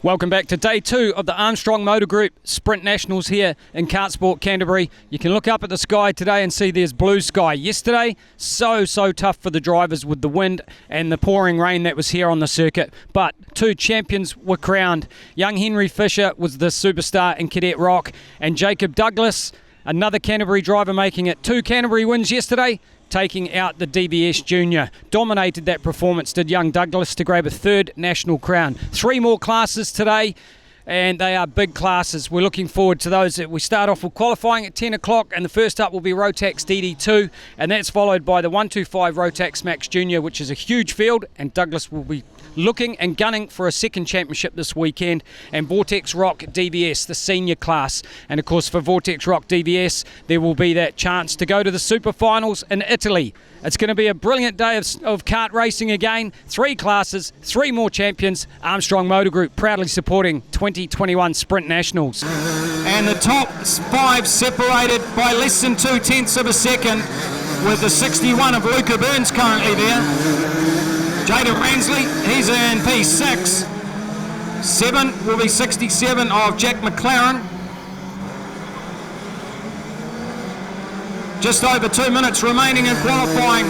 Welcome back to day 2 of the Armstrong Motor Group Sprint Nationals here in KartSport Canterbury. You can look up at the sky today and see there's blue sky. Yesterday, so tough for the drivers with the wind and the pouring rain that was here on the circuit. But 2 champions were crowned. Young Henry Fisher was the superstar in Cadet Rock, and Jacob Douglas, another Canterbury driver, making it 2 Canterbury wins yesterday, taking out the DBS Junior. Dominated that performance, did young Douglas, to grab a 3rd national crown. 3 more classes today, and they are big classes. We're looking forward to those. We start off with qualifying at 10 o'clock, and the first up will be Rotax DD2, and that's followed by the 125 Rotax Max Junior, which is a huge field, and Douglas will be looking and gunning for a 2nd championship this weekend, and Vortex Rock DBS, the senior class. And of course, for Vortex Rock DBS, there will be that chance to go to the Super Finals in Italy. It's going to be a brilliant day of kart racing again. 3 classes, 3 more champions. Armstrong Motor Group proudly supporting 2021 Sprint Nationals. And the top 5 separated by less than 0.2 of a second, with the 61 of Luca Burns currently there. Jaden Ransley, he's in P6. 7 will be 67 of Jack McLaren. Just over 2 minutes remaining in qualifying.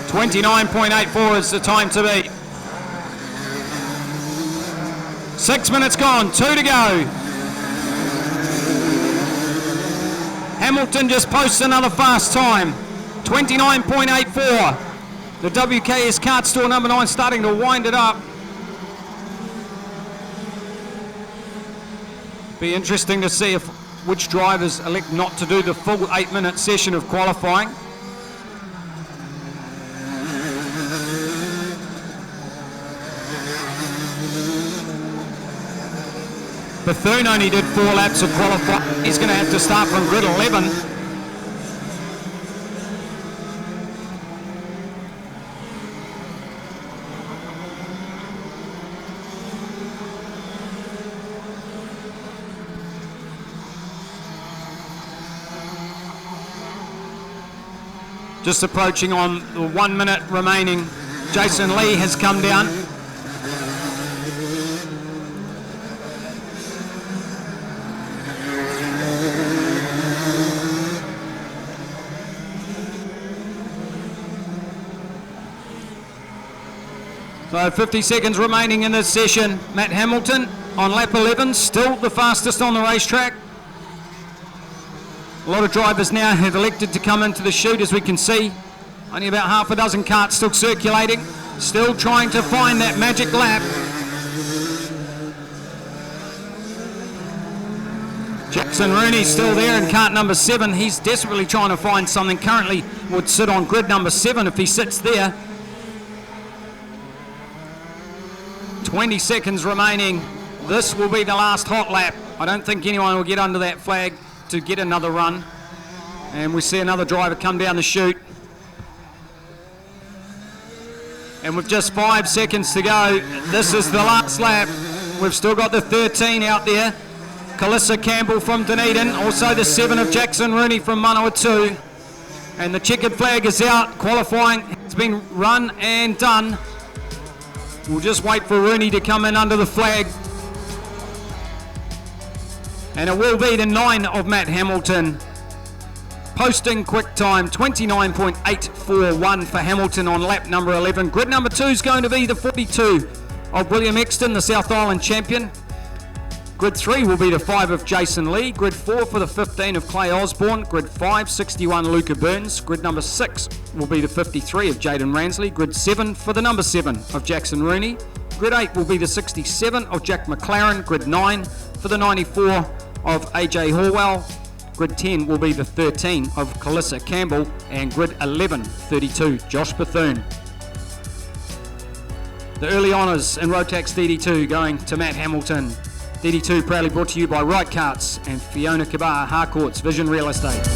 .29.84 is the time to beat. 6 minutes gone, 2 to go. Hamilton just posts another fast time, 29.84. The WKS Kart Store number 9 starting to wind it up. Be interesting to see which drivers elect not to do the full 8-minute session of qualifying. Bethune only did 4 laps of qualifying. He's going to have to start from grid 11. Just approaching on the 1 minute remaining. Jason Lee has come down. So 50 seconds remaining in this session. Matt Hamilton on lap 11, still the fastest on the racetrack. A lot of drivers now have elected to come into the chute, as we can see. Only about half a dozen karts still circulating, still trying to find that magic lap. Jackson Rooney's still there in kart number 7. He's desperately trying to find something. Currently would sit on grid number 7 if he sits there. 20 seconds remaining. This will be the last hot lap. I don't think anyone will get under that flag to get another run. And we see another driver come down the chute. And with just 5 seconds to go, this is the last lap. We've still got the 13 out there. Calissa Campbell from Dunedin, also the 7 of Jackson Rooney from Manawatu. And the checkered flag is out. Qualifying has been run and done. We'll just wait for Rooney to come in under the flag. And it will be the 9 of Matt Hamilton. Posting quick time, 29.841 for Hamilton on lap number 11. Grid number 2 is going to be the 42 of William Exton, the South Island champion. Grid 3 will be the 5 of Jason Lee. Grid 4 for the 15 of Clay Osborne. Grid 5, 61 Luca Burns. Grid number 6 will be the 53 of Jaden Ransley. Grid 7 for the number 7 of Jackson Rooney. Grid 8 will be the 67 of Jack McLaren. Grid 9 for the 94 of AJ Horwell. Grid 10 will be the 13 of Calissa Campbell. And grid 11, 32, Josh Bethune. The early honours in Rotax DD2 going to Matt Hamilton. DD2 proudly brought to you by Right Karts and Fiona Kabar, Harcourt's Vision Real Estate.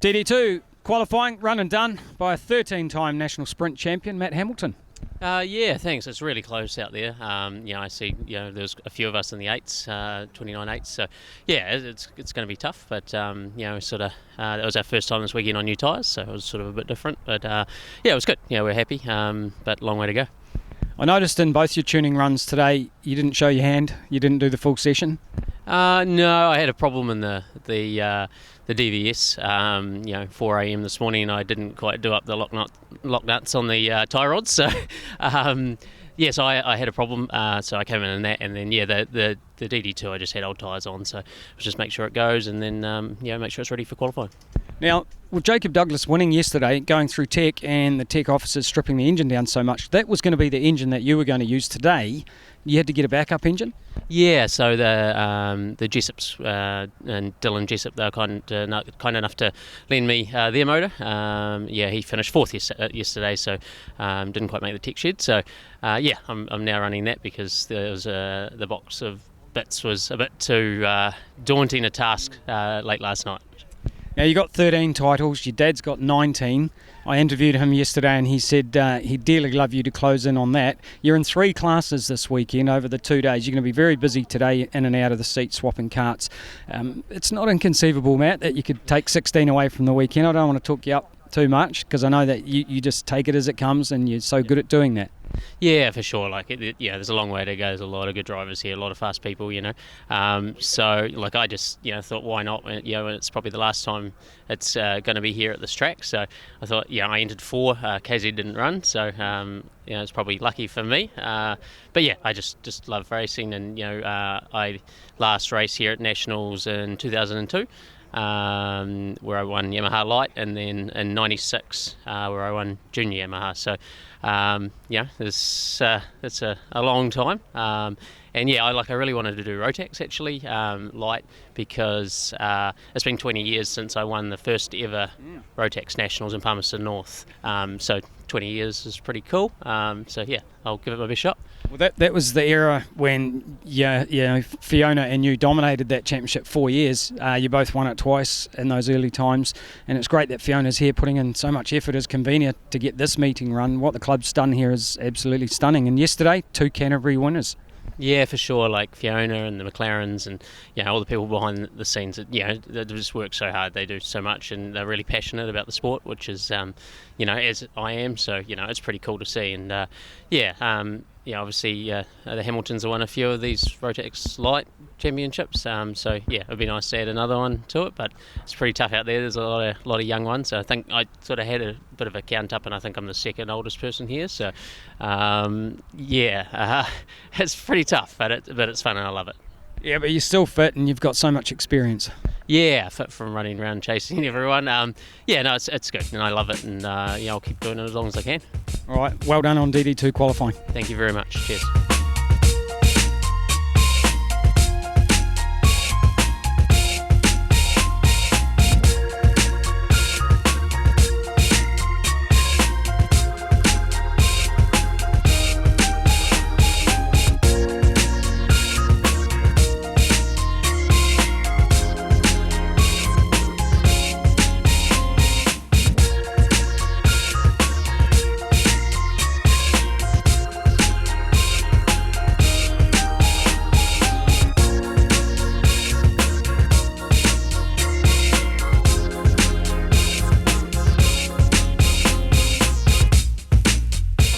DD2 qualifying, run and done by a 13-time national sprint champion, Matt Hamilton. Yeah, thanks. It's really close out there. I see. There's a few of us in the eights, 29 eights. So, yeah, it's going to be tough. But sort of that was our first time this weekend on new tyres, so it was sort of a bit different. But yeah, it was good. Yeah, we're happy. But long way to go. I noticed in both your tuning runs today, you didn't show your hand. You didn't do the full session. No, I had a problem in the DVS. 4 a.m. this morning, and I didn't quite do up the lock nuts on the tie rods. So, so I had a problem. So I came in that, and then the DD2, I just had old tyres on. So just make sure it goes, and then make sure it's ready for qualifying. Now, with Jacob Douglas winning yesterday, going through tech and the tech officers stripping the engine down so much, that was going to be the engine that you were going to use today. You had to get a backup engine? Yeah, so the Jessups and Dylan Jessup, they were kind enough to lend me their motor. He finished fourth yesterday, so didn't quite make the tech shed. So I'm now running that because there was the box of bits was a bit too daunting a task late last night. Now, you got 13 titles, your dad's got 19. I interviewed him yesterday and he said he'd dearly love you to close in on that. You're in 3 classes this weekend over the 2 days. You're going to be very busy today in and out of the seat swapping karts. It's not inconceivable, Matt, that you could take 16 away from the weekend. I don't want to talk you up too much because I know that you just take it as it comes and you're so good at doing that. Yeah, for sure. There's a long way to go. There's a lot of good drivers here, a lot of fast people, So, I just, thought, why not? It's probably the last time it's going to be here at this track. So I thought, I entered 4. KZ didn't run, so it's probably lucky for me. But yeah, I just love racing, and I last raced here at Nationals in 2002. Where I won Yamaha Light, and then in '96 where I won Junior Yamaha. So it's a long time, and I really wanted to do Rotax actually, Light, because it's been 20 years since I won the first ever Rotax Nationals in Palmerston North. So 20 years is pretty cool. I'll give it my best shot. Well, that was the era when Fiona and you dominated that championship 4 years. You both won it twice in those early times, and it's great that Fiona's here putting in so much effort as convener to get this meeting run. What the club's done here is absolutely stunning. And yesterday, 2 Canterbury winners. Yeah, for sure. Like Fiona and the McLarens and all the people behind the scenes. They just work so hard. They do so much, and they're really passionate about the sport, which is as I am. So it's pretty cool to see. And obviously the Hamiltons have won a few of these Rotax Light championships. It'd be nice to add another one to it, but it's pretty tough out there. There's a lot of young ones. So I think I sort of had a bit of a count up, and I think I'm the second oldest person here. So it's pretty tough, but it's fun and I love it. Yeah, but you're still fit and you've got so much experience. Yeah, fit from running around chasing everyone. It's good and I love it, and I'll keep doing it as long as I can. All right, well done on DD2 qualifying. Thank you very much. Cheers.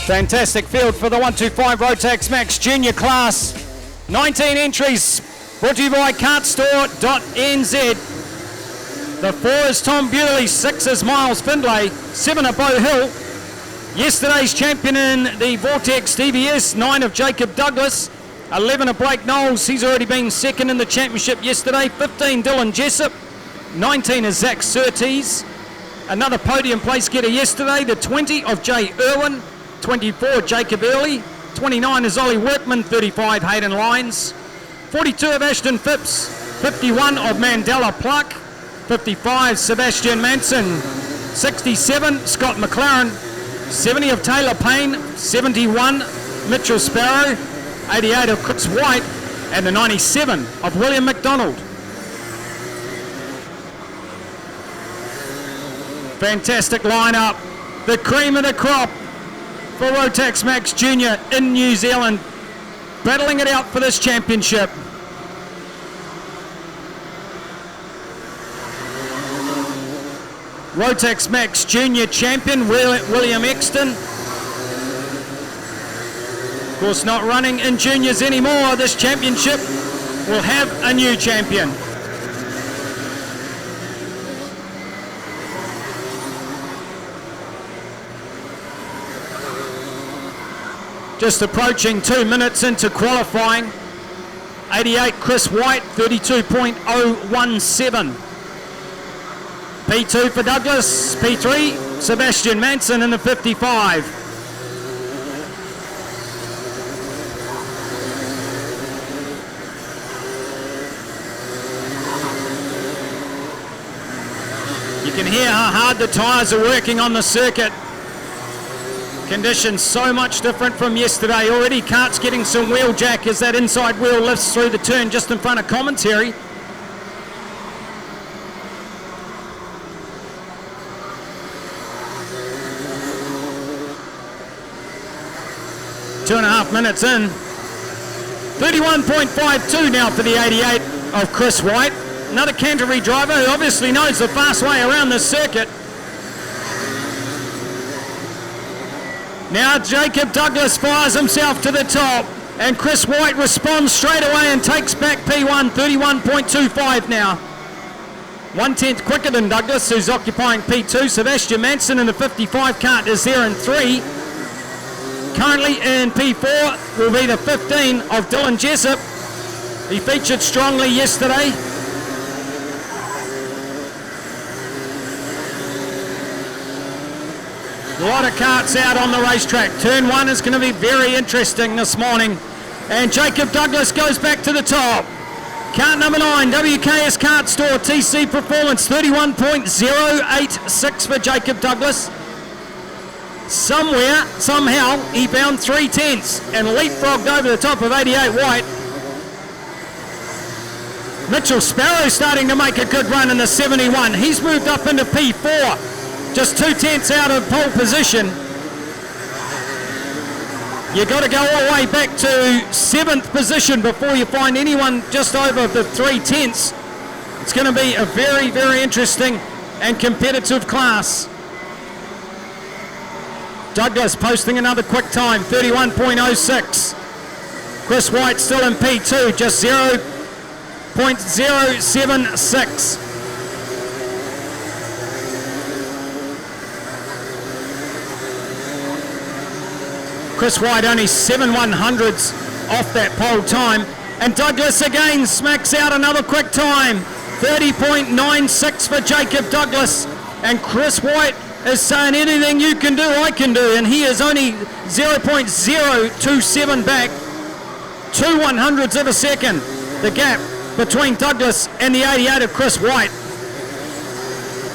Fantastic field for the 125 Rotax Max Junior class. 19 entries brought to you by KartSport.nz. The 4 is Tom Bewley, 6 is Miles Findlay, 7 are Beau Hill. Yesterday's champion in the Vortex DVS, 9 of Jacob Douglas, 11 of Blake Knowles, he's already been second in the championship yesterday, 15 Dylan Jessup, 19 is Zach Surtees. Another podium place getter yesterday, the 20 of Jay Irwin, 24 Jacob Early, 29 is Ollie Workman, 35 Hayden Lyons, 42 of Ashton Phipps, 51 of Mandela Pluck, 55 Sebastian Manson, 67 Scott McLaren, 70 of Taylor Payne, 71 Mitchell Sparrow, 88 of Chris White, and the 97 of William McDonald. Fantastic lineup. The cream of the crop for Rotax Max Jr. in New Zealand, battling it out for this championship. Rotax Max Jr. champion William Exton. Of course, not running in juniors anymore. This championship will have a new champion. Just approaching 2 minutes into qualifying. 88 Chris White, 32.017. P2 for Douglas, P3 Sebastian Manson in the 55. You can hear how hard the tyres are working on the circuit. Conditions so much different from yesterday. Already Kart's getting some wheel jack as that inside wheel lifts through the turn just in front of commentary. Two and a half minutes in. 31.52 now for the 88 of Chris White. Another Canterbury driver who obviously knows the fast way around this circuit. Now Jacob Douglas fires himself to the top, and Chris White responds straight away and takes back P1, 31.25 now. 1/10 quicker than Douglas, who's occupying P2. Sebastian Manson in the 55 kart is there in 3. Currently in P4 will be the 15 of Dylan Jessup. He featured strongly yesterday. A lot of karts out on the racetrack. Turn 1 is going to be very interesting this morning. And Jacob Douglas goes back to the top. Kart number 9, WKS Kart Store TC Performance, 31.086 for Jacob Douglas. Somehow, he found 3/10 and leapfrogged over the top of 88 White. Mitchell Sparrow starting to make a good run in the 71. He's moved up into P4. Just 2/10 out of pole position. You got to go all the way back to 7th position before you find anyone just over the 3/10. It's going to be a very, very interesting and competitive class. Douglas posting another quick time, 31.06. Chris White still in P2, just 0.076. Chris White only 7/100ths off that pole time. And Douglas again smacks out another quick time. 30.96 for Jacob Douglas. And Chris White is saying anything you can do, I can do. And he is only 0.027 back. 2/100ths of a second. The gap between Douglas and the 88 of Chris White.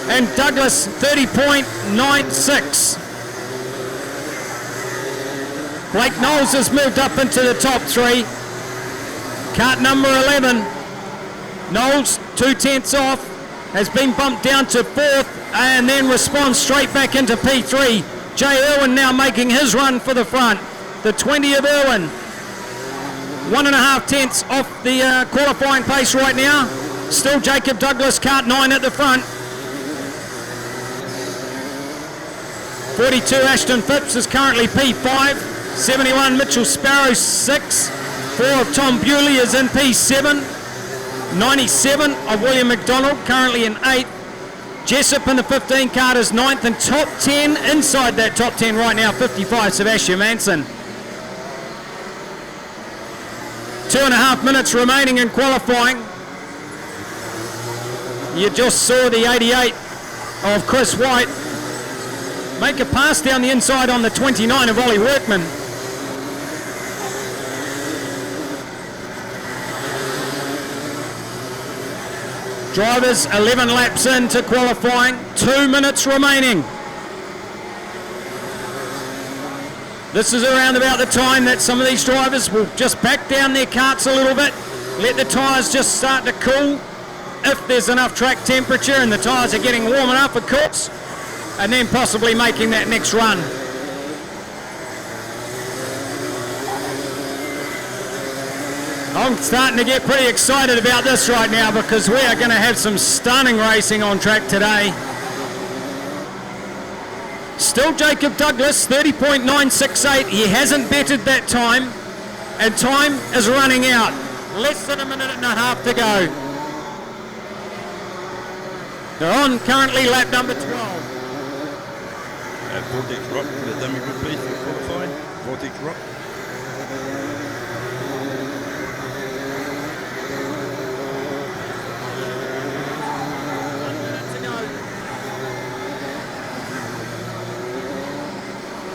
And Douglas 30.96. Blake Knowles has moved up into the top 3. Kart number 11. Knowles, 2/10 off, has been bumped down to 4th and then responds straight back into P3. Jay Irwin now making his run for the front. The 20 of Irwin. 1.5 tenths off the qualifying pace right now. Still Jacob Douglas, Kart 9 at the front. 42 Ashton Phipps is currently P5. 71 Mitchell Sparrow 6. 4 of Tom Bewley is in P7. 97 of William McDonald currently in 8th. Jessup in the 15 kart is 9th, and top 10 inside that top 10 right now, 55 Sebastian Manson. 2.5 minutes remaining in qualifying. You just saw the 88 of Chris White make a pass down the inside on the 29 of Ollie Workman. Drivers 11 laps into qualifying, 2 minutes remaining. This is around about the time that some of these drivers will just back down their karts a little bit, let the tyres just start to cool if there's enough track temperature, and the tyres are getting warm enough, of course. and then possibly making that next run. I'm starting to get pretty excited about this right now because we are going to have some stunning racing on track today. Still Jacob Douglas, 30.968. He hasn't bettered that time, and time is running out. Less than a minute and a half to go. They're on currently lap number 12. Vortex Rock for the dummy group, please, for qualifying. Vortex Rock.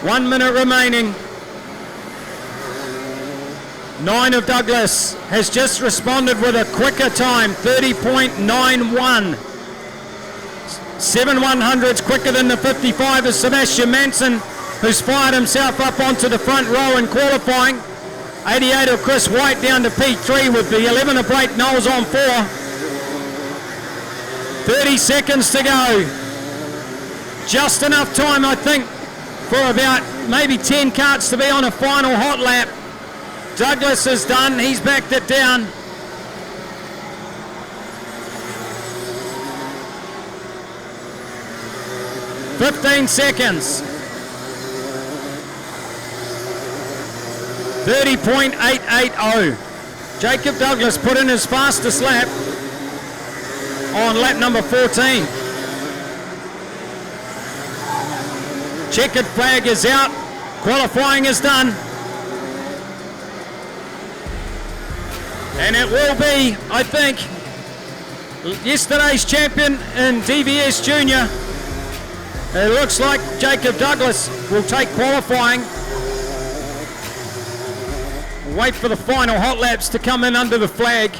One minute remaining. 9 of Douglas has just responded with a quicker time, 30.91. 7/100s quicker than the 55 is Sebastian Manson, who's fired himself up onto the front row in qualifying. 88 of Chris White down to P3 with the 11 of Blake Knowles on 4. 30 seconds to go. Just enough time, I think, for about maybe 10 karts to be on a final hot lap. Douglas is done, he's backed it down. "15 seconds. 30.880. Jacob Douglas put in his fastest lap on lap number 14. Checkered flag is out. Qualifying is done. And it will be, I think, yesterday's champion in DVS Junior. It looks like Jacob Douglas will take qualifying. Wait for the final hot laps to come in under the flag.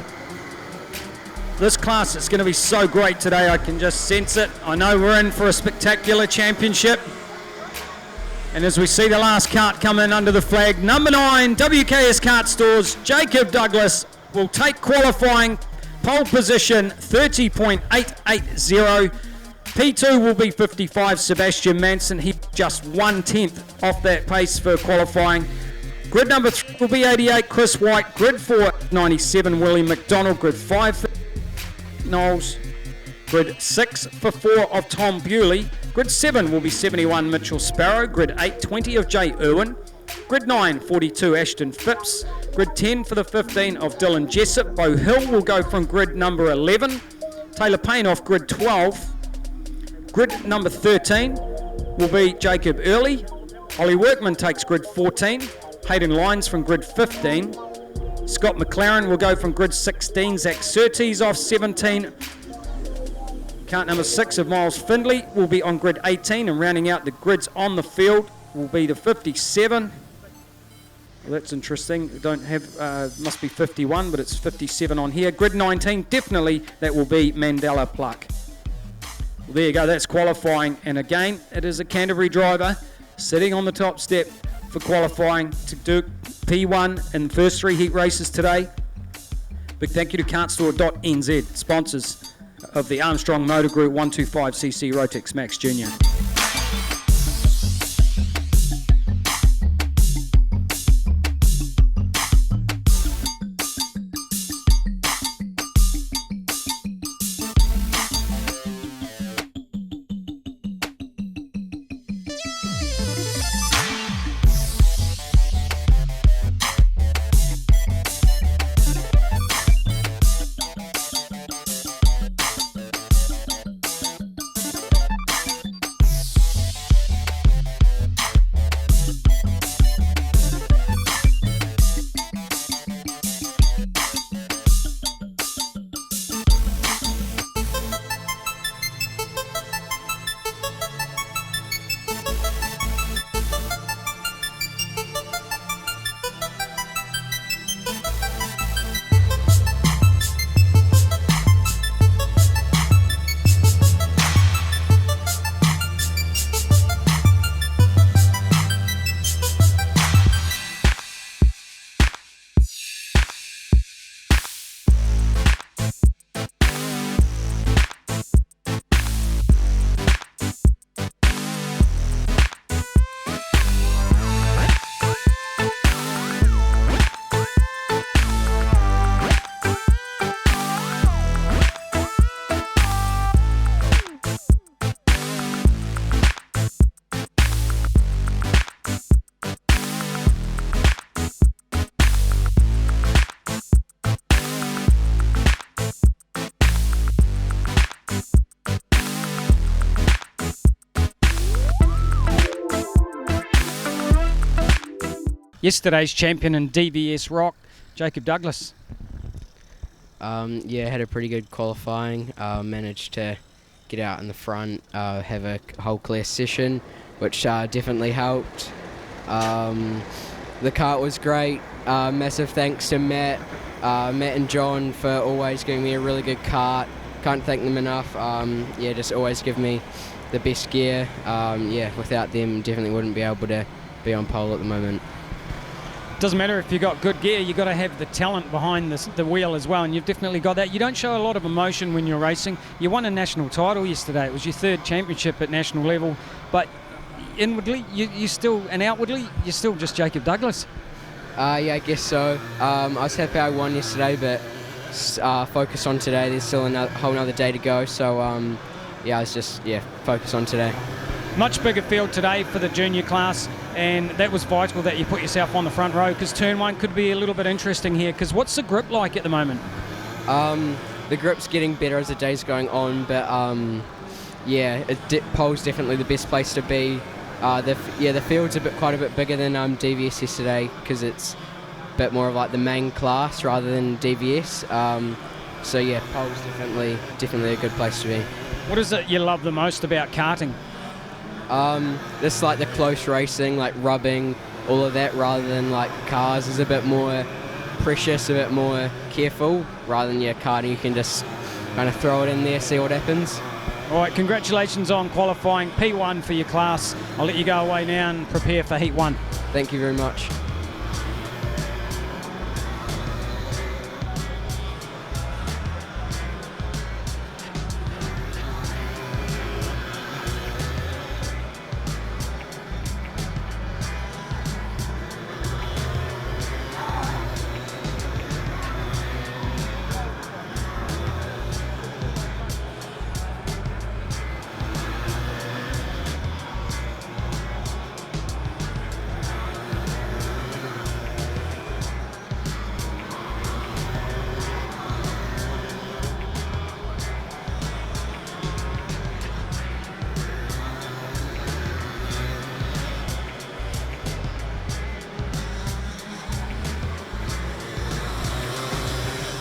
This class is going to be so great today. I can just sense it. I know we're in for a spectacular championship. And as we see the last kart come in under the flag, number 9, WKS Kart Stores, Jacob Douglas will take qualifying. Pole position 30.880. P2 will be 55, Sebastian Manson. He just 1/10 off that pace for qualifying. Grid number 3 will be 88, Chris White. Grid 4, 97, Willie McDonald. Grid 5, Knowles. Grid 6 for 4 of Tom Bewley. Grid 7 will be 71, Mitchell Sparrow. Grid 8, 20 of Jay Irwin. Grid 9, 42, Ashton Phipps. Grid 10 for the 15 of Dylan Jessup. Bo Hill will go from grid number 11. Taylor Payne off grid 12. Grid number 13 will be Jacob Early. Ollie Workman takes grid 14. Hayden Lyons from grid 15. Scott McLaren will go from grid 16. Zach Surtees off 17. Kart number 6 of Miles Findlay will be on grid 18, and rounding out the grids on the field will be the 57. Well, that's interesting. We don't have, must be 51, but it's 57 on here. Grid 19, definitely that will be Mandela Pluck. Well, there you go, that's qualifying. And again, it is a Canterbury driver sitting on the top step for qualifying to do P1 in the first 3 heat races today. Big thank you to KartStore.nz, sponsors of the Armstrong Motor Group 125cc Rotex Max Junior. yesterday's champion in DVS Rock, Jacob Douglas. Yeah, had a pretty good qualifying. Managed to get out in the front, have a whole clear session, which definitely helped. The kart was great. Massive thanks to Matt and John for always giving me a really good kart. Can't thank them enough. Yeah, just always give me the best gear. Yeah, without them, definitely wouldn't be able to be on pole at the moment. Doesn't matter if you've got good gear, you've got to have the talent behind the wheel as well, and you've definitely got that. You don't show a lot of emotion when you're racing. You won a national title yesterday. It was your third championship at national level, but inwardly, you still, and outwardly, you're still just Jacob Douglas. Yeah, I guess so. I was happy I won yesterday, but focus on today. There's still a whole another day to go, so yeah, I was just focus on today. Much bigger field today for the junior class, and that was vital that you put yourself on the front row, because turn one could be a little bit interesting here. Because what's the grip like at the moment? The grip's getting better as the day's going on, but yeah, pole's definitely the best place to be. The field's quite a bit bigger than DVS yesterday, because it's a bit more of like the main class rather than DVS. So yeah, pole's definitely a good place to be. What is it you love the most about karting? Just like the close racing, like rubbing, all of that, rather than like cars is a bit more precious, a bit more careful, rather than karting you can just kind of throw it in there, see what happens. All right, congratulations on qualifying P1 for your class. I'll let you go away now and prepare for Heat 1. Thank you very much.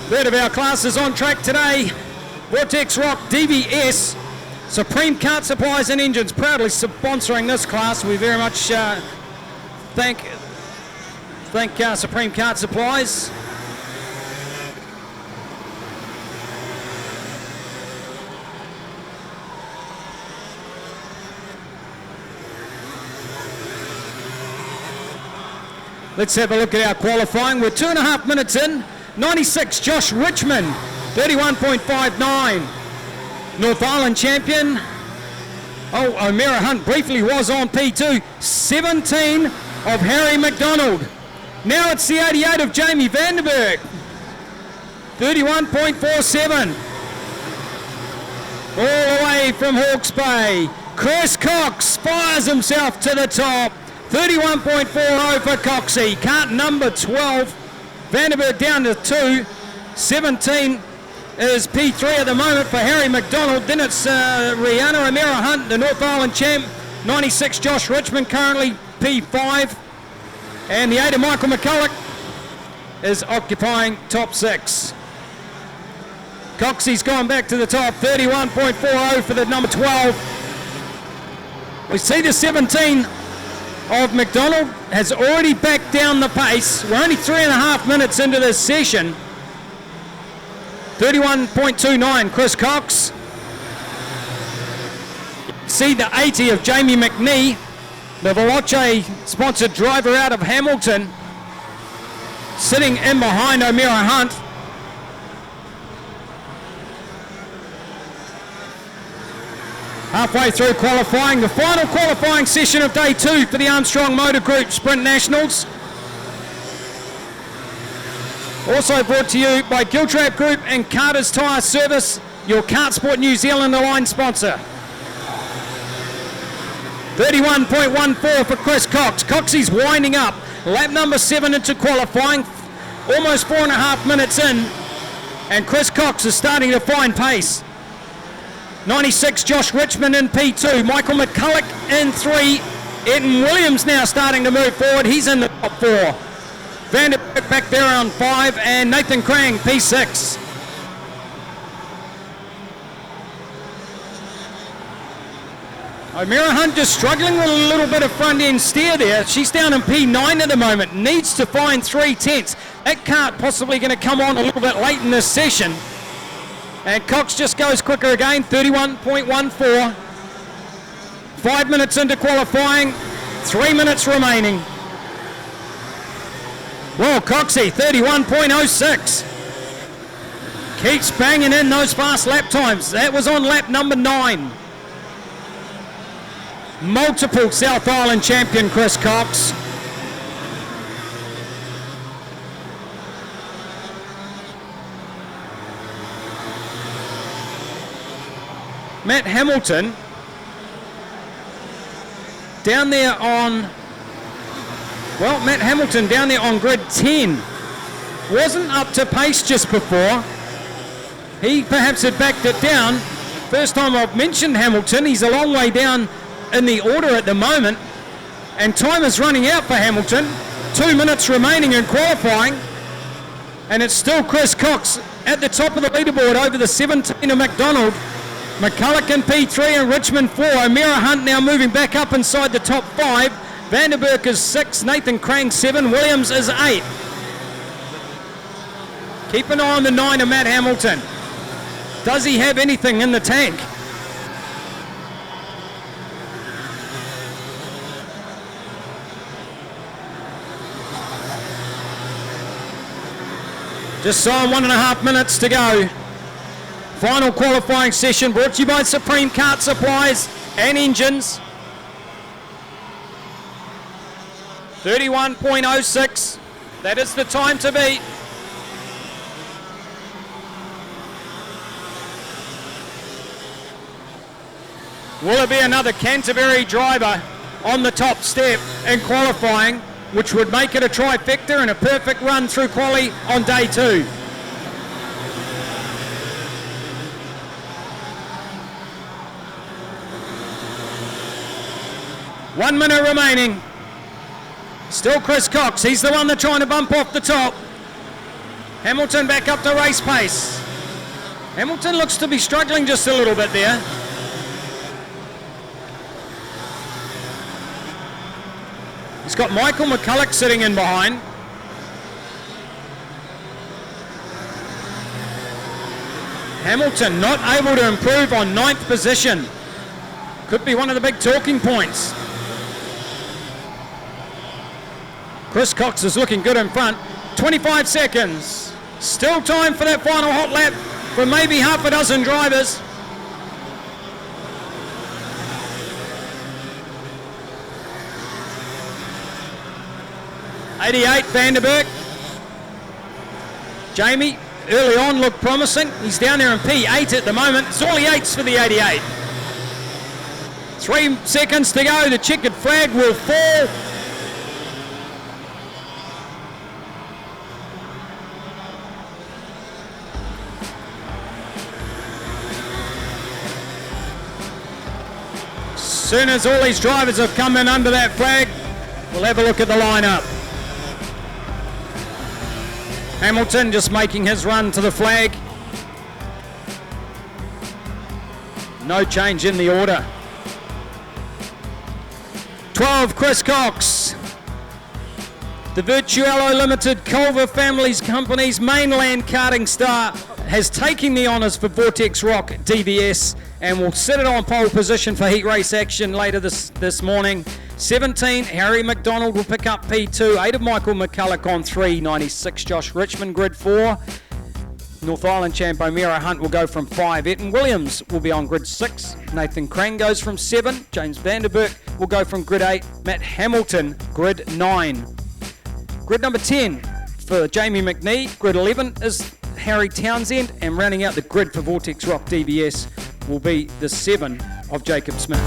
Third of our classes on track today. Vortex Rock Dvs. Supreme Kart Supplies and Engines proudly sponsoring this class. We very much thank Supreme Kart Supplies. Let's have a look at our qualifying. We're 2.5 minutes in. 96, Josh Richmond, 31.59. North Island champion. Oh, O'Meara Hunt briefly was on P2. 17 of Harry McDonald. Now it's the 88 of Jamie Vandenberg. 31.47. All the way from Hawke's Bay. Chris Cox fires himself to the top. 31.40 for Coxie. Kart number 12. Vandenberg down to 2. 17 is P3 at the moment for Harry McDonald. Then it's Rihanna O'Meara Hunt, the North Island champ. 96 Josh Richmond, currently P5. And the 8 of Michael McCulloch is occupying top 6. Coxie's gone back to the top. 31.40 for the number 12. We see the 17 of McDonald has already backed down the pace. We're only 3.5 minutes into this session. 31.29 Chris Cox. See the 80 of Jamie McNee, the Veloce sponsored driver out of Hamilton, sitting in behind O'Meara Hunt. Halfway through qualifying, the final qualifying session of day 2 for the Armstrong Motor Group Sprint Nationals. Also brought to you by Giltrap Group and Carter's Tyre Service, your KartSport New Zealand aligned sponsor. 31.14 for Chris Cox. Coxie's winding up. Lap number 7 into qualifying, almost 4.5 minutes in, and Chris Cox is starting to find pace. 96 Josh Richmond in P2, Michael McCulloch in 3, Etten Williams now starting to move forward. He's in the top 4. Vanderberg back there on 5, and Nathan Krang, P6. O'Meara Hunt just struggling with a little bit of front end steer there. She's down in P9 at the moment. Needs to find 3/10. That cart possibly going to come on a little bit late in this session. And Cox just goes quicker again, 31.14. 5 minutes into qualifying, 3 minutes remaining. Well, Coxie, 31.06. Keeps banging in those fast lap times. That was on lap number 9. Multiple South Island champion Chris Cox. Matt Hamilton down there on, well, Matt Hamilton down there on grid 10. Wasn't up to pace just before. He perhaps had backed it down. First time I've mentioned Hamilton. He's a long way down in the order at the moment. And time is running out for Hamilton. 2 minutes remaining in qualifying. And it's still Chris Cox at the top of the leaderboard over the 17 of McDonald. McCulloch in P3 and Richmond 4. O'Meara Hunt now moving back up inside the top 5. Vanderberg is 6. Nathan Krang 7. Williams is 8. Keep an eye on the 9 of Matt Hamilton. Does he have anything in the tank? Just so 1.5 minutes to go. Final qualifying session brought to you by Supreme Kart Supplies and Engines. 31.06. That is the time to beat. Will it be another Canterbury driver on the top step in qualifying, which would make it a trifecta and a perfect run through quali on day 2? One minute remaining. Still Chris Cox. He's the one that's trying to bump off the top. Hamilton back up to race pace. Hamilton looks to be struggling just a little bit there. He's got Michael McCulloch sitting in behind. Hamilton not able to improve on 9th position. Could be one of the big talking points. Chris Cox is looking good in front. 25 seconds. Still time for that final hot lap for maybe half a dozen drivers. '88 Vanderberg. Jamie early on looked promising. He's down there in P8 at the moment. It's all the 8s for the 88. 3 seconds to go. The checkered flag will fall. As soon as all these drivers have come in under that flag, we'll have a look at the lineup. Hamilton just making his run to the flag. No change in the order. 12, Chris Cox. The Virtuello Limited Culver Families Company's mainland karting star has taken the honours for Vortex Rock DVS and will sit it on pole position for heat race action later this morning. 17, Harry McDonald will pick up P2. 8 of Michael McCulloch on 3. 96, Josh Richmond, grid 4. North Island champ O'Meara Hunt will go from 5. Etten Williams will be on grid 6. Nathan Krang goes from 7. James Vanderberg will go from grid 8. Matt Hamilton, grid 9. Grid number 10 for Jamie McNee. Grid 11 is Harry Townsend. And rounding out the grid for Vortex Rock DVS will be the 7 of Jacob Smith.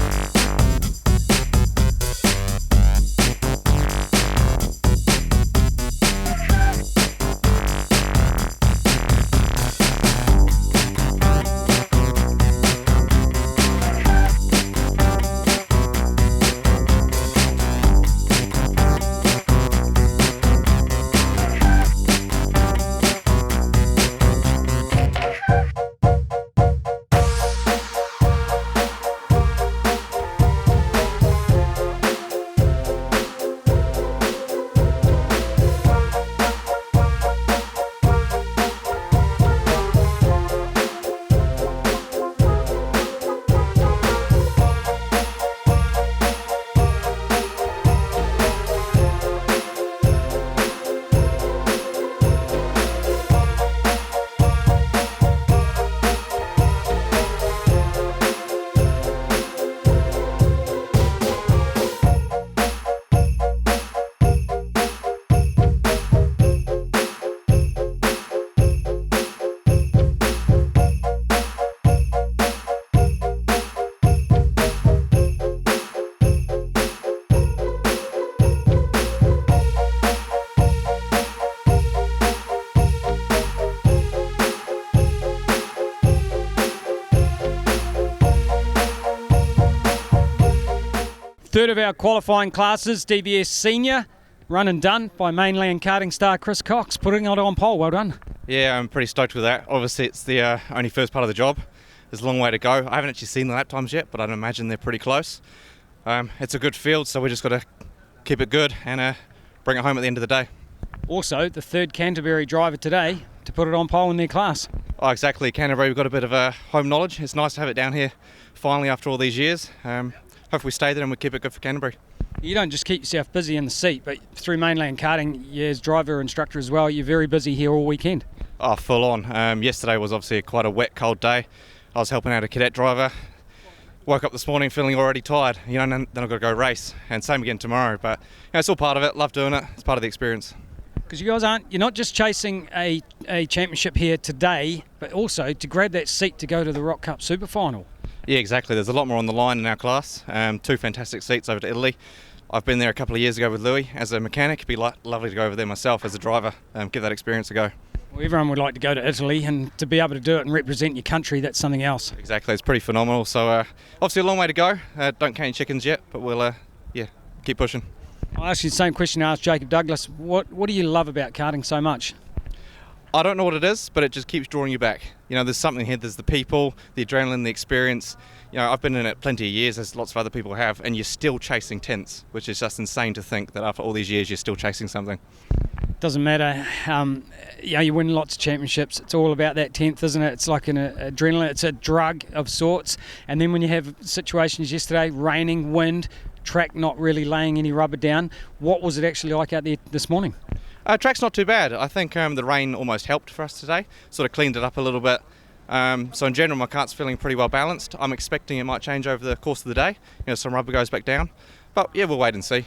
Third of our qualifying classes, DVS Senior, run and done by mainland karting star Chris Cox, putting it on pole. Well done. Yeah, I'm pretty stoked with that. Obviously, it's the only first part of the job. There's a long way to go. I haven't actually seen the lap times yet, but I'd imagine they're pretty close. It's a good field, so we just got to keep it good and bring it home at the end of the day. Also, the third Canterbury driver today to put it on pole in their class. Oh, exactly. Canterbury, we've got a bit of home knowledge. It's nice to have it down here finally after all these years. Hopefully we stay there and we keep it good for Canterbury. You don't just keep yourself busy in the seat, but through mainland karting, you as driver instructor as well, you're very busy here all weekend. Oh, full on. Yesterday was obviously quite a wet, cold day. I was helping out a cadet driver. Woke up this morning feeling already tired, and then I've got to go race. And same again tomorrow, but it's all part of it. Love doing it. It's part of the experience. Because you guys you're not just chasing a championship here today, but also to grab that seat to go to the Rock Cup Super Final. Yeah, exactly. There's a lot more on the line in our class. 2 fantastic seats over to Italy. I've been there a couple of years ago with Louis as a mechanic. It'd be lovely to go over there myself as a driver, give that experience a go. Well, everyone would like to go to Italy, and to be able to do it and represent your country, that's something else. Exactly, it's pretty phenomenal. So obviously a long way to go. Don't count any chickens yet, but we'll keep pushing. I'll ask you the same question I asked Jacob Douglas. What do you love about karting so much? I don't know what it is, but it just keeps drawing you back. There's something here. There's the people, the adrenaline, the experience. I've been in it plenty of years, as lots of other people have, and you're still chasing tenths, which is just insane to think that after all these years you're still chasing something. Doesn't matter. You win lots of championships. It's all about that tenth, isn't it? It's like an adrenaline. It's a drug of sorts. And then when you have situations yesterday, raining, wind, track not really laying any rubber down, what was it actually like out there this morning? Track's not too bad. I think the rain almost helped for us today. Sort of cleaned it up a little bit. So in general, my kart's feeling pretty well balanced. I'm expecting it might change over the course of the day. Some rubber goes back down. But yeah, we'll wait and see.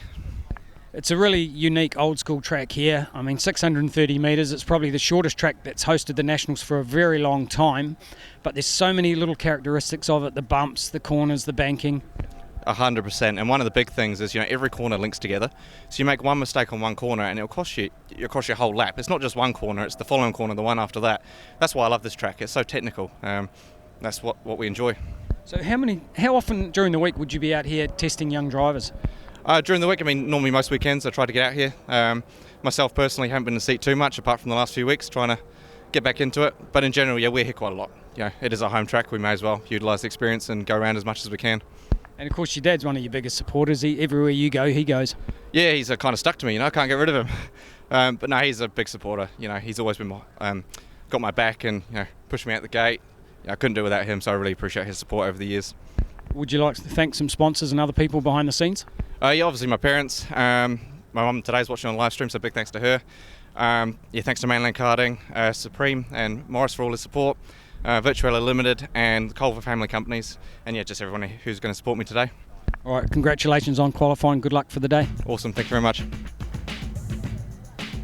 It's a really unique old school track here. 630 metres. It's probably the shortest track that's hosted the Nationals for a very long time. But there's so many little characteristics of it, the bumps, the corners, the banking. 100%. And one of the big things is, every corner links together. So you make one mistake on one corner and it'll cost you a whole lap. It's not just one corner, it's the following corner, the one after that. That's why I love this track. It's so technical. That's what we enjoy. So how often during the week would you be out here testing young drivers? During the week, normally most weekends I try to get out here. Myself personally haven't been in the seat too much apart from the last few weeks, trying to get back into it. But in general, we're here quite a lot. It is a home track. We may as well utilise the experience and go around as much as we can. And of course your dad's one of your biggest supporters. Everywhere you go, he goes. Yeah, he's kind of stuck to me, I can't get rid of him. But no, he's a big supporter. He's always been got my back and pushed me out the gate. I couldn't do it without him, so I really appreciate his support over the years. Would you like to thank some sponsors and other people behind the scenes? Yeah, obviously my parents. My mum today's watching on live stream, so big thanks to her. Thanks to Mainland Karting, Supreme and Morris for all his support. Virtuella Limited and the Culver family companies, and just everyone who's going to support me today. All right, congratulations on qualifying. Good luck for the day. Awesome, thank you very much.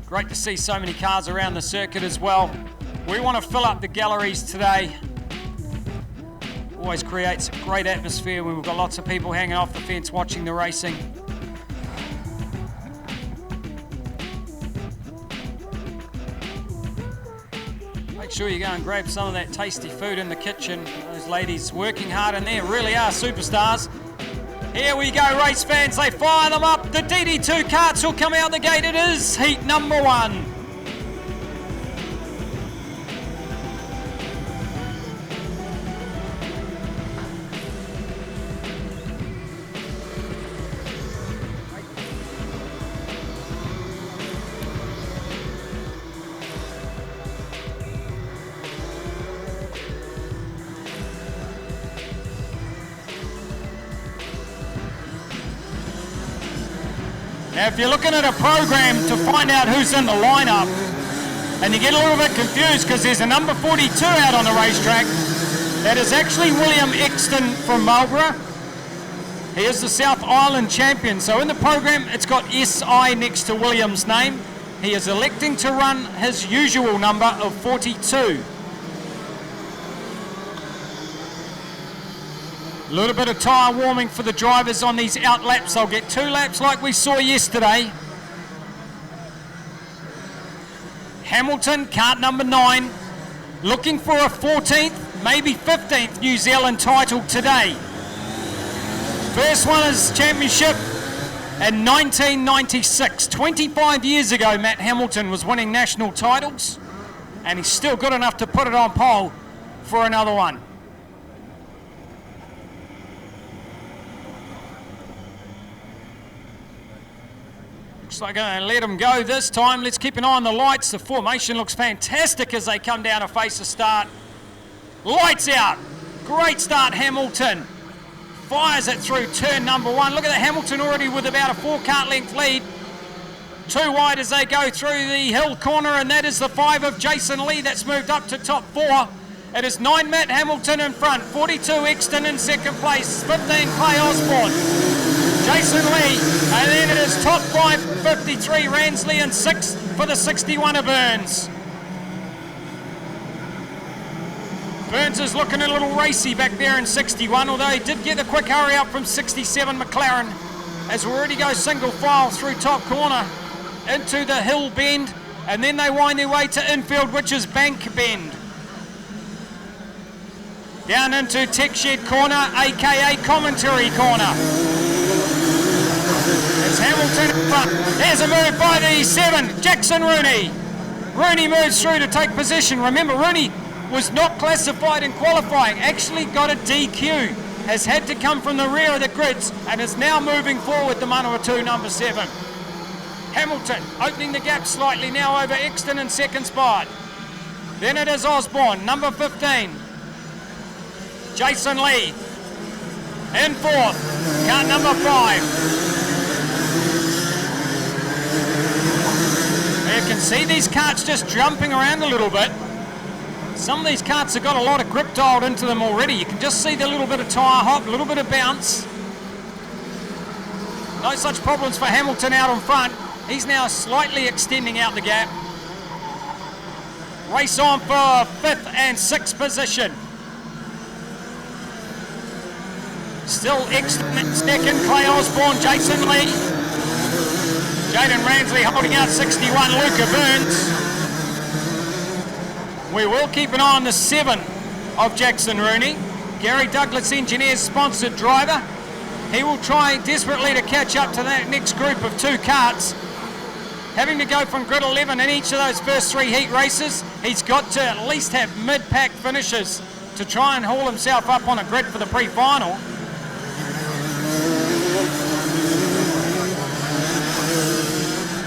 Great to see so many cars around the circuit as well. We want to fill up the galleries today. Always creates a great atmosphere when we've got lots of people hanging off the fence watching the racing. Make sure you go and grab some of that tasty food in the kitchen. Those ladies working hard in there really are superstars. Here we go, race fans, they fire them up. The DD2 karts will come out the gate. It is heat number 1. Now, if you're looking at a program to find out who's in the lineup, and you get a little bit confused because there's a number 42 out on the racetrack, that is actually William Exton from Marlborough. He is the South Island champion. So in the program, it's got SI next to William's name. He is electing to run his usual number of 42. A little bit of tyre warming for the drivers on these out laps. They'll get 2 laps like we saw yesterday. Hamilton, kart number 9, looking for a 14th, maybe 15th New Zealand title today. First one is championship in 1996. 25 years ago, Matt Hamilton was winning national titles, and he's still good enough to put it on pole for another one. Looks like I'm going to let him go this time. Let's keep an eye on the lights. The formation looks fantastic as they come down to face the start. Lights out. Great start, Hamilton. Fires it through turn number 1. Look at that, Hamilton already with about a 4-kart length lead. 2 wide as they go through the hill corner, and that is the 5 of Jason Lee that's moved up to top 4. It is 9 Matt Hamilton in front, 42 Exton in second place, 15 Clay Osborne, Jason Lee, and then it is top 5, 53 Ransley, and 6 for the 61 of Burns. Burns is looking a little racy back there in 61, although he did get a quick hurry up from 67 McLaren as we already go single file through top corner into the hill bend, and then they wind their way to infield, which is Bank Bend. Down into Tech Shed corner, aka Commentary corner. It's Hamilton in front. There's a move by the 7, Jackson Rooney. Rooney moves through to take position. Remember, Rooney was not classified in qualifying, actually got a DQ, has had to come from the rear of the grids and is now moving forward to Manawatu number 7. Hamilton opening the gap slightly now over Exton in second spot. Then it is Osborne, number 15. Jason Lee in 4th, car number 5. You can see these karts just jumping around a little bit. Some of these karts have got a lot of grip dialed into them already. You can just see the little bit of tyre hop, a little bit of bounce. No such problems for Hamilton out in front. He's now slightly extending out the gap. Race on for 5th and 6th position. Still second, Clay Osborne, Jason Lee. Jaden Ransley holding out 61, Luca Burns. We will keep an eye on the 7 of Jackson Rooney. Gary Douglas Engineers sponsored driver. He will try desperately to catch up to that next group of 2 karts. Having to go from grid 11 in each of those first 3 heat races, he's got to at least have mid-pack finishes to try and haul himself up on a grid for the pre-final.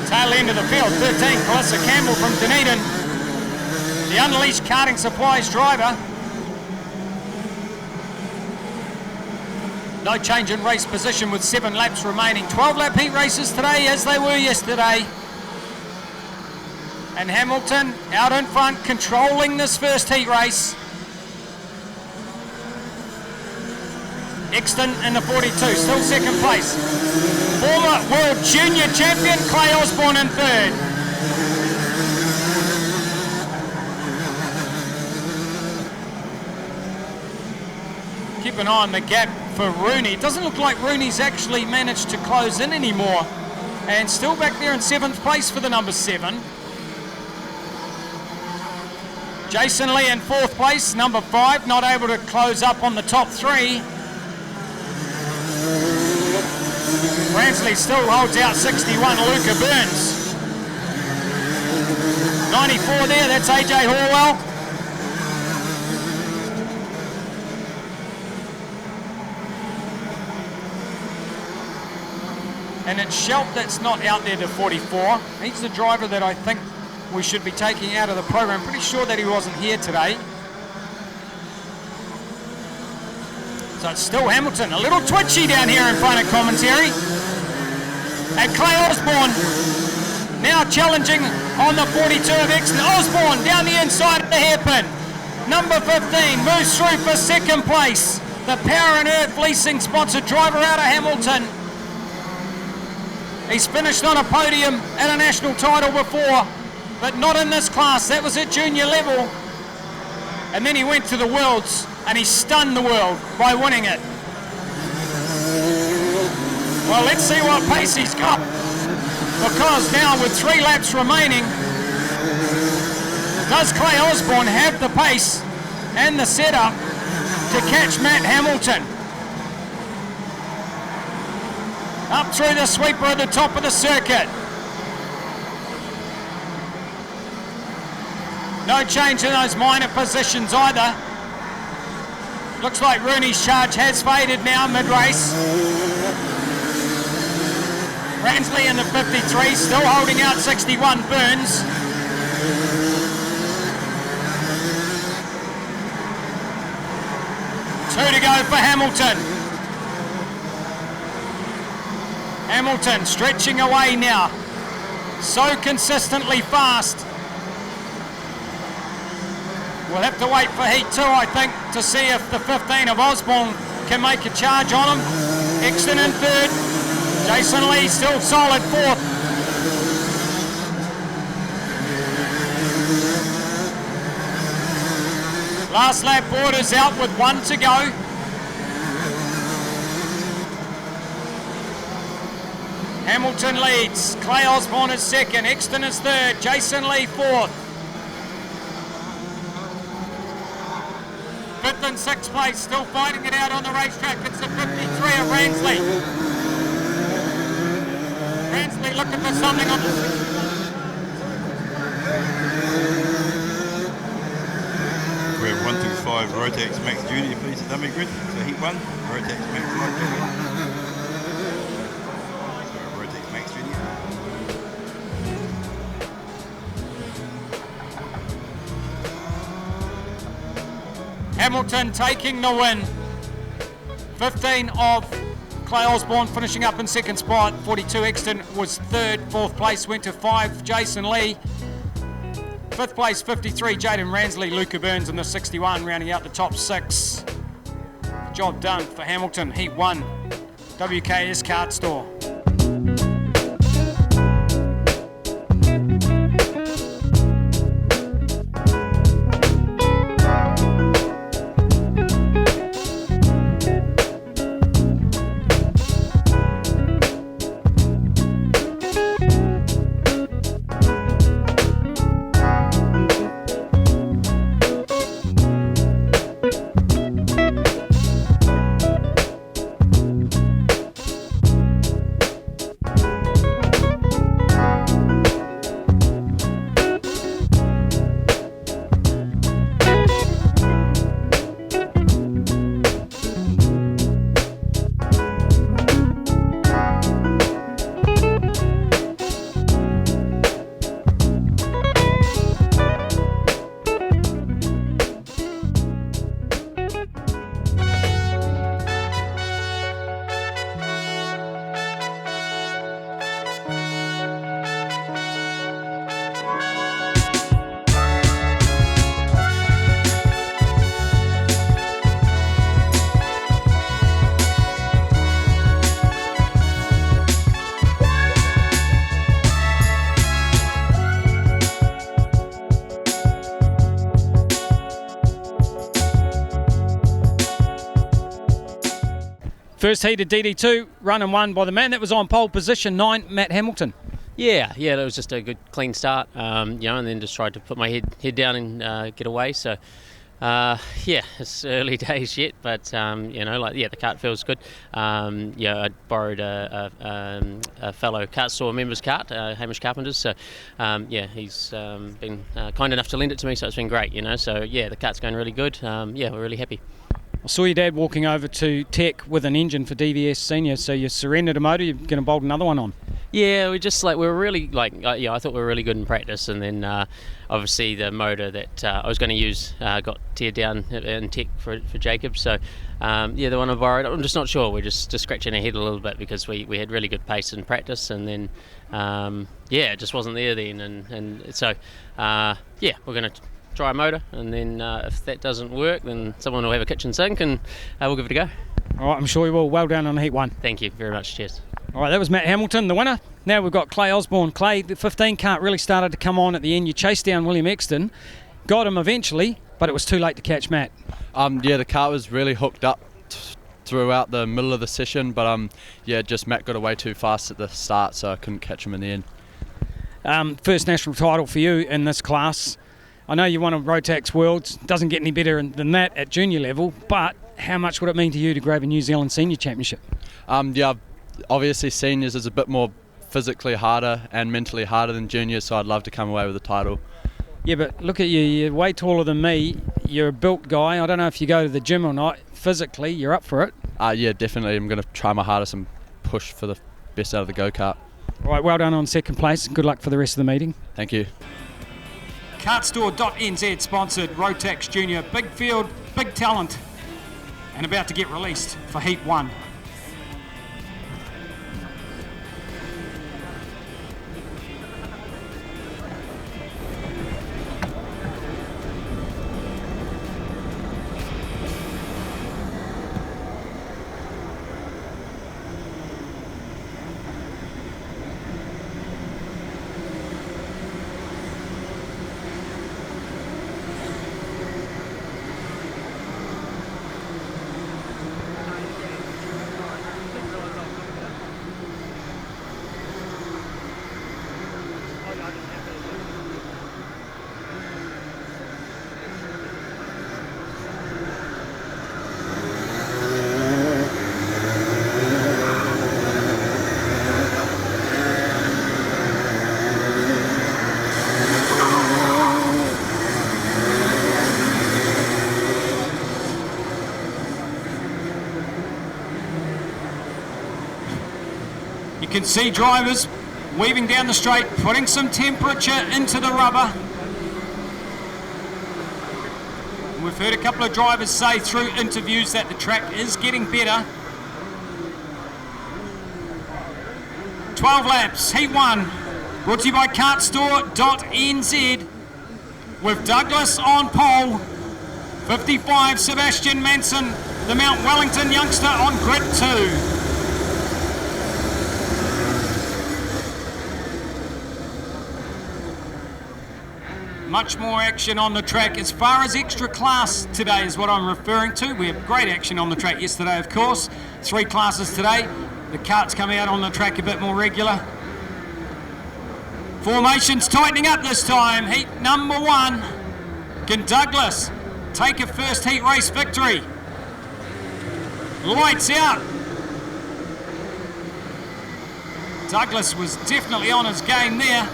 Tail end of the field, 13, Calissa Campbell from Dunedin. The Unleashed Karting Supplies driver. No change in race position with 7 laps remaining. 12-lap heat races today as they were yesterday. And Hamilton out in front controlling this first heat race. Exton in the 42, still second place. Former World Junior Champion Clay Osborne in 3rd. Keep an eye on the gap for Rooney. It doesn't look like Rooney's actually managed to close in anymore. And still back there in 7th place for the number 7. Jason Lee in 4th place, number 5, not able to close up on the top 3. Ransley still holds out 61, Luca Burns. 94 there, that's AJ Horwell. And it's Shelp that's not out there to 44. He's the driver that I think we should be taking out of the program. Pretty sure that he wasn't here today. So it's still Hamilton, a little twitchy down here in front of commentary. And Clay Osborne now challenging on the 42 of Exton. Osborne down the inside of the hairpin. Number 15 moves through for 2nd place. The Power and Earth Leasing sponsored driver out of Hamilton. He's finished on a podium at a national title before, but not in this class. That was at junior level. And then he went to the Worlds and he stunned the world by winning it. Well, let's see what pace he's got, because now with 3 laps remaining, does Clay Osborne have the pace and the setup to catch Matt Hamilton? Up through the sweeper at the top of the circuit. No change in those minor positions either. Looks like Rooney's charge has faded now mid-race. Ransley in the 53, still holding out 61 Burns. Two to go for Hamilton. Hamilton stretching away now. So consistently fast. We'll have to wait for heat 2, I think, to see if the 15 of Osborne can make a charge on him. Exton in third. Jason Lee still solid fourth. Last lap orders out with 1 to go. Hamilton leads. Clay Osborne is second. Exton is third. Jason Lee fourth. Fifth and sixth place, still fighting it out on the racetrack. It's the 53 of Ransley. Ransley looking for something on the... We have 1 through 5 Rotax Max Duty, please, a dummy grid. So heat 1, Rotax Max Light Duty. So Rotax Max Duty. Hamilton taking the win. 15 of Clay Osborne finishing up in second spot. 42 Exton was third. Fourth place went to 5 Jason Lee. Fifth place 53 Jaden Ransley. Luca Burns in the 61 rounding out the top 6. Job done for Hamilton. Heat 1. WKS Kart Store. First heat of DD2, run and won by the man that was on pole position 9, Matt Hamilton. Yeah, that was just a good clean start, and then just tried to put my head down and get away. So, it's early days yet, but the kart feels good. I borrowed a fellow kart store member's kart, Hamish Carpenter's. So, he's been kind enough to lend it to me, so it's been great. So the kart's going really good. We're really happy. I saw your dad walking over to Tech with an engine for DVS Senior, so you surrendered a motor, you're going to bolt another one on. Yeah, we were really I thought we were really good in practice, and then obviously the motor that I was going to use got teared down in Tech for Jacob. So the one I borrowed, I'm just not sure. We're just scratching our head a little bit because we had really good pace in practice, and then it just wasn't there then, and so we're going to try a motor, and then if that doesn't work, then someone will have a kitchen sink, and we'll give it a go. All right, I'm sure you will. Well done on Heat 1. Thank you very much. Cheers. All right, that was Matt Hamilton, the winner. Now we've got Clay Osborne. Clay, the 15 kart really started to come on at the end. You chased down William Exton, got him eventually, but it was too late to catch Matt. The kart was really hooked up throughout the middle of the session, but just Matt got away too fast at the start, so I couldn't catch him in the end. First national title for you in this class. I know you won a Rotax Worlds. Doesn't get any better than that at junior level, but how much would it mean to you to grab a New Zealand Senior Championship? I've obviously seniors is a bit more physically harder and mentally harder than juniors, so I'd love to come away with the title. Yeah, but look at you. You're way taller than me. You're a built guy. I don't know if you go to the gym or not. Physically, you're up for it. Yeah, definitely. I'm going to try my hardest and push for the best out of the go-kart. All right, well done on second place. Good luck for the rest of the meeting. Thank you. KartStore.nz sponsored Rotax Junior. Big field, big talent, and about to get released for Heat 1. You can see drivers weaving down the straight, putting some temperature into the rubber. We've heard a couple of drivers say through interviews that the track is getting better. 12 laps, Heat 1, brought to you by KartStore.nz, with Douglas on pole, 55 Sebastian Manson, the Mount Wellington youngster, on grid 2. Much more action on the track as far as extra class today is what I'm referring to. We have great action on the track yesterday, of course. 3 classes today. The karts coming out on the track a bit more regular. Formations tightening up this time. Heat number 1. Can Douglas take a first heat race victory? Lights out. Douglas was definitely on his game there.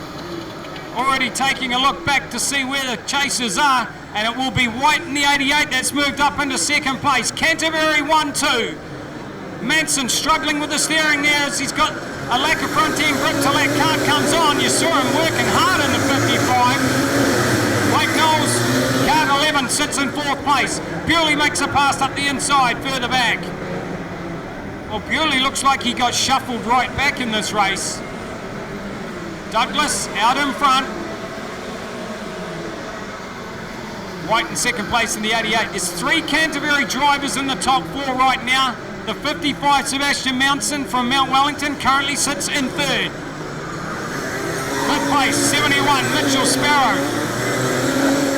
Already taking a look back to see where the chasers are, and it will be White in the 88 that's moved up into second place. Canterbury 1-2. Manson struggling with the steering there as he's got a lack of front end grip till that kart comes on. You saw him working hard in the 55. Blake Knowles, kart 11, sits in 4th place. Bewley makes a pass up the inside, further back. Well, Bewley looks like he got shuffled right back in this race. Douglas out in front. White in second place in the 88. There's 3 Canterbury drivers in the top 4 right now. The 55 Sebastian Manson from Mount Wellington currently sits in 3rd. 5th place, 71, Mitchell Sparrow.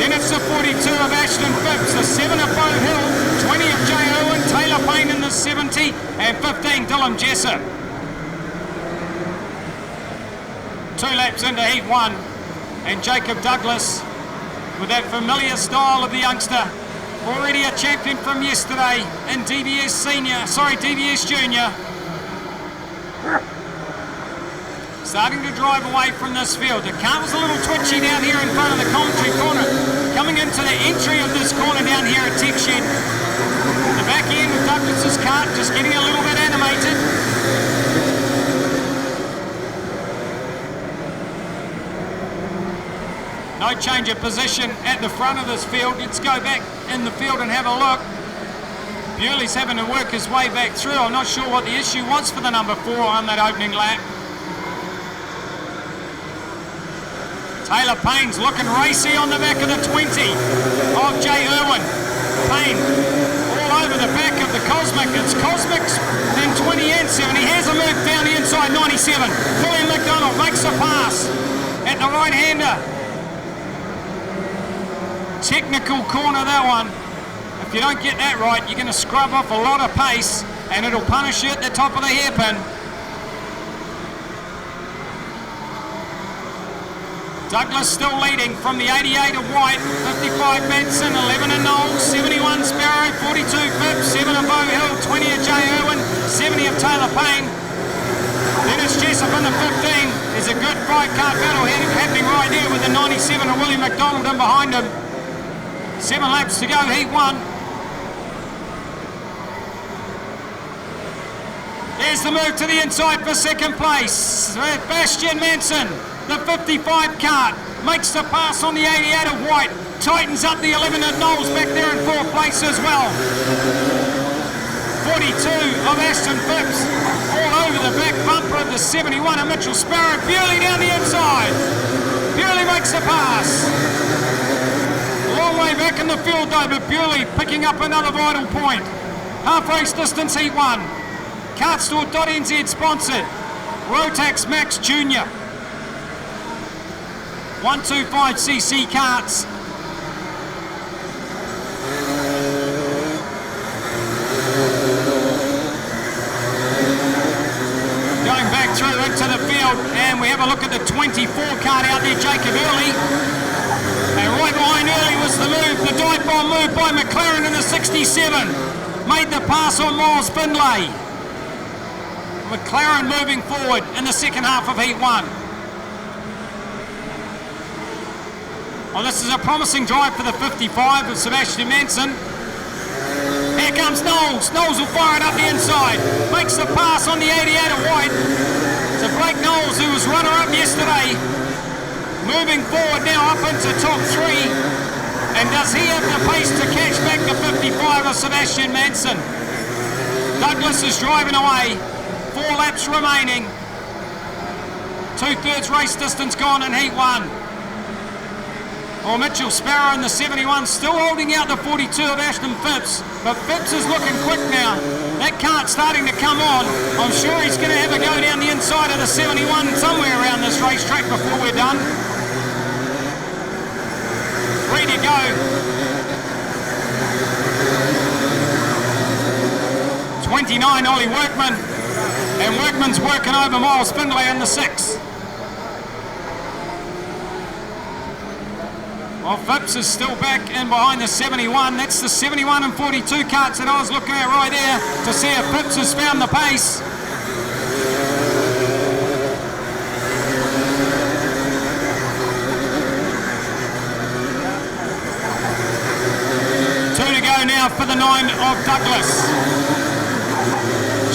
Then it's the 42 of Ashton Phipps, the 7 of Bow Hill, 20 of Jay Owen, Taylor Payne in the 70, and 15 Dylan Jessup. 2 laps into Heat 1, and Jacob Douglas, with that familiar style of the youngster, already a champion from yesterday in DBS Junior. Starting to drive away from this field. The car was a little twitchy down here in front of the commentary corner. Coming into the entry of this corner down here at Tech Shed. The back end of Douglas's kart just getting a little bit animated. No change of position at the front of this field. Let's go back in the field and have a look. Bewley's having to work his way back through. I'm not sure what the issue was for the number 4 on that opening lap. Taylor Payne's looking racy on the back of the 20 of Jay Irwin. Payne all over the back of the Cosmic. It's Cosmic's then 20 and 70. Here's a move down the inside, 97. William McDonald makes a pass at the right-hander. Technical corner, that one. If you don't get that right, you're going to scrub off a lot of pace and it'll punish you at the top of the hairpin. Douglas still leading from the 88 of White, 55 Benson, 11 of Knowles, 71 Sparrow, 42 Phipps, 7 of Bow Hill, 20 of Jay Irwin, 70 of Taylor Payne. Then it's Jessup in the 15. There's a good 5-car battle happening right there with the 97 of William McDonald in behind him. 7 laps to go, heat 1. There's the move to the inside for second place. Sebastian Manson, the 55 kart, makes the pass on the 88 of White. Tightens up the 11 of Knowles back there in 4th place as well. 42 of Ashton Phipps, all over the back bumper of the 71 of Mitchell Sparrow. Bewley down the inside. Bewley makes the pass. Long way back in the field though, but Bewley picking up another vital point. Half race distance, heat 1. KartSport.nz sponsored. Rotax Max Jr. 125cc karts. Going back through into the field, and we have a look at the 24 kart out there, Jacob Early. And right behind Early was the move, the dive bomb move by McLaren in the 67. Made the pass on Miles Findlay. McLaren moving forward in the second half of heat 1. Well, this is a promising drive for the 55 of Sebastian Manson. Here comes Knowles. Knowles will fire it up the inside. Makes the pass on the 88 of White. So Blake Knowles, who was runner-up yesterday, moving forward now up into top 3. And does he have the pace to catch back the 55 of Sebastian Manson? Douglas is driving away. 4 laps remaining. 2/3 race distance gone in heat 1. Well, Mitchell Sparrow in the 71 still holding out the 42 of Ashton Phipps, but Phipps is looking quick now. That kart's starting to come on. I'm sure he's going to have a go down the inside of the 71 somewhere around this racetrack before we're done. 3 to go. 29 Ollie Workman, and Workman's working over Miles Findlay in the 6. Well, Phipps is still back in behind the 71. That's the 71 and 42 karts that I was looking at right there to see if Phipps has found the pace. Two to go now for the 9 of Douglas.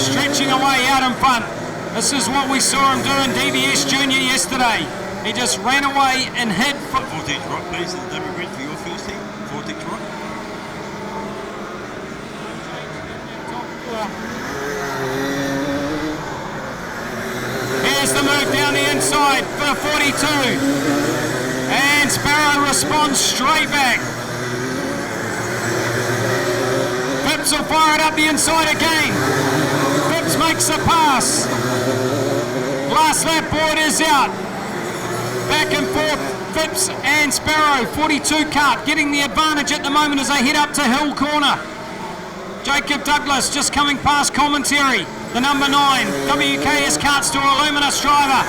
Stretching away out in front. This is what we saw him do in DBS Junior yesterday. He just ran away and hid. Vortex Rock, please, and that'd be great for your first team. Vortex Rock. Here's the move down the inside for 42. And Sparrow responds straight back. Phipps will fire it up the inside again. Phipps makes a pass. Last lap board is out. Back and forth, Phipps and Sparrow, 42 kart, getting the advantage at the moment as they head up to Hill Corner. Jacob Douglas just coming past commentary. The number 9, WKS Kart Store Illuminous driver.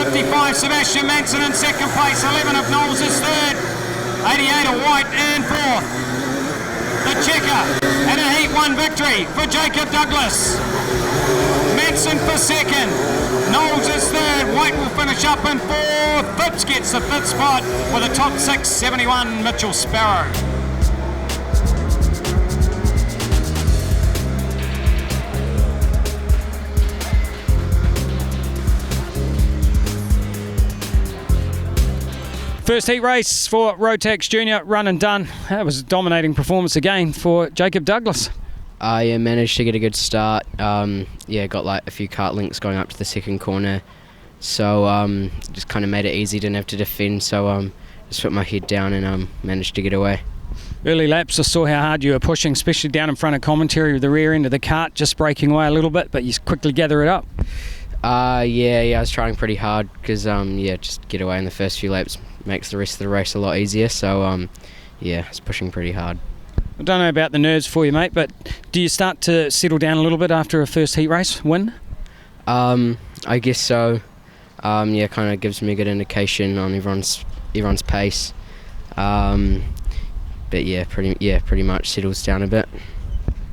55 Sebastian Manson in second place, 11 of Knowles is third, 88 of White in fourth. The checker and a heat 1 victory for Jacob Douglas. Manson for second, Knowles is third, White will finish up in fourth. Phipps gets the 5th spot with a top 6, 71 Mitchell Sparrow. First heat race for Rotax Junior, run and done. That was a dominating performance again for Jacob Douglas. Yeah, managed to get a good start. Got like a few kart links going up to the second corner. So just kind of made it easy, didn't have to defend. So just put my head down and managed to get away. Early laps, I saw how hard you were pushing, especially down in front of commentary with the rear end of the kart, just breaking away a little bit, but you quickly gather it up. I was trying pretty hard because just get away in the first few laps makes the rest of the race a lot easier. So I was pushing pretty hard. I don't know about the nerves for you, mate, but do you start to settle down a little bit after a first heat race win? I guess so. Kind of gives me a good indication on everyone's pace. Pretty much settles down a bit.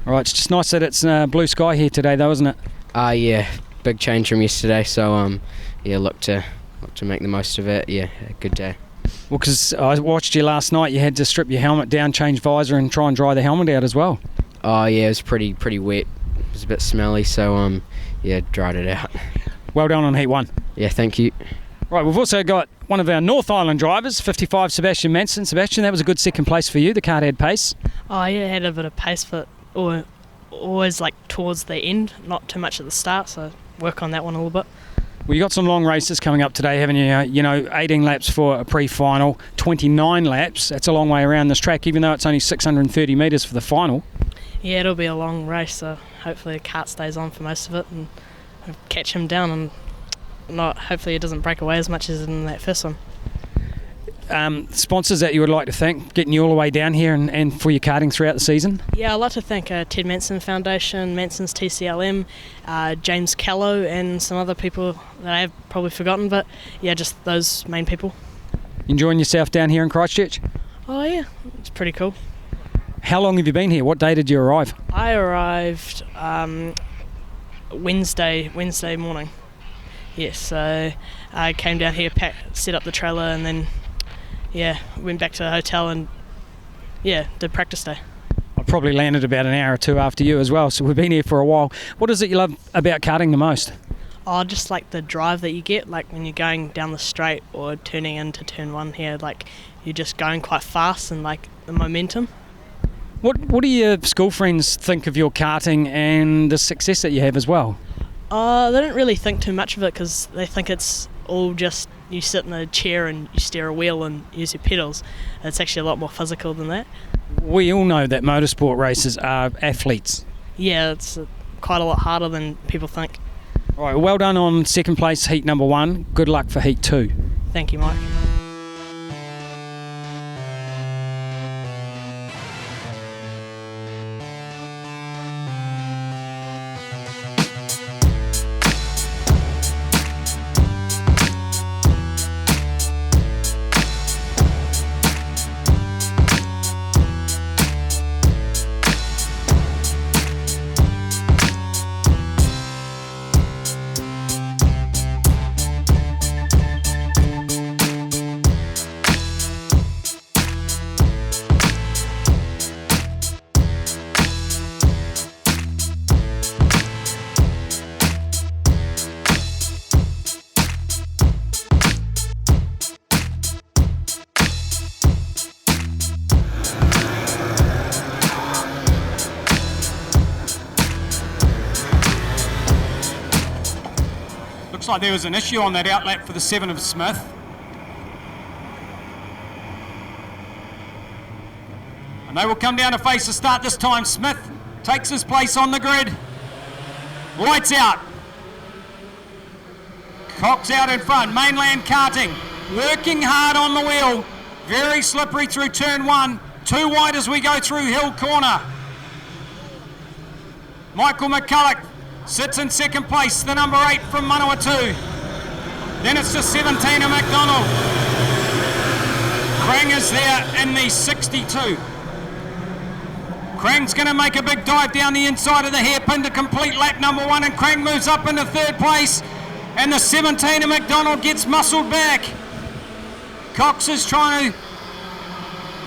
All right, it's just nice that it's blue sky here today, though, isn't it? big change from yesterday. So look to make the most of it. Yeah, a good day. Well, because I watched you last night, you had to strip your helmet down, change visor, and try and dry the helmet out as well. Oh yeah, it was pretty wet. It was a bit smelly, so dried it out. Well done on Heat 1. Yeah, thank you. Right, we've also got one of our North Island drivers, 55, Sebastian Manson. Sebastian, that was a good second place for you. The kart had pace. Oh yeah, it had a bit of pace, but always like towards the end, not too much at the start, so work on that one a little bit. Well, you got some long races coming up today, haven't you? 18 laps for a pre-final, 29 laps. That's a long way around this track, even though it's only 630 metres for the final. Yeah, it'll be a long race, so hopefully the kart stays on for most of it and catch him down, and hopefully it doesn't break away as much as in that first one. Sponsors that you would like to thank, getting you all the way down here and for your karting throughout the season? Yeah, I'd like to thank Ted Manson Foundation, Manson's TCLM, James Callow, and some other people that I have probably forgotten, but yeah, just those main people. Enjoying yourself down here in Christchurch? Oh yeah, it's pretty cool. How long have you been here? What day did you arrive? I arrived Wednesday morning. Yes, so I came down here, set up the trailer, and then went back to the hotel and did practice day. I probably landed about an hour or two after you as well, so we've been here for a while. What is it you love about karting the most? Oh, just like the drive that you get, like when you're going down the straight or turning into turn one here, like you're just going quite fast and like the momentum. What do your school friends think of your karting and the success that you have as well? They don't really think too much of it because they think it's all just you sit in a chair and you steer a wheel and use your pedals. It's actually a lot more physical than that. We all know that motorsport races are athletes. Yeah, it's quite a lot harder than people think. All right, well done on second place, heat number 1. Good luck for heat 2. Thank you, Mike. Looks like there was an issue on that outlap for the 7 of Smith. And they will come down to face the start this time. Smith takes his place on the grid. Lights out. Cox out in front. Mainland karting. Working hard on the wheel. Very slippery through turn 1. Too wide as we go through Hill Corner. Michael McCulloch sits in second place, the number 8 from Manawatu. Then it's the 17 of McDonald. Krang is there in the 62. Krang's going to make a big dive down the inside of the hairpin to complete lap number 1, and Krang moves up into third place, and the 17 of McDonald gets muscled back. Cox is trying to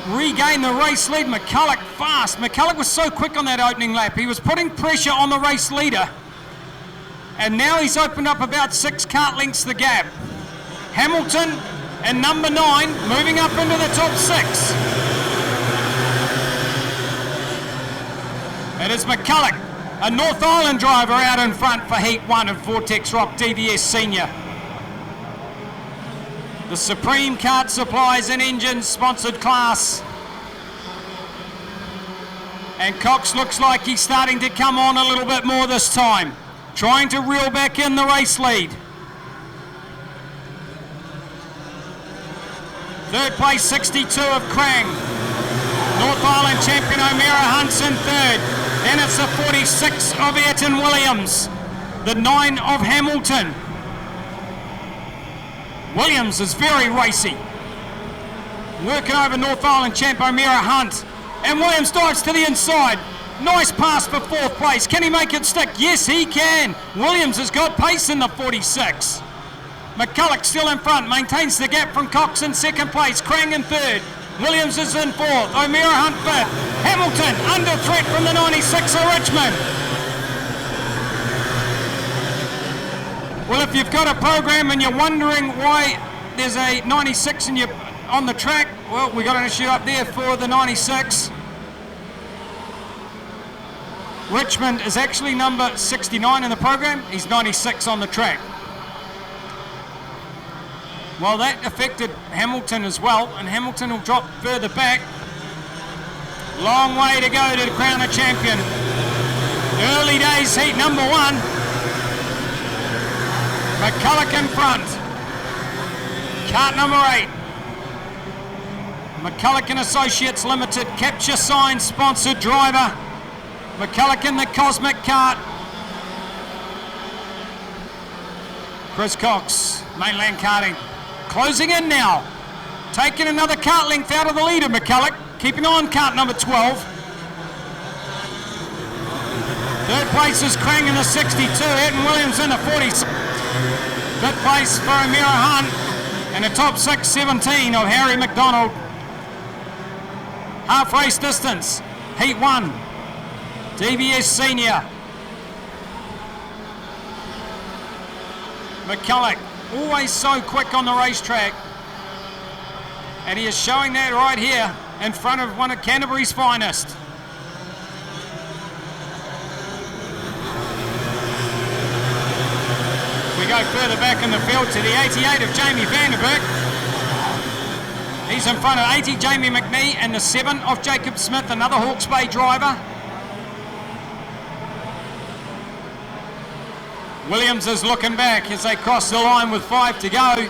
regain the race lead. McCulloch fast. McCulloch was so quick on that opening lap. He was putting pressure on the race leader. And now he's opened up about 6 kart lengths the gap. Hamilton and number 9 moving up into the top 6. It is McCulloch, a North Island driver, out in front for Heat 1 of Vortex Rock DVS Senior. The Supreme Kart Supplies and Engines sponsored class. And Cox looks like he's starting to come on a little bit more this time, trying to reel back in the race lead. Third place, 62 of Krang. North Island champion O'Meara Hunt's in third. Then it's the 46 of Ayrton Williams. The 9 of Hamilton. Williams is very racy. Working over North Island champ O'Meara Hunt. And Williams dives to the inside. Nice pass for 4th place. Can he make it stick? Yes, he can. Williams has got pace in the 46. McCulloch still in front, maintains the gap from Cox in 2nd place. Krang in 3rd. Williams is in 4th. O'Meara Hunt 5th. Hamilton under threat from the 96 of Richmond. Well, if you've got a program and you're wondering why there's a 96 and you're on the track, well, we got an issue up there for the 96. Richmond is actually number 69 in the program. He's 96 on the track. Well, that affected Hamilton as well, and Hamilton will drop further back. Long way to go to crown a champion. Early days heat number 1. McCulloch in front. Kart number 8. McCulloch and Associates Limited, Capture Sign sponsored driver. McCulloch in the Cosmic Kart. Chris Cox, Mainland Karting, closing in now. Taking another kart length out of the leader, McCulloch. Keeping on kart number 12. 3rd place is Krang in the 62. Evan Williams in the 40. 5th place for O'Meara Hunt. And the top 6, 17 of Harry McDonald. Half race distance. Heat 1. DBS Senior. McCulloch, always so quick on the racetrack. And he is showing that right here in front of one of Canterbury's finest. We go further back in the field to the 88 of Jamie Vanderberg. He's in front of 80 Jamie McNee and the 7 of Jacob Smith, another Hawke's Bay driver. Williams is looking back as they cross the line with 5 to go.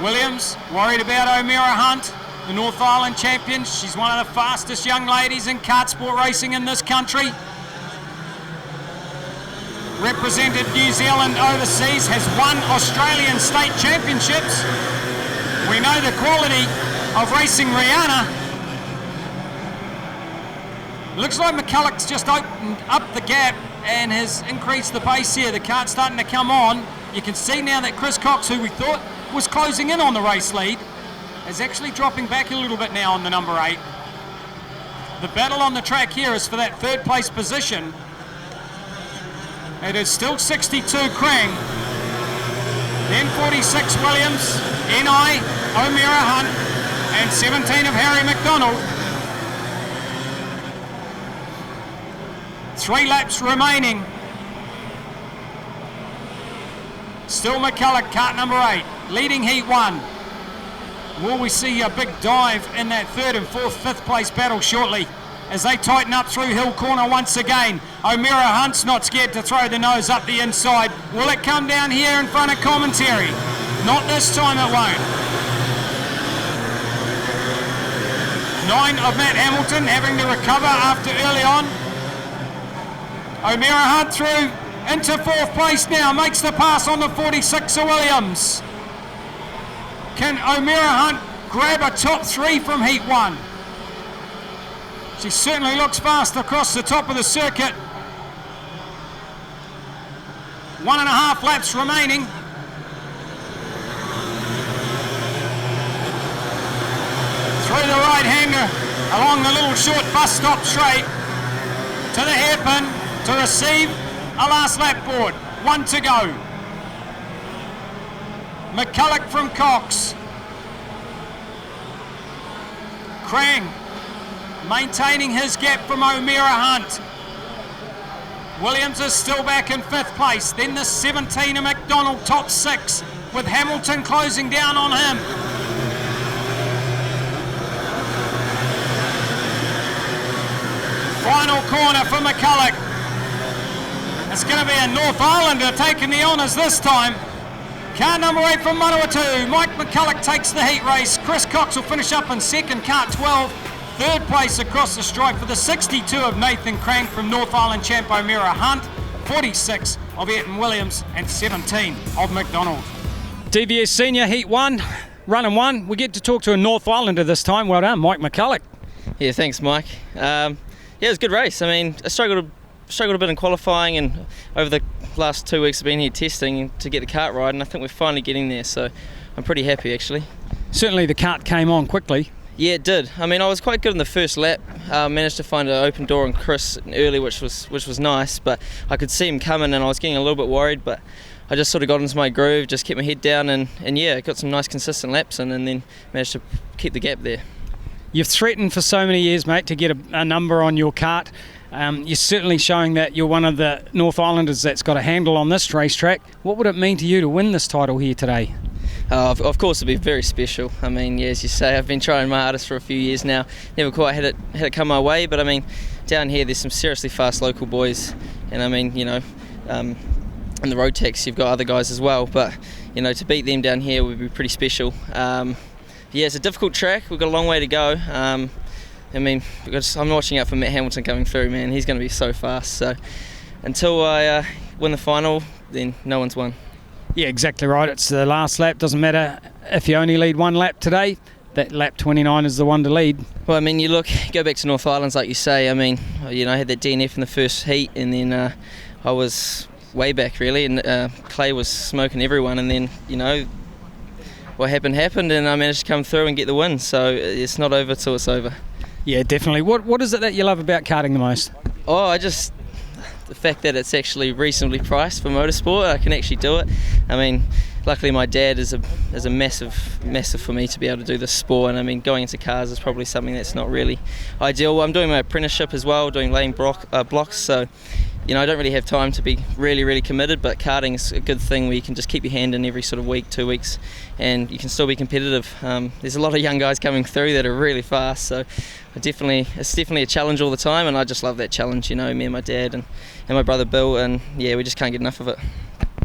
Williams worried about O'Meara Hunt, the North Island champion. She's one of the fastest young ladies in KartSport racing in this country. Represented New Zealand overseas, has won Australian state championships. We know the quality of racing Rihanna. Looks like McCulloch's just opened up the gap and has increased the pace here. The kart's starting to come on. You can see now that Chris Cox, who we thought was closing in on the race lead, is actually dropping back a little bit now on the number 8. The battle on the track here is for that 3rd place position. It is still 62 Krang, then 46 Williams, NI, O'Meara Hunt, and 17 of Harry McDonald. 3 laps remaining. Still McCulloch, kart number 8, leading heat 1. Will we see a big dive in that 3rd and 4th, 5th place battle shortly as they tighten up through Hill Corner once again? O'Meara Hunt's not scared to throw the nose up the inside. Will it come down here in front of commentary? Not this time, it won't. 9 of Matt Hamilton having to recover after early on. O'Meara Hunt through into 4th place now, makes the pass on the 46 of Williams. Can O'Meara Hunt grab a top 3 from heat 1? She certainly looks fast across the top of the circuit. 1.5 laps remaining. Through the right-hander, along the little short bus stop straight, to the hairpin to receive a last lap board. 1 to go. McCulloch from Cox. Krang maintaining his gap from O'Meara Hunt. Williams is still back in 5th place. Then the 17 of McDonald, top 6, with Hamilton closing down on him. Final corner for McCulloch. It's going to be a North Islander taking the honours this time. Car number 8 from Manawatu. Mike McCulloch takes the heat race. Chris Cox will finish up in 2nd, kart 12. 3rd place across the stripe for the 62 of Nathan Krang from North Island champ O'Meara Hunt. 46 of Ayrton Williams and 17 of McDonald. DVS Senior Heat 1, running 1. We get to talk to a North Islander this time. Well done, Mike McCulloch. Yeah, thanks, Mike. Yeah, it was a good race. I mean, I struggled a bit in qualifying, and over the last 2 weeks I've been here testing to get the kart right, and I think we're finally getting there, so I'm pretty happy actually. Certainly the kart came on quickly. Yeah, it did. I mean, I was quite good in the first lap. Managed to find an open door on Chris early, which was nice, but I could see him coming and I was getting a little bit worried, but I just sort of got into my groove, just kept my head down, and yeah, got some nice consistent laps in, and then managed to keep the gap there. You've threatened for so many years, mate, to get a number on your kart. You're certainly showing that you're one of the North Islanders that's got a handle on this racetrack. What would it mean to you to win this title here today? Of course, it'd be very special. I mean, yeah, as you say, I've been trying my hardest for a few years now. Never quite had it come my way, but I mean, down here there's some seriously fast local boys, and I mean, you know, in the road tax you've got other guys as well, but you know, to beat them down here would be pretty special. Yeah, it's a difficult track. We've got a long way to go. I mean, I'm watching out for Matt Hamilton coming through, man. He's going to be so fast. So until I win the final, then no one's won. Yeah, exactly right. It's the last lap. Doesn't matter if you only lead one lap today. That lap 29 is the one to lead. Well, I mean, go back to North Islands, like you say. I mean, you know, I had that DNF in the first heat, and then I was way back really, and Clay was smoking everyone, and then you know, what happened, and I managed to come through and get the win. So it's not over till it's over. Yeah, definitely. What is it that you love about karting the most? Oh, the fact that it's actually reasonably priced for motorsport. I can actually do it. I mean, luckily my dad is a massive for me to be able to do this sport, and I mean, going into cars is probably something that's not really ideal. I'm doing my apprenticeship as well, doing laying blocks, so you know, I don't really have time to be really committed, but karting is a good thing where you can just keep your hand in every sort of week, 2 weeks, and you can still be competitive. There's a lot of young guys coming through that are really fast, so it's definitely a challenge all the time, and I just love that challenge, you know, me and my dad and my brother Bill, and yeah, we just can't get enough of it.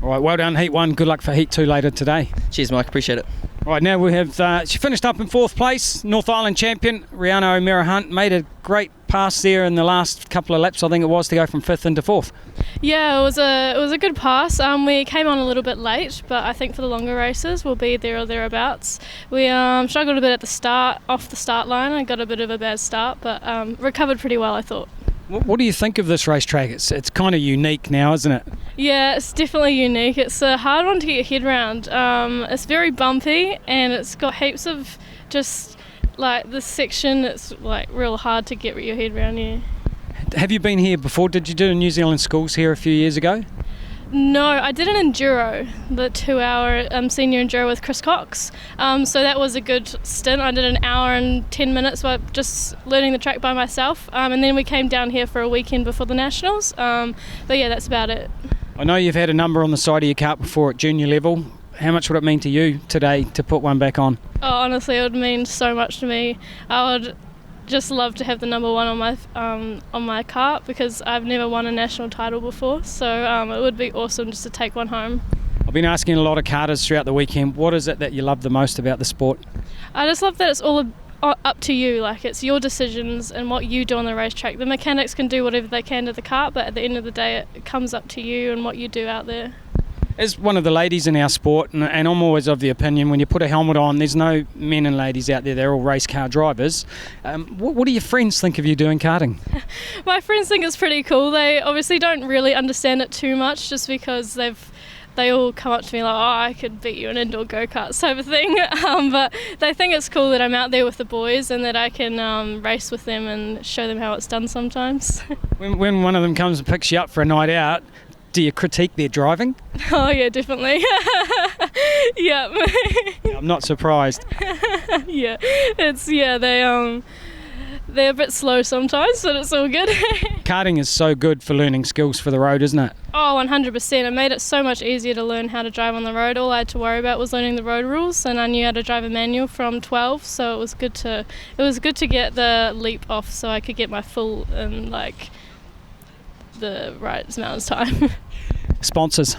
All right, well done, Heat 1. Good luck for Heat 2 later today. Cheers, Mike. Appreciate it. All right, now we have, she finished up in 4th place, North Island champion, Rihanna O'Meara Hunt, made a great pass there in the last couple of laps, I think it was, to go from 5th into 4th. Yeah, it was a good pass. We came on a little bit late, but I think for the longer races we'll be there or thereabouts. We struggled a bit at the start, off the start line. I got a bit of a bad start, but recovered pretty well, I thought. What do you think of this racetrack? It's kind of unique now, isn't it? Yeah, it's definitely unique. It's a hard one to get your head around. It's very bumpy, and it's got heaps of just like this section. It's like real hard to get your head around. Yeah. Have you been here before? Did you do New Zealand schools here a few years ago? No, I did an enduro, the 2-hour senior enduro with Chris Cox. So that was a good stint. I did an hour and 10 minutes by just learning the track by myself. And then we came down here for a weekend before the Nationals. But yeah, that's about it. I know you've had a number on the side of your kart before at junior level. How much would it mean to you today to put one back on? Oh, honestly, it would mean so much to me. I would just love to have the number 1 on my kart, because I've never won a national title before, so it would be awesome just to take one home. I've been asking a lot of karters throughout the weekend, what is it that you love the most about the sport? I just love that it's all up to you, like it's your decisions and what you do on the racetrack. The mechanics can do whatever they can to the kart, but at the end of the day it comes up to you and what you do out there. As one of the ladies in our sport, and I'm always of the opinion when you put a helmet on, there's no men and ladies out there, they're all race car drivers. What do your friends think of you doing karting? My friends think it's pretty cool. They obviously don't really understand it too much, just because they all come up to me like, oh, I could beat you in indoor go-karts type of thing. But they think it's cool that I'm out there with the boys and that I can race with them and show them how it's done sometimes. When one of them comes and picks you up for a night out, do you critique their driving? Oh yeah, definitely. Yeah. I'm not surprised. Yeah, they're a bit slow sometimes, but it's all good. Karting is so good for learning skills for the road, isn't it? Oh, 100%. It made it so much easier to learn how to drive on the road. All I had to worry about was learning the road rules, and I knew how to drive a manual from 12, so it was good to get the leap off so I could get my full in like the right amount of time. Sponsors,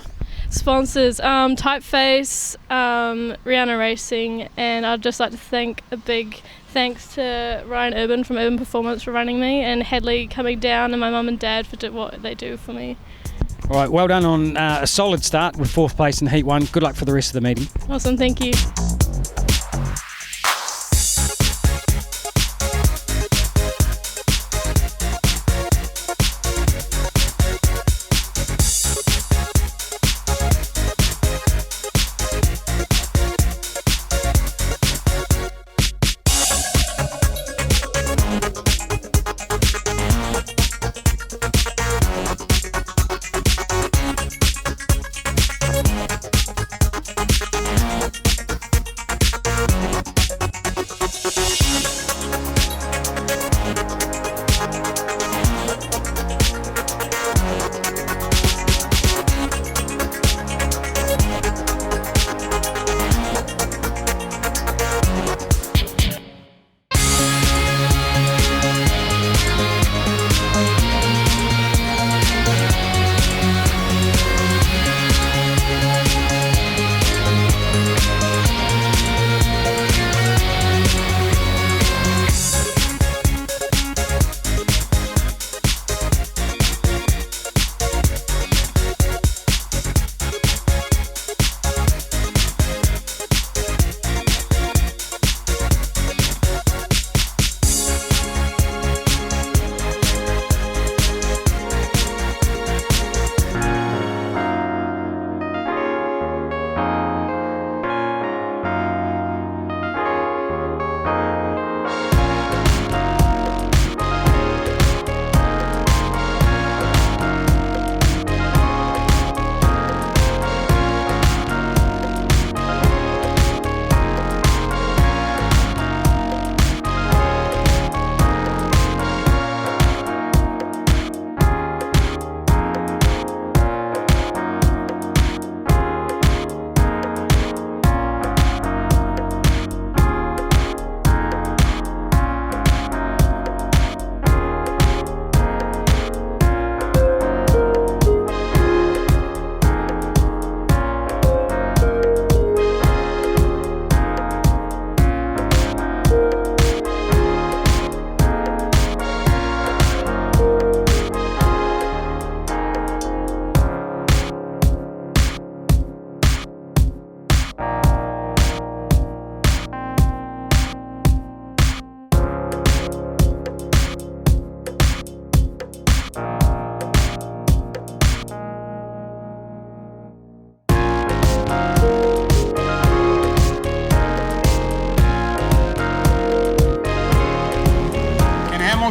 Typeface, Rihanna Racing, and I'd just like to thank a big thanks to Ryan Urban from Urban Performance for running me, and Hadley coming down, and my mum and dad for what they do for me. All right, well done on a solid start with 4th place in Heat 1. Good luck for the rest of the meeting. Awesome, thank you.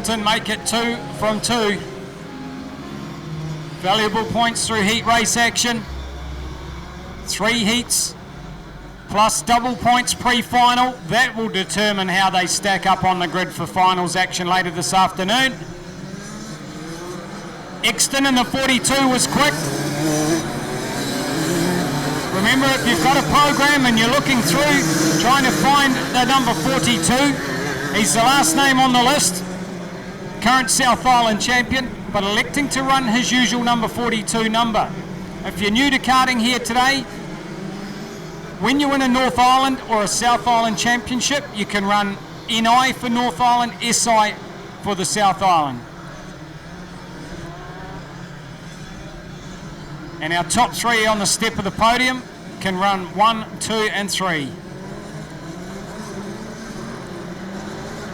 Hamilton make it 2 from 2. Valuable points through heat race action. 3 heats plus double points pre-final. That will determine how they stack up on the grid for finals action later this afternoon. Exton in the 42 was quick. Remember, if you've got a program and you're looking through trying to find the number 42, he's the last name on the list, current South Island champion, but electing to run his usual number 42 number. If you're new to karting here today, when you win a North Island or a South Island championship, you can run NI for North Island, SI for the South Island. And our top 3 on the step of the podium can run 1, 2 and 3.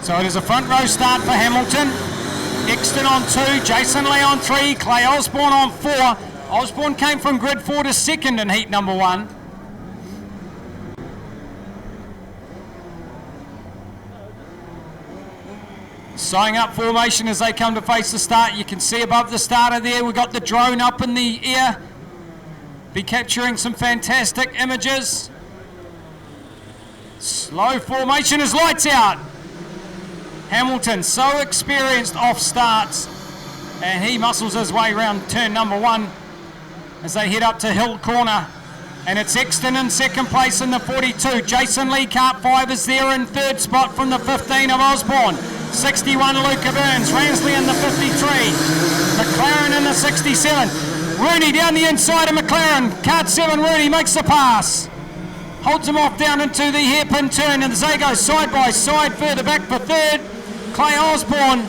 So it is a front row start for Hamilton. Exton on 2, Jason Lee on 3, Clay Osborne on 4. Osborne came from grid 4 to second in heat number 1. Sewing up formation as they come to face the start. You can see above the starter there, we've got the drone up in the air. Be capturing some fantastic images. Slow formation as lights out. Hamilton, so experienced off starts, and he muscles his way around turn number 1 as they head up to Hill Corner. And it's Exton in second place in the 42. Jason Lee, Kart 5 is there in third spot from the 15 of Osborne. 61 Luca Burns, Ransley in the 53. McLaren in the 67. Rooney down the inside of McLaren. Kart 7 Rooney makes the pass. Holds him off down into the hairpin turn, and they go side by side further back for third. Clay Osborne.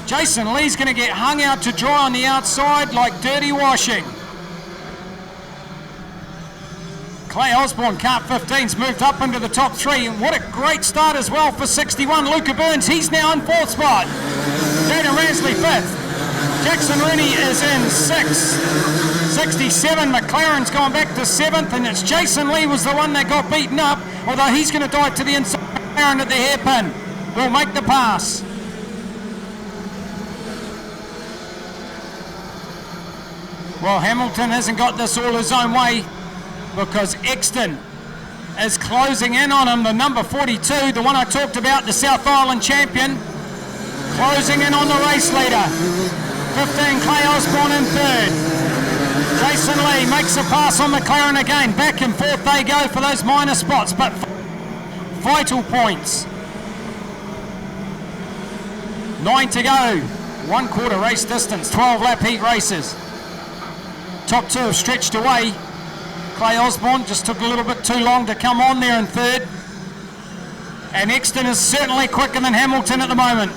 Jason Lee's going to get hung out to dry on the outside like dirty washing. Clay Osborne, Kart 15's moved up into the top 3, and what a great start as well for 61 Luca Burns. He's now in 4th spot. Jaden Ransley 5th. Jackson Rooney is in 6th. 67 McLaren's gone back to 7th, and it's Jason Lee was the one that got beaten up, although he's going to dive to the inside. McLaren at the hairpin will make the pass. Well, Hamilton hasn't got this all his own way, because Exton is closing in on him, the number 42, the one I talked about, the South Island champion, closing in on the race leader. 15 Clay Osborne in third. Jason Lee makes a pass on McLaren again. Back and forth they go for those minor spots, but vital points. 9 to go. 1/4 race distance, 12 lap heat races. Top 2 have stretched away. Clay Osborne just took a little bit too long to come on there in third. And Exton is certainly quicker than Hamilton at the moment.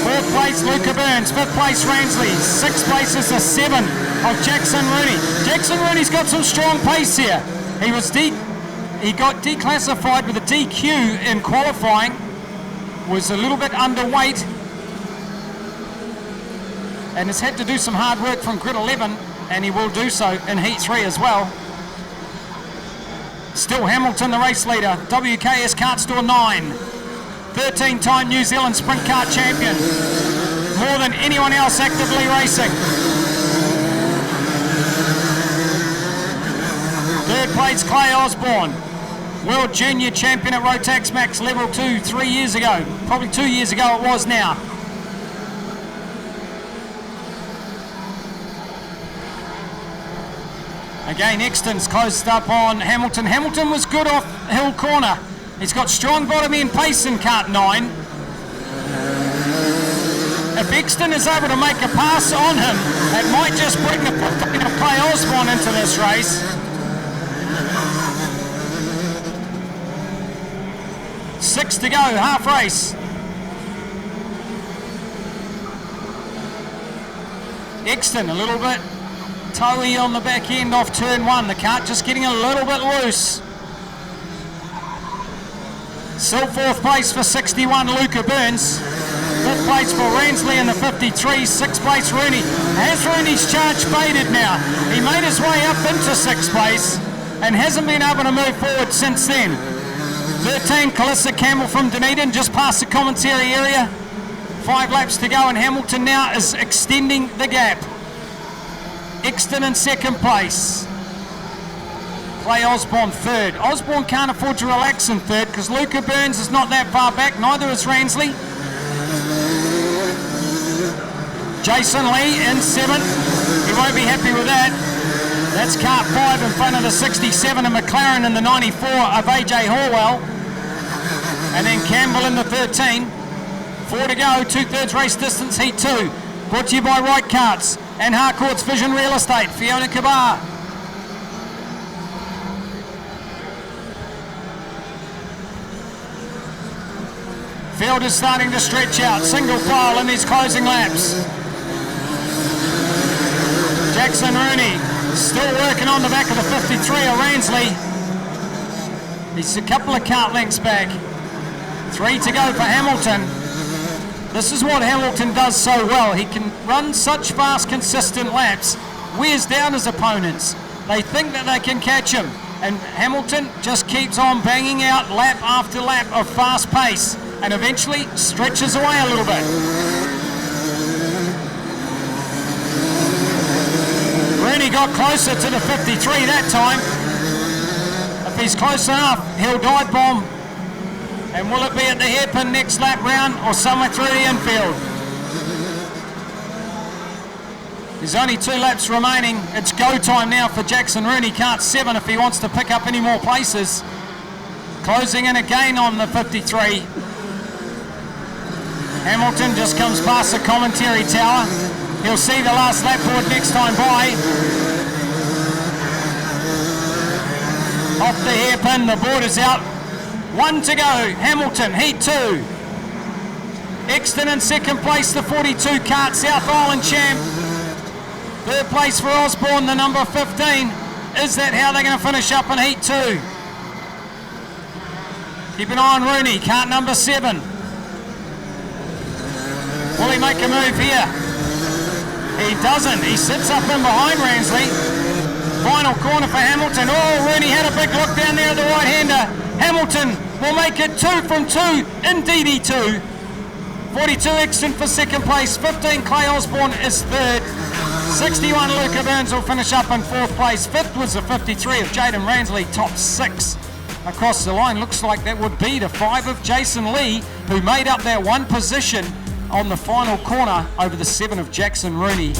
4th place Luca Burns, 5th place Ransley, 6th place is the 7 of Jackson Rooney. Jackson Rooney's got some strong pace here. He got declassified with a DQ in qualifying, was a little bit underweight, and has had to do some hard work from grid 11, and he will do so in heat 3 as well. Still Hamilton the race leader, WKS Kart Store 9, 13-time New Zealand Sprint Kart champion, more than anyone else actively racing. 3rd place Clay Osborne, World Junior Champion at Rotax Max Level 2 3 years ago, probably 2 years ago it was now. Again, Exton's closed up on Hamilton. Hamilton was good off Hill Corner. He's got strong bottom end pace in Kart 9. If Exton is able to make a pass on him, it might just bring the 15 of Clay Osborne into this race. 6 to go, half race. Exton a little bit toey on the back end off turn 1. The kart just getting a little bit loose. Still 4th place for 61 Luca Burns. 5th place for Ransley in the 53. 6th place Rooney. Has Rooney's charge faded now? He made his way up into 6th place and hasn't been able to move forward since then. 13, Calissa Campbell from Dunedin, just past the commentary area. 5 laps to go, and Hamilton now is extending the gap. Exton in second place. Clay Osborne third. Osborne can't afford to relax in third because Luca Burns is not that far back, neither is Ransley. Jason Lee in 7th. He won't be happy with that. That's kart 5 in front of the 67 of McLaren and the 94 of AJ Horwell. And then Campbell in the 13. 4 to go, 2/3 race distance, heat 2. Brought to you by Right Karts and Harcourt's Vision Real Estate. Fiona Kabar. Field is starting to stretch out, single file in these closing laps. Jackson Rooney still working on the back of the 53 of Ransley. He's a couple of kart lengths back. 3 to go for Hamilton. This is what Hamilton does so well. He can run such fast, consistent laps, wears down his opponents. They think that they can catch him, and Hamilton just keeps on banging out lap after lap of fast pace, and eventually stretches away a little bit. Rooney got closer to the 53 that time. If he's close enough, he'll dive bomb. And will it be at the hairpin next lap round or somewhere through the infield? There's only 2 laps remaining. It's go time now for Jackson Rooney, kart 7, if he wants to pick up any more places. Closing in again on the 53. Hamilton just comes past the commentary tower. He'll see the last lap board next time by. Off the hairpin, the board is out. 1 to go, Hamilton, heat 2. Exton in second place, the 42 kart South Island champ. Third place for Osborne, the number 15. Is that how they're going to finish up in heat 2? Keep an eye on Rooney, kart number 7. Will he make a move here? He doesn't. He sits up in behind Ransley. Final corner for Hamilton. Oh, Rooney had a big look down there at the right-hander. Hamilton will make it 2 from 2 in DD2. 42 Exton for second place. 15 Clay Osborne is third. 61 Luca Burns will finish up in 4th place. 5th was the 53 of Jaden Ransley. Top 6 across the line. Looks like that would be the 5 of Jason Lee, who made up that 1 position on the final corner over the 7 of Jackson Rooney.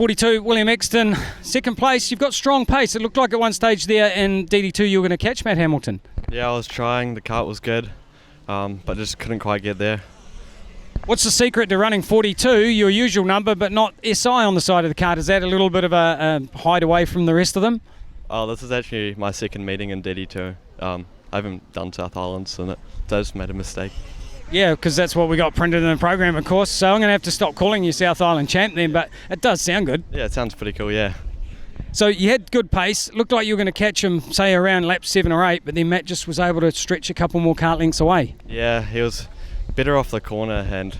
42, William Exton, second place. You've got strong pace. It looked like at one stage there in DD2 you were going to catch Matt Hamilton. Yeah, I was trying. The kart was good, but just couldn't quite get there. What's the secret to running 42, your usual number, but not SI on the side of the kart? Is that a little bit of a hide away from the rest of them? Oh, this is actually my second meeting in DD2. I haven't done South Islands, and I just made a mistake. Yeah, because that's what we got printed in the program, of course. So I'm going to have to stop calling you South Island champ then, but it does sound good. Yeah, it sounds pretty cool, yeah. So you had good pace. Looked like you were going to catch him, say, around lap 7 or 8, but then Matt just was able to stretch a couple more kart lengths away. Yeah, he was better off the corner, and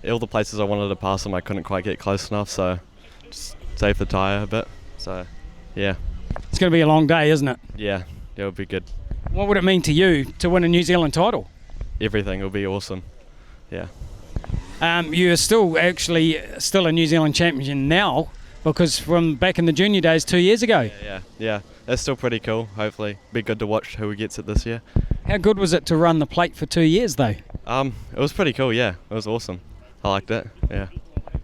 all the places I wanted to pass him, I couldn't quite get close enough, so just saved the tyre a bit. So, yeah. It's going to be a long day, isn't it? Yeah, it'll be good. What would it mean to you to win a New Zealand title? Everything will be awesome. Yeah. You're still a New Zealand champion now, because from back in the junior days 2 years ago. Yeah. That's still pretty cool. Hopefully, be good to watch who gets it this year. How good was it to run the plate for 2 years, though? It was pretty cool. Yeah, it was awesome. I liked it. Yeah.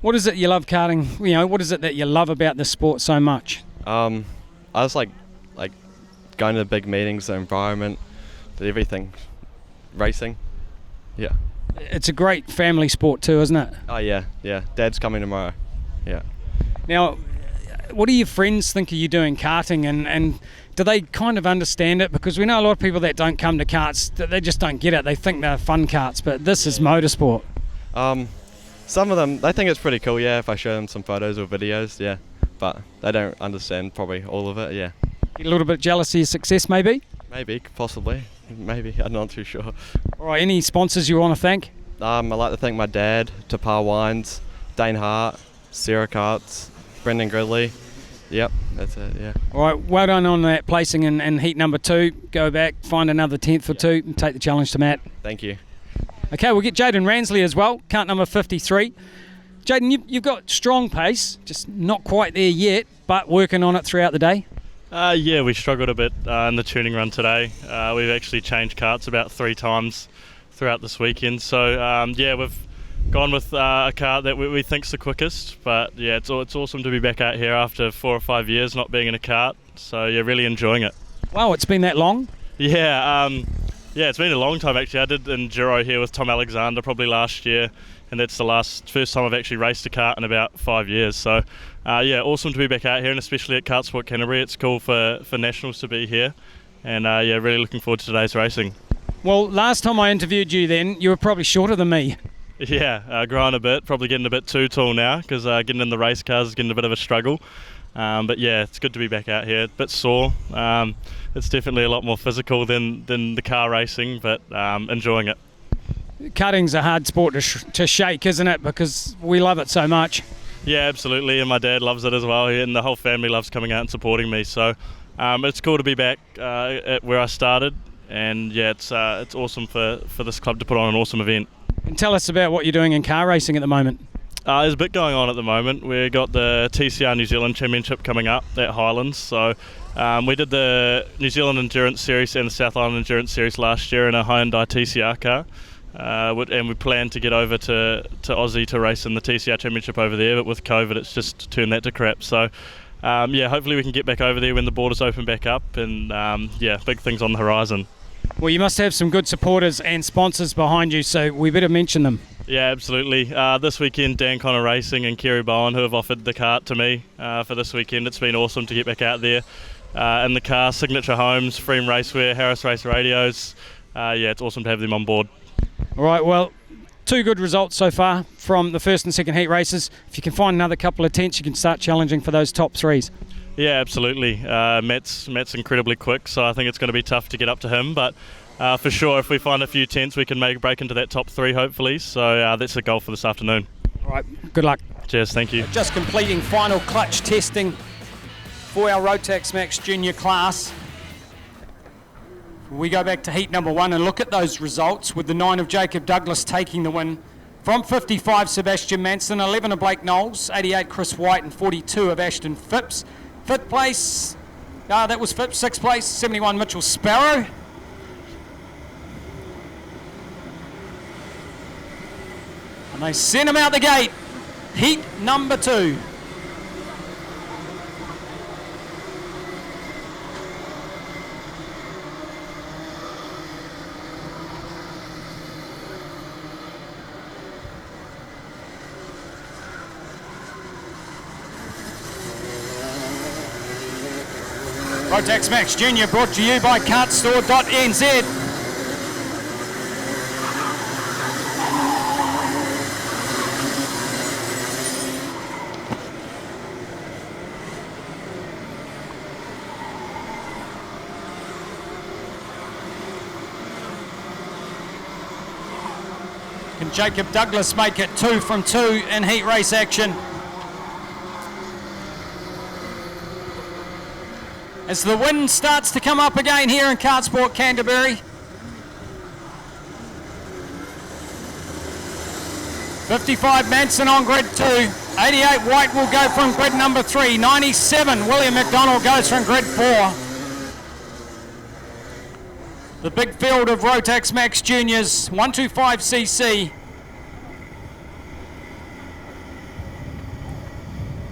What is it you love karting? What is it that you love about this sport so much? I was like going to the big meetings, the environment, everything, racing. Yeah. It's a great family sport too, isn't it? Oh yeah. Dad's coming tomorrow. Yeah. Now, what do your friends think of you doing karting, and do they kind of understand it? Because we know a lot of people that don't come to karts, they just don't get it. They think they're fun karts, but this is motorsport. Some of them, they think it's pretty cool, yeah, if I show them some photos or videos, yeah. But they don't understand probably all of it, yeah. Get a little bit jealous of your success, maybe? Maybe, possibly. Maybe, I'm not too sure. All right, any sponsors you want to thank? I'd like to thank my dad, Tapar Wines, Dane Hart, Sarah Karts, Brendan Gridley. Yep, that's it, yeah. All right, well done on that placing in heat number 2. Go back, find another 10th or 2 and take the challenge to Matt. Thank you. Okay, we'll get Jaden Ransley as well, kart number 53. Jaden, you've got strong pace, just not quite there yet, but working on it throughout the day. Yeah, we struggled a bit in the tuning run today. We've actually changed karts about 3 times throughout this weekend. So, we've gone with a kart that we think's the quickest. But, yeah, it's awesome to be back out here after 4 or 5 years not being in a kart. So, yeah, really enjoying it. Wow, it's been that long? Yeah, it's been a long time, actually. I did enduro here with Tom Alexander probably last year. And that's the first time I've actually raced a kart in about 5 years. So, awesome to be back out here, and especially at KartSport Canterbury. It's cool for Nationals to be here. And, really looking forward to today's racing. Well, last time I interviewed you then, you were probably shorter than me. Yeah, growing a bit, probably getting a bit too tall now, because getting in the race cars is getting a bit of a struggle. But yeah, it's good to be back out here. A bit sore. It's definitely a lot more physical than the car racing, but enjoying it. Karting's a hard sport to shake, isn't it? Because we love it so much. Yeah, absolutely, and my dad loves it as well, and the whole family loves coming out and supporting me. So it's cool to be back at where I started, and yeah, it's awesome for this club to put on an awesome event. And tell us about what you're doing in car racing at the moment. There's a bit going on at the moment. We've got the TCR New Zealand Championship coming up at Highlands. So we did the New Zealand Endurance Series and the South Island Endurance Series last year in a Hyundai TCR car. And we plan to get over to Aussie to race in the TCR Championship over there, but with COVID it's just turned that to crap. So hopefully we can get back over there when the borders open back up, and big things on the horizon. Well, you must have some good supporters and sponsors behind you, so we better mention them. Yeah, absolutely. This weekend, Dan Connor Racing and Kerry Bowen, who have offered the kart to me for this weekend. It's been awesome to get back out there in the car. Signature Homes, Freem Racewear, Harris Race Radios. It's awesome to have them on board. All right, well, 2 good results so far from the first and second heat races. If you can find another couple of tenths, you can start challenging for those top 3s. Yeah, absolutely. Matt's incredibly quick, so I think it's going to be tough to get up to him. But for sure, if we find a few tenths, we can break into that top 3, hopefully. So that's the goal for this afternoon. All right, good luck. Cheers, thank you. Just completing final clutch testing for our Rotax Max Junior class. We go back to heat number 1 and look at those results, with the 9 of Jacob Douglas taking the win. From 55, Sebastian Manson, 11 of Blake Knowles, 88 Chris White, and 42 of Ashton Phipps. 5th place, that was Phipps. 6th place, 71 Mitchell Sparrow. And they sent him out the gate. Heat number 2. Rotax Max Junior brought to you by KartSport.nz. Can Jacob Douglas make it 2 from 2 in heat race action? As the wind starts to come up again here in KartSport Canterbury. 55 Manson on grid 2. 88 White will go from grid number 3. 97 William McDonald goes from grid 4. The big field of Rotax Max Juniors, 125cc.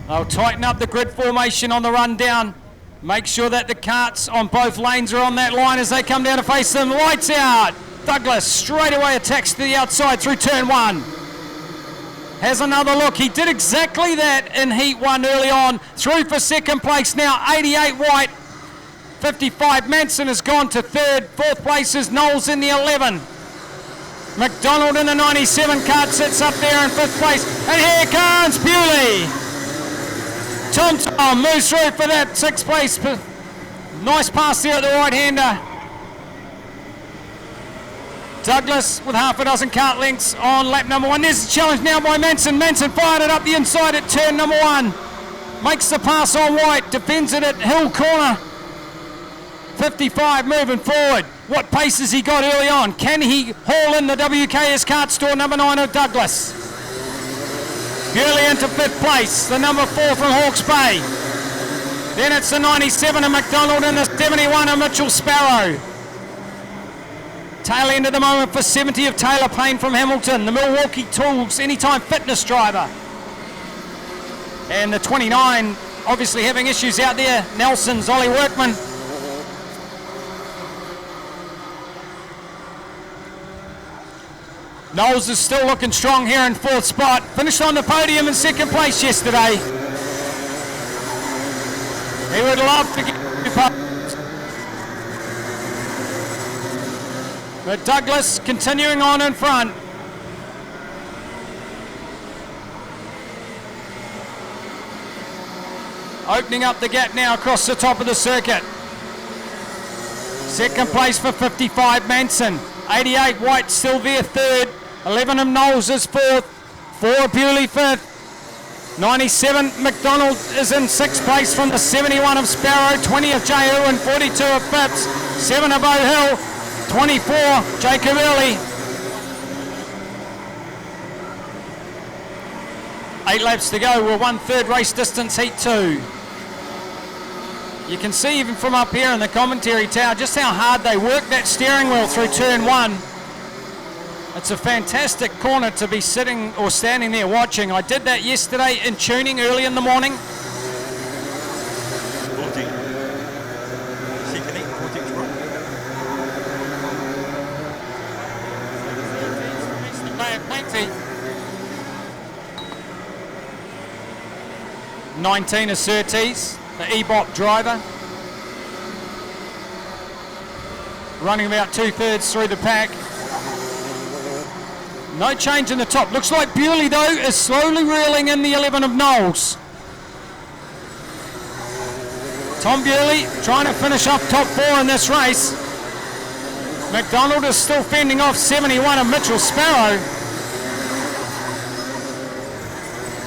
They'll tighten up the grid formation on the run down. Make sure that the karts on both lanes are on that line as they come down to face them. Lights out. Douglas straight away attacks to the outside through turn 1. Has another look. He did exactly that in heat 1 early on. Through for second place now. 88 White. 55 Manson has gone to third. Fourth place is Knowles in the 11. McDonald in the 97 kart sits up there in fifth place. And here comes Bewley. Tom moves through for that sixth place. Nice pass there at the right-hander. Douglas with half a dozen kart lengths on lap number 1. There's a challenge now by Manson. Manson fired it up the inside at turn number 1. Makes the pass on White. Defends it at Hill Corner. 55 moving forward. What pace has he got early on? Can he haul in the WKS kart store number 9 of Douglas? Bewley into fifth place, the number 4 from Hawke's Bay. Then it's the 97 of McDonald and the 71 of Mitchell Sparrow. Tail end at the moment for 70 of Taylor Payne from Hamilton, the Milwaukee Tools Anytime Fitness driver. And the 29 obviously having issues out there, Nelson's Ollie Workman. Knowles is still looking strong here in fourth spot. Finished on the podium in second place yesterday. He would love to get podiums. But Douglas continuing on in front. Opening up the gap now across the top of the circuit. Second place for 55 Manson. 88 White still there third. 11 of Knowles is fourth. 4 Bewley fifth. 97 McDonald is in sixth place from the 71 of Sparrow. 20 of Jay Irwin. 42 of Phipps. 7 of O'Hill. 24 Jacob Early. 8 laps to go. We're 1/3 race distance heat 2. You can see even from up here in the commentary tower just how hard they work that steering wheel through turn 1. It's a fantastic corner to be sitting or standing there watching. I did that yesterday in tuning early in the morning. 14. Second 8, 14 right. Plenty. 19 is Surtees, the EBOP driver. Running about 2/3 through the pack. No change in the top. Looks like Bewley, though, is slowly reeling in the 11 of Knowles. Tom Bewley trying to finish up top 4 in this race. McDonald is still fending off 71 of Mitchell Sparrow.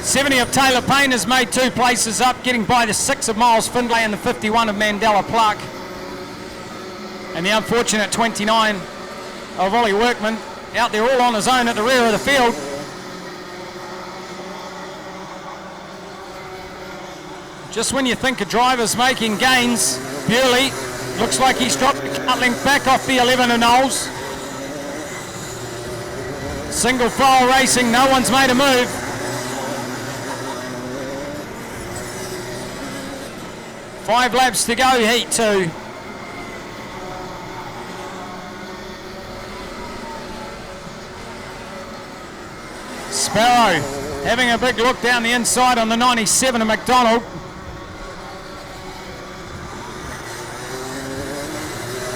70 of Taylor Payne has made 2 places up, getting by the 6 of Miles Findlay and the 51 of Mandela Pluck. And the unfortunate 29 of Ollie Workman out there all on his own at the rear of the field. Just when you think a driver's making gains, Bewley looks like he's dropped the kart length back off the 11 of Knowles. Single file racing, no one's made a move. Five laps to go, heat 2. Sparrow having a big look down the inside on the 97 of McDonald.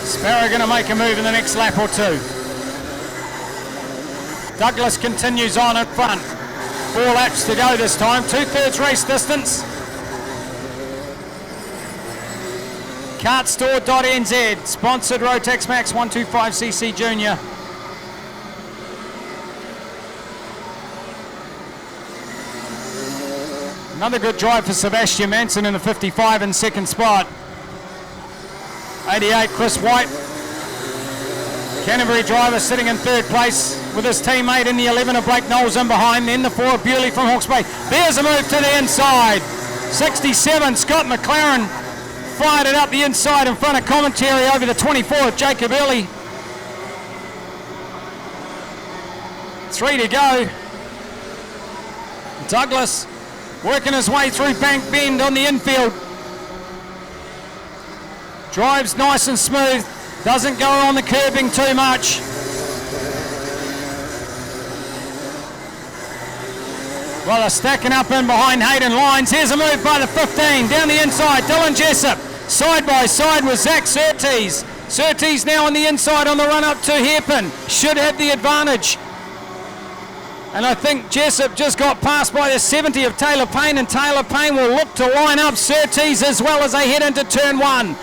Sparrow going to make a move in the next lap or two. Douglas continues on in front. 4 laps to go this time. 2/3 race distance. KartStore.nz, sponsored Rotex Max 125cc Junior. Another good drive for Sebastian Manson in the 55 in second spot. 88, Chris White. Canterbury driver sitting in third place with his teammate in the 11 of Blake Knowles in behind. Then the 4 of Bewley from Hawke's Bay. There's a move to the inside. 67, Scott McLaren fired it up the inside in front of commentary over the 24 of Jacob Early. 3 to go. Douglas working his way through Bank Bend on the infield. Drives nice and smooth. Doesn't go on the curbing too much. Well, they're stacking up in behind Hayden Lyons. Here's a move by the 15. Down the inside, Dylan Jessup. Side by side with Zach Surtees. Surtees now on the inside on the run up to Hairpin. Should have the advantage. And I think Jessup just got passed by the 70 of Taylor Payne, and Taylor Payne will look to line up Surtees as well as they head into turn 1.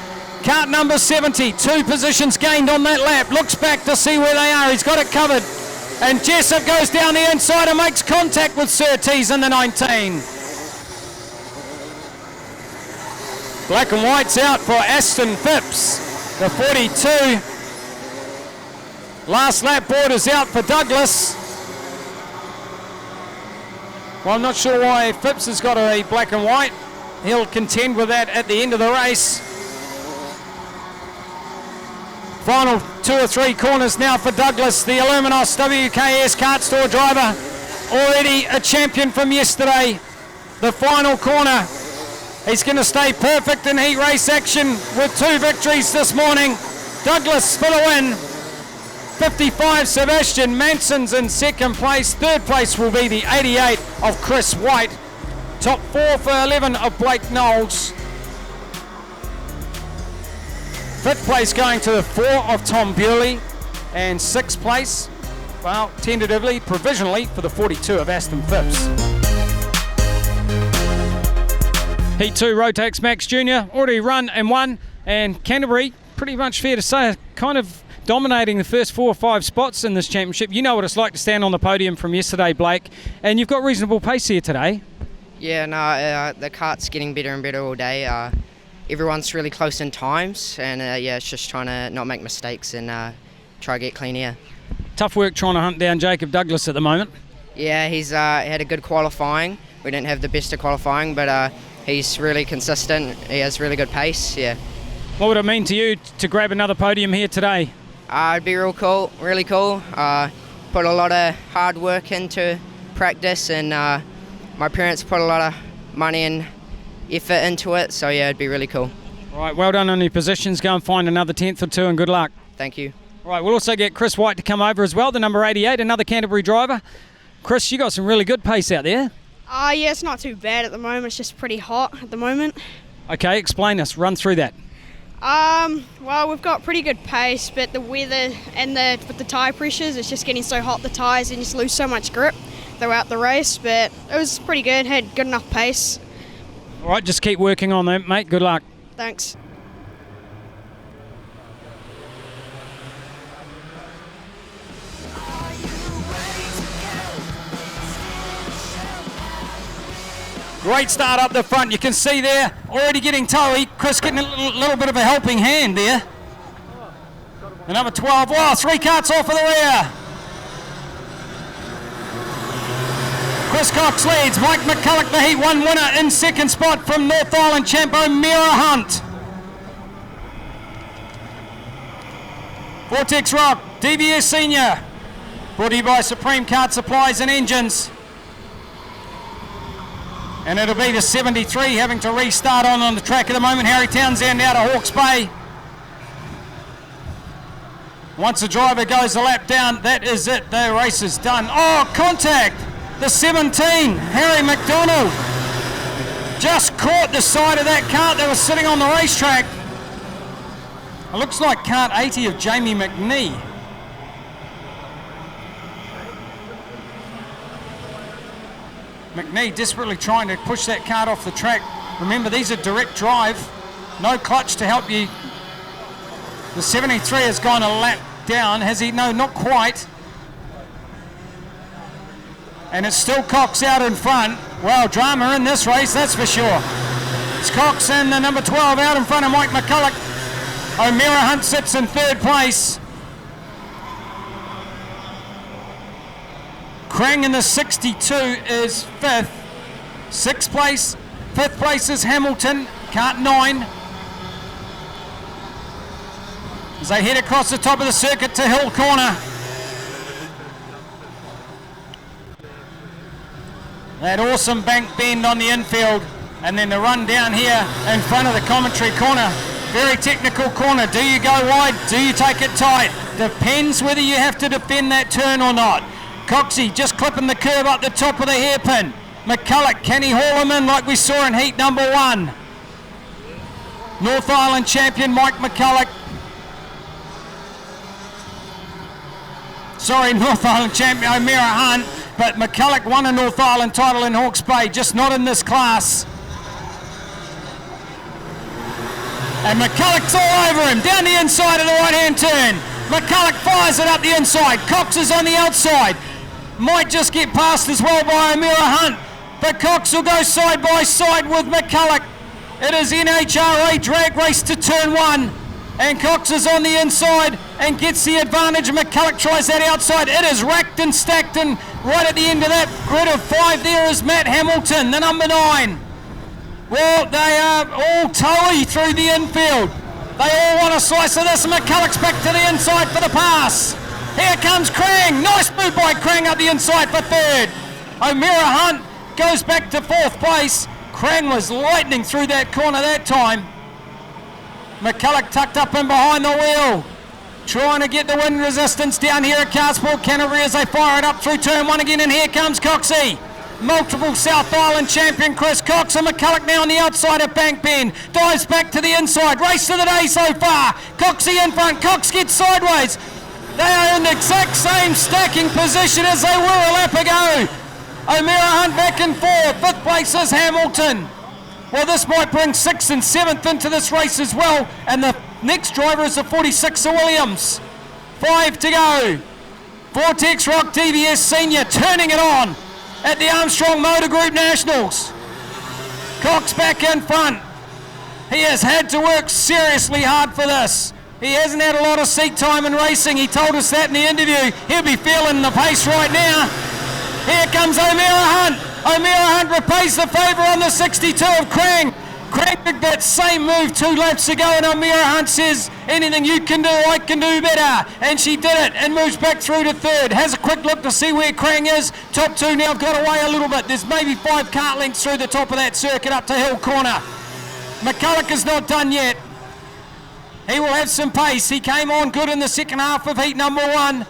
Kart number 70, 2 positions gained on that lap. Looks back to see where they are. He's got it covered. And Jessup goes down the inside and makes contact with Surtees in the 19. Black and white's out for Aston Phipps, the 42. Last lap board is out for Douglas. Well, I'm not sure why Phipps has got a black and white. He'll contend with that at the end of the race. Final 2 or 3 corners now for Douglas, the Illuminos WKS Kart Store driver. Already a champion from yesterday. The final corner. He's going to stay perfect in heat race action with 2 victories this morning. Douglas for the win. 55, Sebastian Manson's in second place. Third place will be the 88 of Chris White. Top 4 for 11 of Blake Knowles. 5th place going to the 4 of Tom Bewley. And 6th place, well, tentatively, provisionally, for the 42 of Aston Phipps. Heat 2 Rotex Max Junior, already run and won. And Canterbury, pretty much fair to say, kind of dominating the first 4 or 5 spots in this championship. You know what it's like to stand on the podium from yesterday, Blake. And you've got reasonable pace here today. Yeah, no, the kart's getting better and better all day. Everyone's really close in times, and yeah, it's just trying to not make mistakes and try to get clean air. Tough work trying to hunt down Jacob Douglas at the moment. Yeah, he's had a good qualifying. We didn't have the best of qualifying, but he's really consistent. He has really good pace, yeah. What would it mean to you to grab another podium here today? It'd be real cool, really cool. Put a lot of hard work into practice, and my parents put a lot of money and effort into it, so yeah, it'd be really cool. All right, well done on your positions. Go and find another 10th or 2 and good luck. Thank you. All right, we'll also get Chris White to come over as well, the number 88, another Canterbury driver. Chris, you got some really good pace out there. Yeah, it's not too bad at the moment. It's just pretty hot at the moment. Okay, explain us. Run through that. Well, we've got pretty good pace, but the weather and with the tyre pressures, it's just getting so hot, the tyres, and you just lose so much grip throughout the race. But it was pretty good. Had good enough pace. All right, just keep working on that, mate. Good luck. Thanks. Great start up the front. You can see there, already getting toey. Chris getting a little bit of a helping hand there. The number 12, wow, 3 karts off of the rear. Chris Cox leads. Mike McCulloch, the Heat 1 winner, in second spot from North Island champ O'Meara Hunt. Vortex Rock, DBS Senior, brought to you by Supreme Kart Supplies and Engines. And it'll be the 73 having to restart on the track at the moment. Harry Townsend out of Hawke's Bay. Once the driver goes a lap down, that is it. The race is done. Oh, contact! The 17, Harry McDonald, just caught the side of that kart that was sitting on the racetrack. It looks like kart 80 of Jamie McNee. McNee desperately trying to push that kart off the track. Remember, these are direct drive, no clutch to help you. The 73 has gone a lap down, has he? No, not quite. And it's still Cox out in front. Well, drama in this race, that's for sure. It's Cox and the number 12 out in front of Mike McCulloch. O'Meara Hunt sits in third place. Krang in the 62 is fifth. Sixth place. Fifth place is Hamilton, kart 9. As they head across the top of the circuit to Hill Corner. That awesome bank bend on the infield, and then the run down here in front of the commentary corner. Very technical corner. Do you go wide? Do you take it tight? Depends whether you have to defend that turn or not. Coxey just clipping the curve up the top of the hairpin. McCulloch, can he haul him in like we saw in heat number 1? North Island champion Mike McCulloch. Sorry, North Island champion O'Meara Hunt, but McCulloch won a North Island title in Hawke's Bay, just not in this class. And McCulloch's all over him, down the inside of the right-hand turn. McCulloch fires it up the inside. Cox is on the outside. Might just get past as well by O'Meara Hunt, but Cox will go side by side with McCulloch. It is NHRA drag race to turn 1, and Cox is on the inside and gets the advantage. McCulloch tries that outside. It is racked and stacked, and right at the end of that grid of 5 there is Matt Hamilton, the number 9. Well, they are all toey through the infield. They all want a slice of this, and McCulloch's back to the inside for the pass. Here comes Krang. Nice move by Krang up the inside for third. O'Meara Hunt goes back to 4th place. Krang was lightning through that corner that time. McCulloch tucked up in behind the wheel, trying to get the wind resistance down here at KartSport Canterbury as they fire it up through turn 1 again, and here comes Coxey. Multiple South Island champion Chris Cox, and McCulloch now on the outside of Bank Bend. Dives back to the inside. Race of the day so far. Coxey in front. Cox gets sideways. They are in the exact same stacking position as they were a lap ago. O'Meara Hunt back and forth. 5th place is Hamilton. Well, this might bring 6th and 7th into this race as well. And the next driver is the 46 of Williams. 5 to go. Vortex Rock TVS Senior turning it on at the Armstrong Motor Group Nationals. Cox back in front. He has had to work seriously hard for this. He hasn't had a lot of seat time in racing. He told us that in the interview. He'll be feeling the pace right now. Here comes O'Meara Hunt. O'Meara Hunt repays the favour on the 62 of Krang. Krang did that same move 2 laps ago, and O'Meara Hunt says, anything you can do, I can do better. And she did it and moves back through to 3rd. Has a quick look to see where Krang is. Top 2 now got away a little bit. There's maybe 5 kart lengths through the top of that circuit up to Hill Corner. McCulloch is not done yet. He will have some pace. He came on good in the second half of heat number 1.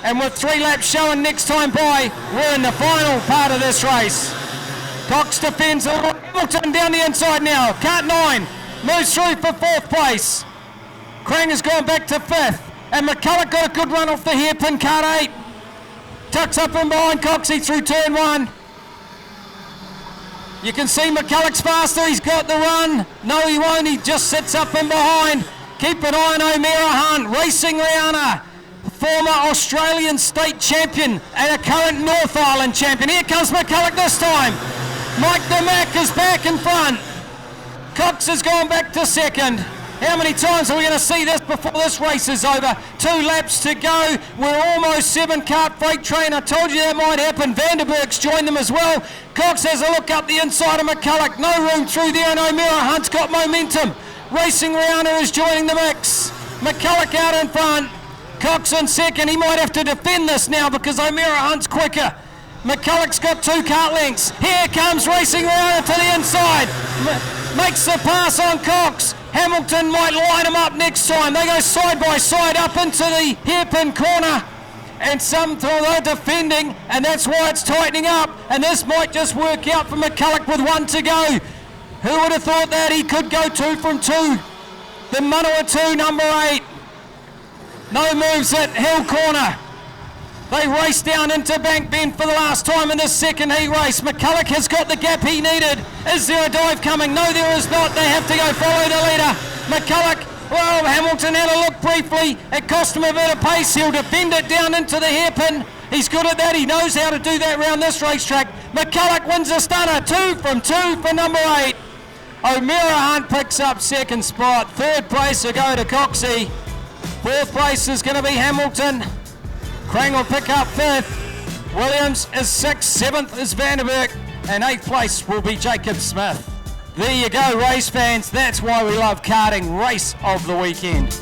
And with 3 laps showing next time by, we're in the final part of this race. Cox defends a little. Hamilton down the inside now. Kart 9 moves through for 4th place. Krang has gone back to 5th. And McCulloch got a good run off the hairpin. Kart 8 tucks up in behind Coxey through turn 1. You can see McCulloch's faster. He's got the run. No, he won't. He just sits up in behind. Keep an eye on O'Meara Hunt. Racing Rihanna, former Australian state champion and a current North Island champion. Here comes McCulloch this time. Mike the Mac is back in front. Cox has gone back to 2nd. How many times are we going to see this before this race is over? 2 laps to go. We're almost 7 kart freight train. I told you that might happen. Vanderberg's joined them as well. Cox has a look up the inside of McCulloch. No room through there, and O'Meara Hunt's got momentum. Racing Rihanna is joining the mix. McCulloch out in front. Cox in 2nd. He might have to defend this now because O'Meara Hunt's quicker. McCulloch's got 2 kart lengths. Here comes Racing Rihanna to the inside. Makes the pass on Cox. Hamilton might line him up next time. They go side by side up into the hairpin corner. And they're defending, and that's why it's tightening up. And this might just work out for McCulloch with 1 to go. Who would have thought that he could go 2 from 2? The Manawatu number 8. No moves at Hill Corner. They race down into Bank Bend for the last time in this second heat race. McCulloch has got the gap he needed. Is there a dive coming? No, there is not. They have to go follow the leader. McCulloch, well, Hamilton had a look briefly. It cost him a bit of pace. He'll defend it down into the hairpin. He's good at that. He knows how to do that around this racetrack. McCulloch wins a stunner. 2 from 2 for number 8. O'Meara Hunt picks up second spot. Third place will go to Coxey. Fourth place is going to be Hamilton. Krang will pick up 5th. Williams is 6th. 7th is Vanderberg. And 8th place will be Jacob Smith. There you go, race fans. That's why we love karting. Race of the weekend.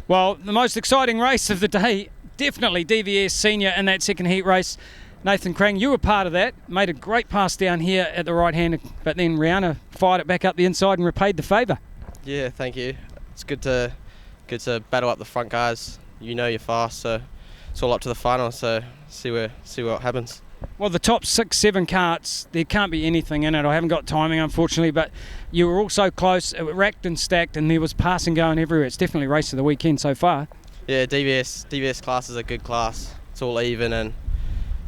Well, the most exciting race of the day, definitely DVS Senior in that second heat race. Nathan Krang, you were part of that. Made a great pass down here at the right hand, but then Rihanna fired it back up the inside and repaid the favour. Yeah, thank you. It's good to battle up the front guys. You know you're fast, so it's all up to the final. So see what happens. Well, the top 6-7 karts, there can't be anything in it. I haven't got timing, unfortunately, but you were all so close. It racked and stacked, and there was passing going everywhere. It's definitely race of the weekend so far. Yeah, DVS class is a good class. It's all even, and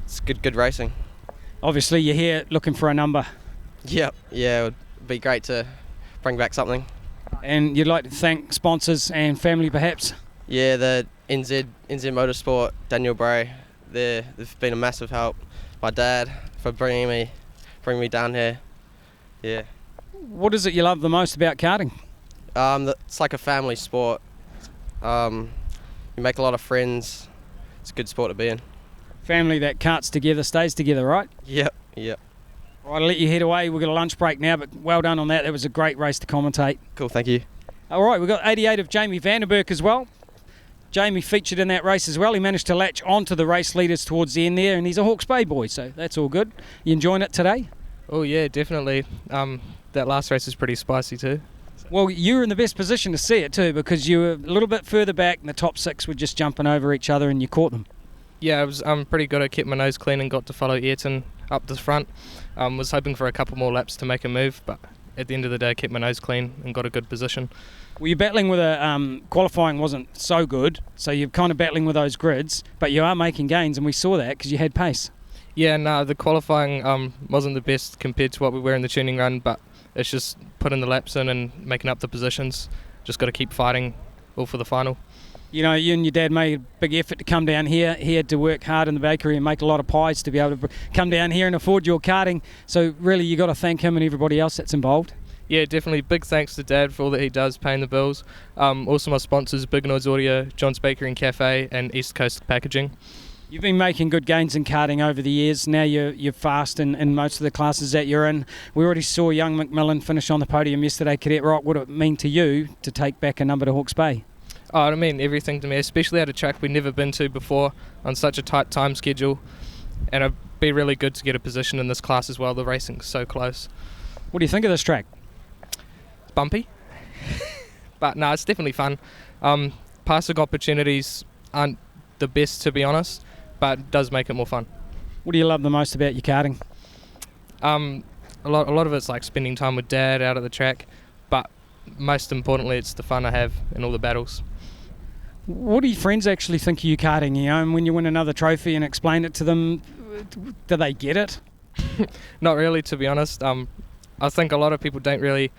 it's good racing. Obviously, you're here looking for a number. Yep. Yeah, it would be great to bring back something. And you'd like to thank sponsors and family, perhaps? Yeah, the NZ Motorsport, Daniel Bray. They've been a massive help. My dad for bringing me down here. Yeah. What is it you love the most about karting? It's like a family sport. You make a lot of friends. It's a good sport to be in. Family that karts together stays together, right? Yep. Right, I'll let you head away. We've got a lunch break now, but well done on that. That was a great race to commentate. Cool, thank you. All right, we've got 88 of Jamie Vanderberg as well. Jamie featured in that race as well. He managed to latch onto the race leaders towards the end there, and he's a Hawke's Bay boy, so that's all good. You enjoying it today? Oh yeah, definitely. That last race was pretty spicy too. Well, you were in the best position to see it too, because you were a little bit further back and the top 6 were just jumping over each other and you caught them. Yeah, I was pretty good. I kept my nose clean and got to follow Ayrton up the front. Was hoping for a couple more laps to make a move, but at the end of the day I kept my nose clean and got a good position. Well, you're battling with qualifying wasn't so good, so you're kind of battling with those grids, but you are making gains, and we saw that because you had pace. Yeah, no, the qualifying wasn't the best compared to what we were in the tuning run, but it's just putting the laps in and making up the positions. Just got to keep fighting all for the final. You know, you and your dad made a big effort to come down here. He had to work hard in the bakery and make a lot of pies to be able to come down here and afford your karting. So really, you got to thank him and everybody else that's involved. Yeah, definitely. Big thanks to Dad for all that he does, paying the bills. Also my sponsors, Big Noise Audio, John's Bakery and Cafe, and East Coast Packaging. You've been making good gains in karting over the years. Now you're fast in most of the classes that you're in. We already saw young McMillan finish on the podium yesterday. Cadet Rock, what would it mean to you to take back a number to Hawke's Bay? Oh, it mean everything to me, especially at a track we've never been to before on such a tight time schedule. and it'd be really good to get a position in this class as well. The racing's so close. What do you think of this track? Bumpy, but no, it's definitely fun. Passing opportunities aren't the best, to be honest, but it does make it more fun. What do you love the most about your karting? A lot of it's like spending time with Dad out at the track, but most importantly, it's the fun I have in all the battles. What do your friends actually think of you karting? You know, and when you win another trophy and explain it to them, do they get it? Not really, to be honest. I think a lot of people don't really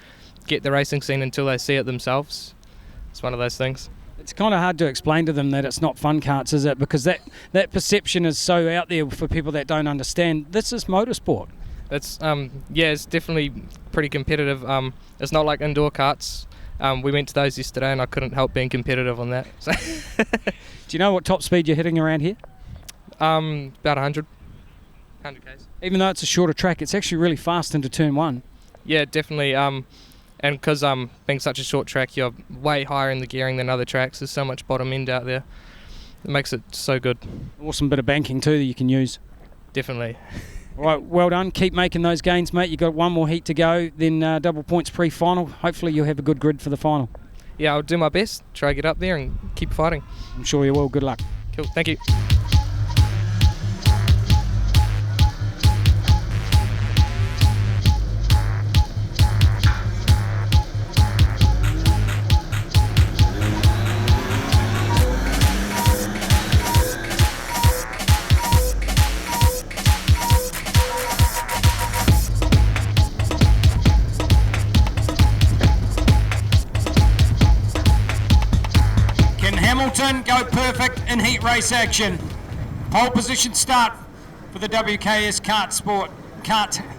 get the racing scene until they see it themselves. It's one of those things. It's kind of hard to explain to them that it's not fun karts, is it? Because that perception is so out there for people that don't understand. This is motorsport. It's it's definitely pretty competitive. It's not like indoor karts. We went to those yesterday and I couldn't help being competitive on that. So Do you know what top speed you're hitting around here? About 100 k's. Even though it's a shorter track, it's actually really fast into turn one. Yeah, definitely. And because being such a short track, you're way higher in the gearing than other tracks. There's so much bottom end out there. It makes it so good. Awesome bit of banking too that you can use. Definitely. All right, well done. Keep making those gains, mate. You've got one more heat to go, then double points pre-final. Hopefully you'll have a good grid for the final. Yeah, I'll do my best. Try to get up there and keep fighting. I'm sure you will. Good luck. Cool, thank you. Hamilton go perfect in heat race action. Pole position start for the WKS Kart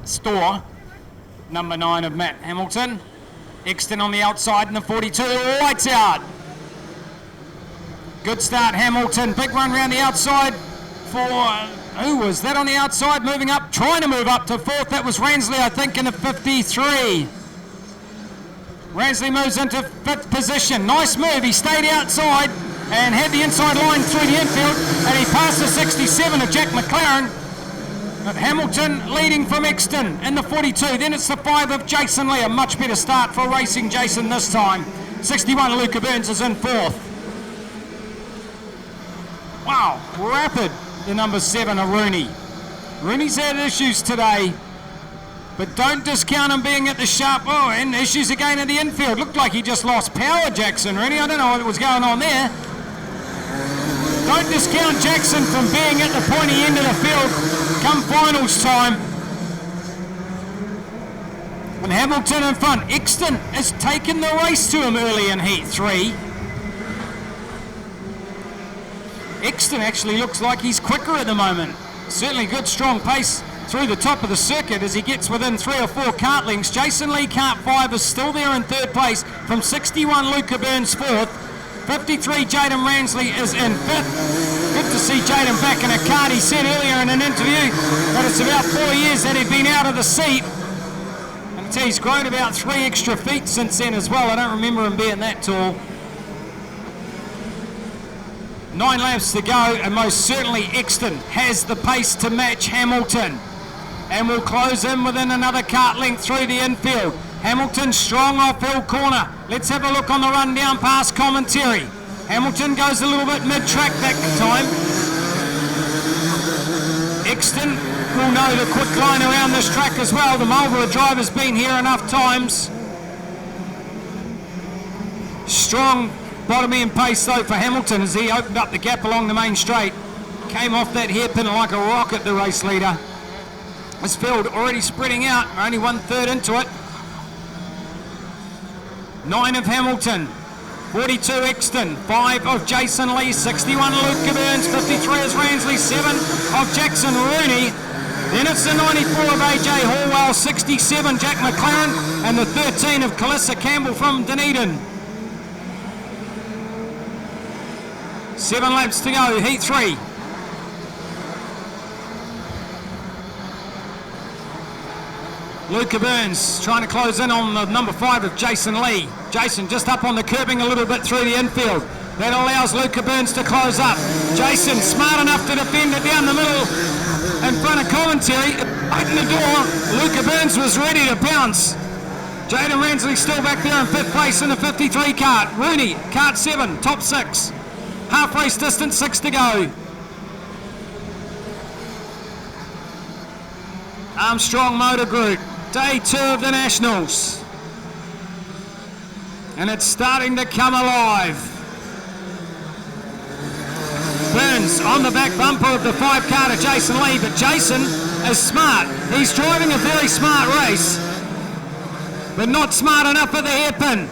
Store. Number 9 of Matt Hamilton. Exton on the outside in the 42. Lights out. Good start, Hamilton. Big run round the outside for... who was that on the outside? Moving up, trying to move up to 4th. That was Ransley, I think, in the 53. Ransley moves into 5th position. Nice move. He stayed outside and had the inside line through the infield, and he passed the 67 of Jack McLaren. But Hamilton leading from Exton in the 42. Then it's the 5 of Jason Lee. A much better start for Racing Jason this time. 61 Luca Burns is in 4th. Wow, rapid, the number 7 of Rooney. Rooney's had issues today, but don't discount him being at the sharp. Oh, and issues again in the infield. Looked like he just lost power, Jackson, Rooney. I don't know what was going on there. Don't discount Jackson from being at the pointy end of the field come finals time. And Hamilton in front. Exton has taken the race to him early in Heat 3. Exton actually looks like he's quicker at the moment. Certainly good strong pace through the top of the circuit as he gets within 3 or 4 kart lengths. Jason Lee, kart 5, is still there in 3rd place from 61 Luca Burns 4th. 53 Jaden Ransley is in 5th. Good to see Jaden back in a kart. He said earlier in an interview that it's about 4 years that he'd been out of the seat. And he's grown about 3 extra feet since then as well. I don't remember him being that tall. 9 laps to go, and most certainly Exton has the pace to match Hamilton. And will close in within another kart length through the infield. Hamilton strong off hill corner. Let's have a look on the run down past commentary. Hamilton goes a little bit mid-track that time. Exton will know the quick line around this track as well. The Marlborough driver's been here enough times. Strong bottom end pace though for Hamilton as he opened up the gap along the main straight. Came off that hairpin like a rocket, the race leader. This field already spreading out, only 1/3 into it. 9 of Hamilton, 42 Exton, 5 of Jason Lee, 61 Luke Burns, 53 is Ransley, 7 of Jackson Rooney. Then it's the 94 of AJ Hallwell, 67 Jack McLaren, and the 13 of Calissa Campbell from Dunedin. 7 laps to go, Heat 3. Luca Burns trying to close in on the number 5 of Jason Lee. Jason just up on the curbing a little bit through the infield. That allows Luca Burns to close up. Jason smart enough to defend it down the middle. in front of commentary. Open the door. Luca Burns was ready to pounce. Jaden Ransley still back there in 5th place in the 53 kart. Rooney, kart 7, top 6. Half race distance, 6 to go. Armstrong Motor Group, day 2 of the Nationals. And it's starting to come alive. Burns on the back bumper of the 5 car to Jason Lee, but Jason is smart. He's driving a very smart race, but not smart enough at the hairpin.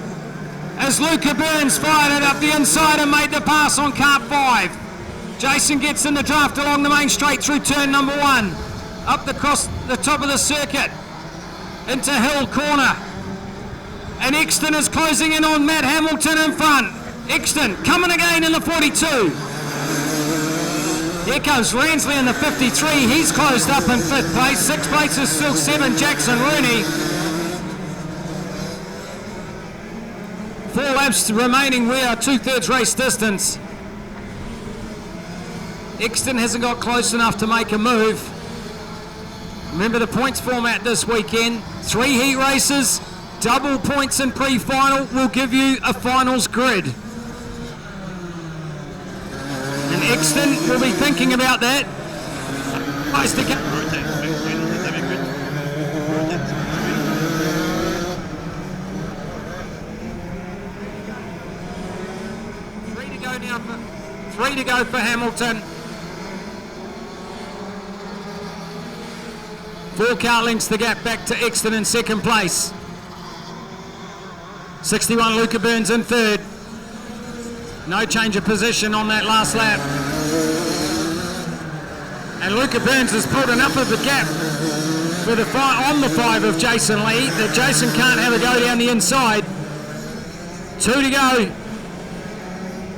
As Luca Burns fired it up the inside and made the pass on kart 5. Jason gets in the draft along the main straight through turn number 1. Up across the top of the circuit into Hill Corner. And Exton is closing in on Matt Hamilton in front. Exton coming again in the 42. Here comes Ransley in the 53. He's closed up in 5th place. 6th place is still 7, Jackson Rooney. 4 laps remaining. We are 2/3 race distance. Exton hasn't got close enough to make a move. Remember the points format this weekend. 3 heat races, double points in pre-final will give you a finals grid. And Exton will be thinking about that. Nice to get. Three to go for Hamilton. 4 car lengths the gap back to Exton in 2nd place. 61 Luca Burns in 3rd. No change of position on that last lap. And Luca Burns has pulled enough of the gap for the on the 5 of Jason Lee that Jason can't have a go down the inside. 2 to go.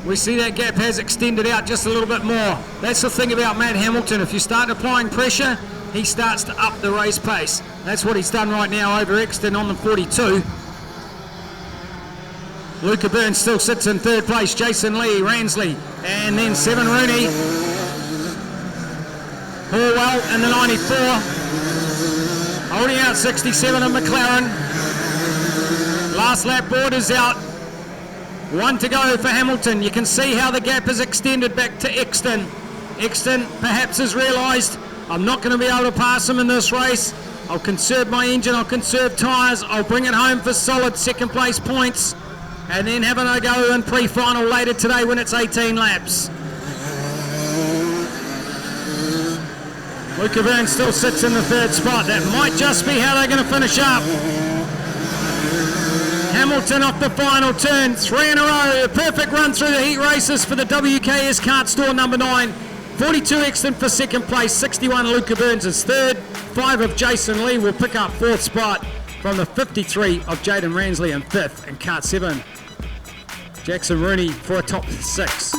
We see that gap has extended out just a little bit more. That's the thing about Matt Hamilton. If you start applying pressure, he starts to up the race pace. That's what he's done right now over Exton on the 42. Luca Burns still sits in 3rd place. Jason Lee, Ransley, and then 7 Rooney. Horwell in the 94. Holding out 67 of McLaren. Last lap board is out. 1 to go for Hamilton. You can see how the gap has extended back to Exton. Exton perhaps has realised, I'm not going to be able to pass him in this race. I'll conserve my engine, I'll conserve tyres, I'll bring it home for solid 2nd place points, and then have a go in pre-final later today when it's 18 laps. Luca Burns still sits in the 3rd spot. That might just be how they're going to finish up. Hamilton off the final turn, 3 in a row. A perfect run through the heat races for the WKS Kart Store number 9. 42 Exton for 2nd place, 61 Luca Burns is 3rd, 5 of Jason Lee will pick up 4th spot from the 53 of Jaden Ransley in 5th, and kart 7, Jackson Rooney for a top 6.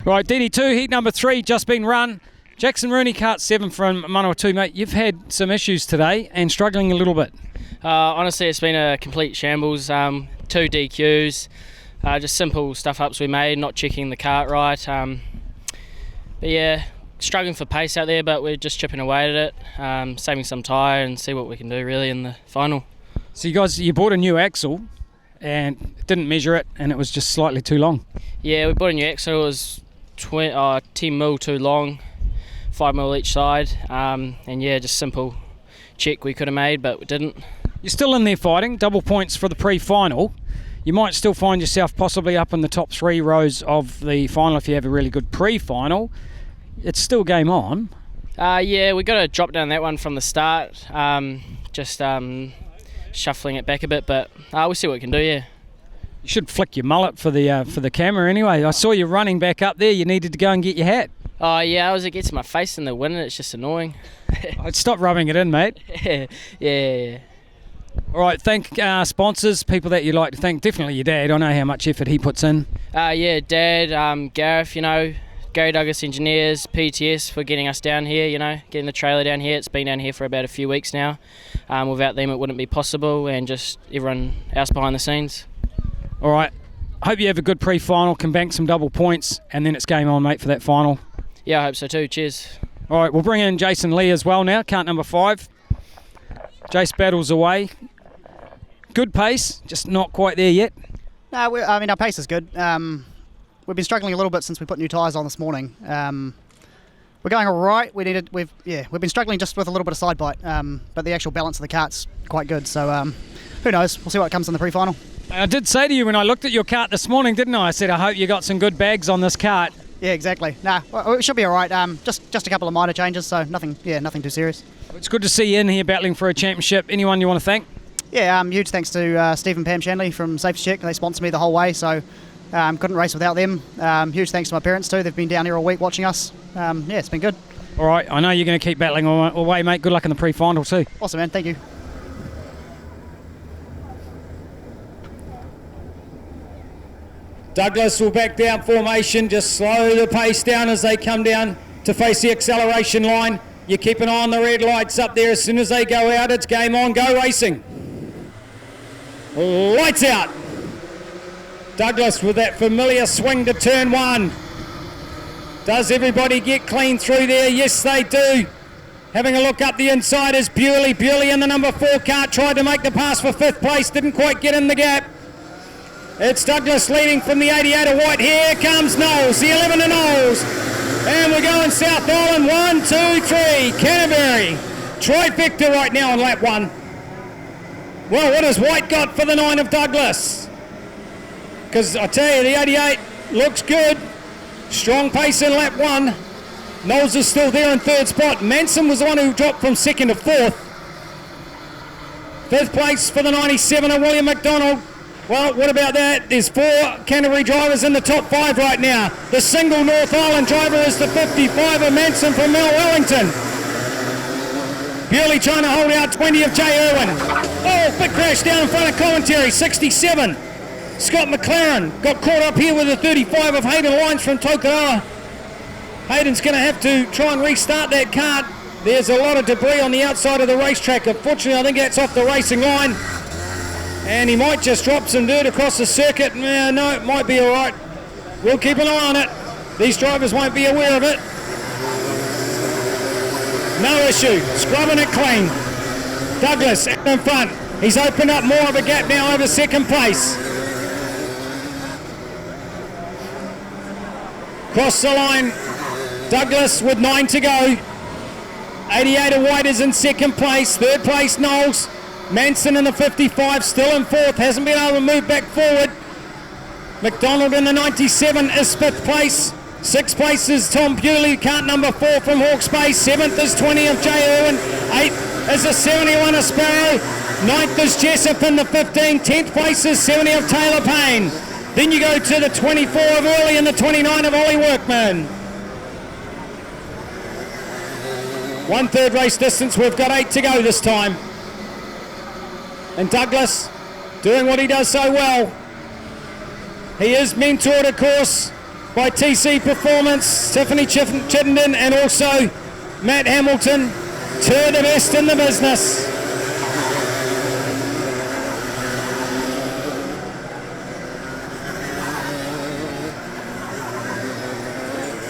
Right, DD2, heat number 3, just been run. Jackson Rooney, kart 7 from Manawatu, mate. You've had some issues today and struggling a little bit. Honestly, it's been a complete shambles. 2 DQs, just simple stuff-ups we made, not checking the kart right. But yeah, struggling for pace out there, but we're just chipping away at it, saving some tyre and see what we can do really in the final. So you guys, you bought a new axle and didn't measure it, and it was just slightly too long. Yeah, we bought a new axle. It was 10 mil too long, 5 mil each side, and yeah, just simple check we could have made, but we didn't. You're still in there fighting, double points for the pre-final. You might still find yourself possibly up in the top 3 rows of the final if you have a really good pre-final. It's still game on. Yeah, we got to drop down that one from the start, just shuffling it back a bit, but we'll see what we can do, yeah. You should flick your mullet for the camera anyway. I saw you running back up there. You needed to go and get your hat. Oh yeah, it gets my face in the wind and it's just annoying. Stop rubbing it in, mate. Yeah. All right, thank sponsors, people that you'd like to thank. Definitely your dad. I know how much effort he puts in. Yeah, Dad, Gareth, Gary Douglas Engineers, PTS for getting us down here, getting the trailer down here. It's been down here for about a few weeks now. Without them it wouldn't be possible, and just everyone else behind the scenes. All right, hope you have a good pre-final, can bank some double points, and then it's game on, mate, for that final. Yeah, I hope so too. Cheers. All right, we'll bring in Jason Lee as well now, kart number 5. Jace battles away. Good pace, just not quite there yet. No, our pace is good. We've been struggling a little bit since we put new tyres on this morning. We're going all right. We've been struggling just with a little bit of side bite, but the actual balance of the kart's quite good. So who knows? We'll see what comes in the pre-final. I did say to you when I looked at your kart this morning, didn't I? I said, I hope you got some good bags on this kart. Yeah, exactly. It should be all right. Just a couple of minor changes, so nothing too serious. It's good to see you in here battling for a championship. Anyone you want to thank? Yeah, huge thanks to Steve and Pam Shanley from Safety Check. They sponsored me the whole way, so couldn't race without them. Huge thanks to my parents too. They've been down here all week watching us. It's been good. All right, I know you're going to keep battling away, mate. Good luck in the pre-final too. Awesome, man. Thank you. Douglas will back down formation, just slow the pace down as they come down to face the acceleration line. You keep an eye on the red lights up there. As soon as they go out, it's game on, go racing. Lights out. Douglas with that familiar swing to turn 1. Does everybody get clean through there? Yes, they do. Having a look up the inside is Bewley. Bewley in the number 4 kart tried to make the pass for 5th place, didn't quite get in the gap. It's Douglas leading from the 88 of White. Here comes Knowles, the 11 of Knowles. And we're going South Island, 1, 2, 3. Canterbury. Trifecta right now on lap 1. Well, what has White got for the 9 of Douglas? Because I tell you, the 88 looks good. Strong pace in lap 1. Knowles is still there in 3rd spot. Manson was the one who dropped from 2nd to 4th. 5th place for the 97 of William McDonald. Well, what about that? There's 4 Canterbury drivers in the top 5 right now. The single North Island driver is the 55 of Manson from Mount Wellington. Bewley trying to hold out 20 of Jay Irwin. Oh, big crash down in front of commentary, 67. Scott McLaren got caught up here with the 35 of Hayden Lyons from Tokoroa. Hayden's going to have to try and restart that kart. There's a lot of debris on the outside of the racetrack. Unfortunately, I think that's off the racing line. And he might just drop some dirt across the circuit. No, it might be all right. We'll keep an eye on it. These drivers won't be aware of it. No issue. Scrubbing it clean. Douglas out in front. He's opened up more of a gap now over 2nd place. Cross the line. Douglas with 9 to go. 88 of White is in 2nd place. 3rd place Knowles. Manson in the 55, still in 4th, hasn't been able to move back forward. McDonald in the 97 is 5th place. 6th place is Tom Bewley, kart number 4 from Hawke's Bay. 7th is 20 of Jay Irwin. 8th is the 71 of Sparrow. 9th is Jessup in the 15. 10th place is 70 of Taylor Payne. Then you go to the 24 of Early and the 29 of Ollie Workman. 1/3 race distance, we've got 8 to go this time. And Douglas doing what he does so well. He is mentored, of course, by TC Performance, Tiffany Chittenden and also Matt Hamilton, two of the best in the business.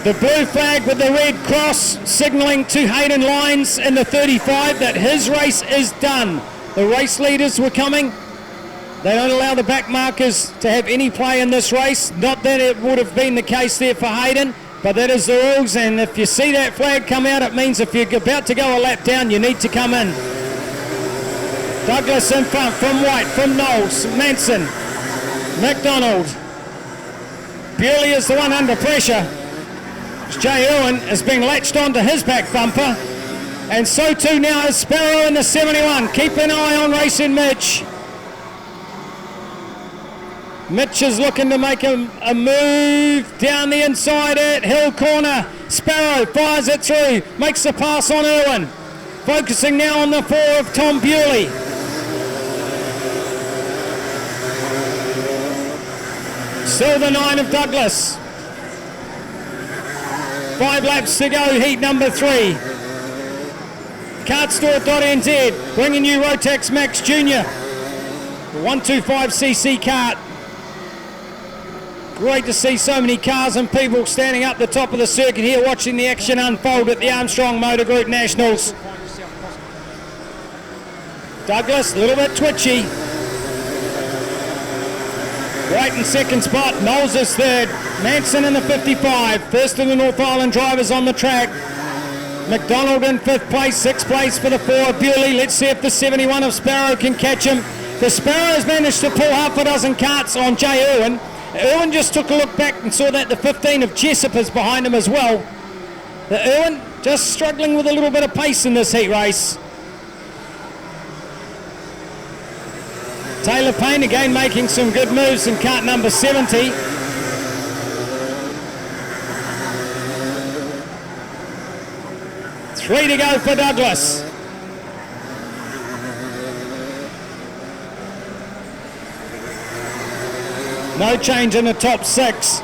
The blue flag with the red cross signalling to Hayden Lyons in the 35 that his race is done. The race leaders were coming. They don't allow the back markers to have any play in this race. Not that it would have been the case there for Hayden, but that is the rules, and if you see that flag come out, it means if you're about to go a lap down, you need to come in. Douglas in front from White, from Knowles, Manson, McDonald. Bewley is the one under pressure. Jay Irwin is being latched onto his back bumper, and so too now is Sparrow in the 71. Keep an eye on Racing Mitch. Mitch is looking to make a move down the inside at Hill Corner. Sparrow fires it through, makes the pass on Irwin. Focusing now on the 4 of Tom Bewley. Still the 9 of Douglas. 5 laps to go, heat number 3. KartSport.nz bringing you Rotax Max Jr. 125cc kart. Great to see so many cars and people standing up the top of the circuit here watching the action unfold at the Armstrong Motor Group Nationals. Douglas, a little bit twitchy. White in second spot, Knowles is third. Manson in the 55, first of the North Island drivers on the track. McDonald in 5th place, 6th place for the 4 of Bewley. Let's see if the 71 of Sparrow can catch him. The Sparrow has managed to pull half a dozen karts on Jay Irwin. Irwin just took a look back and saw that the 15 of Jessup is behind him as well. The Irwin just struggling with a little bit of pace in this heat race. Taylor Payne again making some good moves in kart number 70. Three to go for Douglas. No change in the top 6.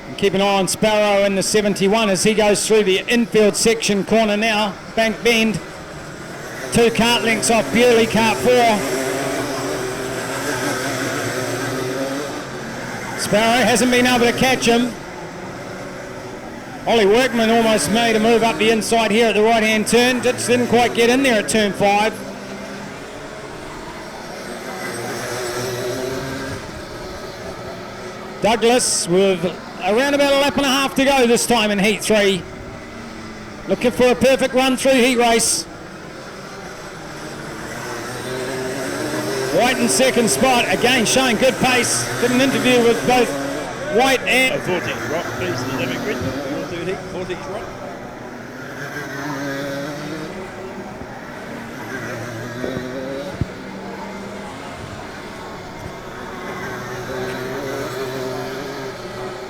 And keep an eye on Sparrow in the 71 as he goes through the infield section corner now. Bank bend. 2 kart lengths off Bewley, kart 4. Sparrow hasn't been able to catch him. Ollie Workman almost made a move up the inside here at the right hand turn. Just didn't quite get in there at turn 5. Douglas with around about a lap and a half to go this time in heat 3. Looking for a perfect run through heat race. White in second spot, again showing good pace. Did an interview with both White and... Vortex Rock, please, the limit grid. We'll do heat, Vortex Rock.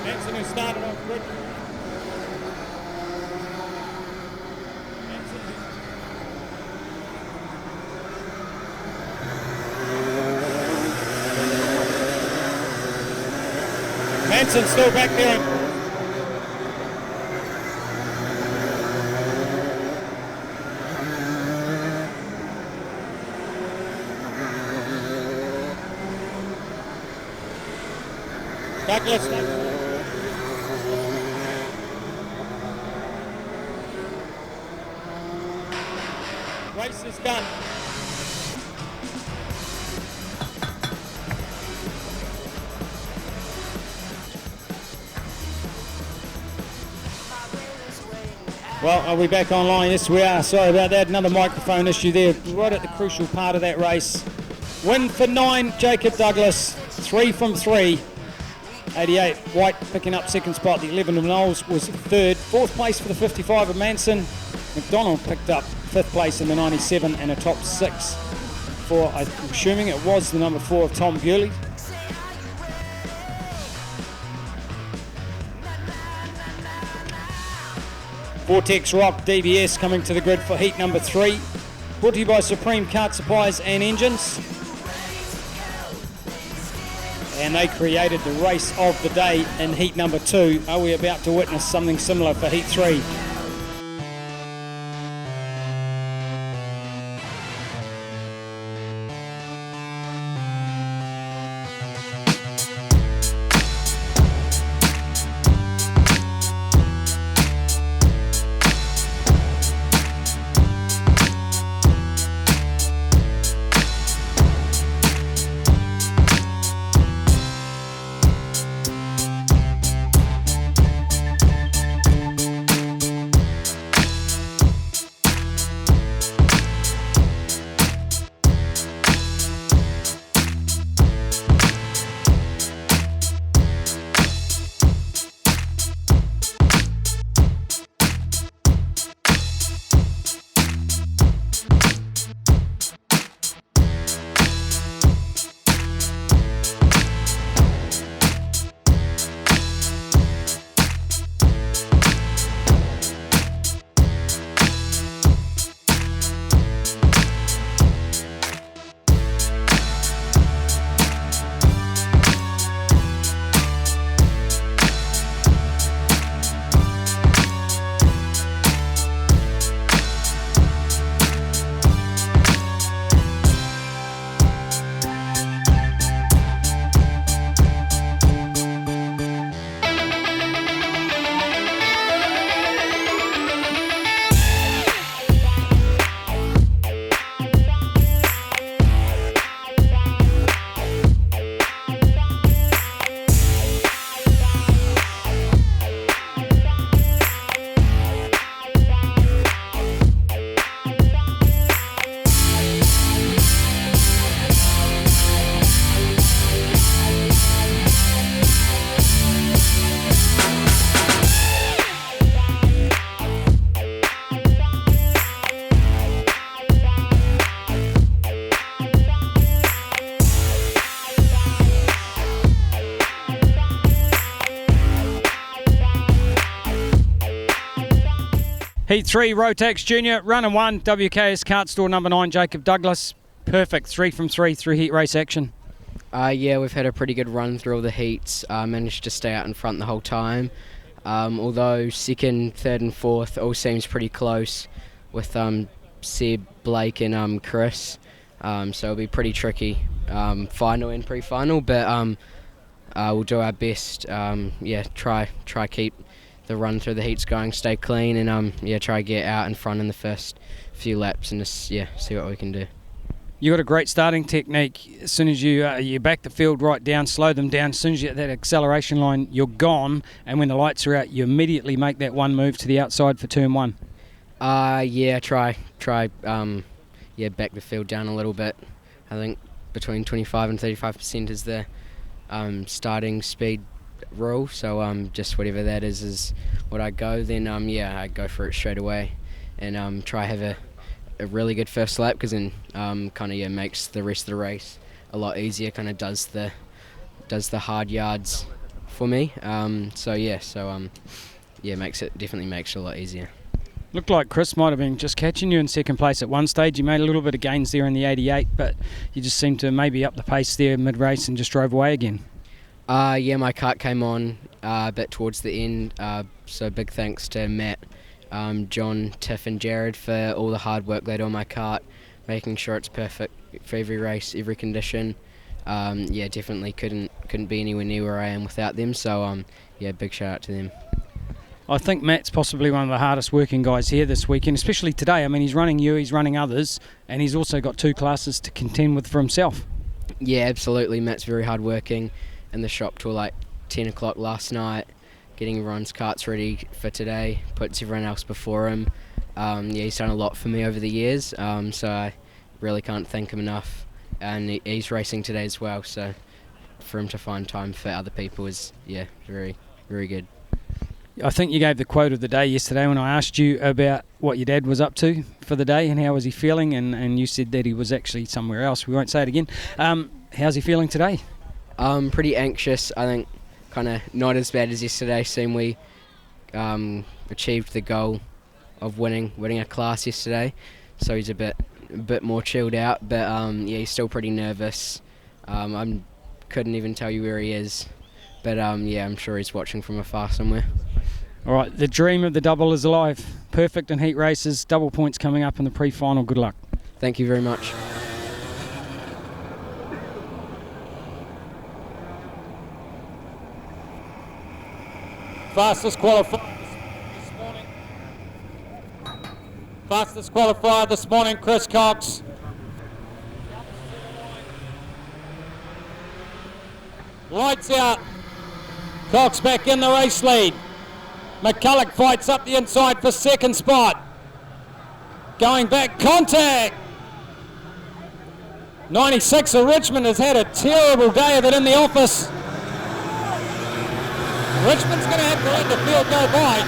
Manson who started off good. Manson still back there. Douglas. Race is done. Well, are we back online? Yes, we are. Sorry about that. Another microphone issue there, right at the crucial part of that race. Win for 9, Jacob Douglas. 3 from 3. 88. White picking up second spot. The 11 of Knowles was third. 4th place for the 55 of Manson. McDonald picked up 5th place in the 97 and a top 6 for, I'm assuming it was the number 4 of Tom Bewley. Vortex Rock DBS coming to the grid for heat number 3. Brought to you by Supreme Kart Supplies and Engines. and they created the race of the day in heat number 2. Are we about to witness something similar for heat 3? Heat 3, Rotax Junior, runner 1, WKS KartSport number 9, Jacob Douglas. Perfect, 3 from 3 through heat race action. Yeah, we've had a pretty good run through all the heats. Managed to stay out in front the whole time. Although second, third and fourth all seems pretty close with Seb, Blake and Chris. So it'll be pretty tricky final and pre-final, but we'll do our best. Yeah, try keep the run through the heats going, stay clean, and yeah, try get out in front in the first few laps and just see what we can do. You got a great starting technique. As soon as you back the field right down, slow them down. As soon as you hit that acceleration line, you're gone. And when the lights are out, you immediately make that one move to the outside for turn 1. Yeah, try back the field down a little bit. I think between 25 and 35% is the starting speed rule. So just whatever that is what I go. Then I go for it straight away, and try have a really good first lap, because then makes the rest of the race a lot easier. Kind of does the hard yards for me. Definitely makes it a lot easier. Looked like Chris might have been just catching you in second place at one stage. You made a little bit of gains there in the 88, but you just seemed to maybe up the pace there mid-race and just drove away again. Yeah, my kart came on a bit towards the end, so big thanks to Matt, John, Tiff and Jared for all the hard work they do on my kart, making sure it's perfect for every race, every condition. Definitely couldn't be anywhere near where I am without them, so big shout out to them. I think Matt's possibly one of the hardest working guys here this weekend, especially today. I mean, he's running you, he's running others, and he's also got 2 classes to contend with for himself. Yeah, absolutely. Matt's very hard working in the shop till like 10 o'clock last night, getting everyone's karts ready for today, puts everyone else before him. He's done a lot for me over the years, so I really can't thank him enough. And he's racing today as well, so for him to find time for other people is, very, very good. I think you gave the quote of the day yesterday when I asked you about what your dad was up to for the day and how was he feeling, and you said that he was actually somewhere else. We won't say it again. How's he feeling today? Pretty anxious. I think kind of not as bad as yesterday, seeing we achieved the goal of winning a class yesterday, so he's a bit more chilled out, but he's still pretty nervous. I'm couldn't even tell you where he is. But yeah, I'm sure he's watching from afar somewhere. All right, the dream of the double is alive. Perfect in heat races, double points coming up in the pre-final. Good luck. Thank you very much. Fastest qualifier this morning. Fastest qualifier this morning, Chris Cox. Lights out. Cox back in the race lead. McCulloch fights up the inside for second spot. Going back, contact. 96 of Richmond has had a terrible day of it in the office. Richmond's going to have to let the field go by.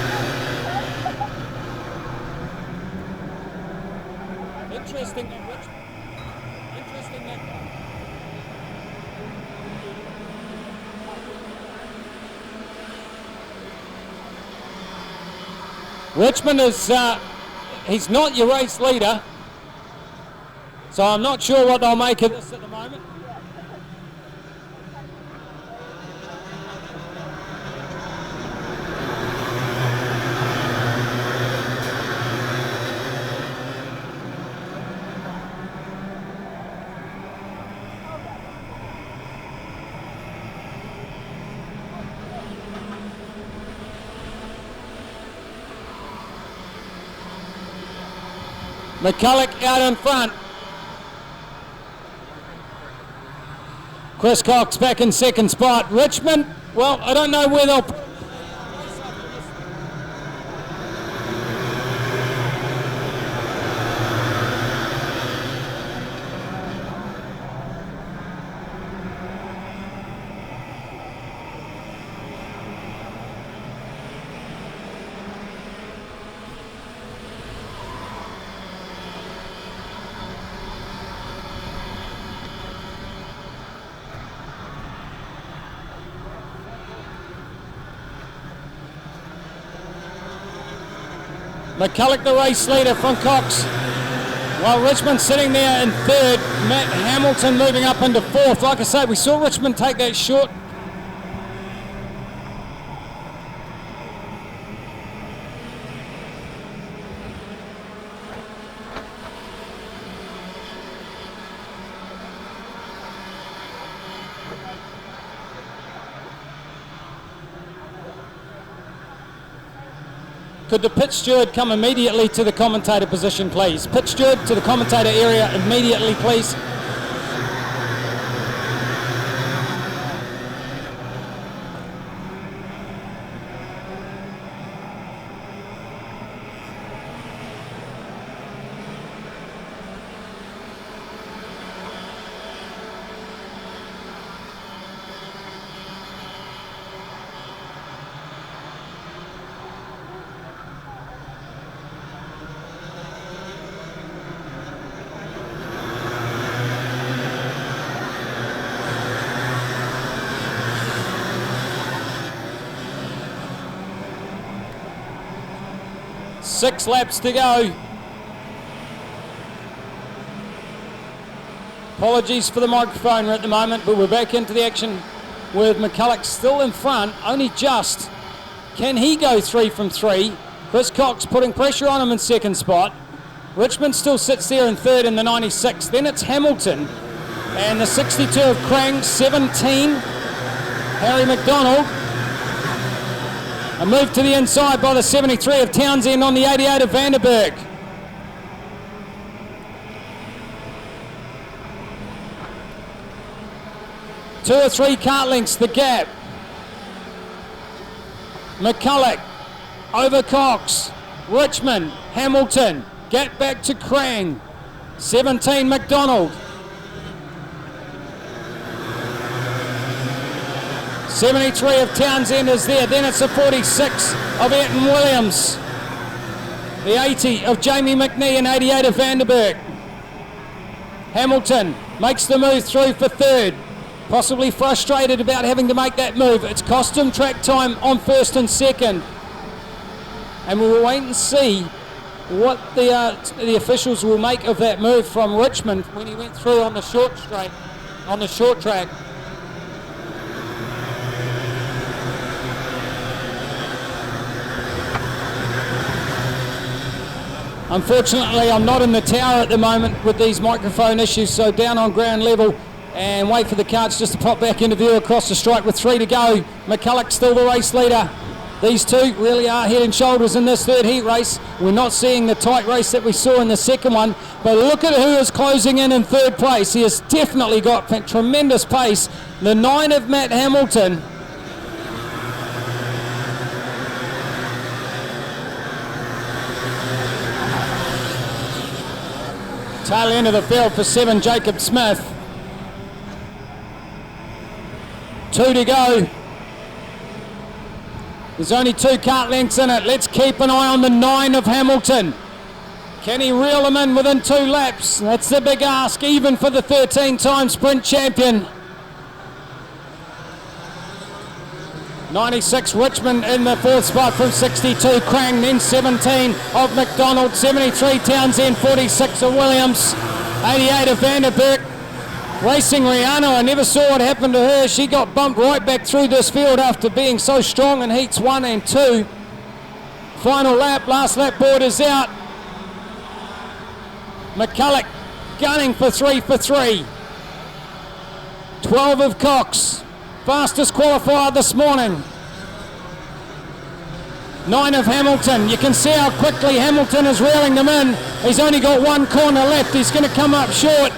Interesting that Richmond is, he's not your race leader, so I'm not sure what they'll make of this at the moment. McCulloch out in front. Chris Cox back in second spot. Richmond, well, I don't know where they'll... McCulloch the race leader from Cox, while Richmond sitting there in third. Matt Hamilton moving up into fourth. Like I say, we saw Richmond take that short. Could the pit steward come immediately to the commentator position, please? Pit steward to the commentator area immediately, please. Six laps to go. Apologies for the microphone at the moment, but we're back into the action with McCulloch still in front, only just. Can he go 3 from 3? Chris Cox putting pressure on him in second spot. Richmond still sits there in third in the 96. Then it's Hamilton and the 62 of Krang, 17. Harry McDonald. A move to the inside by the 73 of Townsend on the 88 of Vanderberg. Two or three kart lengths the gap. McCulloch over Cox. Richmond, Hamilton, gap back to Krang. 17 McDonald. 73 of Townsend is there. Then it's the 46 of Ayrton Williams. The 80 of Jamie McNee and 88 of Vanderberg. Hamilton makes the move through for third. Possibly frustrated about having to make that move. It's cost him track time on first and second. And we'll wait and see what the officials will make of that move from Richmond when he went through on the short track. Unfortunately, I'm not in the tower at the moment with these microphone issues, so down on ground level and wait for the karts just to pop back into view across the strike with 3 to go. McCulloch still the race leader. These two really are head and shoulders in this third heat race. We're not seeing the tight race that we saw in the second one, but look at who is closing in third place. He has definitely got tremendous pace. The 9 of Matt Hamilton. Tail end of the field for 7, Jacob Smith. 2 to go. There's only 2 kart lengths in it. Let's keep an eye on the 9 of Hamilton. Can he reel them in within 2 laps? That's the big ask, even for the 13-time sprint champion. 96 Richmond in the 4th spot from 62 Krang, then 17 of McDonald, 73 Townsend, 46 of Williams, 88 of Vanderberg. Racing Rihanna, I never saw what happened to her. She got bumped right back through this field after being so strong in heats 1 and 2. Final lap, last lap board is out. McCulloch gunning for 3 for 3. 12 of Cox. Fastest qualifier this morning. 9 of Hamilton. You can see how quickly Hamilton is reeling them in. He's only got 1 corner left. He's going to come up short.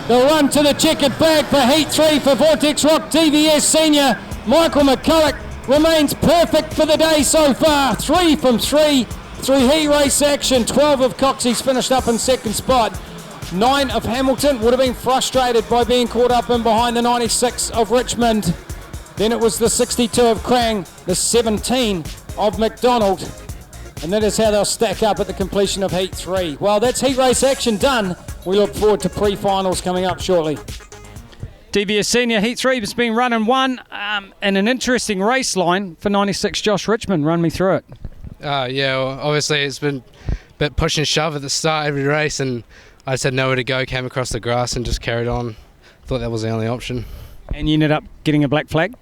The run to the checkered flag for Heat 3 for Vortex Rock DVS Senior. Michael McCulloch remains perfect for the day so far. 3 from 3 through heat race action. 12 of Cox. He's finished up in 2nd spot. 9 of Hamilton would have been frustrated by being caught up in behind the 96 of Richmond. Then it was the 62 of Krang, the 17 of McDonald. And that is how they'll stack up at the completion of Heat 3. Well, that's heat race action done. We look forward to pre-finals coming up shortly. DVS Senior Heat 3 has been run and won, and an interesting race line for 96 Josh Richmond. Run me through it. Yeah, well, obviously it's been a bit push and shove at the start every race, and I just had nowhere to go, came across the grass and just carried on. Thought that was the only option. And you ended up getting a black flag?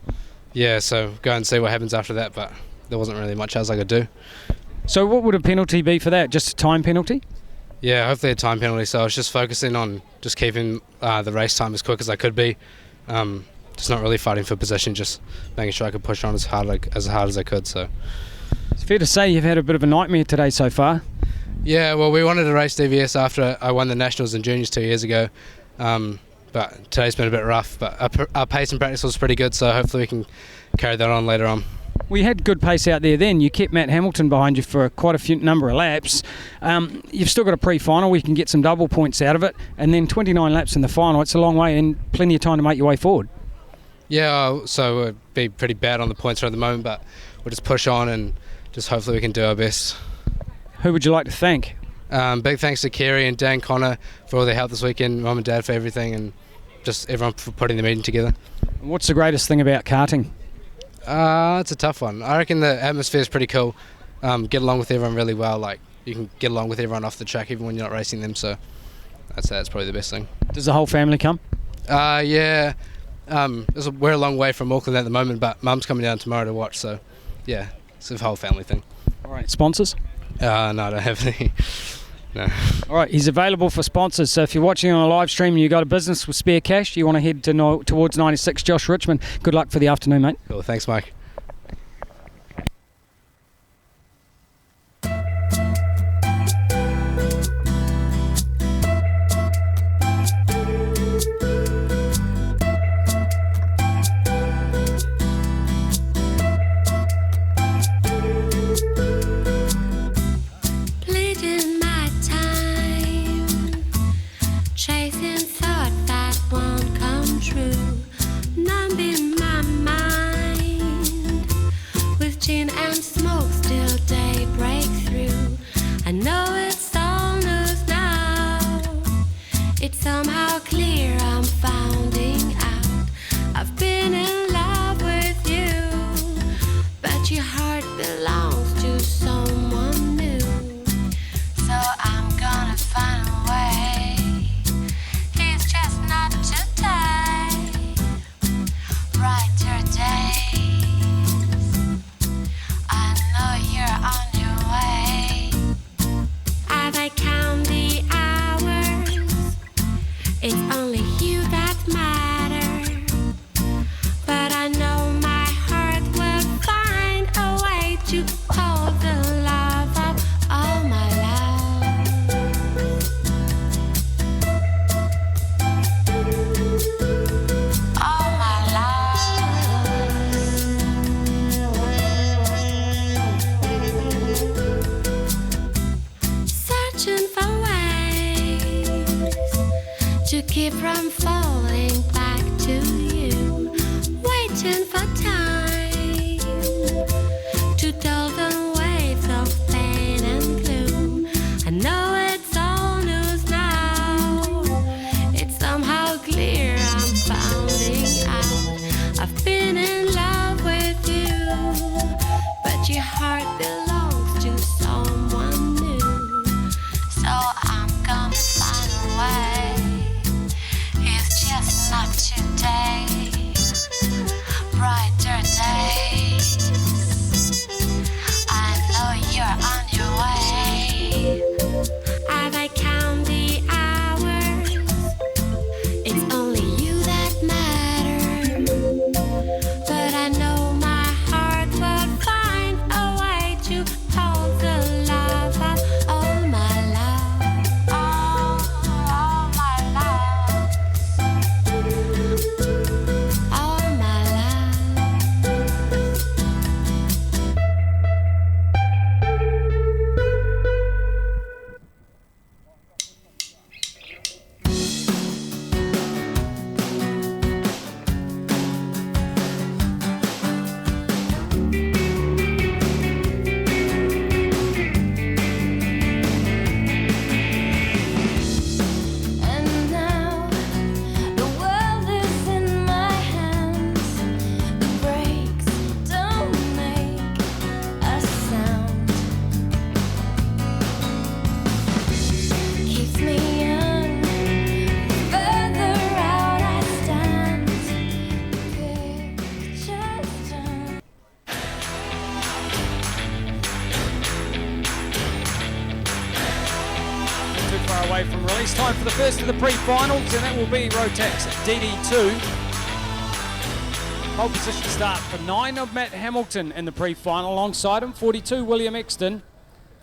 Yeah, so go and see what happens after that, but there wasn't really much else I could do. So what would a penalty be for that? Just a time penalty? Yeah, hopefully a time penalty, so I was just focusing on just keeping the race time as quick as I could be. Just not really fighting for position, just making sure I could push on as hard as I could. So it's fair to say you've had a bit of a nightmare today so far. Yeah, well, we wanted to race DVS after I won the Nationals and Juniors 2 years ago, but today's been a bit rough, but our pace in practice was pretty good, so hopefully we can carry that on later on. We had good pace out there then. You kept Matt Hamilton behind you for quite a few number of laps. You've still got a pre-final where you can get some double points out of it, and then 29 laps in the final. It's a long way and plenty of time to make your way forward. Yeah, so we'll be pretty bad on the points right at the moment, but we'll just push on and just hopefully we can do our best. Who would you like to thank? Big thanks to Kerry and Dan Connor for all their help this weekend, Mum and Dad for everything, and just everyone for putting the meeting together. What's the greatest thing about karting? It's a tough one. I reckon the atmosphere is pretty cool. Get along with everyone really well. Like you can get along with everyone off the track even when you're not racing them. So I'd say that's probably the best thing. Does the whole family come? Yeah. We're a long way from Auckland at the moment, but Mum's coming down tomorrow to watch. So yeah, it's a whole family thing. All right, sponsors? No, I don't have any. No. All right, he's available for sponsors. So if you're watching on a live stream and you've got a business with spare cash, you want to head towards 96 Josh Richmond. Good luck for the afternoon, mate. Cool, thanks, Mike. Somehow clear, I'm finding out I've been in love with you, but your heart belongs to someone new. So I'm gonna find a way. It's just not today. Write your days. I know you're on your way. keep from falling back to you, waiting for time to dull the waves of pain and gloom. I know it's all news now. It's somehow clear I'm finding out I've been in love with you, but your heart belongs to someone new. So I'm gonna find a way. It's just not today. Brighter days. I know you're on your way. As I count the hours, it's only you that matter. But I know my heart will find a way to hold the love of all my love, all my love, all my love. And now the world is in my hands. The brakes don't make a sound. Keeps me young. Further out I stand. Pictures turn. Too far away from release time for the first of the pre-finals, and that will be Rotax DD2. Pole position start for 9 of Matt Hamilton in the pre-final. Alongside him, 42 William Exton.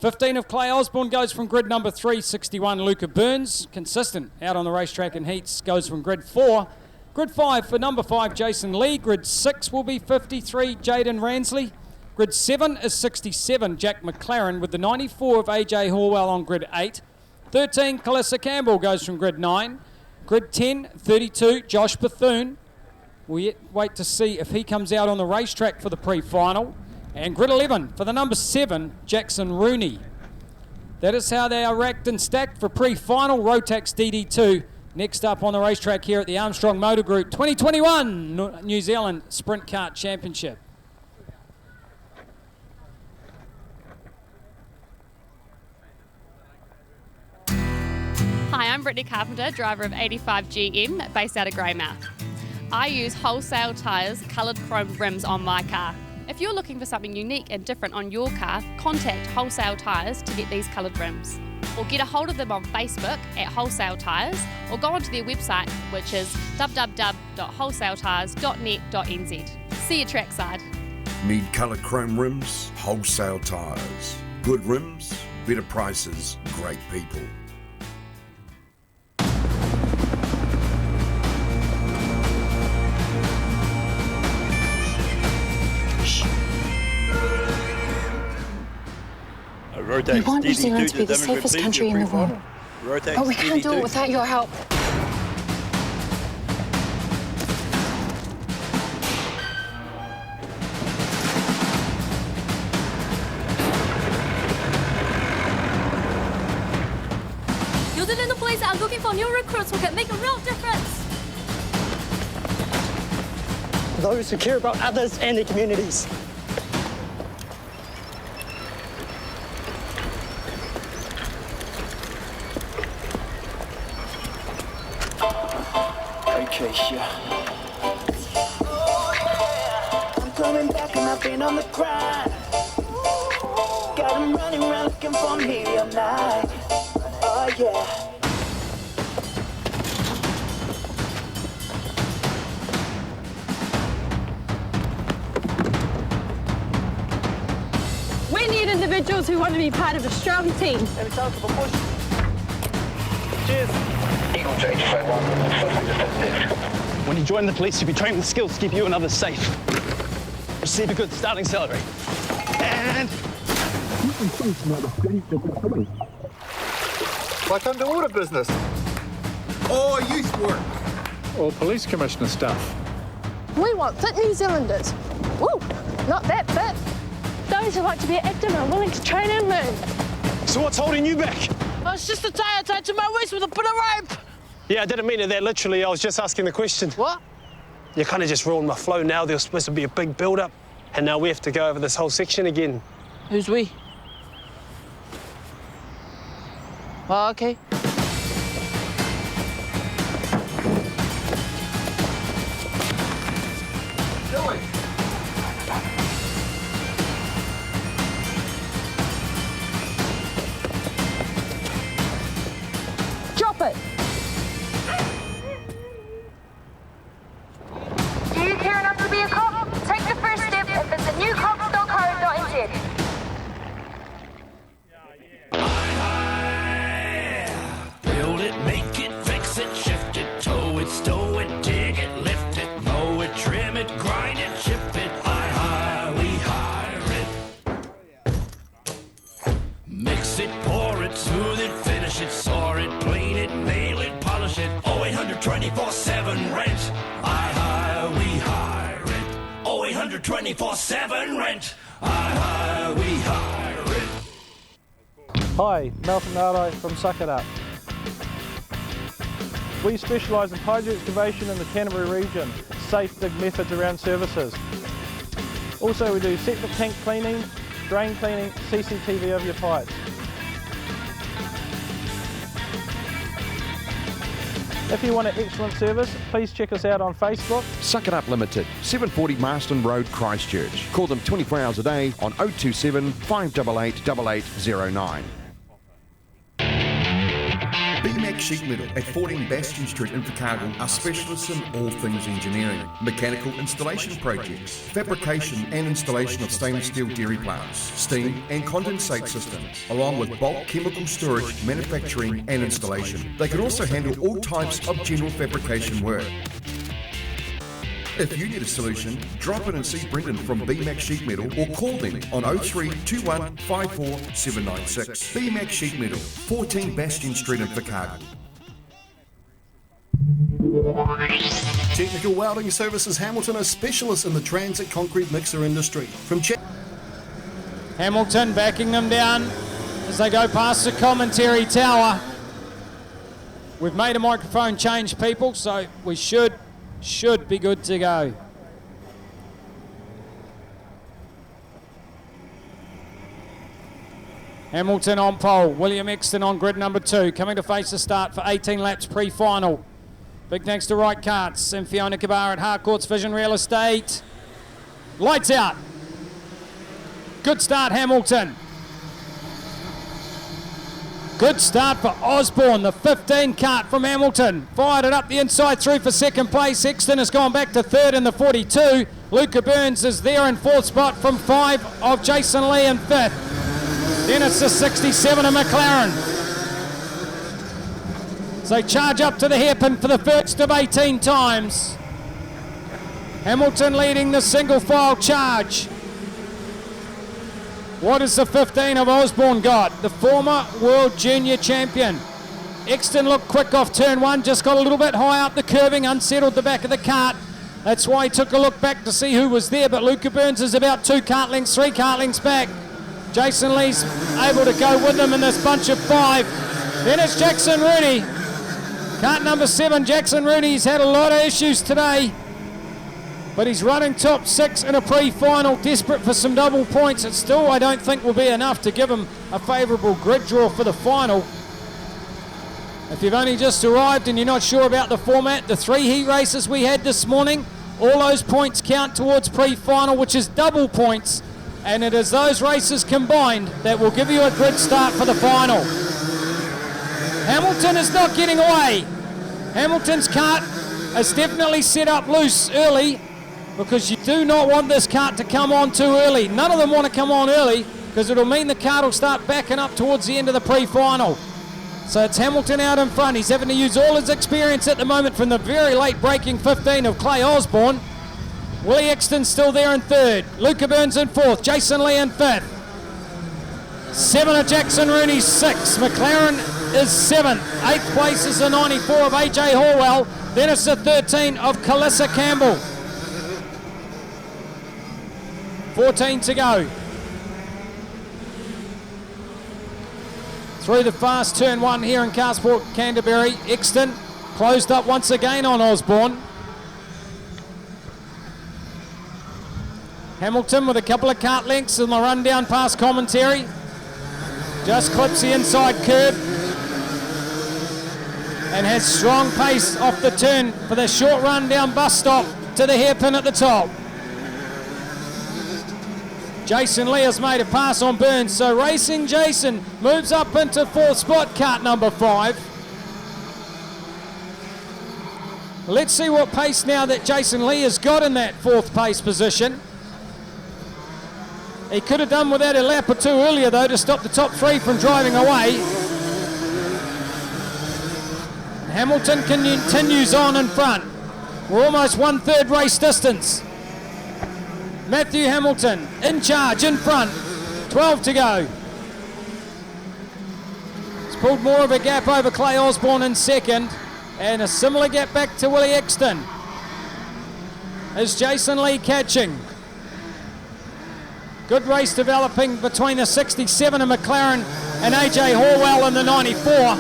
15 of Clay Osborne goes from grid number 3, 61 Luca Burns. Consistent out on the racetrack in heats, goes from grid 4. Grid 5 for number 5 Jason Lee. Grid 6 will be 53 Jaden Ransley. Grid 7 is 67 Jack McLaren with the 94 of AJ Horwell on grid 8. 13 Calissa Campbell goes from grid 9. Grid 10, 32 Josh Bethune. We'll yet wait to see if he comes out on the racetrack for the pre-final. And grid 11 for the number 7 Jackson Rooney. That is how they are racked and stacked for pre-final Rotax DD2. Next up on the racetrack here at the Armstrong Motor Group 2021 New Zealand Sprint Kart Championship. Hi, I'm Brittany Carpenter, driver of 85 GM, based out of Greymouth. I use wholesale tyres, coloured chrome rims on my car. If you're looking for something unique and different on your car, contact Wholesale Tyres to get these coloured rims. Or get a hold of them on Facebook at Wholesale Tyres, or go onto their website, which is www.wholesaletyres.net.nz. See you trackside. Need colour chrome rims? Wholesale Tyres. Good rims, better prices, great people. We want New Zealand to be the safest country in the world, but we can't do it without your help. New Zealand police are looking for new recruits who can make a real difference. Those who care about others and their communities. I'm coming back and I've been on the grind. Got 'em running around looking for me all night. Oh yeah. We need individuals who want to be part of a strong team. Every time for a push. Cheers. Eagle to 851. When you join the police, you'll be trained with skills to keep you and others safe. Receive a good starting salary. And... Like underwater business. or youth work. Or police commissioner stuff. We want fit New Zealanders. Woo! Not that fit. Those who like to be active and are willing to train and learn. So what's holding you back? Oh, it's just a tie tied to my waist with a bit of rope. Yeah, I didn't mean it that literally. I was just asking the question. What? You kind of just ruined my flow now. There was supposed to be a big build-up, and now we have to go over this whole section again. Who's we? Oh, okay. Drop it. Do you care enough to be a cop? Take the first step and visit newcops.co.nz. Build it, make it, fix it, shift it, tow it, stow it, dig it, lift it, mow it, trim it, grind it, ship it. We hire it. Mix it, pour it, smooth it, finish it, saw it, clean it, nail it, polish it. 0800 24/7 rent. We hire it. 0800 24/7 rent. We hire it. Hi, Malcolm Nardo from Suck It Up. We specialise in hydro excavation in the Canterbury region, safe dig methods around services. Also we do septic tank cleaning, drain cleaning, CCTV of your pipes. If you want an excellent service, please check us out on Facebook. Suck It Up Limited, 740 Marston Road, Christchurch. Call them 24 hours a day on 027 588 8809. BMAC Sheet Metal at 14 Bastion Street in Invercargill are specialists in all things engineering, mechanical installation projects, fabrication and installation of stainless steel dairy plants, steam and condensate systems, along with bulk chemical storage, manufacturing and installation. They can also handle all types of general fabrication work. If you need a solution, drop in and see Brendan from BMAC Sheet Metal or call them on 03 21 54 796. BMAC Sheet Metal, 14 Bastion Street in Invercargill. Technical Welding Services Hamilton are specialists in the transit concrete mixer industry. Hamilton backing them down as they go past the commentary tower. We've made a microphone change, people, so we should be good to go. Hamilton on pole, William Exton on grid number 2, coming to face the start for 18 laps pre-final. Big thanks to Right Karts and Fiona Kabar at Harcourt's Vision Real Estate. Lights out. Good start, Hamilton. Good start for Osborne, the 15 kart from Hamilton. Fired it up the inside through for second place. Sexton has gone back to third in the 42. Luca Burns is there in fourth spot from 5 of Jason Lee in fifth. Then it's the 67 of McLaren. So charge up to the hairpin for the first of 18 times. Hamilton leading the single file charge. What has the 15 of Osborne got? The former world junior champion. Exton looked quick off turn 1, just got a little bit high up the curving, unsettled the back of the kart. That's why he took a look back to see who was there, but Luca Burns is about 2 kart lengths, 3 kart lengths back. Jason Lee's able to go with them in this bunch of 5. Then it's Jackson Rooney. Kart number 7, Jackson Rooney's had a lot of issues today, but he's running top 6 in a pre-final, desperate for some double points. It still, I don't think, will be enough to give him a favourable grid draw for the final. If you've only just arrived and you're not sure about the format, the 3 heat races we had this morning, all those points count towards pre-final, which is double points, and it is those races combined that will give you a grid start for the final. Hamilton is not getting away. Hamilton's kart is definitely set up loose early, because you do not want this kart to come on too early. None of them want to come on early, because it'll mean the kart will start backing up towards the end of the pre-final. So it's Hamilton out in front. He's having to use all his experience at the moment from the very late braking 15 of Clay Osborne. Willie Exton still there in third. Luca Burns in fourth. Jason Lee in fifth. 7 of Jackson Rooney, 6. McLaren is 7th. 8th place is the 94 of AJ Horwell. Then it's the 13 of Calissa Campbell. 14 to go. Through the fast turn 1 here in KartSport Canterbury. Exton closed up once again on Osborne. Hamilton with a couple of kart lengths in the run down past commentary. Just clips the inside curb and has strong pace off the turn for the short run down bus stop to the hairpin at the top. Jason Lee has made a pass on Burns, so Racing Jason moves up into 4th spot, kart number 5. Let's see what pace now that Jason Lee has got in that 4th place position. He could have done without a lap or 2 earlier though to stop the top 3 from driving away. Hamilton continues on in front. We're almost 1/3 race distance. Matthew Hamilton in charge in front. 12 to go. He's pulled more of a gap over Clay Osborne in 2nd, and a similar gap back to Willie Exton. Is Jason Lee catching? Good race developing between the 67 of McLaren and AJ Horwell in the 94.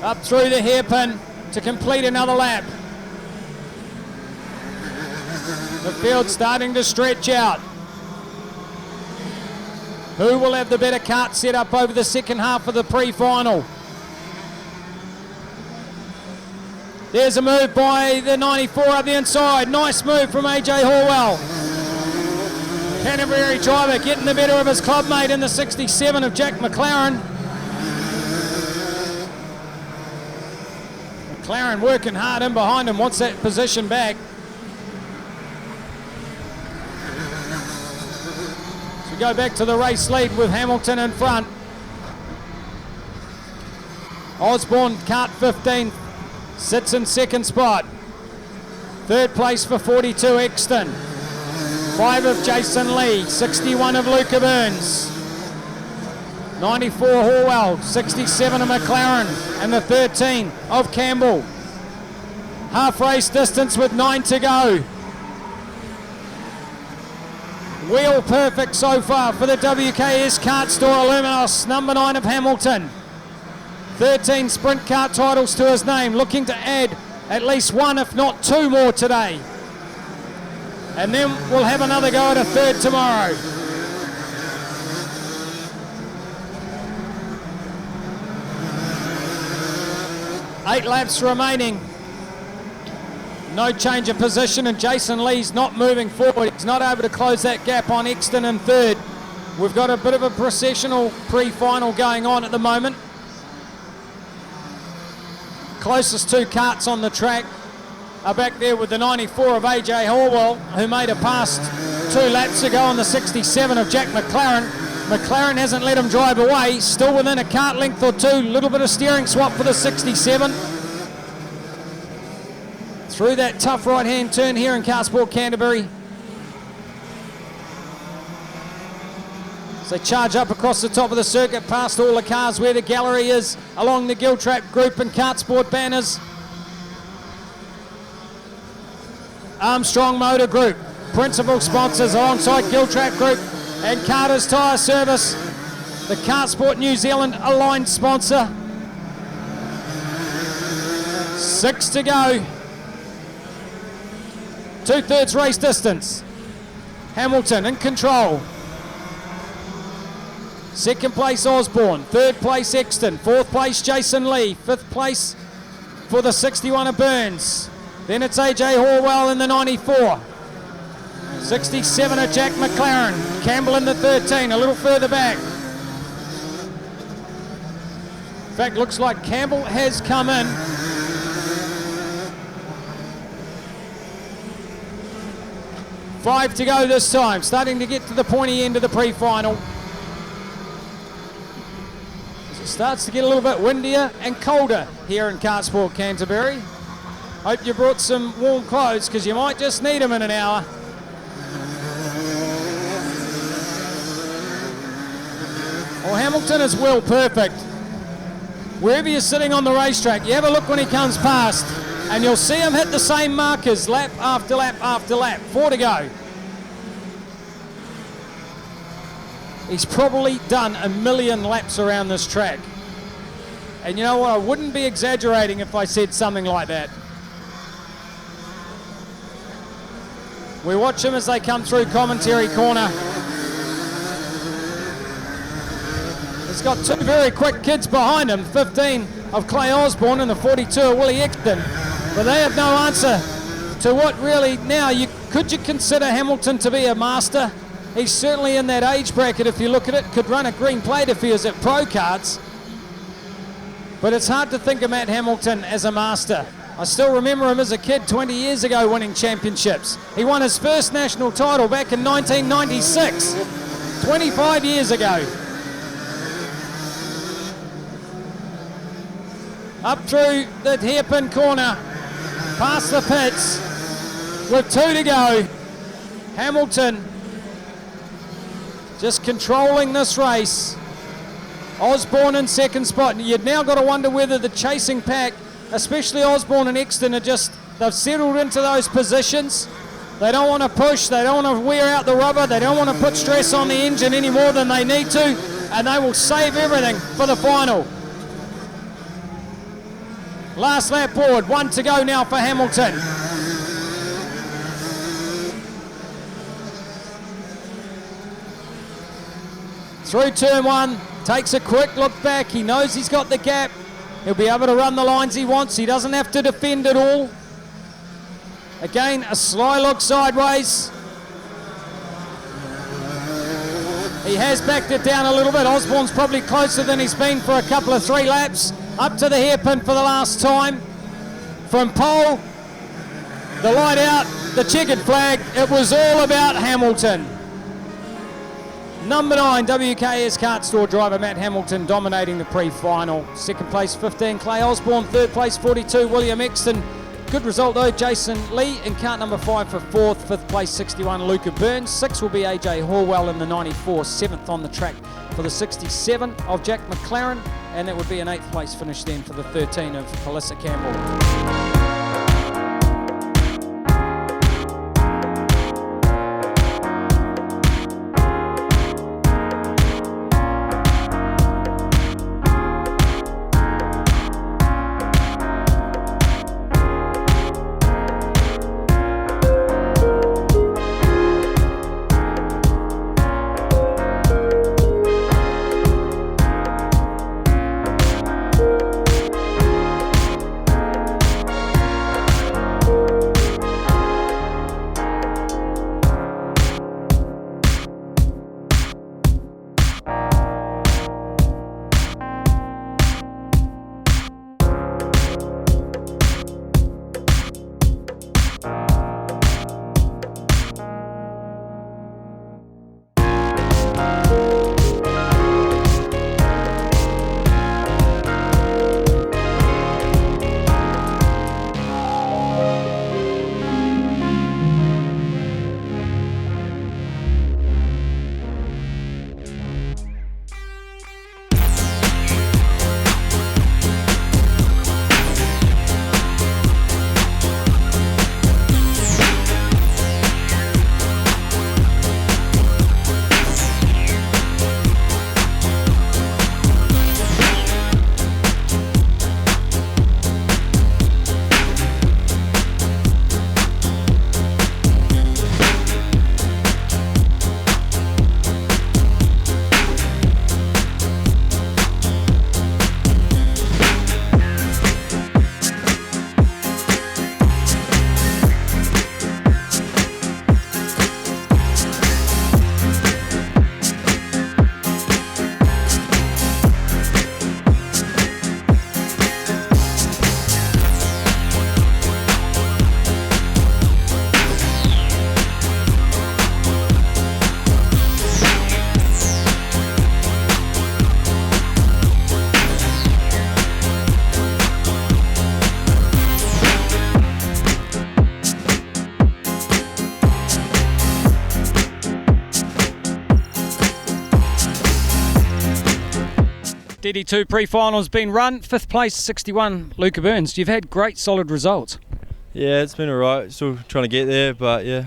Up through the hairpin to complete another lap. The field starting to stretch out. Who will have the better kart set up over the second half of the pre-final? There's a move by the 94 up the inside. Nice move from AJ Horwell. Canterbury driver getting the better of his clubmate in the 67 of Jack McLaren. McLaren working hard in behind him, wants that position back. So we go back to the race lead with Hamilton in front. Osborne, kart 15, sits in 2nd spot. 3rd place for 42 Exton. 5 of Jason Lee, 61 of Luca Burns. 94 Horwell, 67 of McLaren, and the 13 of Campbell. Half race distance with 9 to go. Wheel perfect so far for the WKS Kart Store Illuminos, number 9 of Hamilton. 13 sprint kart titles to his name, looking to add at least 1 if not 2 more today. And then we'll have another go at a 3rd tomorrow. Eight laps remaining. No change of position, and Jason Lee's not moving forward. He's not able to close that gap on Exton in 3rd. We've got a bit of a processional pre-final going on at the moment. Closest 2 karts on the track are back there with the 94 of AJ Horwell, who made a pass 2 laps ago on the 67 of Jack McLaren. McLaren hasn't let him drive away, still within a kart length or 2, little bit of steering swap for the 67. Through that tough right-hand turn here in KartSport Canterbury. So charge up across the top of the circuit, past all the cars where the gallery is, along the Giltrap Group and KartSport banners. Armstrong Motor Group, principal sponsors alongside Giltrap Group and Carter's Tyre Service, the KartSport New Zealand aligned sponsor. 6 to go. 2/3 race distance. Hamilton in control. 2nd place Osborne, 3rd place Exton, 4th place Jason Lee, 5th place for the 61 of Burns. Then it's AJ Horwell in the 94. 67 of Jack McLaren, Campbell in the 13, a little further back. In fact, looks like Campbell has come in. Five to go this time, starting to get to the pointy end of the pre-final. It starts to get a little bit windier and colder here in KartSport Canterbury. Hope you brought some warm clothes because you might just need them in an hour. Well, Hamilton is well perfect. Wherever you're sitting on the racetrack, you have a look when he comes past, and you'll see him hit the same markers lap after lap after lap. 4 to go. He's probably done 1 million laps around this track. And you know what? I wouldn't be exaggerating if I said something like that. We watch him as they come through commentary corner. He's got 2 very quick kids behind him, 15 of Clay Osborne and the 42 of Willie Exton. But they have no answer to what really now, could you consider Hamilton to be a master? He's certainly in that age bracket if you look at it, could run a green plate if he was at pro cards. But it's hard to think of Matt Hamilton as a master. I still remember him as a kid 20 years ago winning championships. He won his first national title back in 1996, 25 years ago. Up through the hairpin corner, past the pits, with 2 to go. Hamilton just controlling this race. Osborne in second spot. You've now got to wonder whether the chasing pack, especially Osborne and Exton, they've settled into those positions. They don't want to push, they don't want to wear out the rubber, they don't want to put stress on the engine any more than they need to, and they will save everything for the final. Last lap board, 1 to go now for Hamilton. Through turn 1, takes a quick look back. He knows he's got the gap. He'll be able to run the lines he wants. He doesn't have to defend at all. Again, a sly look sideways. He has backed it down a little bit. Osborne's probably closer than he's been for a couple of 3 laps. Up to the hairpin for the last time. From pole, the light out, the checkered flag. It was all about Hamilton. Number 9, WKS Kart Store driver Matt Hamilton dominating the pre-final. Second place 15, Clay Osborne. Third place 42, William Exton. Good result though, Jason Lee in kart number 5 for 4th. 5th place 61, Luca Burns. 6th will be AJ Horwell in the 94. 7th on the track for the 67 of Jack McLaren. And that would be an 8th place finish then for the 13 of Alyssa Campbell. DD2 pre-finals been run. 5th place, 61, Luca Burns. You've had great, solid results. Yeah, it's been alright. Still trying to get there, but yeah.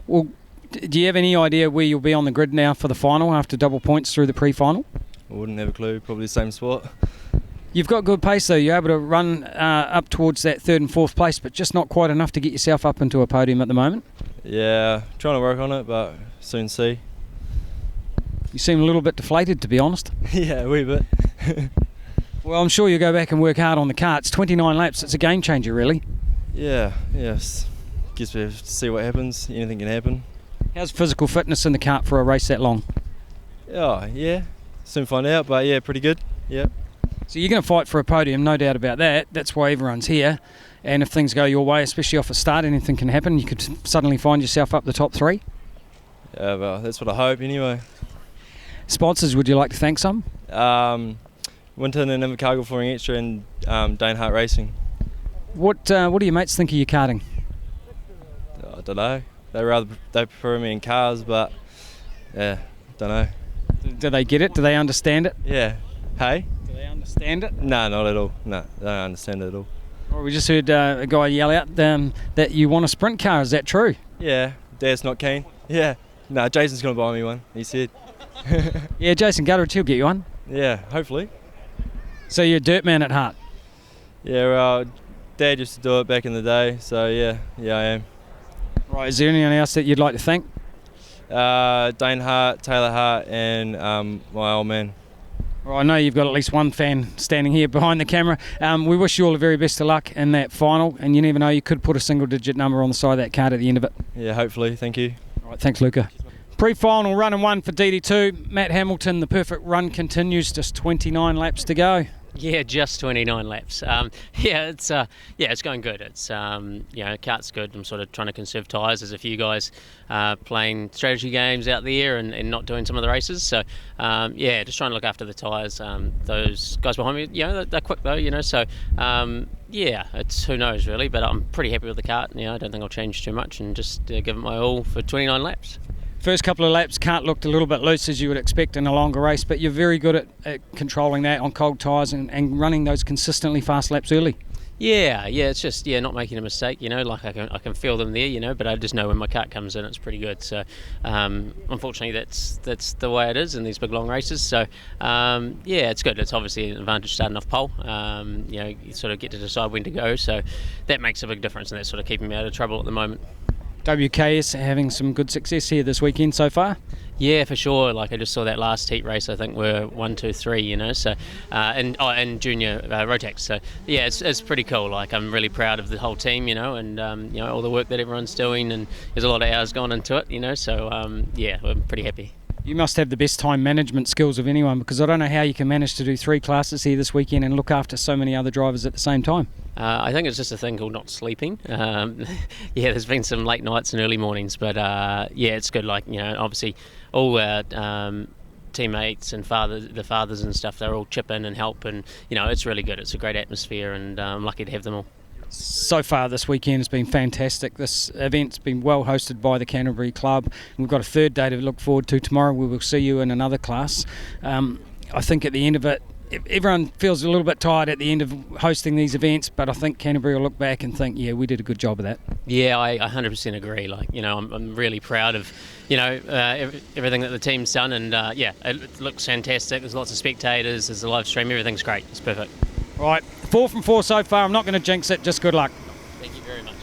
Well, do you have any idea where you'll be on the grid now for the final after double points through the pre-final? I wouldn't have a clue. Probably the same spot. You've got good pace though. You're able to run up towards that 3rd and 4th place, but just not quite enough to get yourself up into a podium at the moment. Yeah, trying to work on it, but soon see. You seem a little bit deflated, to be honest. Yeah, a wee bit. Well, I'm sure you'll go back and work hard on the karts. 29 laps, it's a game changer, really. Yeah, yes. Guess we have to see what happens. Anything can happen. How's physical fitness in the kart for a race that long? Oh, yeah. Soon find out, but yeah, pretty good. Yeah. So you're going to fight for a podium, no doubt about that. That's why everyone's here. And if things go your way, especially off a start, anything can happen. You could suddenly find yourself up the top 3. Yeah, well, that's what I hope anyway. Sponsors, would you like to thank some? Winton and Invercargill Flooring Extra and Dane Hart Racing. What do your mates think of your karting? I don't know. They prefer me in cars, but yeah, don't know. Do they get it? Do they understand it? Yeah. Hey? Do they understand it? No, not at all. No, they don't understand it at all. Well, we just heard a guy yell out that you want a sprint car. Is that true? Yeah. Dad's not keen. Yeah. No, Jason's going to buy me one, he said. Yeah, Jason Gutteridge, he'll get you one. Yeah, hopefully. So you're a dirt man at heart? Yeah, well, Dad used to do it back in the day, so yeah, I am. Right, is there anyone else that you'd like to thank? Dane Hart, Taylor Hart, and my old man. Well, I know you've got at least one fan standing here behind the camera. We wish you all the very best of luck in that final, and you never know, you could put a single-digit number on the side of that card at the end of it. Yeah, hopefully. Thank you. All right, thanks, Luca. Pre-final run and 1 for DD2. Matt Hamilton, the perfect run continues, just 29 laps to go. Yeah, just 29 laps. It's going good. It's kart's good. I'm sort of trying to conserve tyres. There's a few guys playing strategy games out there and not doing some of the races. So just trying to look after the tyres. Those guys behind me, they're quick though. So it's who knows really. But I'm pretty happy with the kart. I don't think I'll change too much and just give it my all for 29 laps. First couple of laps, kart looked a little bit loose as you would expect in a longer race, but you're very good at controlling that on cold tyres and running those consistently fast laps early. Yeah, it's just not making a mistake. Like I can feel them there, but I just know when my kart comes in, it's pretty good. So unfortunately, that's the way it is in these big long races. So it's good. It's obviously an advantage starting off pole. You sort of get to decide when to go, so that makes a big difference, and that's sort of keeping me out of trouble at the moment. WKS having some good success here this weekend so far? Yeah, for sure. Like I just saw that last heat race. I think we're 1, 2, 3. So and junior Rotax. So yeah, it's pretty cool. Like I'm really proud of the whole team. And all the work that everyone's doing, and there's a lot of hours gone into it. So I'm pretty happy. You must have the best time management skills of anyone, because I don't know how you can manage to do 3 classes here this weekend and look after so many other drivers at the same time. I think it's just a thing called not sleeping. There's been some late nights and early mornings, but it's good. Like obviously all our teammates and the fathers and stuff, they're all chip in and help, and it's really good. It's a great atmosphere, and I'm lucky to have them all. So far this weekend has been fantastic. This event's been well hosted by the Canterbury Club. We've got a 3rd day to look forward to tomorrow. We will see you in another class. I think at the end of it, everyone feels a little bit tired at the end of hosting these events, but I think Canterbury will look back and think, yeah, we did a good job of that. Yeah, I 100% agree. Like, I'm really proud of, everything that the team's done, and it looks fantastic. There's lots of spectators, there's a live stream, everything's great. It's perfect. Right, 4 from 4 so far. I'm not going to jinx it, just good luck. Thank you very much.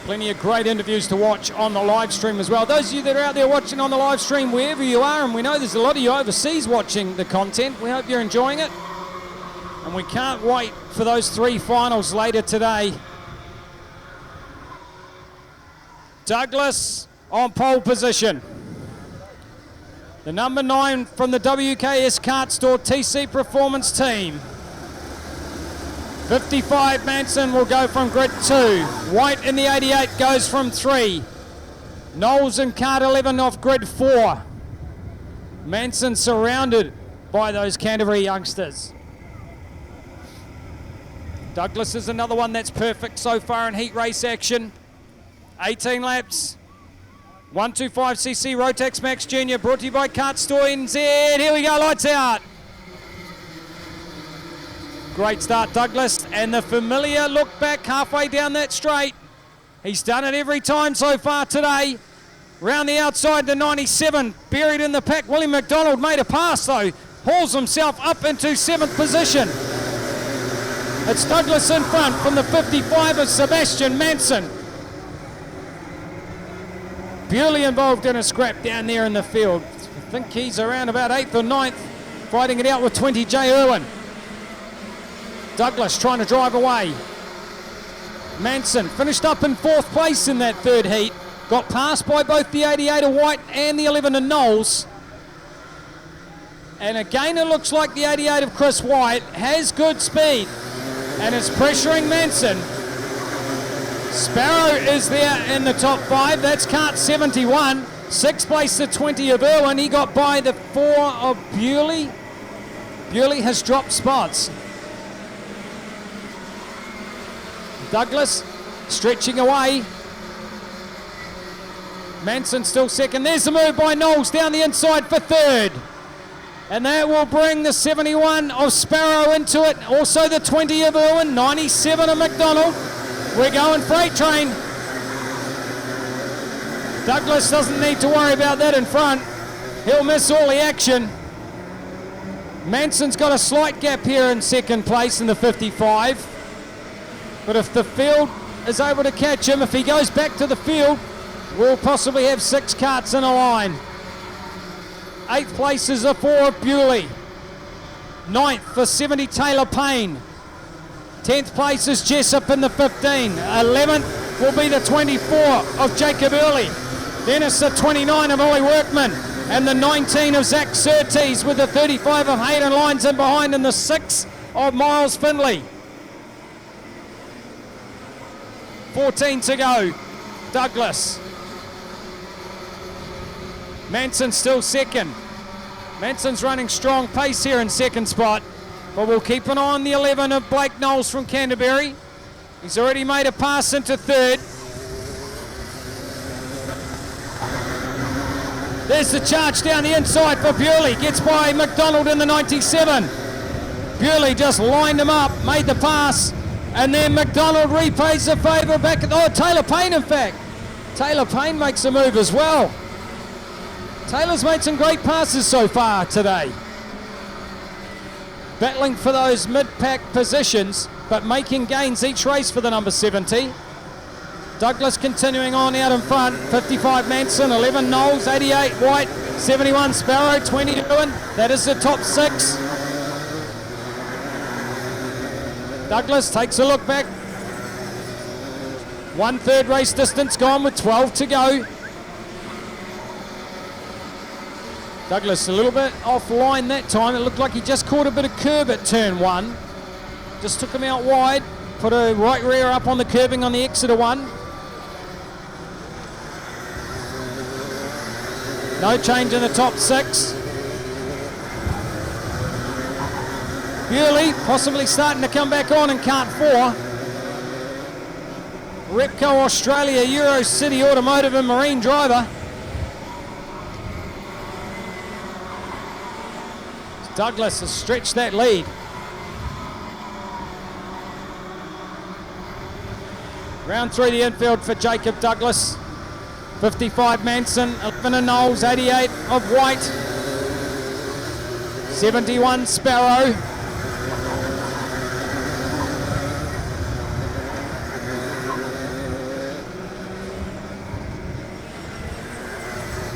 Plenty of great interviews to watch on the live stream as well. Those of you that are out there watching on the live stream, wherever you are, and we know there's a lot of you overseas watching the content, we hope you're enjoying it. And we can't wait for those 3 finals later today. Douglas on pole position. The number 9 from the WKS Kart Store TC Performance team. 55 Manson will go from grid 2. White in the 88 goes from 3. Knowles in kart 11 off grid 4. Manson surrounded by those Canterbury youngsters. Douglas is another one that's perfect so far in heat race action. 18 laps. 125cc Rotax Max Junior, brought to you by KartSport NZ. Here we go, lights out. Great start, Douglas, and the familiar look back halfway down that straight. He's done it every time so far today. Round the outside, the 97, buried in the pack. William McDonald made a pass though, hauls himself up into 7th position. It's Douglas in front from the 55 of Sebastian Manson. Bewley involved in a scrap down there in the field. I think he's around about 8th or 9th, fighting it out with 20 J. Irwin. Douglas trying to drive away. Manson finished up in 4th place in that 3rd heat. Got passed by both the 88 of White and the 11 of Knowles. And again it looks like the 88 of Chris White has good speed and is pressuring Manson. Sparrow is there in the top 5. That's Kart 71. 6th place, the 20 of Irwin. He got by the 4 of Bewley. Bewley has dropped spots. Douglas stretching away. Manson still second. There's the move by Knowles down the inside for 3rd. And that will bring the 71 of Sparrow into it. Also the 20 of Irwin. 97 of McDonald. We're going freight train. Douglas doesn't need to worry about that in front. He'll miss all the action. Manson's got a slight gap here in 2nd place in the 55. But if the field is able to catch him, if he goes back to the field, we'll possibly have 6 karts in a line. 8th place is the 4 of Bewley. 9th for 70 Taylor Payne. 10th place is Jessup in the 15. 11th will be the 24 of Jacob Early. Then it's the 29 of Ollie Workman. And the 19 of Zach Surtees with the 35 of Hayden Lyons in behind, and the 6 of Miles Findlay. 14 to go. Douglas. Manson still second. Manson's running strong pace here in 2nd spot. But we'll keep an eye on the 11 of Blake Knowles from Canterbury. He's already made a pass into 3rd. There's the charge down the inside for Bewley. Gets by McDonald in the 97. Bewley just lined him up, made the pass, and then McDonald repays the favour back at Taylor Payne in fact. Taylor Payne makes a move as well. Taylor's made some great passes so far today. Battling for those mid-pack positions, but making gains each race for the number 70. Douglas continuing on out in front. 55 Manson, 11 Knowles, 88 White, 71 Sparrow, 20 Irwin. That is the top 6. Douglas takes a look back. 1/3 race distance gone with 12 to go. Douglas a little bit offline that time. It looked like he just caught a bit of curb at turn 1. Just took him out wide. Put a right rear up on the curbing on the exit of 1. No change in the top 6. Bewley possibly starting to come back on in Kart 4. Repco Australia, Euro City Automotive and Marine driver. Douglas has stretched that lead. Round through the infield for Jacob Douglas. 55 Manson, 11 of Knowles, 88 of White. 71 Sparrow.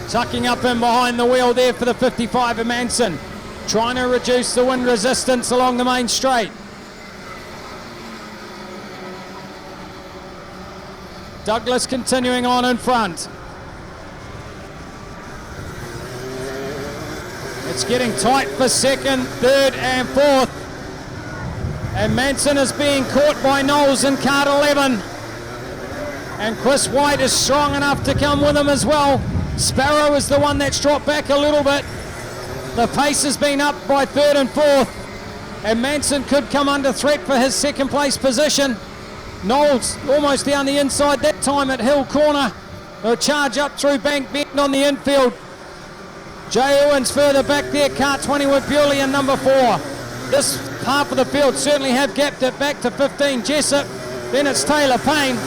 Tucking up in behind the wheel there for the 55 of Manson. Trying to reduce the wind resistance along the main straight. Douglas continuing on in front. It's getting tight for 2nd, 3rd and 4th. And Manson is being caught by Knowles in Kart 11. And Chris White is strong enough to come with him as well. Sparrow is the one that's dropped back a little bit. The pace has been up by 3rd and 4th, and Manson could come under threat for his 2nd place position. Knowles almost down the inside that time at Hill Corner. They'll charge up through Bank Bend on the infield. Jay Owens further back there, Kart 20 with Bewley in number 4. This half of the field certainly have gapped it back to 15, Jessup. Then it's Taylor Payne.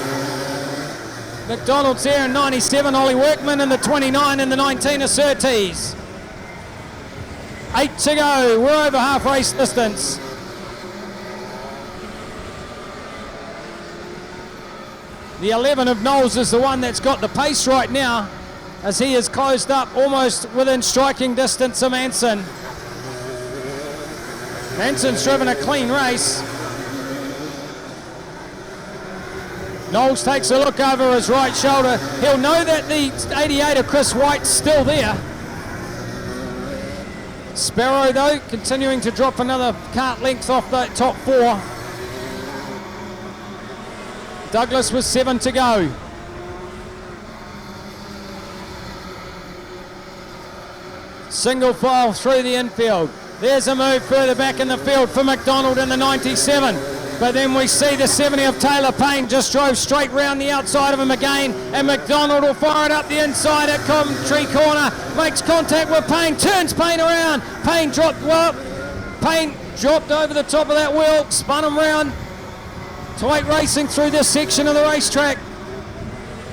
McDonald's there in 97, Ollie Workman in the 29 and the 19 of Surtees. 8 to go, we're over half race distance. The 11 of Knowles is the one that's got the pace right now, as he is closed up almost within striking distance of Manson. Manson's driven a clean race. Knowles takes a look over his right shoulder. He'll know that the 88 of Chris White's still there. Sparrow, though, continuing to drop another kart length off the top 4. Douglas with 7 to go. Single file through the infield. There's a move further back in the field for McDonald in the 97. But then we see the 70 of Taylor Payne just drove straight round the outside of him again. And McDonald will fire it up the inside at Coventry corner. Makes contact with Payne. Turns Payne around. Payne dropped over the top of that wheel. Spun him round. Tight racing through this section of the racetrack.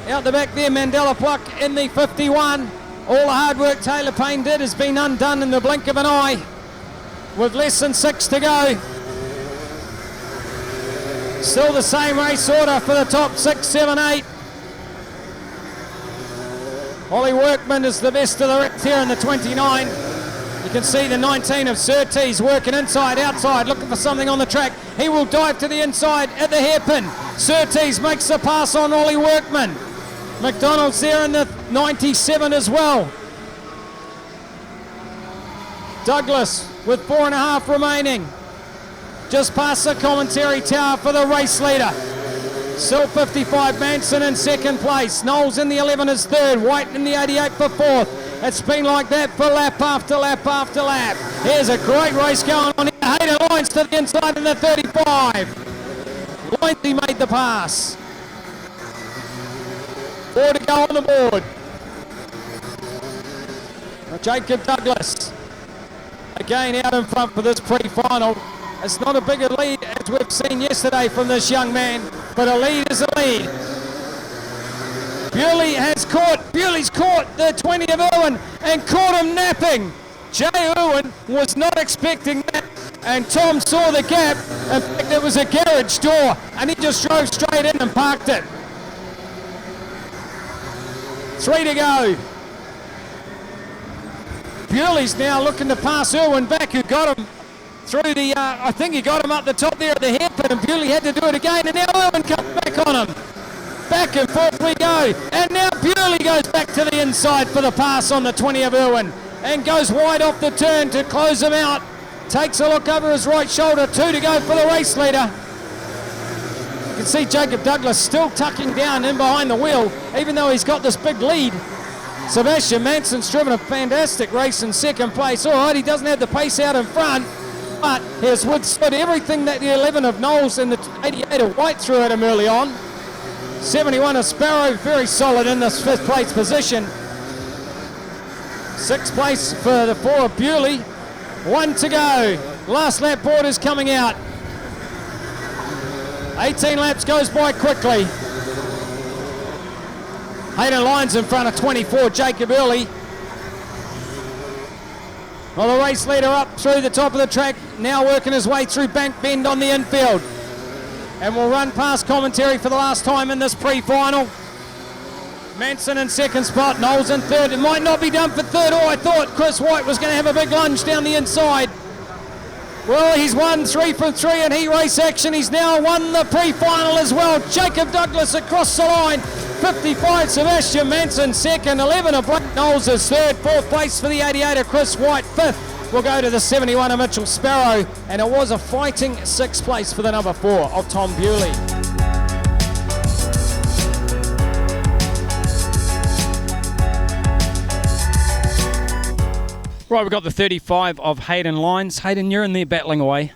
Out the back there, Mandela Pluck in the 51. All the hard work Taylor Payne did has been undone in the blink of an eye. With less than 6 to go. Still the same race order for the top 6, 7, 8. Ollie Workman is the best of the rest here in the 29. You can see the 19 of Surtees working inside, outside, looking for something on the track. He will dive to the inside at the hairpin. Surtees makes the pass on Ollie Workman. McDonald's there in the 97 as well. Douglas with 4.5 remaining. Just past the commentary tower for the race leader. Still 55, Manson in second place. Knowles in the 11 is third. White in the 88 for fourth. It's been like that for lap after lap after lap. Here's a great race going on here. Hayden Lyons to the inside in the 35. Lyons made the pass. 4 to go on the board. Jacob Douglas again out in front for this pre-final. It's not a bigger lead as we've seen yesterday from this young man, but a lead is a lead. Bewley's caught the 20 of Irwin and caught him napping. Jay Irwin was not expecting that, and Tom saw the gap. In fact, it was a garage door, and he just drove straight in and parked it. 3 to go. Bewley's now looking to pass Irwin back, who got him through the, I think he got him up the top there at the hairpin, and Bewley had to do it again, and now Irwin comes back on him. Back and forth we go, and now Bewley goes back to the inside for the pass on the 20 of Irwin, and goes wide off the turn to close him out. Takes a look over his right shoulder. 2 to go for the race leader. You can see Jacob Douglas still tucking down in behind the wheel, even though he's got this big lead. Sebastian Manson's driven a fantastic race in second place. All right, he doesn't have the pace out in front, but he has withstood everything that the 11 of Knowles and the 88 of White threw at him early on. 71 of Sparrow, very solid in this 5th place position. 6th place for the 4 of Bewley. 1 to go. Last lap board is coming out. 18 laps goes by quickly. Hayden Lyons in front of 24, Jacob Early. Well, the race leader up through the top of the track, now working his way through Bank Bend on the infield. And we'll run past commentary for the last time in this pre-final. Manson in second spot, Knowles in third. It might not be done for third. Oh, I thought Chris White was going to have a big lunge down the inside. Well, he's won 3 from 3 in heat race action. He's now won the pre-final as well. Jacob Douglas across the line. 55, Sebastian Manson second. 11 of Blake Knowles is third. 4th place for the 88 of Chris White. 5th will go to the 71 of Mitchell Sparrow. And it was a fighting 6th place for the number 4 of Tom Bewley. Right, we've got the 35 of Hayden Lyons. Hayden, you're in there battling away.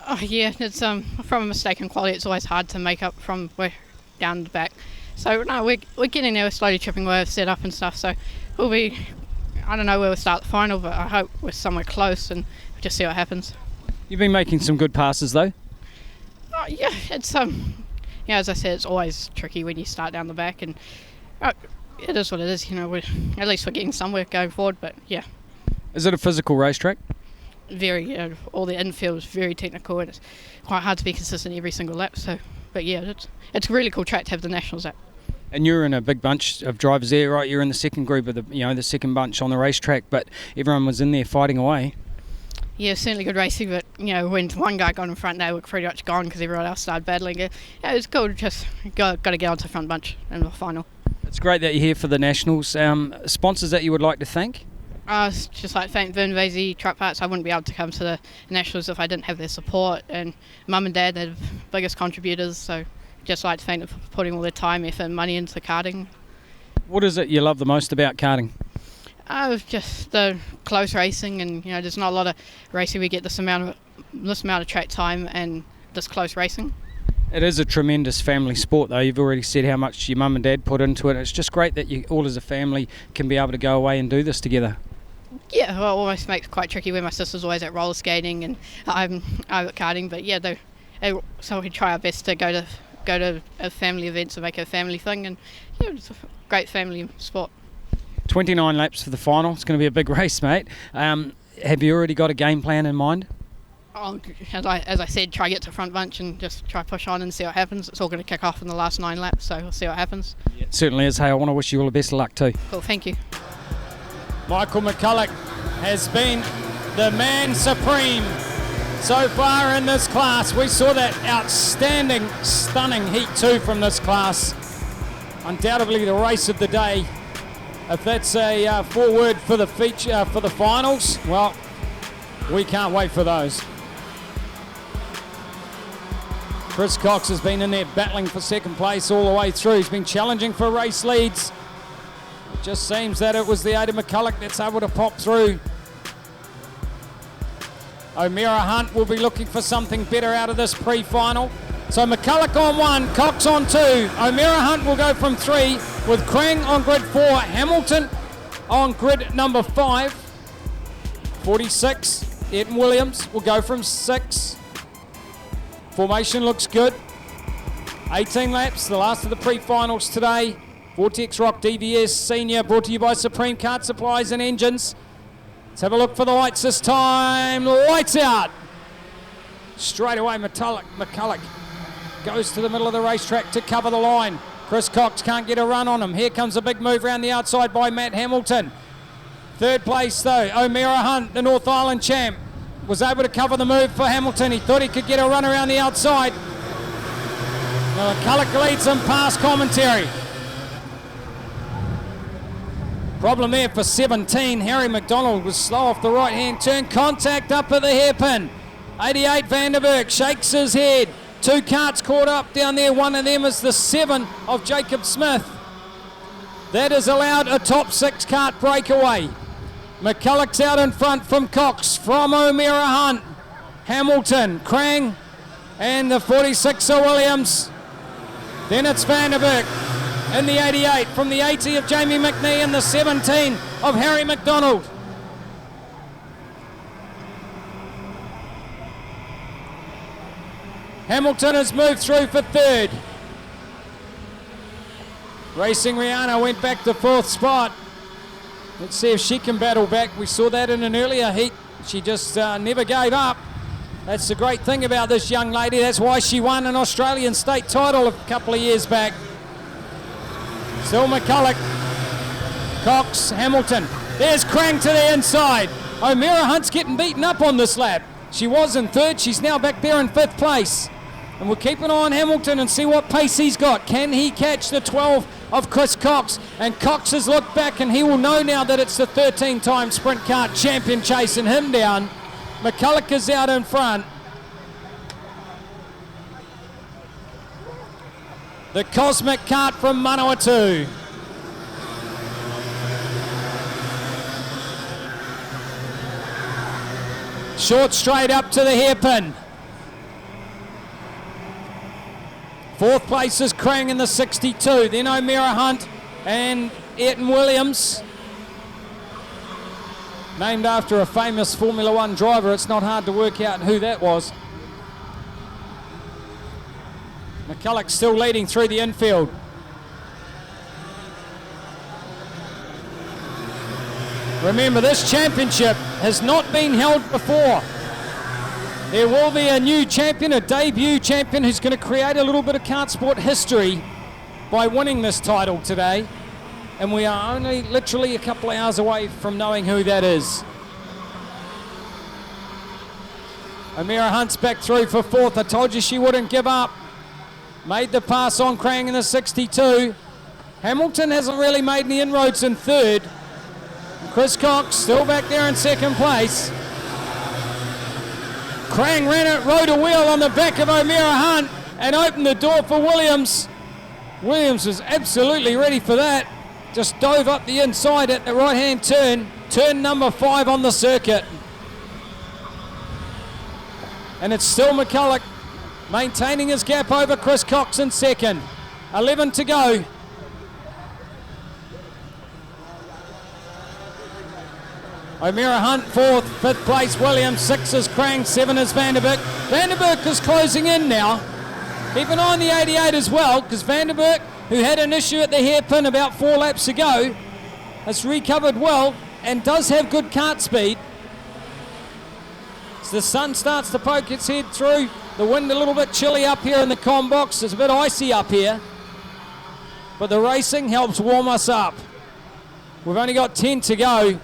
Oh yeah, it's from a mistake in quality. It's always hard to make up from way down the back. So no, we're getting there. We're slowly chipping away, set up and stuff. So we'll be. I don't know where we'll start the final, but I hope we're somewhere close and we'll just see what happens. You've been making some good passes though. Oh, yeah, it's yeah, as I said, it's always tricky when you start down the back, and it is what it is. You know, at least we're getting somewhere going forward. But yeah. Is it a physical racetrack? Very. All the infield is very technical, and it's quite hard to be consistent every single lap. So, but yeah, it's a really cool track to have the Nationals at. And you're in a big bunch of drivers there, right? You're in the second group of the second bunch on the racetrack, but everyone was in there fighting away. Yeah, certainly good racing, but when one guy got in front, they were pretty much gone because everyone else started battling. Yeah, it was cool. Just got to get onto the front bunch in the final. It's great that you're here for the Nationals. Sponsors that you would like to thank? Just like thank Vern Vasey, Truck Parts. I wouldn't be able to come to the Nationals if I didn't have their support, and Mum and Dad, they're the biggest contributors. So just like to thank them for putting all their time, effort, and money into karting. What is it you love the most about karting? Just the close racing, and there's not a lot of racing we get this amount of track time and this close racing. It is a tremendous family sport though. You've already said how much your mum and dad put into it. It's just great that you all as a family can be able to go away and do this together. Yeah, well, it almost makes it quite tricky when my sister's always at roller skating and I'm at karting, but yeah, so we try our best to go to family events and make it a family thing, and yeah, it's a great family sport. 29 laps for the final. It's going to be a big race, mate. Have you already got a game plan in mind? As I said, try to get to front bunch and just try push on and see what happens. It's all going to kick off in the last 9 laps, so we'll see what happens. Yeah, it certainly is. Hey, I want to wish you all the best of luck too. Cool, thank you. Michael McCulloch has been the man supreme so far in this class. We saw that outstanding, stunning Heat 2 from this class. Undoubtedly the race of the day. If that's a forward for the feature for the finals, well, we can't wait for those. Chris Cox has been in there battling for second place all the way through. He's been challenging for race leads. It just seems that it was the Ada McCulloch that's able to pop through. O'Meara Hunt will be looking for something better out of this pre-final. So McCulloch on 1, Cox on 2. O'Meara Hunt will go from 3 with Krang on grid 4, Hamilton on grid number 5. 46, Eaton Williams will go from 6. Formation looks good. 18 laps, the last of the pre-finals today. Vortex Rock DVS Senior, brought to you by Supreme Kart Supplies and Engines. Let's have a look for the lights this time. Lights out. Straight away, McCulloch goes to the middle of the racetrack to cover the line. Chris Cox can't get a run on him. Here comes a big move around the outside by Matt Hamilton. Third place though, O'Meara Hunt, the North Island champ, was able to cover the move for Hamilton. He thought he could get a run around the outside. Now McCulloch leads him past commentary. Problem there for 17. Harry McDonald was slow off the right hand turn. Contact up at the hairpin. 88 Vanderberg shakes his head. 2 carts caught up down there. One of them is the 7 of Jacob Smith. That has allowed a top 6 cart breakaway. McCulloch's out in front from Cox, from O'Meara Hunt, Hamilton, Krang, and the 46er Williams. Then it's Vanderberg in the 88 from the 80 of Jamie McNee and the 17 of Harry McDonald. Hamilton has moved through for 3rd. Racing Rihanna went back to 4th spot. Let's see if she can battle back. We saw that in an earlier heat. She just never gave up. That's the great thing about this young lady. That's why she won an Australian state title a couple of years back. Still McCulloch, Cox, Hamilton. There's Krang to the inside. O'Meara Hunt's getting beaten up on this lap. She was in 3rd. She's now back there in 5th place. And we'll keep an eye on Hamilton and see what pace he's got. Can he catch the 12 of Chris Cox? And Cox has looked back and he will know now that it's the 13-time Sprint Kart champion chasing him down. McCulloch is out in front. The Cosmic Kart from Manawatu. Short straight up to the hairpin. Fourth place is Krang in the 62. Then O'Meara Hunt and Ayrton Williams. Named after a famous Formula One driver. It's not hard to work out who that was. McCulloch still leading through the infield. Remember, this championship has not been held before. There will be a new champion, a debut champion, who's going to create a little bit of KartSport history by winning this title today. And we are only literally a couple of hours away from knowing who that is. O'Meara Hunt's back through for fourth. I told you she wouldn't give up. Made the pass on Krang in the 62. Hamilton hasn't really made any inroads in third. Chris Cox still back there in second place. Krang rode a wheel on the back of O'Meara Hunt and opened the door for Williams. Williams was absolutely ready for that. Just dove up the inside at the right-hand turn. Turn number 5 on the circuit. And it's still McCulloch maintaining his gap over Chris Cox in second. 11 to go. O'Meara Hunt fourth, fifth place Williams, 6 is Krang, 7 is Vanderburg. Vanderburg is closing in now. Keep an eye on the 88 as well, because Vanderburg, who had an issue at the hairpin about 4 laps ago, has recovered well and does have good kart speed. As the sun starts to poke its head through, the wind a little bit chilly up here in the comm box. It's a bit icy up here, but the racing helps warm us up. We've only got 10 to go.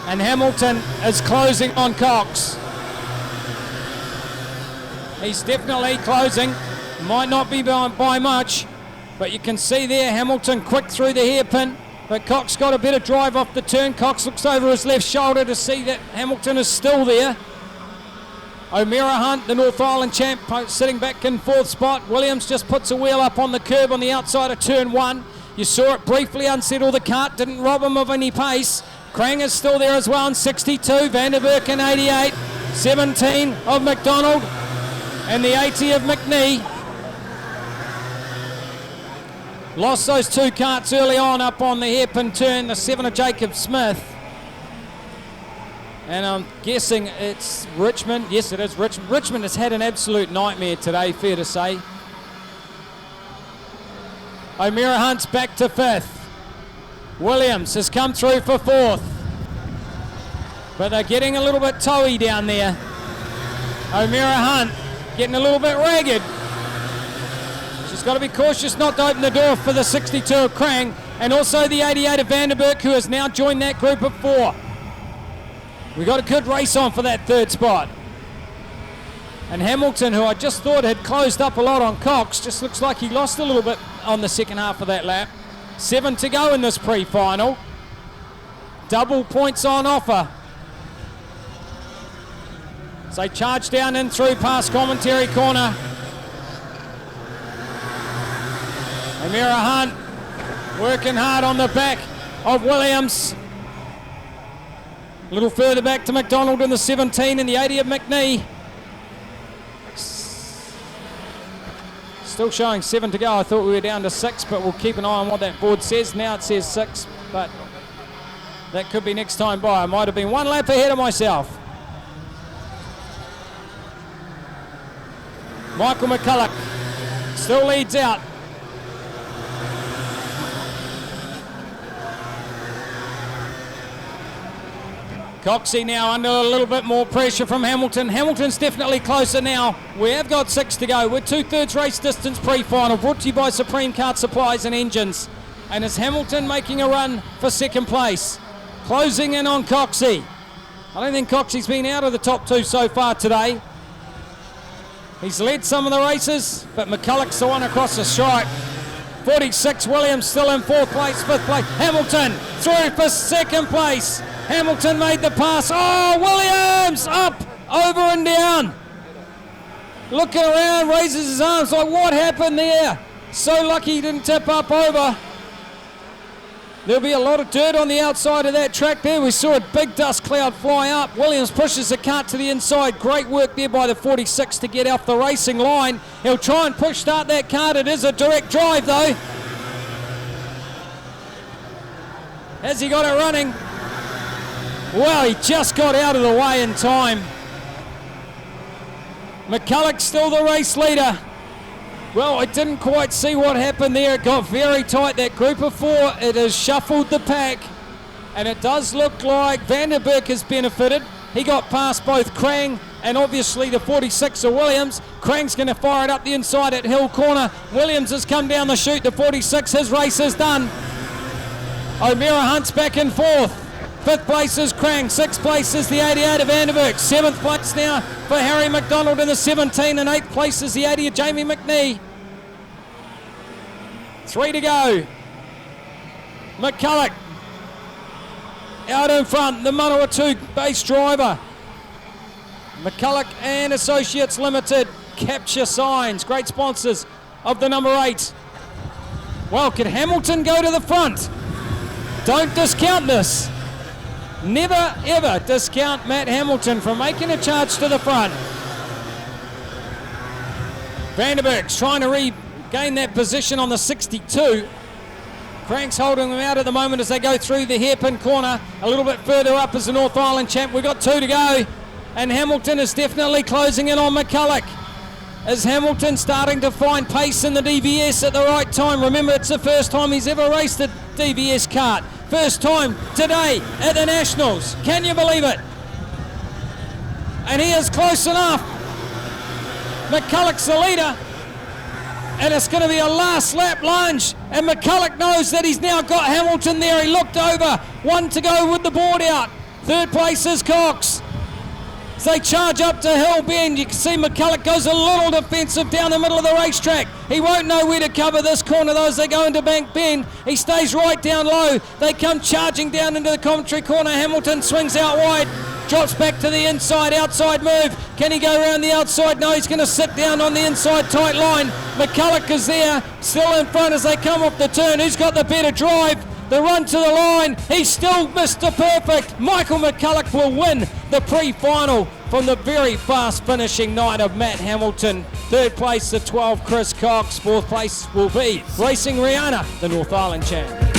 And Hamilton is closing on Cox. He's definitely closing. Might not be by much, but you can see there Hamilton quick through the hairpin, but Cox got a better drive off the turn. Cox looks over his left shoulder to see that Hamilton is still there. O'Meara Hunt, the North Island champ, sitting back in fourth spot. Williams just puts a wheel up on the curb on the outside of turn 1. You saw it briefly unsettle the cart, didn't rob him of any pace. Krang is still there as well in 62, Vanderburg in 88, 17 of McDonald, and the 80 of McNee. Lost those 2 carts early on up on the hairpin turn, the 7 of Jacob Smith. And I'm guessing it's Richmond. Yes, it is Richmond. Richmond has had an absolute nightmare today, fair to say. O'Meara Hunt's back to 5th. Williams has come through for 4th. But they're getting a little bit toey down there. O'Meara Hunt getting a little bit ragged. She's got to be cautious not to open the door for the 62 of Krang, and also the 88 of Vanderburg, who has now joined that group of 4. We got a good race on for that 3rd spot. And Hamilton, who I just thought had closed up a lot on Cox, just looks like he lost a little bit on the second half of that lap. 7 to go in this pre-final. Double points on offer. So they charge down in through past commentary corner. O'Meara Hunt working hard on the back of Williams. A little further back to McDonald in the 17 and the 80 of McNee. Still showing 7 to go. I thought we were down to 6, but we'll keep an eye on what that board says. Now it says 6, but that could be next time by. I might have been 1 lap ahead of myself. Michael McCulloch still leads out. Coxey now under a little bit more pressure from Hamilton. Hamilton's definitely closer now. We have got 6 to go. We're 2/3 race distance pre-final, brought to you by Supreme Kart Supplies and Engines. And it's Hamilton making a run for 2nd place. Closing in on Coxey. I don't think Coxey's been out of the top 2 so far today. He's led some of the races, but McCulloch's the one across the stripe. 46, Williams still in 4th place, 5th place. Hamilton through for 2nd place. Hamilton made the pass. Oh, Williams up, over and down. Looking around, raises his arms like, what happened there? So lucky he didn't tip up over. There'll be a lot of dirt on the outside of that track there. We saw a big dust cloud fly up. Williams pushes the kart to the inside. Great work there by the 46 to get off the racing line. He'll try and push start that kart. It is a direct drive though. Has he got it running? Well, he just got out of the way in time. McCulloch still the race leader. Well, I didn't quite see what happened there. It got very tight, that group of four. It has shuffled the pack, and it does look like Vanderberg has benefited. He got past both Krang and obviously the 46 of Williams. Krang's going to fire it up the inside at Hill Corner. Williams has come down the chute. The 46, his race is done. O'Meara hunts back and forth. 5th place is Krang, 6th place is the 88 of Vanderberg, 7th place now for Harry McDonald in the 17, and 8th place is the 80 of Jamie McNee. 3 to go. McCulloch out in front, the Manawatu base driver. McCulloch and Associates Limited, Capture Signs, great sponsors of the number 8. Well, can Hamilton go to the front? Don't discount this. Never ever discount Matt Hamilton from making a charge to the front. Vanderberg's trying to regain that position on the 62. Crank's holding them out at the moment as they go through the hairpin corner. A little bit further up is the North Island champ. We've got 2 to go. And Hamilton is definitely closing in on McCulloch. Is Hamilton starting to find pace in the DVS at the right time? Remember, it's the first time he's ever raced a DVS kart. First time today at the Nationals. Can you believe it? And he is close enough. McCulloch's the leader. And it's going to be a last lap lunge. And McCulloch knows that he's now got Hamilton there. He looked over. 1 to go with the board out. 3rd place is Cox. As they charge up to Hill Bend, you can see McCulloch goes a little defensive down the middle of the racetrack. He won't know where to cover this corner though as they go into Bank Bend. He stays right down low. They come charging down into the commentary corner. Hamilton swings out wide, drops back to the inside, outside move. Can he go around the outside? No, he's going to sit down on the inside tight line. McCulloch is there, still in front as they come off the turn. Who's got the better drive? The run to the line, he's still Mr. Perfect. Michael McCulloch will win the pre-final from the very fast finishing night of Matt Hamilton. 3rd place, the 12, Chris Cox. 4th place will be Racing Rihanna, the North Island champ.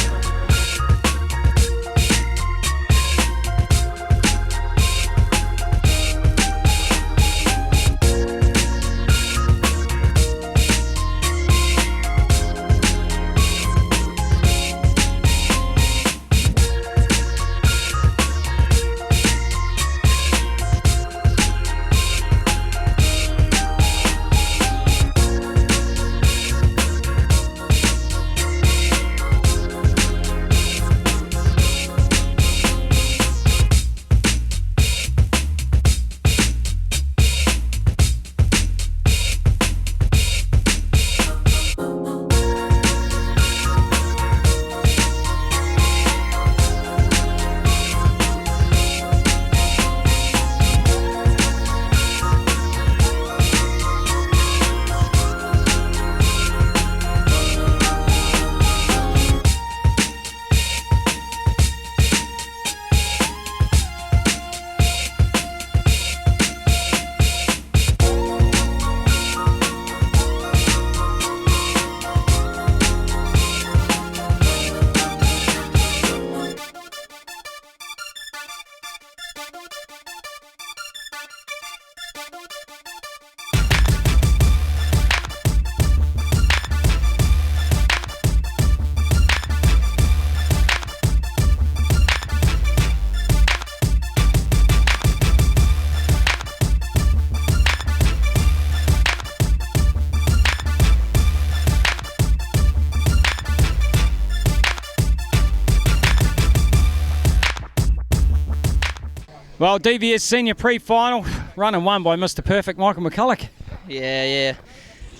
Well, DVS Senior Pre-Final, run and won by Mr. Perfect, Michael McCulloch. Yeah.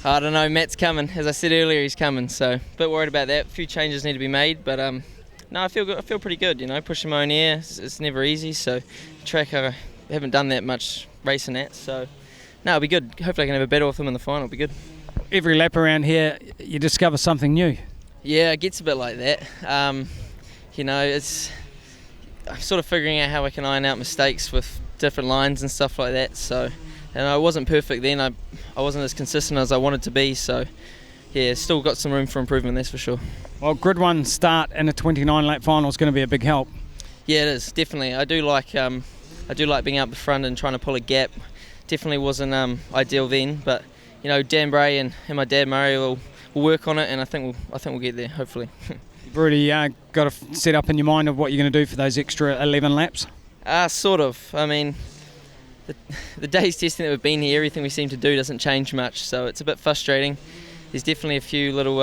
I don't know, Matt's coming. As I said earlier, he's coming, so a bit worried about that. A few changes need to be made, but no, I feel good. I feel pretty good, you know, pushing my own air. It's never easy, so track I haven't done that much racing at, so no, it'll be good. Hopefully I can have a battle with him in the final, it'll be good. Every lap around here, you discover something new. Yeah, it gets a bit like that. I'm sort of figuring out how I can iron out mistakes with different lines and stuff like that. So, and I wasn't perfect then. I wasn't as consistent as I wanted to be. So, yeah, still got some room for improvement, that's for sure. Well, Grid 1 start in a 29 lap final is going to be a big help. Yeah, it is, definitely. I do like being out the front and trying to pull a gap. Definitely wasn't ideal then, but Dan Bray and my dad Murray will work on it, and I think we'll get there, hopefully. You've already got a set up in your mind of what you're going to do for those extra 11 laps? Sort of. I mean, the day's testing that we've been here, everything we seem to do doesn't change much, so it's a bit frustrating. There's definitely a few little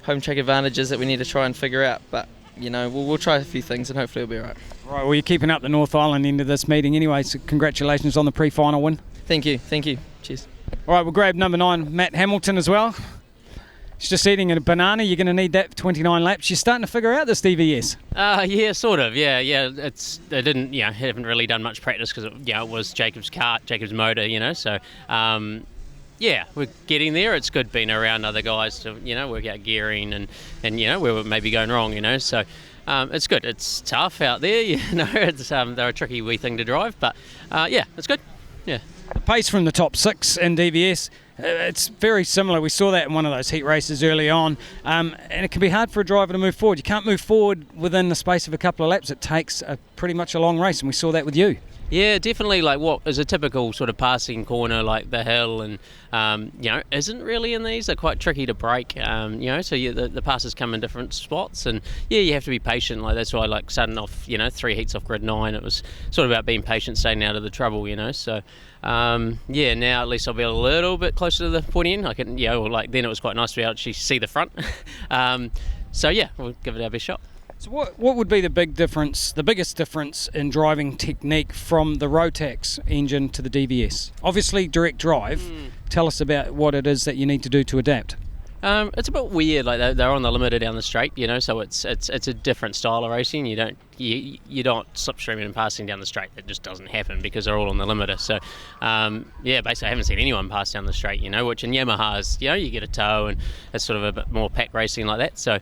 home track advantages that we need to try and figure out, but we'll try a few things and hopefully it'll be all right. Right, well, you're keeping up the North Island end of this meeting anyway, so congratulations on the pre-final win. Thank you. Cheers. All right, we'll grab number 9, Matt Hamilton as well. He's just eating a banana. You're going to need that for 29 laps. You're starting to figure out this DVS. Yeah, sort of. Yeah. I didn't, haven't really done much practice because it was Jacob's kart, Jacob's motor, so... yeah, we're getting there. It's good being around other guys to, work out gearing and where we're maybe going wrong, so it's good. It's tough out there, it's they're a tricky wee thing to drive, but yeah, it's good. Yeah. The pace from the top 6 in DVS, it's very similar. We saw that in one of those heat races early on, and it can be hard for a driver to move forward. You can't move forward within the space of a couple of laps. It takes pretty much a long race, and we saw that with you. Yeah, definitely. Like what is a typical sort of passing corner, like the hill, and isn't really in these. They're quite tricky to break. So the passes come in different spots, and you have to be patient. Like that's why, starting off, 3 heats off grid 9, it was sort of about being patient, staying out of the trouble. So now at least I'll be a little bit closer to the pointy end. I can, then it was quite nice to be able to actually see the front. So yeah, we'll give it our best shot. So what would be the biggest difference in driving technique from the Rotax engine to the DVS? Obviously direct drive. Tell us about what it is that you need to do to adapt. It's a bit weird. Like they're on the limiter down the straight, so it's a different style of racing. You don't slipstreaming and passing down the straight. That just doesn't happen because they're all on the limiter. So basically I haven't seen anyone pass down the straight. Which in Yamaha's, you get a tow and it's sort of a bit more pack racing like that. So.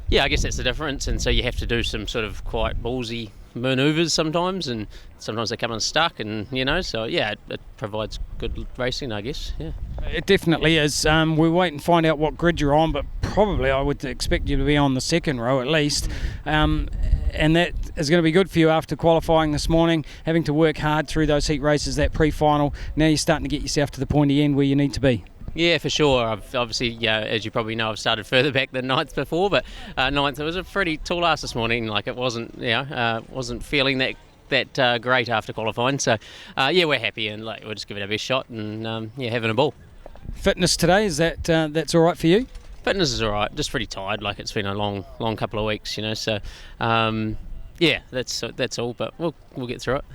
Yeah, I guess that's the difference, and so you have to do some sort of quite ballsy manoeuvres sometimes, and sometimes they come unstuck, and so yeah, it provides good racing, I guess. Yeah, it definitely is. We'll wait and find out what grid you're on, but probably I would expect you to be on the second row at least, and that is going to be good for you after qualifying this morning, having to work hard through those heat races, that pre-final. Now you're starting to get yourself to the pointy end where you need to be. Yeah, for sure. I've obviously, as you probably know, I've started further back than ninth before, but ninth, it was a pretty tall ask this morning. Like it wasn't, wasn't feeling that great after qualifying. So, we're happy and we'll just give it our best shot and having a ball. Fitness today, is that's all right for you? Fitness is all right. Just pretty tired. Like it's been a long couple of weeks, So, that's all. But we'll get through it.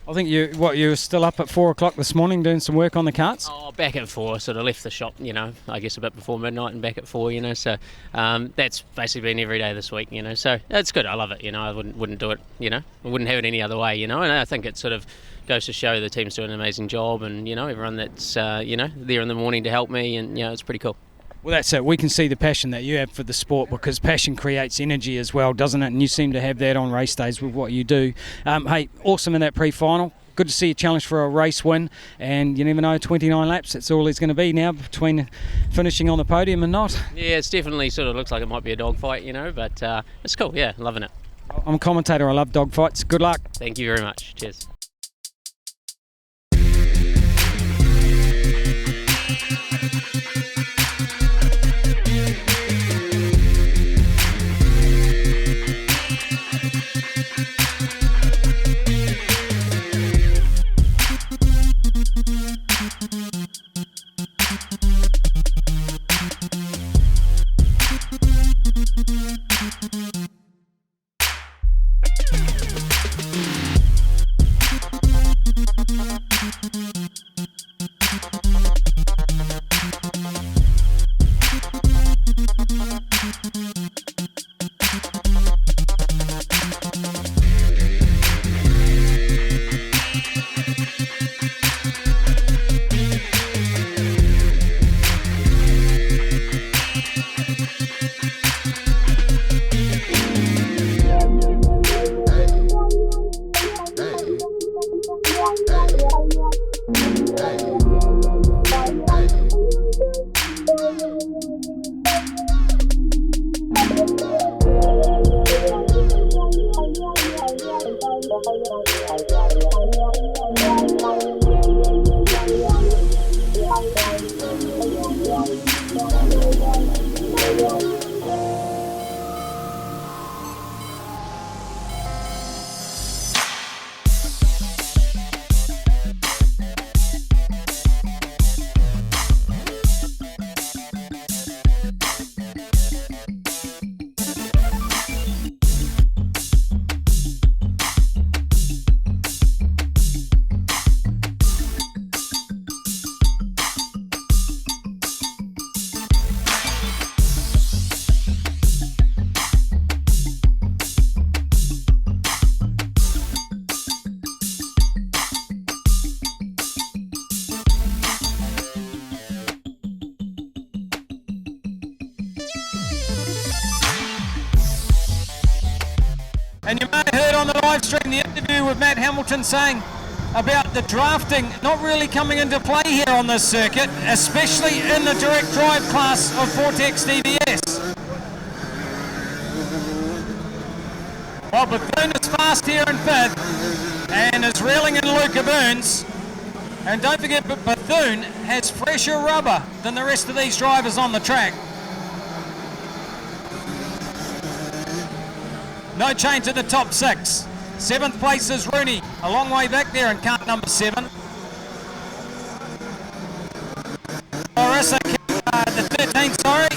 I think you were still up at 4 o'clock this morning doing some work on the karts? Oh, back at 4, sort of left the shop, I guess a bit before midnight and back at 4, so that's basically been every day this week, so it's good. I love it, I wouldn't do it, I wouldn't have it any other way, and I think it sort of goes to show the team's doing an amazing job and, everyone that's, there in the morning to help me and, it's pretty cool. Well, that's it. We can see the passion that you have for the sport because passion creates energy as well, doesn't it? And you seem to have that on race days with what you do. Hey, awesome in that pre-final. Good to see you challenge for a race win. And you never know, 29 laps, that's all there's going to be now between finishing on the podium and not. Yeah, it's definitely sort of looks like it might be a dogfight, but it's cool. Yeah, loving it. I'm a commentator. I love dogfights. Good luck. Thank you very much. Cheers. And you may have heard on the live stream the interview with Matt Hamilton saying about the drafting not really coming into play here on this circuit, especially in the direct drive class of Vortex DBS. Well, Bethune is fast here in 5th and is reeling in Luca Burns. And don't forget, Bethune has fresher rubber than the rest of these drivers on the track. No change at the top 6. 7th place is Rooney, a long way back there in kart number 7. Larissa, the 13, sorry.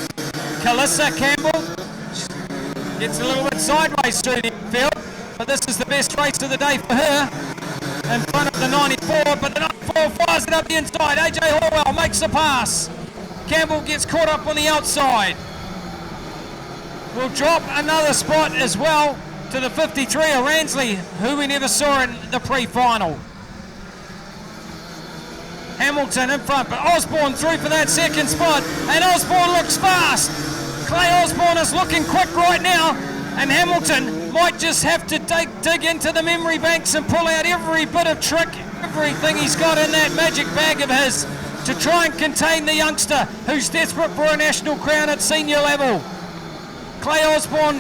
Calissa Campbell gets a little bit sideways through the field, but this is the best race of the day for her. In front of the 94, but the 94 fires it up the inside. AJ Horwell makes the pass. Campbell gets caught up on the outside. Will drop another spot as well to the 53 of Ransley, who we never saw in the pre-final. Hamilton in front, but Osborne through for that second spot, and Osborne looks fast. Clay Osborne is looking quick right now, and Hamilton might just have to dig into the memory banks and pull out every bit of trick, everything he's got in that magic bag of his to try and contain the youngster who's desperate for a national crown at senior level. Clay Osborne,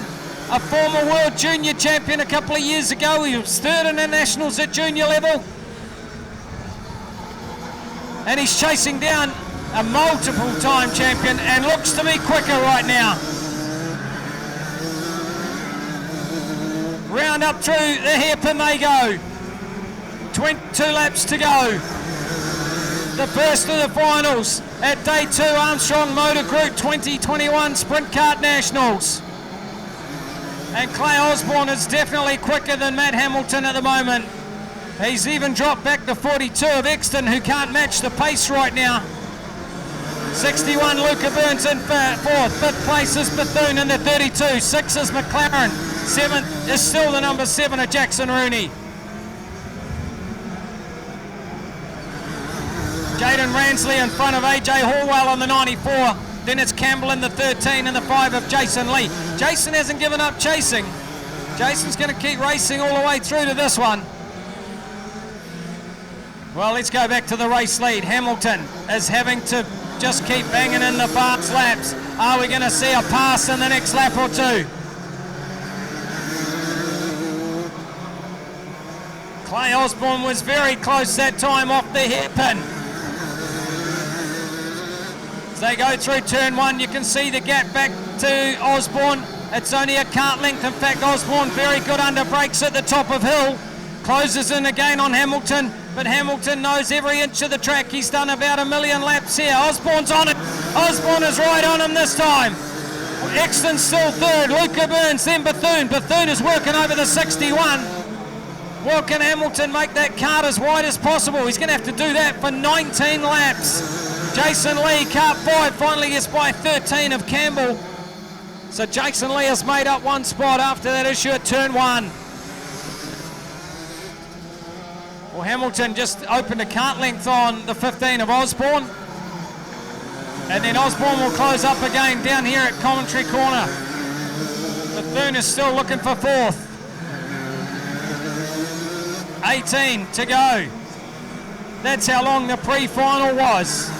a former world junior champion a couple of years ago. He was 3rd in the nationals at junior level. And he's chasing down a multiple time champion and looks to be quicker right now. Round up through the hairpin they go. 22 laps to go. The first of the finals at Day 2 Armstrong Motor Group 2021 Sprint Kart Nationals. And Clay Osborne is definitely quicker than Matt Hamilton at the moment. He's even dropped back to 42 of Exton, who can't match the pace right now. 61 Luca Burns in 4th. 5th place is Bethune in the 32. 6 is McLaren. 7th is still the number 7 of Jackson Rooney. Jaden Ransley in front of AJ Horwell on the 94. Then it's Campbell in the 13 and the 5 of Jason Lee. Jason hasn't given up chasing. Jason's going to keep racing all the way through to this one. Well, let's go back to the race lead. Hamilton is having to just keep banging in the fast laps. Are we going to see a pass in the next lap or two? Clay Osborne was very close that time off the hairpin. They go through turn 1, you can see the gap back to Osborne. It's only a kart length. In fact, Osborne very good under brakes at the top of hill. Closes in again on Hamilton, but Hamilton knows every inch of the track. He's done about 1 million laps here. Osborne's on it. Osborne is right on him this time. Exton's still 3rd. Luca Burns, then Bethune. Bethune is working over the 61. Well, can Hamilton make that kart as wide as possible? He's going to have to do that for 19 laps. Jason Lee, kart 5, finally gets by 13 of Campbell. So Jason Lee has made up one spot after that issue at turn 1. Well, Hamilton just opened a kart length on the 15 of Osborne. And then Osborne will close up again down here at Commentary Corner. Bethune is still looking for 4th. 18 to go. That's how long the pre-final was.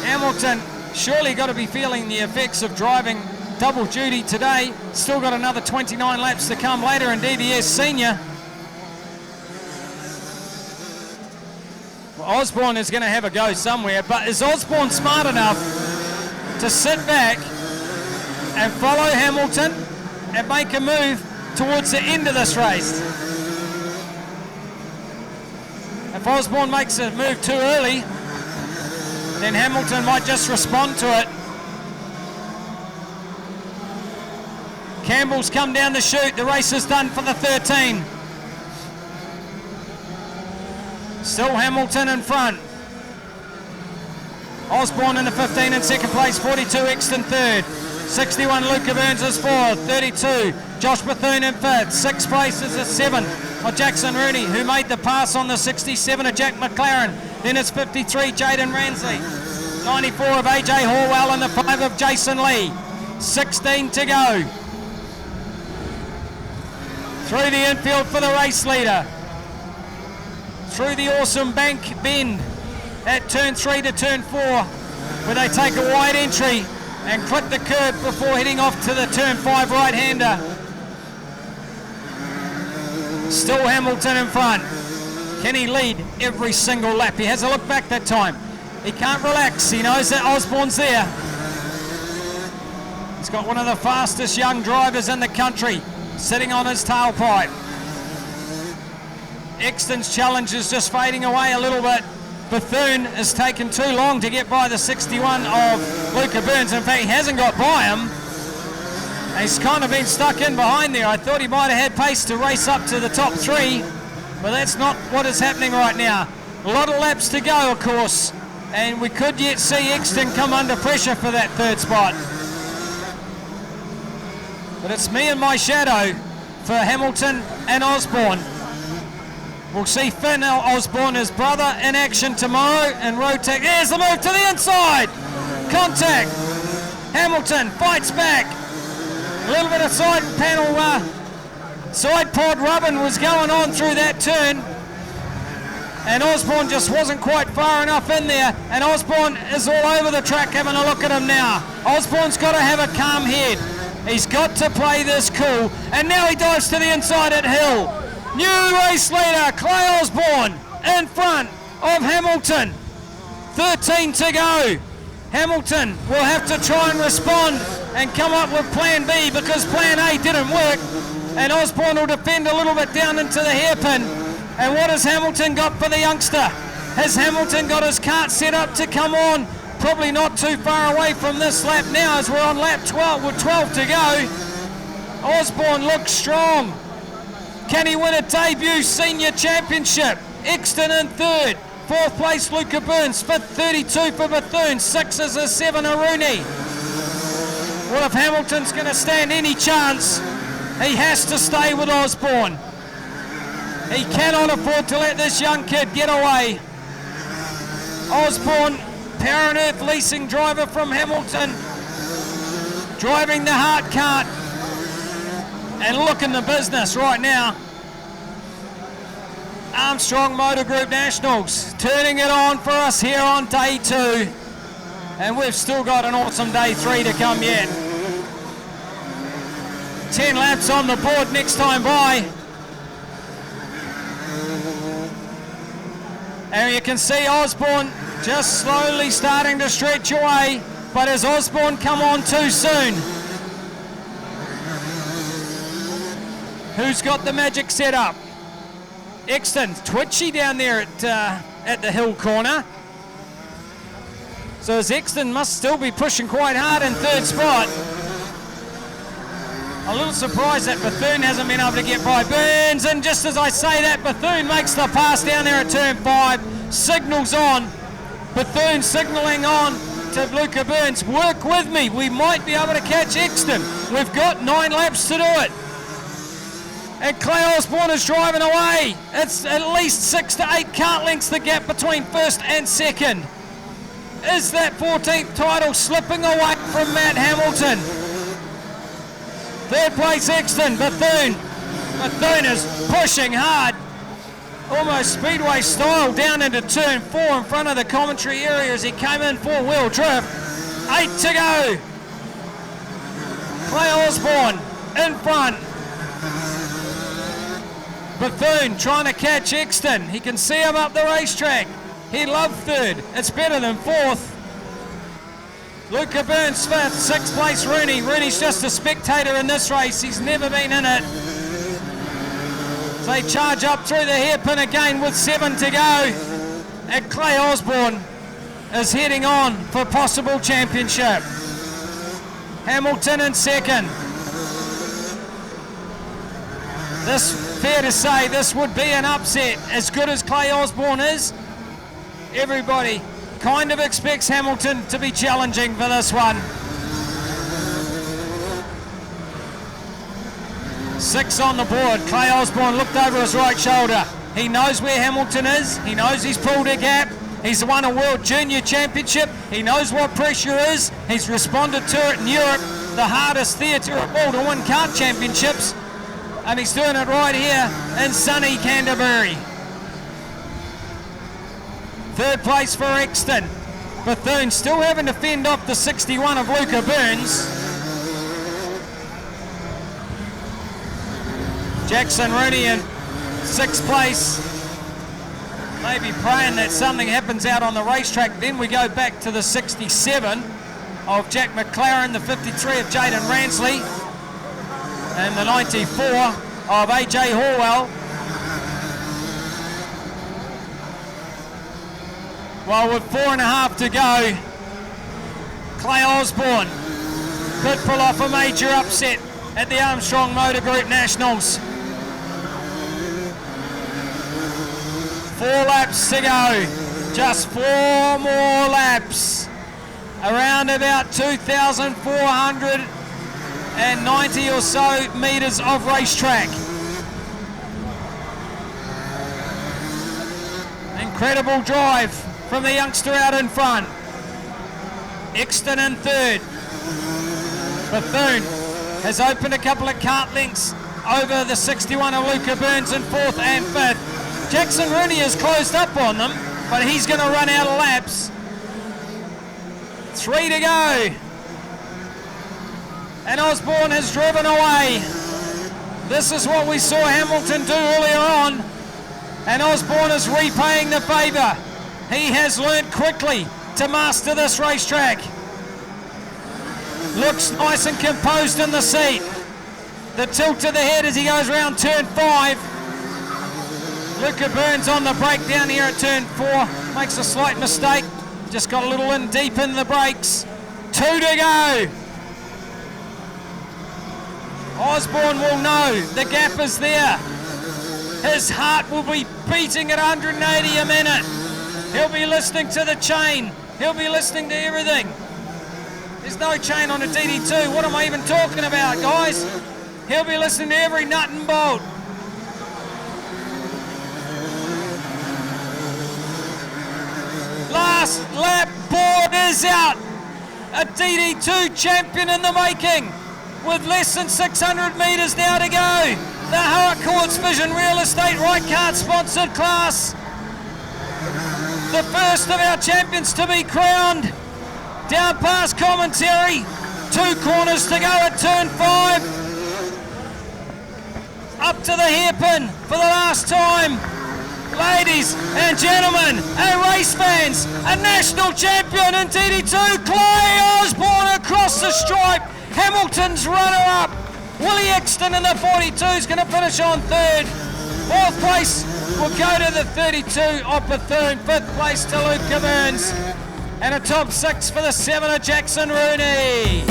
Hamilton surely got to be feeling the effects of driving double duty today. Still got another 29 laps to come later in DBS Senior. Well, Osborne is going to have a go somewhere, but is Osborne smart enough to sit back and follow Hamilton and make a move towards the end of this race? If Osborne makes a move too early, then Hamilton might just respond to it. Campbell's come down the chute. The race is done for the 13. Still Hamilton in front. Osborne in the 15 in second place. 42 Exton 3rd. 61 Luca Burns is 4th. 32 Josh Bethune in 5th. 6th place is a 7 of Jackson Rooney, who made the pass on the 67 of Jack McLaren. Then it's 53 Jaden Ransley. 94 of AJ Horwell and the 5 of Jason Lee. 16 to go. Through the infield for the race leader. Through the awesome bank bend at turn 3 to turn 4, where they take a wide entry and clip the curb before heading off to the turn 5 right-hander. Still Hamilton in front. Can he lead every single lap? He has a look back that time. He can't relax. He knows that Osborne's there. He's got one of the fastest young drivers in the country sitting on his tailpipe. Exton's challenge is just fading away a little bit. Bethune has taken too long to get by the 61 of Luca Burns. In fact, he hasn't got by him. He's kind of been stuck in behind there. I thought he might have had pace to race up to the top 3, but that's not what is happening right now. A lot of laps to go, of course, and we could yet see Exton come under pressure for that 3rd spot. But it's me and my shadow for Hamilton and Osborne. We'll see Finn Osborne, his brother, in action tomorrow and rotate. There's the move to the inside. Contact. Hamilton fights back. A little bit of side panel, side pod rubbing was going on through that turn. And Osborne just wasn't quite far enough in there. And Osborne is all over the track having a look at him now. Osborne's got to have a calm head. He's got to play this cool. And now he dives to the inside at Hill. New race leader, Clay Osborne, in front of Hamilton. 13 to go. Hamilton will have to try and respond and come up with plan B, because plan A didn't work. And Osborne will defend a little bit down into the hairpin. And what has Hamilton got for the youngster? Has Hamilton got his kart set up to come on? Probably not too far away from this lap now, as we're on lap 12 with 12 to go. Osborne looks strong. Can he win a debut senior championship? Exton in 3rd. 4th place Luca Burns. 5th 32 for Bethune. 6 is a 7 Rooney. Well, if Hamilton's going to stand any chance, he has to stay with Osborne. He cannot afford to let this young kid get away. Osborne, Power and Earth leasing driver from Hamilton, driving the hard cart and looking the business right now. Armstrong Motor Group Nationals turning it on for us here on day 2, and we've still got an awesome day 3 to come yet. 10 laps on the board next time by, and you can see Osborne just slowly starting to stretch away, but has Osborne come on too soon? Who's got the magic set up? Exton, twitchy down there at the hill corner. So Exton must still be pushing quite hard in 3rd spot. A little surprised that Bethune hasn't been able to get by Burns, and just as I say that, Bethune makes the pass down there at turn 5, signals on. Bethune signalling on to Luca Burns, work with me, we might be able to catch Exton. We've got 9 laps to do it. And Clay Osborne is driving away. It's at least 6 to 8 kart lengths the gap between 1st and 2nd. Is that 14th title slipping away from Matt Hamilton? 3rd place Exton, Bethune. Bethune is pushing hard, almost speedway style, down into turn 4 in front of the commentary area as he came in 4-wheel drift. 8 to go. Clay Osborne in front. Bethune trying to catch Exton. He can see him up the racetrack. He'd love 3rd. It's better than 4th. Luca Burns 5th, 6th place Rooney. Rooney's just a spectator in this race. He's never been in it. They charge up through the hairpin again with 7 to go. And Clay Osborne is heading on for possible championship. Hamilton in 2nd. Fair to say, this would be an upset. As good as Clay Osborne is, everybody kind of expects Hamilton to be challenging for this one. 6 on the board. Clay Osborne looked over his right shoulder. He knows where Hamilton is. He knows he's pulled a gap. He's won a World Junior Championship. He knows what pressure is. He's responded to it in Europe, the hardest theatre of all to win kart championships. and he's doing it right here in sunny Canterbury. Third place for Exton. Bethune still having to fend off the 61 of Luca Burns. Jackson Rooney in 6th place. Maybe praying that something happens out on the racetrack. Then we go back to the 67 of Jack McLaren, the 53 of Jaden Ransley, and the 94 of AJ Horwell. Well, with 4.5 to go, Clay Osborne could pull off a major upset at the Armstrong Motor Group Nationals. 4 laps to go, just 4 more laps. Around about 2,490 or so metres of racetrack. Incredible drive from the youngster out in front. Exton in 3rd. Bethune has opened a couple of kart lengths over the 61 of Luca Burns in 4th and 5th. Jackson Rooney has closed up on them, but he's going to run out of laps. 3 to go. And Osborne has driven away. This is what we saw Hamilton do earlier on. And Osborne is repaying the favour. He has learnt quickly to master this racetrack. Looks nice and composed in the seat. The tilt to the head as he goes around turn 5. Luca Burns on the brake down here at turn 4. Makes a slight mistake. Just got a little in deep in the brakes. 2 to go. Osborne will know the gap is there. His heart will be beating at 180 a minute. He'll be listening to the chain. He'll be listening to everything. There's no chain on a DD2. What am I even talking about, guys? He'll be listening to every nut and bolt. Last lap board is out. A DD2 champion in the making with less than 600 metres now to go. The Harcourts Vision Real Estate Right Kart sponsored class. The first of our champions to be crowned. Down past commentary. 2 corners to go at turn 5. Up to the hairpin for the last time. Ladies and gentlemen and race fans, a national champion in DD2, Clay Osborne across the stripe. Hamilton's runner-up. Willie Exton in the 42 is going to finish on 3rd. 4th place will go to the 32 of Bethune. 5th place to Luca Burns. And a top 6 for the 7 of Jackson Rooney.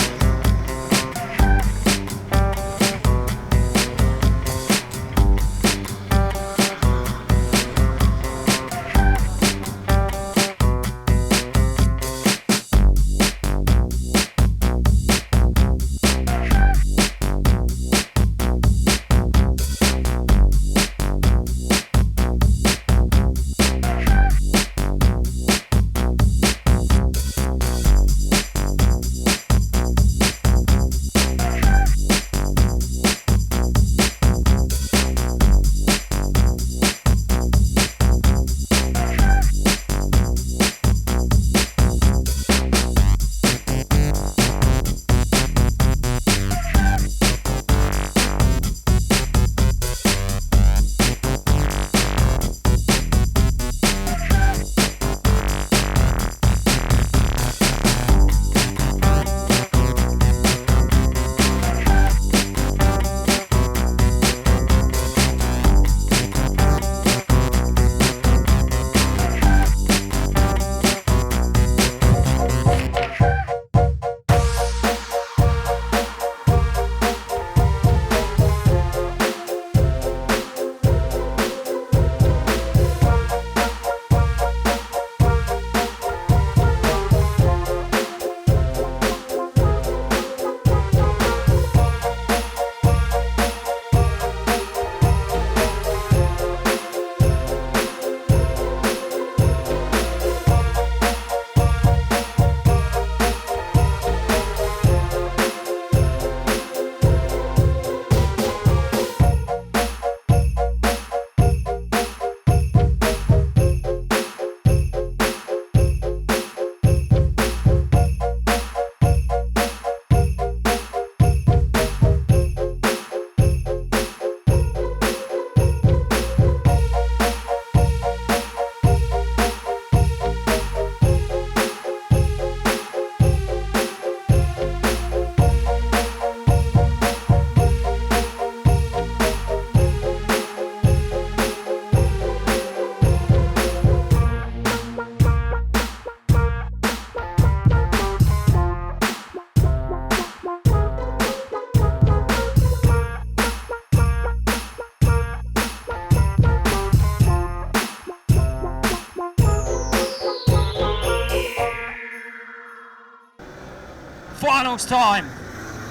finals time.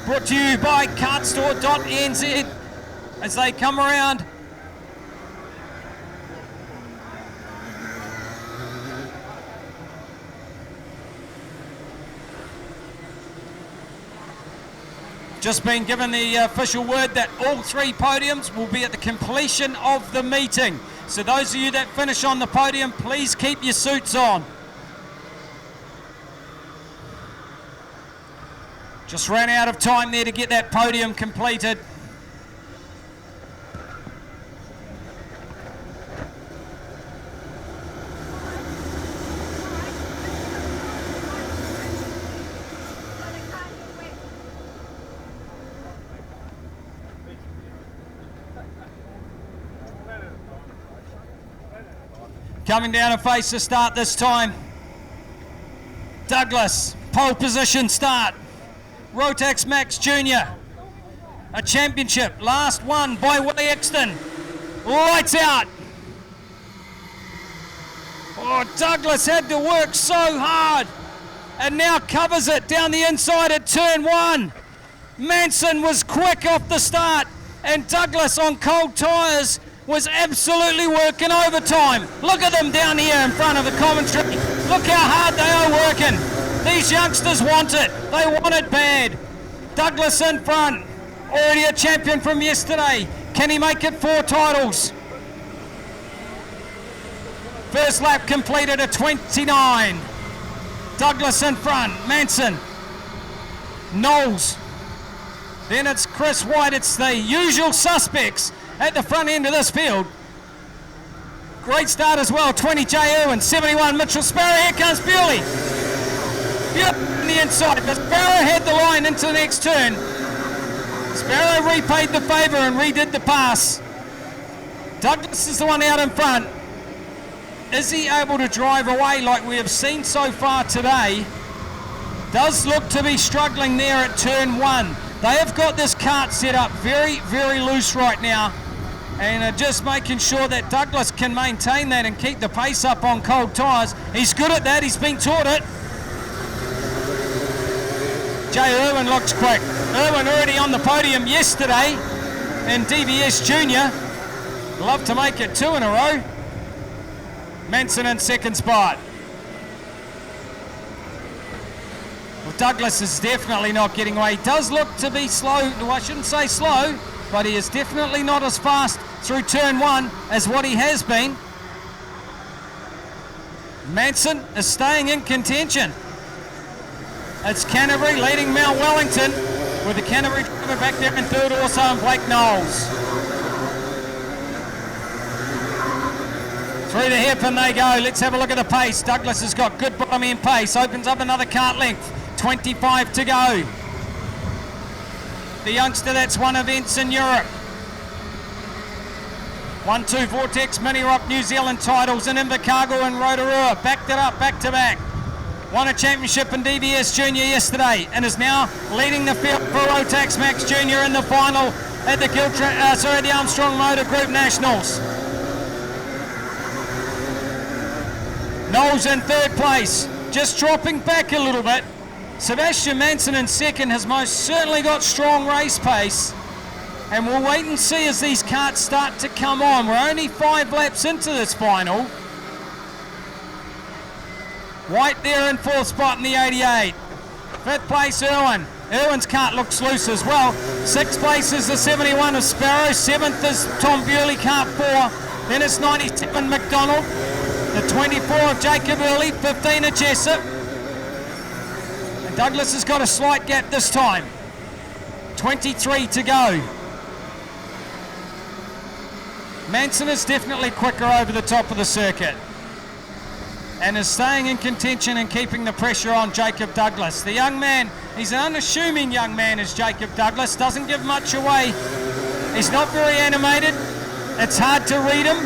Brought to you by KartSport.nz as they come around. Just been given the official word that all 3 podiums will be at the completion of the meeting. So those of you that finish on the podium, please keep your suits on. Just ran out of time there to get that podium completed. Coming down and face the start this time. Douglas, pole position start. Rotax Max Jr. A championship, last won by Willie Exton. Lights out. Oh, Douglas had to work so hard and now covers it down the inside at turn 1. Manson was quick off the start and Douglas on cold tyres was absolutely working overtime. Look at them down here in front of the commentary. Look how hard they are working. These youngsters want it. They want it bad. Douglas in front. Already a champion from yesterday. Can he make it 4 titles? First lap completed at 29. Douglas in front. Manson. Knowles. Then it's Chris White. It's the usual suspects at the front end of this field. Great start as well, 20 J. Irwin, 71 Mitchell Sparrow. Here comes Bewley. Bewley on the inside, but Sparrow had the line into the next turn. Sparrow repaid the favour and redid the pass. Douglas is the one out in front. Is he able to drive away like we have seen so far today? Does look to be struggling there at turn 1. They have got this kart set up very, very loose right now, and are just making sure that Douglas can maintain that and keep the pace up on cold tyres. He's good at that, he's been taught it. Jay Irwin looks quick. Irwin already on the podium yesterday in DVS Junior. Love to make it 2 in a row. Manson in second spot. Well, Douglas is definitely not getting away. He does look to be slow. Well, I shouldn't say slow, but he is definitely not as fast through turn 1 as what he has been. Manson is staying in contention. It's Canterbury leading Mount Wellington, with the Canterbury driver back there in third also, and Blake Knowles. Through the hip and they go. Let's have a look at the pace. Douglas has got good bottom end pace. Opens up another kart length. 25 to go. The youngster that's won events in Europe. 1-2 Vortex Mini Rock New Zealand titles in Invercargill and Rotorua. Backed it up back to back. Won a championship in DVS Junior yesterday and is now leading the field for Rotax Max Jr. in the final at the the Armstrong Motor Group Nationals. Knowles in third place, just dropping back a little bit. Sebastian Manson in second has most certainly got strong race pace, and we'll wait and see as these karts start to come on. We're only 5 laps into this final. White there in fourth spot in the 88. Fifth place Irwin. Irwin's kart looks loose as well. Sixth place is the 71 of Sparrow. Seventh is Tom Bewley, kart 4. Then it's 97 McDonald. The 24 of Jacob Early. 15 of Jessup. And Douglas has got a slight gap this time. 23 to go. Manson is definitely quicker over the top of the circuit and is staying in contention and keeping the pressure on Jacob Douglas. The young man, he's an unassuming young man is Jacob Douglas, doesn't give much away. He's not very animated. It's hard to read him.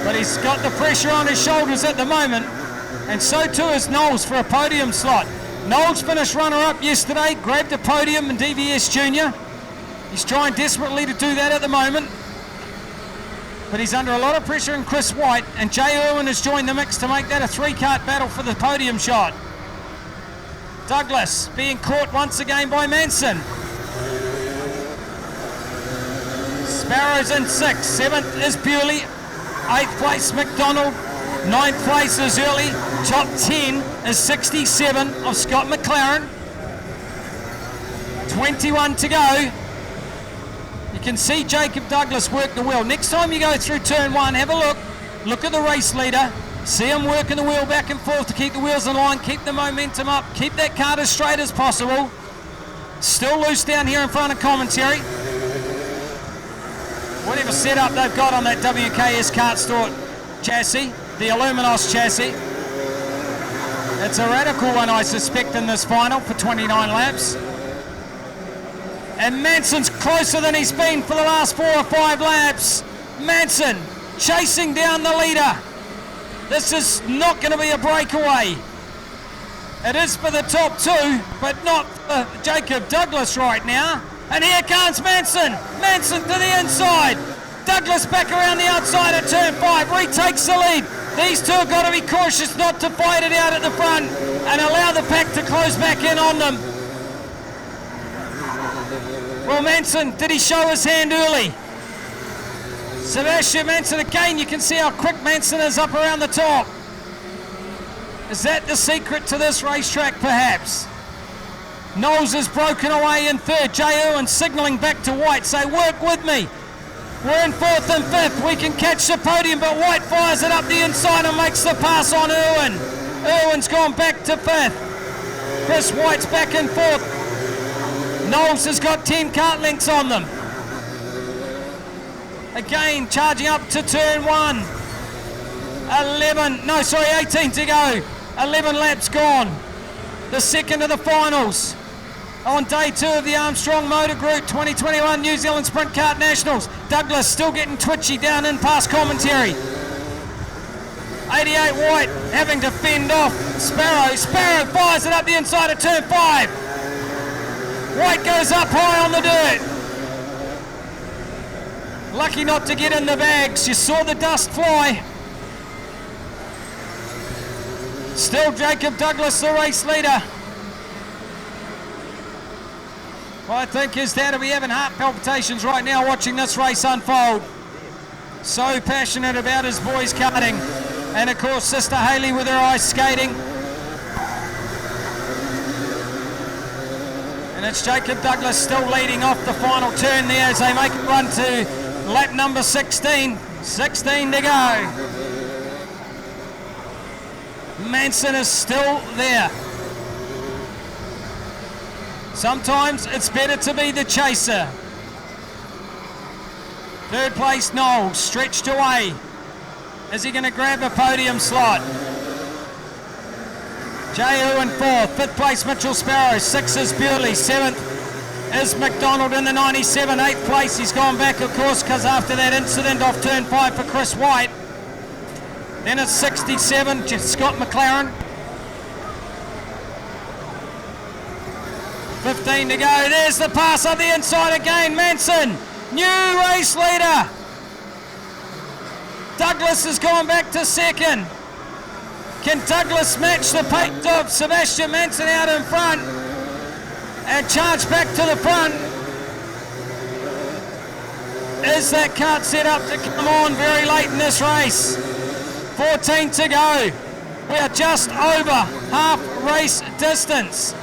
But he's got the pressure on his shoulders at the moment, and so too is Knowles for a podium slot. Knowles finished runner-up yesterday, grabbed a podium in DVS Junior. He's trying desperately to do that at the moment. but he's under a lot of pressure in Chris White, and Jay Irwin has joined the mix to make that a 3-kart battle for the podium shot. Douglas being caught once again by Manson. Sparrow's in 6th, 7th is Bewley, 8th place McDonald, 9th place is Early, top 10 is 67 of Scott McLaren. 21 to go. You can see Jacob Douglas work the wheel. Next time you go through turn 1, have a look at the race leader, see him working the wheel back and forth to keep the wheels in line, keep the momentum up, keep that kart as straight as possible. Still loose down here in front of commentary. Whatever setup they've got on that WKS KartSport chassis, the Illuminos chassis. It's a radical one, I suspect, in this final for 29 laps. And Manson's closer than he's been for the last 4 or 5 laps. Manson chasing down the leader. This is not going to be a breakaway. It is for the top 2, but not for Jacob Douglas right now. And here comes Manson. Manson to the inside. Douglas back around the outside at turn 5, retakes the lead. These two have got to be cautious not to fight it out at the front and allow the pack to close back in on them. Well, Manson, did he show his hand early? Sebastian Manson, again, you can see how quick Manson is up around the top. Is that the secret to this racetrack, perhaps? Knowles is broken away in 3rd. Jay Irwin signalling back to White, say, work with me. We're in 4th and 5th. We can catch the podium, but White fires it up the inside and makes the pass on Irwin. Irwin's gone back to 5th. Chris White's back in 4th. Knowles has got 10 kart lengths on them. Again, charging up to turn 1. 18 to go. 11 laps gone. The second of the finals on day 2 of the Armstrong Motor Group 2021 New Zealand Sprint Kart Nationals. Douglas still getting twitchy down in past commentary. 88 White having to fend off Sparrow. Sparrow fires it up the inside of turn 5. White goes up high on the dirt. Lucky not to get in the bags. You saw the dust fly. Still Jacob Douglas, the race leader. I think his dad will be having heart palpitations right now watching this race unfold. So passionate about his boys karting. And of course, Sister Hayley with her ice skating. And it's Jacob Douglas still leading off the final turn there as they make a run to lap number 16. 16 to go. Manson is still there. Sometimes it's better to be the chaser. 3rd place Knowles, stretched away. Is he going to grab a podium slot? Jay Irwin 4th, 5th place Mitchell Sparrow, 6th is Bewley, 7th is McDonald in the 97, 8th place. He's gone back, of course, because after that incident off turn 5 for Chris White. Then it's 67, Scott McLaren. 15 to go. There's the pass on the inside again. Manson, new race leader. Douglas has gone back to 2nd. Can Douglas match the pace of Sebastian Manson out in front and charge back to the front? Is that kart set up to come on very late in this race? 14 to go. We are just over half race distance.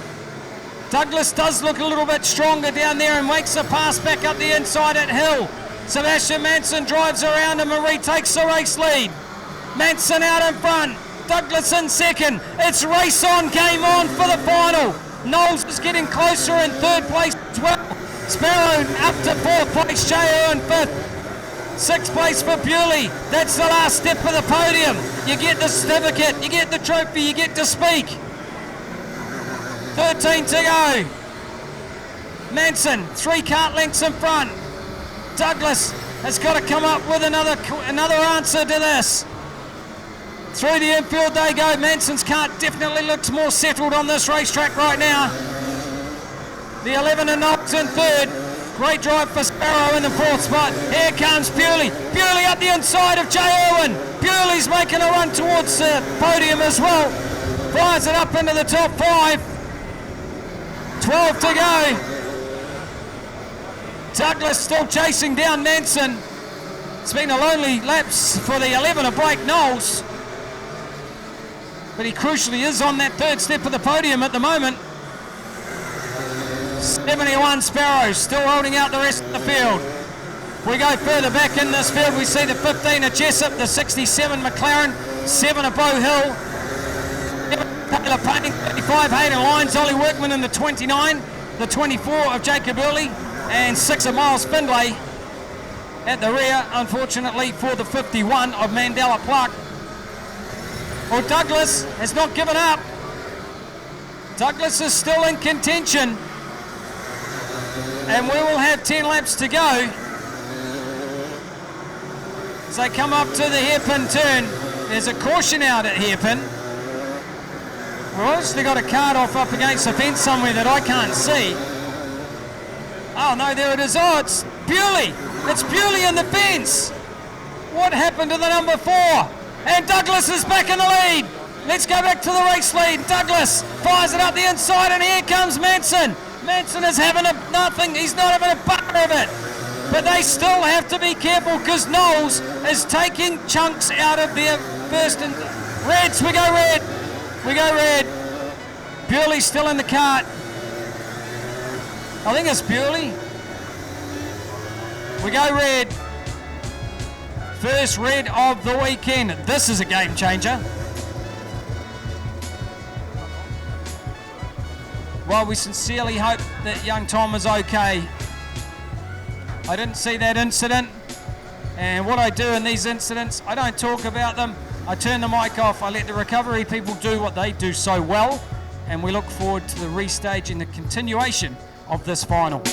Douglas does look a little bit stronger down there and makes a pass back up the inside at Hill. Sebastian Manson drives around him and retakes the race lead. Manson out in front. Douglas in 2nd. It's race on, game on for the final. Knowles is getting closer in 3rd place as well. Sparrow up to 4th place. Jay in 5th. 6th place for Bewley. That's the last step of the podium. You get the certificate, you get the trophy, you get to speak. 13 to go. Manson, 3 kart lengths in front. Douglas has got to come up with another answer to this. Through the infield they go. Manson's kart definitely looks more settled on this racetrack right now. The 11 and Knowles in 3rd. Great drive for Sparrow in the 4th spot. Here comes Bewley. Bewley up the inside of Jay Irwin. Bewley's making a run towards the podium as well. Fires it up into the top 5. 12 to go. Douglas still chasing down Nansen. It's been a lonely lapse for the 11 of Blake Knowles. But he crucially is on that 3rd step of the podium at the moment. 71 Sparrow still holding out the rest of the field. If we go further back in this field, we see the 15 of Jessup, the 67 McLaren, 7 of Bow Hill, Taylor Payne, 35 Hayden Lyons, Ollie Workman in the 29, the 24 of Jacob Early, and 6 of Miles Findlay at the rear, unfortunately, for the 51 of Mandela Pluck. Well, Douglas has not given up. Douglas is still in contention. And we will have 10 laps to go. As they come up to the hairpin turn, there's a caution out at hairpin. We've obviously got a card off up against the fence somewhere that I can't see. Oh no, there it is. Oh, it's Bewley. It's Bewley in the fence. What happened to the number 4? And Douglas is back in the lead. Let's go back to the race lead. Douglas fires it up the inside, and here comes Manson. Manson is having nothing. He's not having a bar of it. But they still have to be careful because Knowles is taking chunks out of their first and reds. We go red. We go red. Bewley's still in the cart. I think it's Bewley. We go red. First red of the weekend. This is a game changer. Well, we sincerely hope that young Tom is okay. I didn't see that incident, and what I do in these incidents, I don't talk about them. I turn the mic off. I let the recovery people do what they do so well, and we look forward to the restage and the continuation of this final.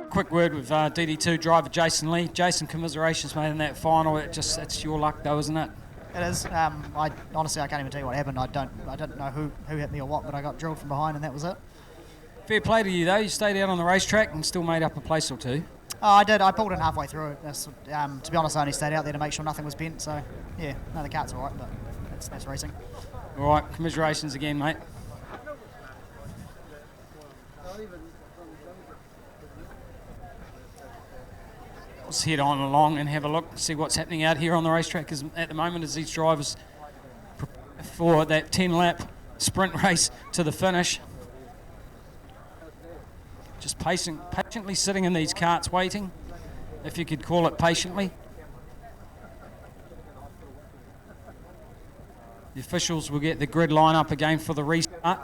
Quick word with DD2 driver Jason Lee. Jason, commiserations made in that final. It's your luck though, isn't it? It is. Honestly, I can't even tell you what happened. I don't know who hit me or what, but I got drilled from behind and that was it. Fair play to you though. You stayed out on the racetrack and still made up a place or two. Oh, I did. I pulled in halfway through it. To be honest, I only stayed out there to make sure nothing was bent. So yeah, no, the cart's all right, but that's racing. All right, commiserations again, mate. Let's head on along and have a look, see what's happening out here on the racetrack at the moment as these drivers prepare for that 10-lap sprint race to the finish. Just patiently sitting in these carts waiting, if you could call it patiently. The officials will get the grid line up again for the restart.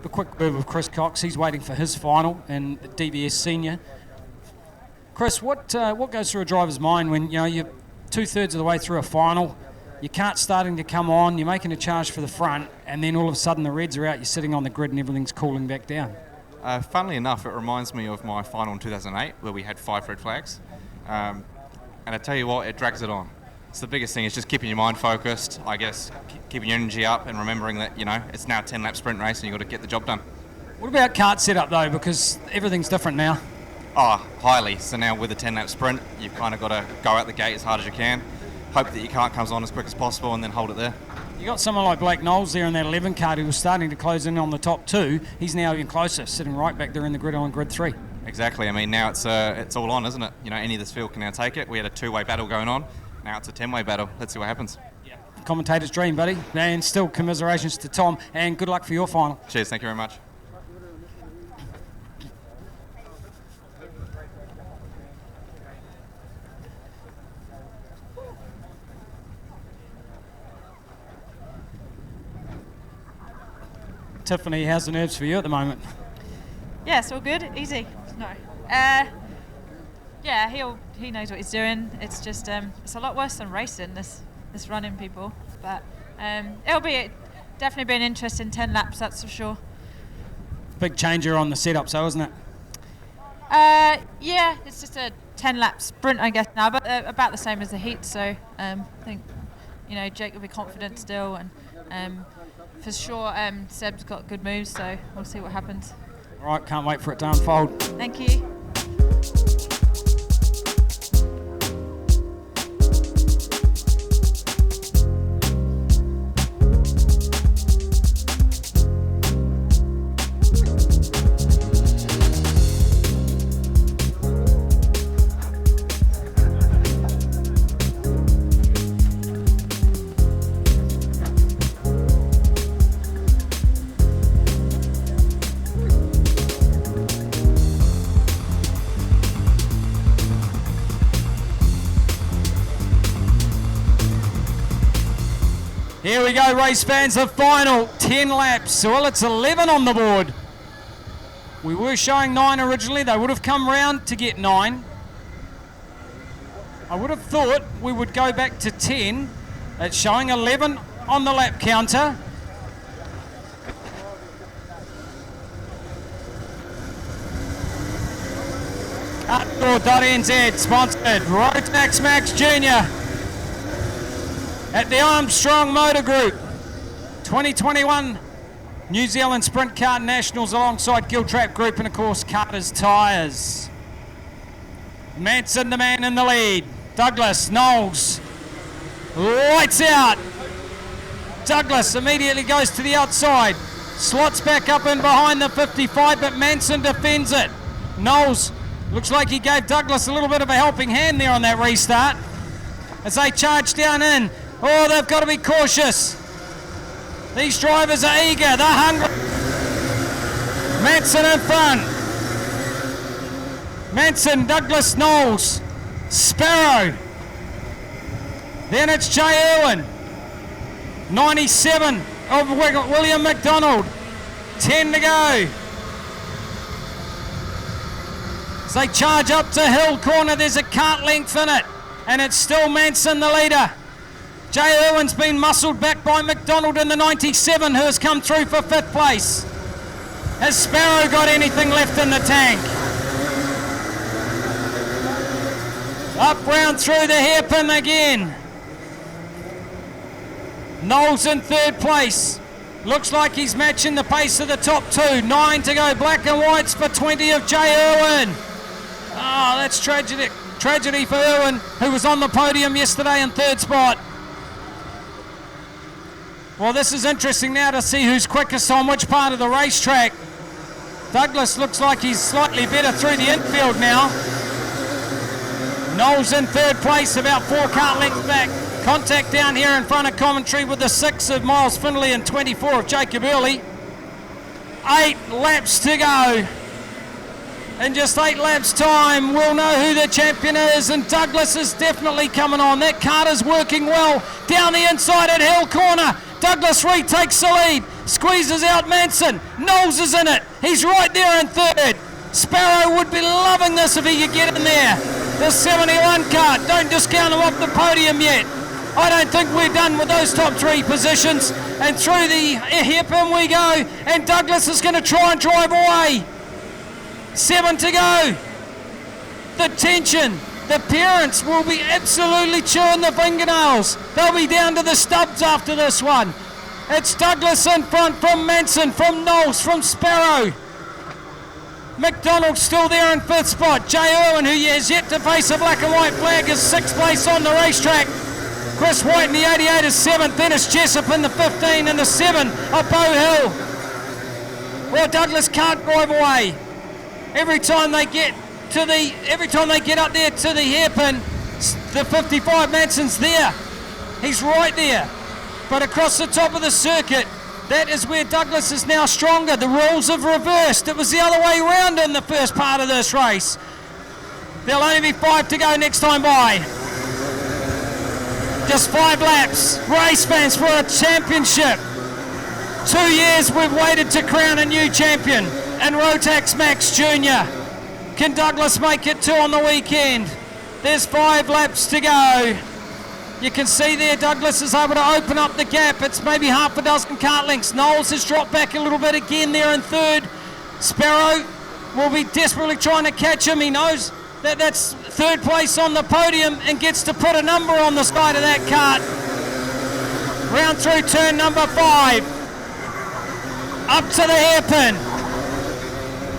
A quick move of Chris Cox, he's waiting for his final in DBS Senior. Chris, what goes through a driver's mind when you're 2/3 of the way through a final, your cart's starting to come on, you're making a charge for the front, and then all of a sudden the reds are out, you're sitting on the grid and everything's cooling back down? Funnily enough, it reminds me of my final in 2008 where we had 5 red flags. And I tell you what, it drags it on. So the biggest thing is just keeping your mind focused, I guess, keeping your energy up and remembering that, it's now a 10-lap sprint race and you've got to get the job done. What about kart setup though, because everything's different now? Oh, highly. So now with a 10-lap sprint, you've kind of got to go out the gate as hard as you can, hope that your kart comes on as quick as possible and then hold it there. You got someone like Blake Knowles there in that 11 kart who was starting to close in on the top 2. He's now even closer, sitting right back there in the grid on grid 3. Exactly. I mean, now it's all on, isn't it? Any of this field can now take it. We had a 2-way battle going on. Now it's a 10-way battle. Let's see what happens. Yeah. Commentator's dream, buddy. And still commiserations to Tom, and good luck for your final. Cheers. Thank you very much. Tiffany, how's the nerves for you at the moment? Yeah, it's all good. Easy. No. Yeah, he knows what he's doing. It's just it's a lot worse than racing, this running, people. But it'll definitely be an interesting 10 laps, that's for sure. Big changer on the setup, so isn't it? Yeah, it's just a 10-lap sprint, I guess now, but about the same as the heat. So I think Jake will be confident still, and for sure Seb's got good moves. So we'll see what happens. All right, can't wait for it to unfold. Thank you. Here we go, race fans, the final 10 laps. Well, it's 11 on the board. We were showing 9 originally. They would have come round to get 9. I would have thought we would go back to 10. It's showing 11 on the lap counter. KartSport.nz, sponsored Rotax Max Jr. at the Armstrong Motor Group 2021 New Zealand Sprint Kart Nationals alongside Giltrap Group and of course Carter's Tyres. Manson the man in the lead. Douglas Knowles lights out. Douglas immediately goes to the outside. Slots back up in behind the 55, but Manson defends it. Knowles looks like he gave Douglas a little bit of a helping hand there on that restart as they charge down in. Oh, they've got to be cautious. These drivers are eager, they're hungry. Manson in front. Manson, Douglas Knowles, Sparrow. Then it's Jay Irwin. 97 of William McDonald. 10 to go. As they charge up to Hill Corner, there's a kart length in it. And it's still Manson the leader. Jay Irwin's been muscled back by McDonald in the 97, who has come through for 5th place. Has Sparrow got anything left in the tank? Up round through the hairpin again. Knowles in 3rd place. Looks like he's matching the pace of the top 2. 9 to go. Black and whites for 20 of Jay Irwin. Oh, that's tragedy for Irwin, who was on the podium yesterday in 3rd spot. Well, this is interesting now to see who's quickest on which part of the racetrack. Douglas looks like he's slightly better through the infield now. Knowles in third place, about 4 kart lengths back. Contact down here in front of commentary with the 6 of Miles Findlay and 24 of Jacob Early. 8 laps to go. In just 8 laps time, we'll know who the champion is, and Douglas is definitely coming on. That kart is working well. Down the inside at Hill Corner, Douglas retakes the lead, squeezes out Manson. Knowles is in it. He's right there in third. Sparrow would be loving this if he could get in there. The 71 kart, don't discount him off the podium yet. I don't think we're done with those top 3 positions. And through the hairpin we go, and Douglas is going to try and drive away. 7 to go. The tension, the parents will be absolutely chewing the fingernails. They'll be down to the stubs after this one. It's Douglas in front from Manson, from Knowles, from Sparrow. McDonald still there in 5th spot. Jay Irwin, who has yet to face a black and white flag, is 6th place on the racetrack. Chris White in the 88 is 7th. Dennis Jessup in the 15 and the 7 of Bow Hill. Well, Douglas can't drive away. Every time they get up there to the hairpin, the 55 Manson's there. He's right there. But across the top of the circuit, that is where Douglas is now stronger. The rules have reversed. It was the other way around in the first part of this race. There'll only be 5 to go next time by. Just 5 laps. Race fans for a championship. 2 years we've waited to crown a new champion. And Rotax Max Jr. Can Douglas make it 2 on the weekend? There's 5 laps to go. You can see there Douglas is able to open up the gap. It's maybe half a dozen kart lengths. Knowles has dropped back a little bit again there in third. Sparrow will be desperately trying to catch him. He knows that that's third place on the podium and gets to put a number on the side of that kart. Round through turn number 5. Up to the hairpin.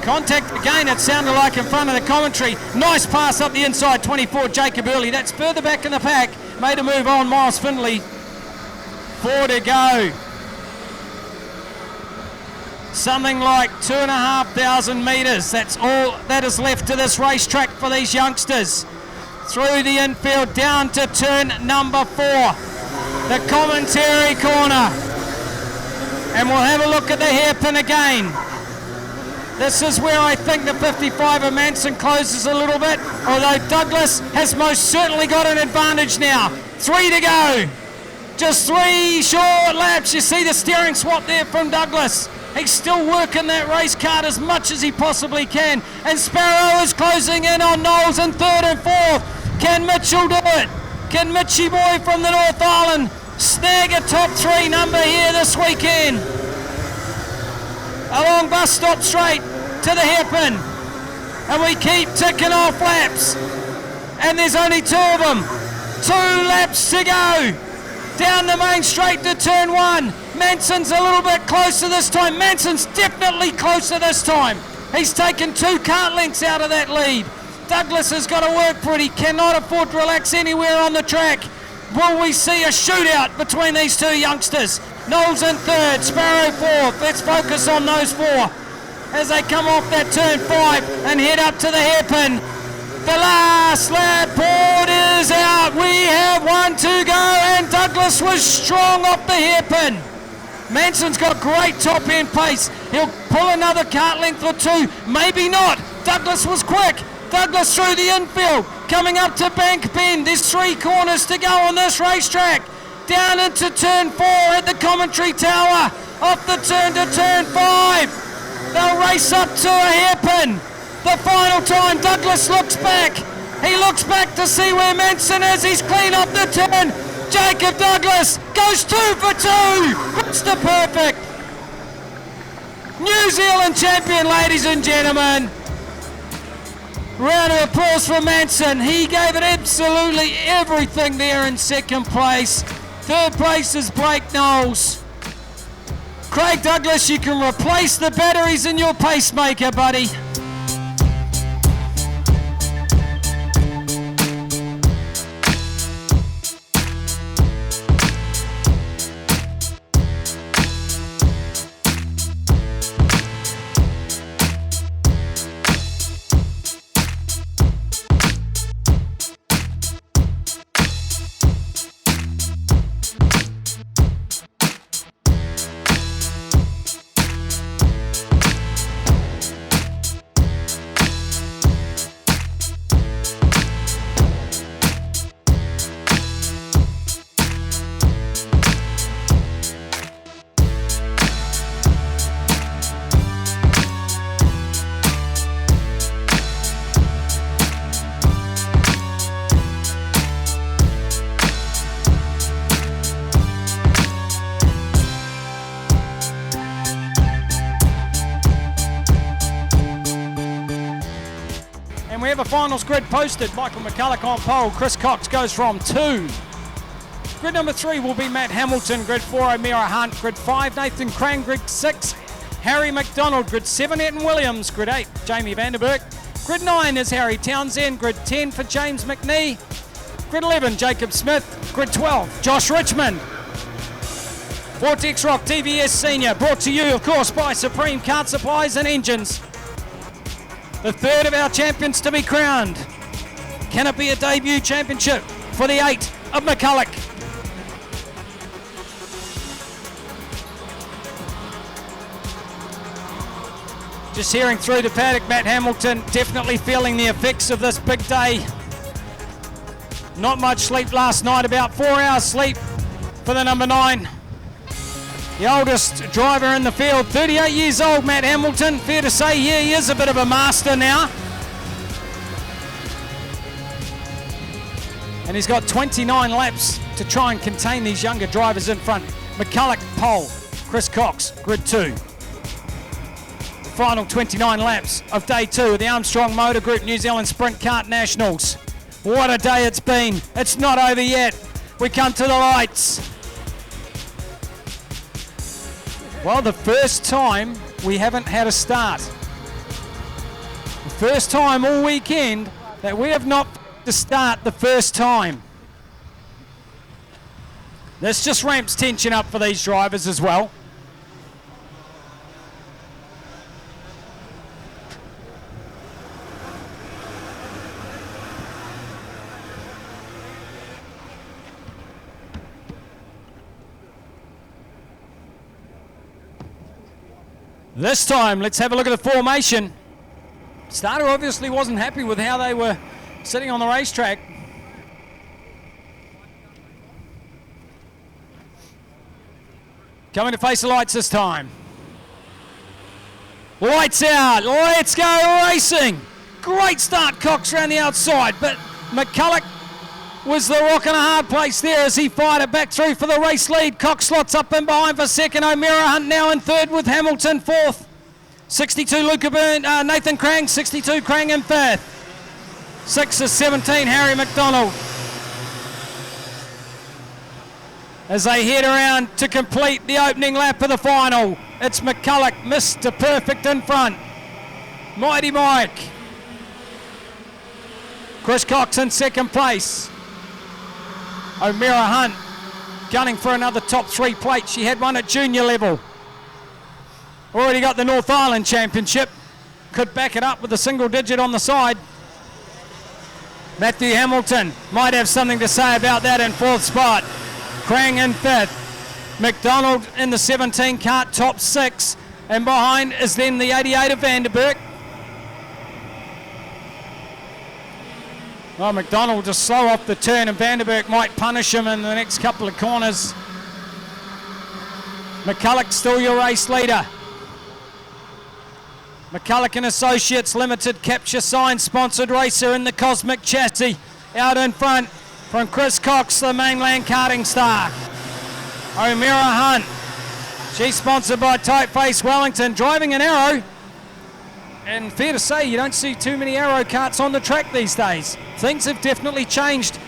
Contact again, it sounded like in front of the commentary. Nice pass up the inside, 24, Jacob Early. That's further back in the pack. Made a move on Miles Findlay. 4 to go. Something like 2,500 metres. That's all that is left to this racetrack for these youngsters. Through the infield, down to turn number 4. The commentary corner. And we'll have a look at the hairpin again. This is where I think the 55 of Manson closes a little bit, although Douglas has most certainly got an advantage now. 3 to go. Just 3 short laps. You see the steering swap there from Douglas. He's still working that race card as much as he possibly can. And Sparrow is closing in on Knowles in 3rd and 4th. Can Mitchell do it? Can Mitchie boy from the North Island snag a top 3 number here this weekend? Along Bus Stop Straight to the hairpin, and we keep ticking off laps, and there's only 2 of them. 2 laps to go. Down the main straight to turn 1. Manson's a little bit closer this time. Manson's definitely closer this time. He's taken 2 kart lengths out of that lead. Douglas has got to work for it. He cannot afford to relax anywhere on the track. Will we see a shootout between these 2 youngsters? Knowles in 3rd, Sparrow 4th. Let's focus on those 4 as they come off that turn 5 and head up to the hairpin. The last lap board is out. We have 1 to go, and Douglas was strong off the hairpin. Manson's got great top end pace. He'll pull another kart length or 2, maybe not. Douglas was quick. Douglas through the infield, coming up to Bank Bend. There's 3 corners to go on this racetrack. Down into turn 4 at the commentary tower. Off the turn to turn 5. They'll race up to a hairpin. The final time, Douglas looks back. He looks back to see where Manson is. He's clean off the turn. Jacob Douglas goes 2 for 2. Mr. Perfect. New Zealand champion, ladies and gentlemen. Round of applause for Manson. He gave it absolutely everything there in 2nd place. 3rd place is Blake Knowles. Craig Douglas, you can replace the batteries in your pacemaker, buddy. have a finals grid posted. Michael McCulloch on pole. Chris Cox goes from 2. Grid number 3 will be Matt Hamilton. Grid 4, O'Meara Hunt. Grid 5, Nathan Crane. Grid 6, Harry McDonald. Grid 7, Evan Williams. Grid 8, Jamie Vanderberg. Grid 9 is Harry Townsend. Grid 10 for James McNee. Grid 11, Jacob Smith. Grid 12, Josh Richmond. Vortex Rock TVS Senior, brought to you, of course, by Supreme Kart Supplies and Engines. The third of our champions to be crowned. Can it be a debut championship for the 8 of McCulloch? Just hearing through the paddock, Matt Hamilton definitely feeling the effects of this big day. Not much sleep last night, about 4 hours sleep for the number 9. The oldest driver in the field, 38 years old, Matt Hamilton. Fair to say, yeah, he is a bit of a master now. And he's got 29 laps to try and contain these younger drivers in front. McCulloch, pole. Chris Cox, grid 2. The final 29 laps of day 2 of the Armstrong Motor Group New Zealand Sprint Kart Nationals. What a day it's been. It's not over yet. We come to the lights. Well, the first time we haven't had a start. The first time all weekend that we have not to start the first time. This just ramps tension up for these drivers as well. This time, let's have a look at the formation. Starter obviously wasn't happy with how they were sitting on the racetrack. Coming to face the lights this time. Lights out, let's go racing. Great start, Cox around the outside, but McCulloch was the rock and a hard place there as he fired it back through for the race lead. Cox slots up in behind for second. O'Meara Hunt now in third with Hamilton fourth. 62 Luca Byrne, Nathan Crane, 62 Crane in fifth. 6 is 17 Harry McDonald. As they head around to complete the opening lap of the final, it's McCulloch, Mr. Perfect in front. Mighty Mike. Chris Cox in second place. O'Meara Hunt gunning for another top 3 plate. She had one at junior level. Already got the North Island Championship. Could back it up with a single digit on the side. Matthew Hamilton might have something to say about that in fourth spot. Krang in fifth. McDonald in the 17 kart top 6. And behind is then the 88 of Vanderberg. Well, McDonald just slow off the turn and Vanderberg might punish him in the next couple of corners. McCulloch still your race leader. McCulloch and Associates Limited Capture Sign sponsored racer in the Cosmic Chassis. Out in front from Chris Cox, the mainland karting star. O'Meara Hunt. She's sponsored by Typeface Wellington, driving an Arrow. And fair to say, you don't see too many Arrow karts on the track these days. Things have definitely changed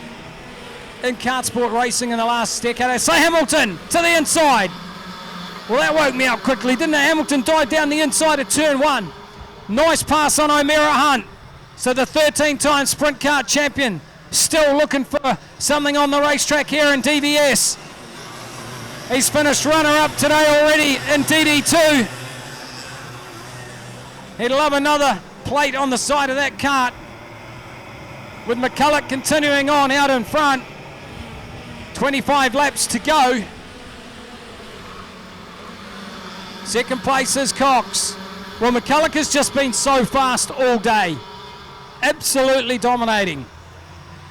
in KartSport racing in the last decade. I say Hamilton to the inside. Well, that woke me up quickly, didn't it? Hamilton died down the inside of turn 1. Nice pass on O'Meara Hunt. So the 13-time Sprint Kart champion still looking for something on the racetrack here in DVS. He's finished runner-up today already in DD2. He'd love another plate on the side of that kart. With McCulloch continuing on out in front. 25 laps to go. Second place is Cox. Well, McCulloch has just been so fast all day. Absolutely dominating.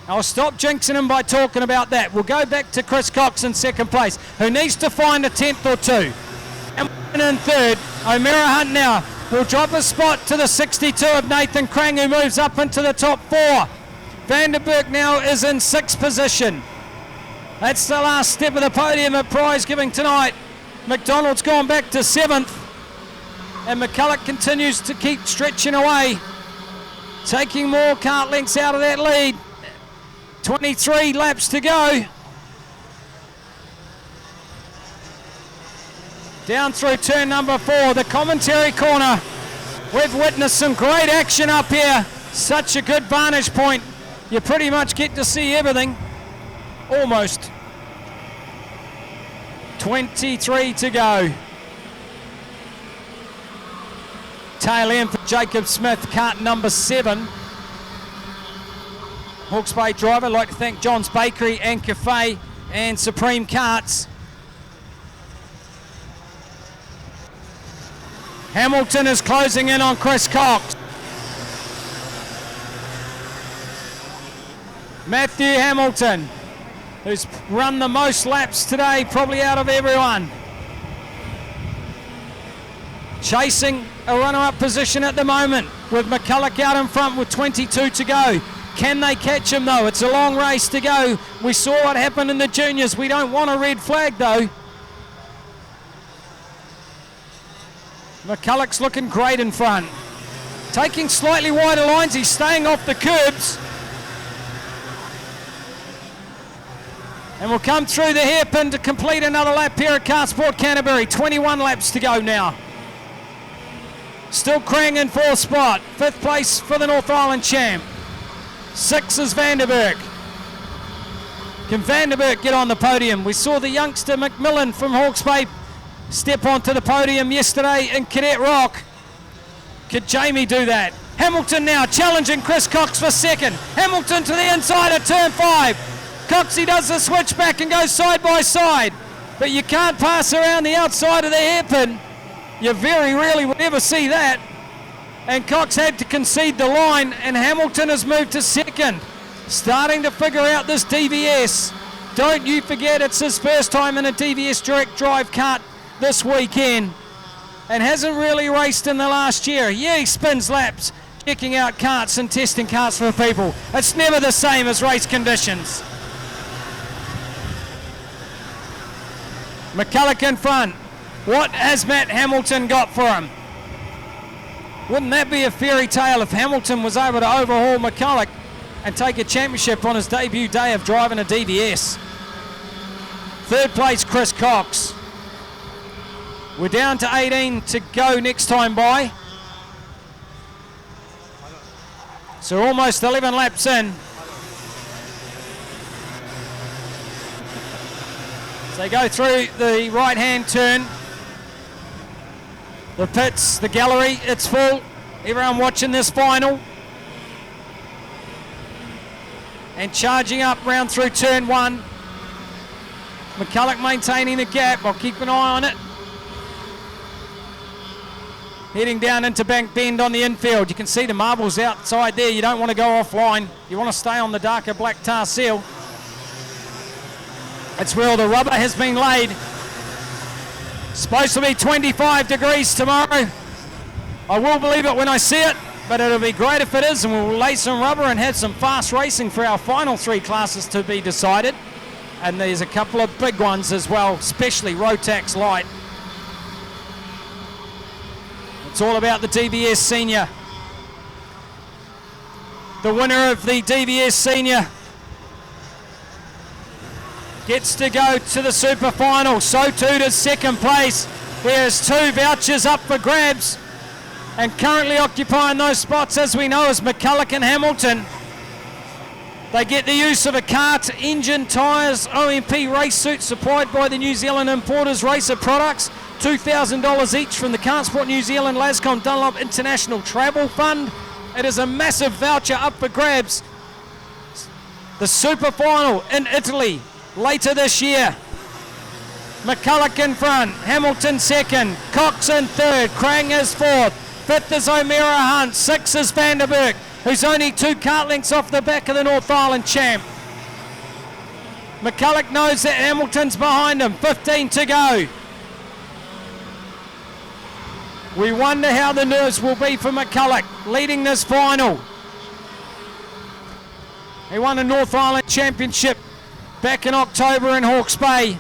I'll stop jinxing him by talking about that. We'll go back to Chris Cox in second place, who needs to find a 10th or 2. And in third, O'Meara Hunt now will drop a spot to the 62 of Nathan Crane, who moves up into the top 4. Vanderberg now is in 6th position. That's the last step of the podium at prize giving tonight. McDonald's gone back to 7th. And McCulloch continues to keep stretching away. taking more kart lengths out of that lead. 23 laps to go. Down through turn number 4, the commentary corner. We've witnessed some great action up here. Such a good vantage point. You pretty much get to see everything. Almost. 23 to go. Tail end for Jacob Smith, kart number 7. Hawke's Bay driver, I'd like to thank John's Bakery and Cafe and Supreme Karts. Hamilton is closing in on Chris Cox. Matthew Hamilton, who's run the most laps today, probably out of everyone. Chasing a runner-up position at the moment with McCulloch out in front with 22 to go. Can they catch him though? It's a long race to go. We saw what happened in the juniors. We don't want a red flag though. McCulloch's looking great in front. Taking slightly wider lines, he's staying off the curbs. And we'll come through the hairpin to complete another lap here at KartSport Canterbury. 21 laps to go now. Still Krang in 4th spot. 5th place for the North Island champ. 6 is Vanderberg. Can Vanderberg get on the podium? We saw the youngster McMillan from Hawke's Bay step onto the podium yesterday in Cadet Rock. Could Jamie do that? Hamilton now challenging Chris Cox for 2nd. Hamilton to the inside of turn 5. Coxie does the switch back and goes side by side. But you can't pass around the outside of the hairpin. You very rarely would ever see that. And Cox had to concede the line, and Hamilton has moved to 2nd. Starting to figure out this DVS. Don't you forget it's his first time in a DVS direct drive kart this weekend, and hasn't really raced in the last year. Yeah, he spins laps, checking out karts and testing karts for people. It's never the same as race conditions. McCulloch in front. What has Matt Hamilton got for him? Wouldn't that be a fairy tale if Hamilton was able to overhaul McCulloch and take a championship on his debut day of driving a DVS? 3rd place, Chris Cox. We're down to 18 to go next time by. So almost 11 laps in. So they go through the right-hand turn. The pits, the gallery, it's full. Everyone watching this final. And charging up round through turn 1. McCulloch maintaining the gap. I'll keep an eye on it. Heading down into Bank Bend on the infield. You can see the marbles outside there. You don't want to go offline. You want to stay on the darker black tar seal. It's where all the rubber has been laid. Supposed to be 25 degrees tomorrow. I will believe it when I see it, but it'll be great if it is, and we'll lay some rubber and have some fast racing for our final 3 classes to be decided. And there's a couple of big ones as well, especially Rotax Light. It's all about the DVS Senior. The winner of the DVS Senior gets to go to the super final. So too does 2nd place. There's 2 vouchers up for grabs. And currently occupying those spots, as we know, is McCulloch and Hamilton. They get the use of a kart, engine, tyres, OMP race suit supplied by the New Zealand Importers Racer Products. $2,000 each from the KartSport New Zealand Lascom Dunlop International Travel Fund. It is a massive voucher up for grabs. The super final in Italy later this year. McCulloch in front, Hamilton 2nd, Cox in 3rd, Krang is 4th, 5th is O'Meara Hunt, 6th is Vanderberg, who's only 2 kart lengths off the back of the North Island champ. McCulloch knows that Hamilton's behind him, 15 to go. We wonder how the nerves will be for McCulloch leading this final. He won a North Island Championship back in October in Hawke's Bay.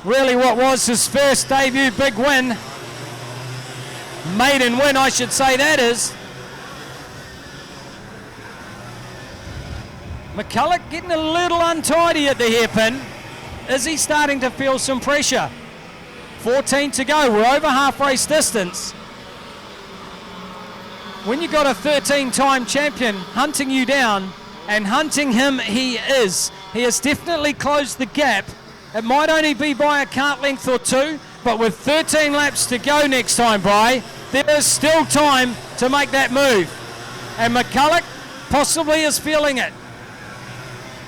Really what was his first debut big win. Maiden win, I should say that is. McCulloch getting a little untidy at the hairpin. Is he starting to feel some pressure? 14 to go. We're over half race distance. When you've got a 13-time champion hunting you down, and hunting him he is. He has definitely closed the gap. It might only be by a kart length or two, but with 13 laps to go next time, Bri, there is still time to make that move. And McCulloch possibly is feeling it.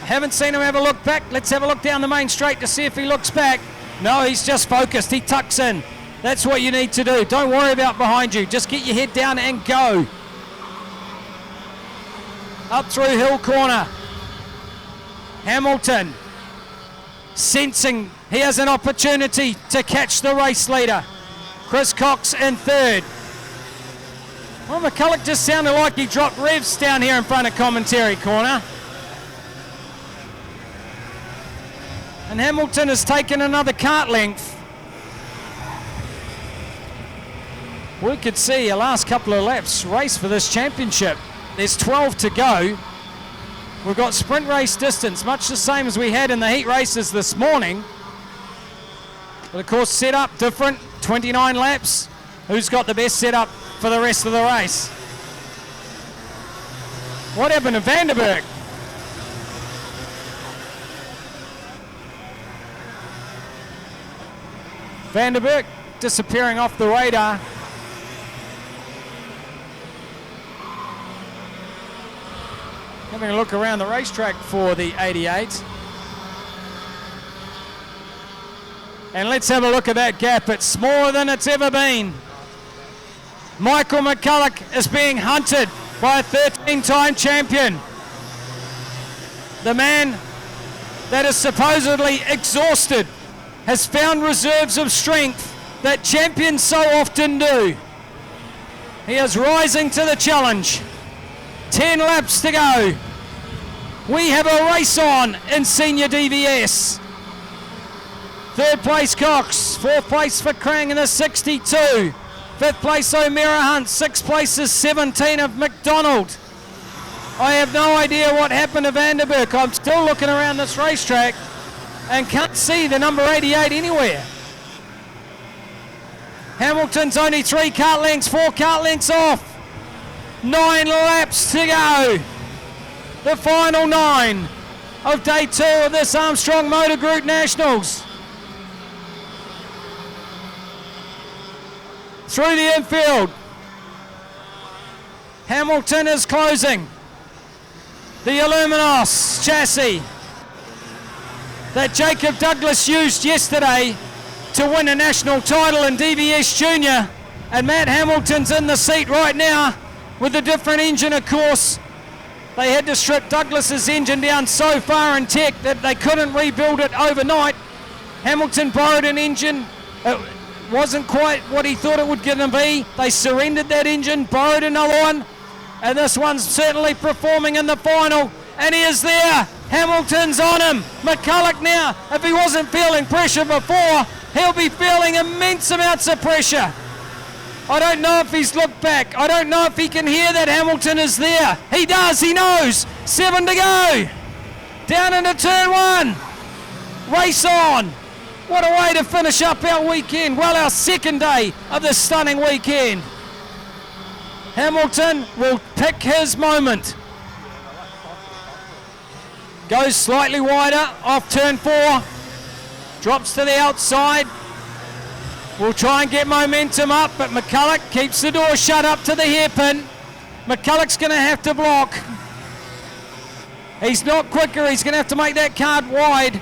I haven't seen him have a look back. Let's have a look down the main straight to see if he looks back. No, he's just focused. He tucks in. That's what you need to do. Don't worry about behind you. Just get your head down and go. Up through hill corner. Hamilton sensing he has an opportunity to catch the race leader. Chris Cox in third. Well, McCulloch just sounded like he dropped revs down here in front of commentary corner. And Hamilton has taken another kart length. We could see a last couple of laps race for this championship. There's 12 to go. We've got sprint race distance, much the same as we had in the heat races this morning. But of course, setup different, 29 laps. Who's got the best setup for the rest of the race? What happened to Vanderberg? Vanderberg disappearing off the radar. Having a look around the racetrack for the 88. And let's have a look at that gap. It's smaller than it's ever been. Michael McCulloch is being hunted by a 13-time champion. The man that is supposedly exhausted has found reserves of strength that champions so often do. He is rising to the challenge. 10 laps to go. We have a race on in senior DVS. Third place Cox, fourth place for Krang in the 62. Fifth place O'Meara Hunt, sixth place is 17 of McDonald. I have no idea what happened to Vanderberg. I'm still looking around this racetrack and can't see the number 88 anywhere. Hamilton's only 3 kart lengths, 4 kart lengths off. 9 laps to go. The final 9 of day 2 of this Armstrong Motor Group Nationals. Through the infield. Hamilton is closing. The Illuminos chassis that Jacob Douglas used yesterday to win a national title in DVS Junior. And Matt Hamilton's in the seat right now with a different engine, of course. They had to strip Douglas's engine down so far in tech that they couldn't rebuild it overnight. Hamilton borrowed an engine. It wasn't quite what he thought it would gonna be. They surrendered that engine, borrowed another one, and this one's certainly performing in the final. And he is there. Hamilton's on him. McCulloch now, if he wasn't feeling pressure before, he'll be feeling immense amounts of pressure. I don't know if he's looked back. I don't know if he can hear that Hamilton is there. He does, he knows. 7 to go. Down into turn 1. Race on. What a way to finish up our weekend. Well, our second day of this stunning weekend. Hamilton will pick his moment. Goes slightly wider off turn 4. Drops to the outside. We'll try and get momentum up, but McCulloch keeps the door shut up to the hairpin. McCulloch's going to have to block. He's not quicker. He's going to have to make that kart wide.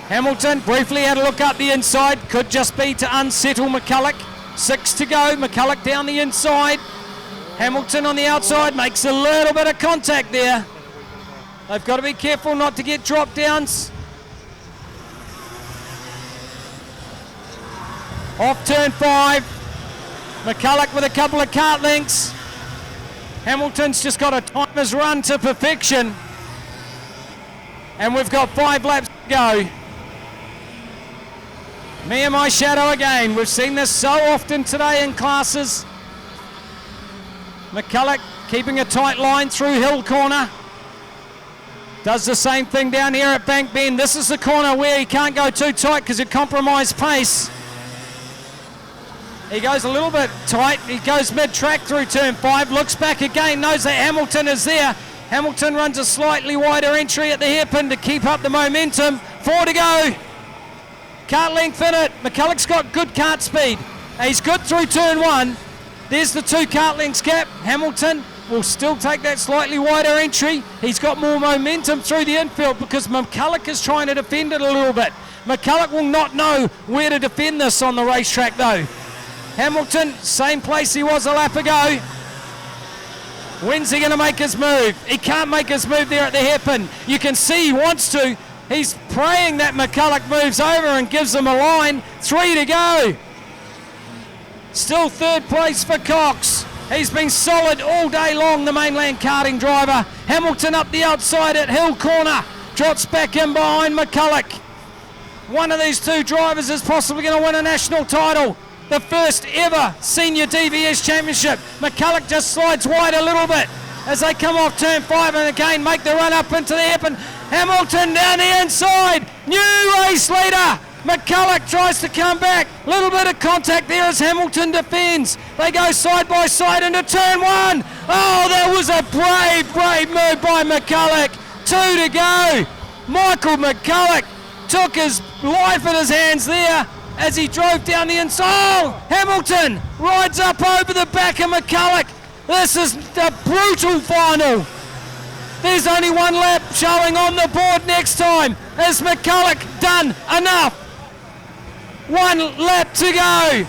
Hamilton briefly had a look up the inside. Could just be to unsettle McCulloch. 6 to go. McCulloch down the inside. Hamilton on the outside makes a little bit of contact there. They've got to be careful not to get drop downs. Off turn 5. McCulloch with a couple of kart lengths. Hamilton's just got to time his run to perfection. And we've got 5 laps to go. Me and my shadow again. We've seen this so often today in classes. McCulloch keeping a tight line through hill corner. Does the same thing down here at Bank Bend. This is the corner where he can't go too tight because it compromised pace. He goes a little bit tight. He goes mid-track through turn 5, looks back again, knows that Hamilton is there. Hamilton runs a slightly wider entry at the hairpin to keep up the momentum. 4 to go. Kart length in it. McCulloch's got good kart speed. He's good through turn 1. There's the 2 kart lengths gap. Hamilton will still take that slightly wider entry. He's got more momentum through the infield because McCulloch is trying to defend it a little bit. McCulloch will not know where to defend this on the racetrack though. Hamilton, same place he was a lap ago. When's he going to make his move? He can't make his move there at the hairpin. You can see he wants to. He's praying that McCulloch moves over and gives him a line. 3 to go. Still 3rd place for Cox. He's been solid all day long, the mainland karting driver. Hamilton up the outside at Hill Corner. Trots back in behind McCulloch. One of these 2 drivers is possibly going to win a national title. The first ever senior DVS championship. McCulloch just slides wide a little bit as they come off turn 5 and again make the run up into the hairpin. Hamilton down the inside. New race leader. McCulloch tries to come back. Little bit of contact there as Hamilton defends. They go side by side into turn 1. Oh, that was a brave move by McCulloch. 2 to go. Michael McCulloch took his life in his hands there as he drove down the inside. Oh, Hamilton rides up over the back of McCulloch. This is the brutal final. There's only 1 lap showing on the board next time. Is McCulloch done enough? 1 lap to go.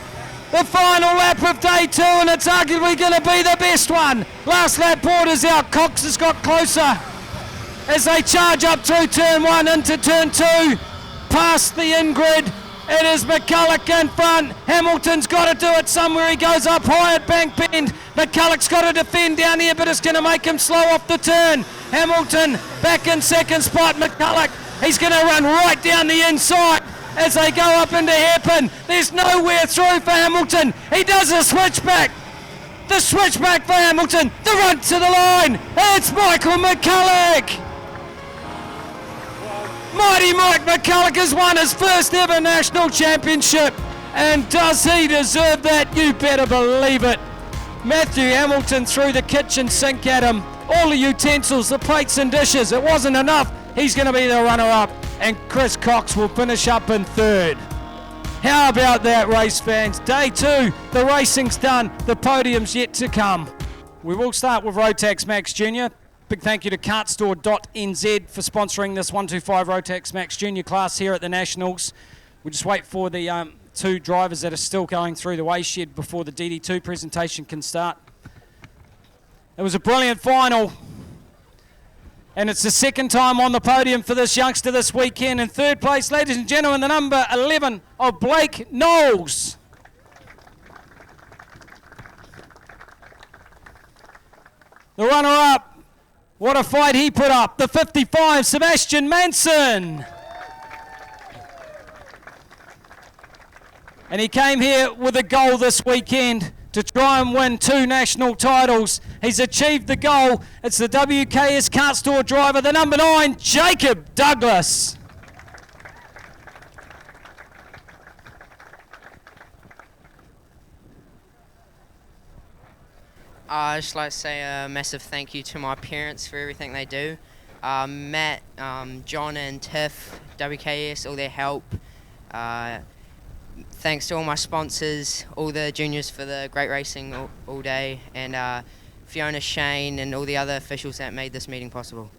The final lap of day 2, and it's arguably going to be the best one. Last lap board is out. Cox has got closer as they charge up through turn 1 into turn 2. Past the in-grid. It is McCulloch in front. Hamilton's got to do it somewhere. He goes up high at Bank Bend. McCulloch's got to defend down here, but it's going to make him slow off the turn. Hamilton back in 2nd spot. McCulloch, he's going to run right down the inside as they go up into hairpin. There's nowhere through for Hamilton. He does a switchback. The switchback for Hamilton. The run to the line. It's Michael McCulloch. Mighty Mike McCulloch has won his first ever national championship. And does he deserve that? You better believe it. Matthew Hamilton threw the kitchen sink at him. All the utensils, the plates and dishes. It wasn't enough. He's going to be the runner-up. And Chris Cox will finish up in 3rd. How about that, race fans? Day 2, the racing's done. The podium's yet to come. We will start with Rotax Max Jr. Big thank you to KartStore.nz for sponsoring this 125 Rotax Max Junior class here at the Nationals. We'll just wait for the 2 drivers that are still going through the weigh shed before the DD2 presentation can start. It was a brilliant final. And it's the 2nd time on the podium for this youngster this weekend. In 3rd place, ladies and gentlemen, the number 11 of Blake Knowles. The runner-up. What a fight he put up. The 55, Sebastian Manson. And he came here with a goal this weekend to try and win 2 national titles. He's achieved the goal. It's the WKS Kart Store driver, the number 9, Jacob Douglas. I'd just like to say a massive thank you to my parents for everything they do. Matt, John and Tiff, WKS, all their help. Thanks to all my sponsors, all the juniors for the great racing all day, and Fiona, Shane and all the other officials that made this meeting possible.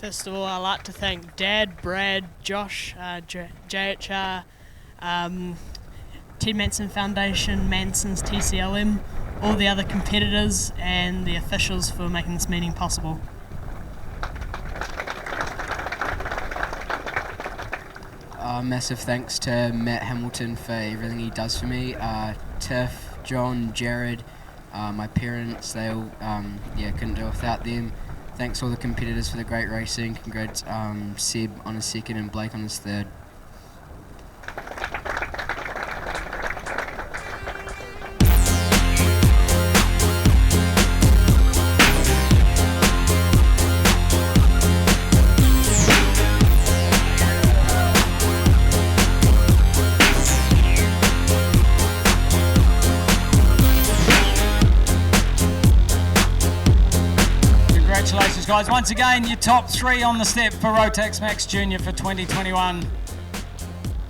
First of all, I'd like to thank Dad, Brad, Josh, JHR, Ted Manson Foundation, Manson's TCLM, all the other competitors and the officials for making this meeting possible. Massive thanks to Matt Hamilton for everything he does for me. Tiff, John, Jared, my parents, they all couldn't do it without them. Thanks all the competitors for the great racing. Congrats Seb on his 2nd and Blake on his 3rd. guys. Once again, your top 3 on the step for Rotax Max Junior for 2021.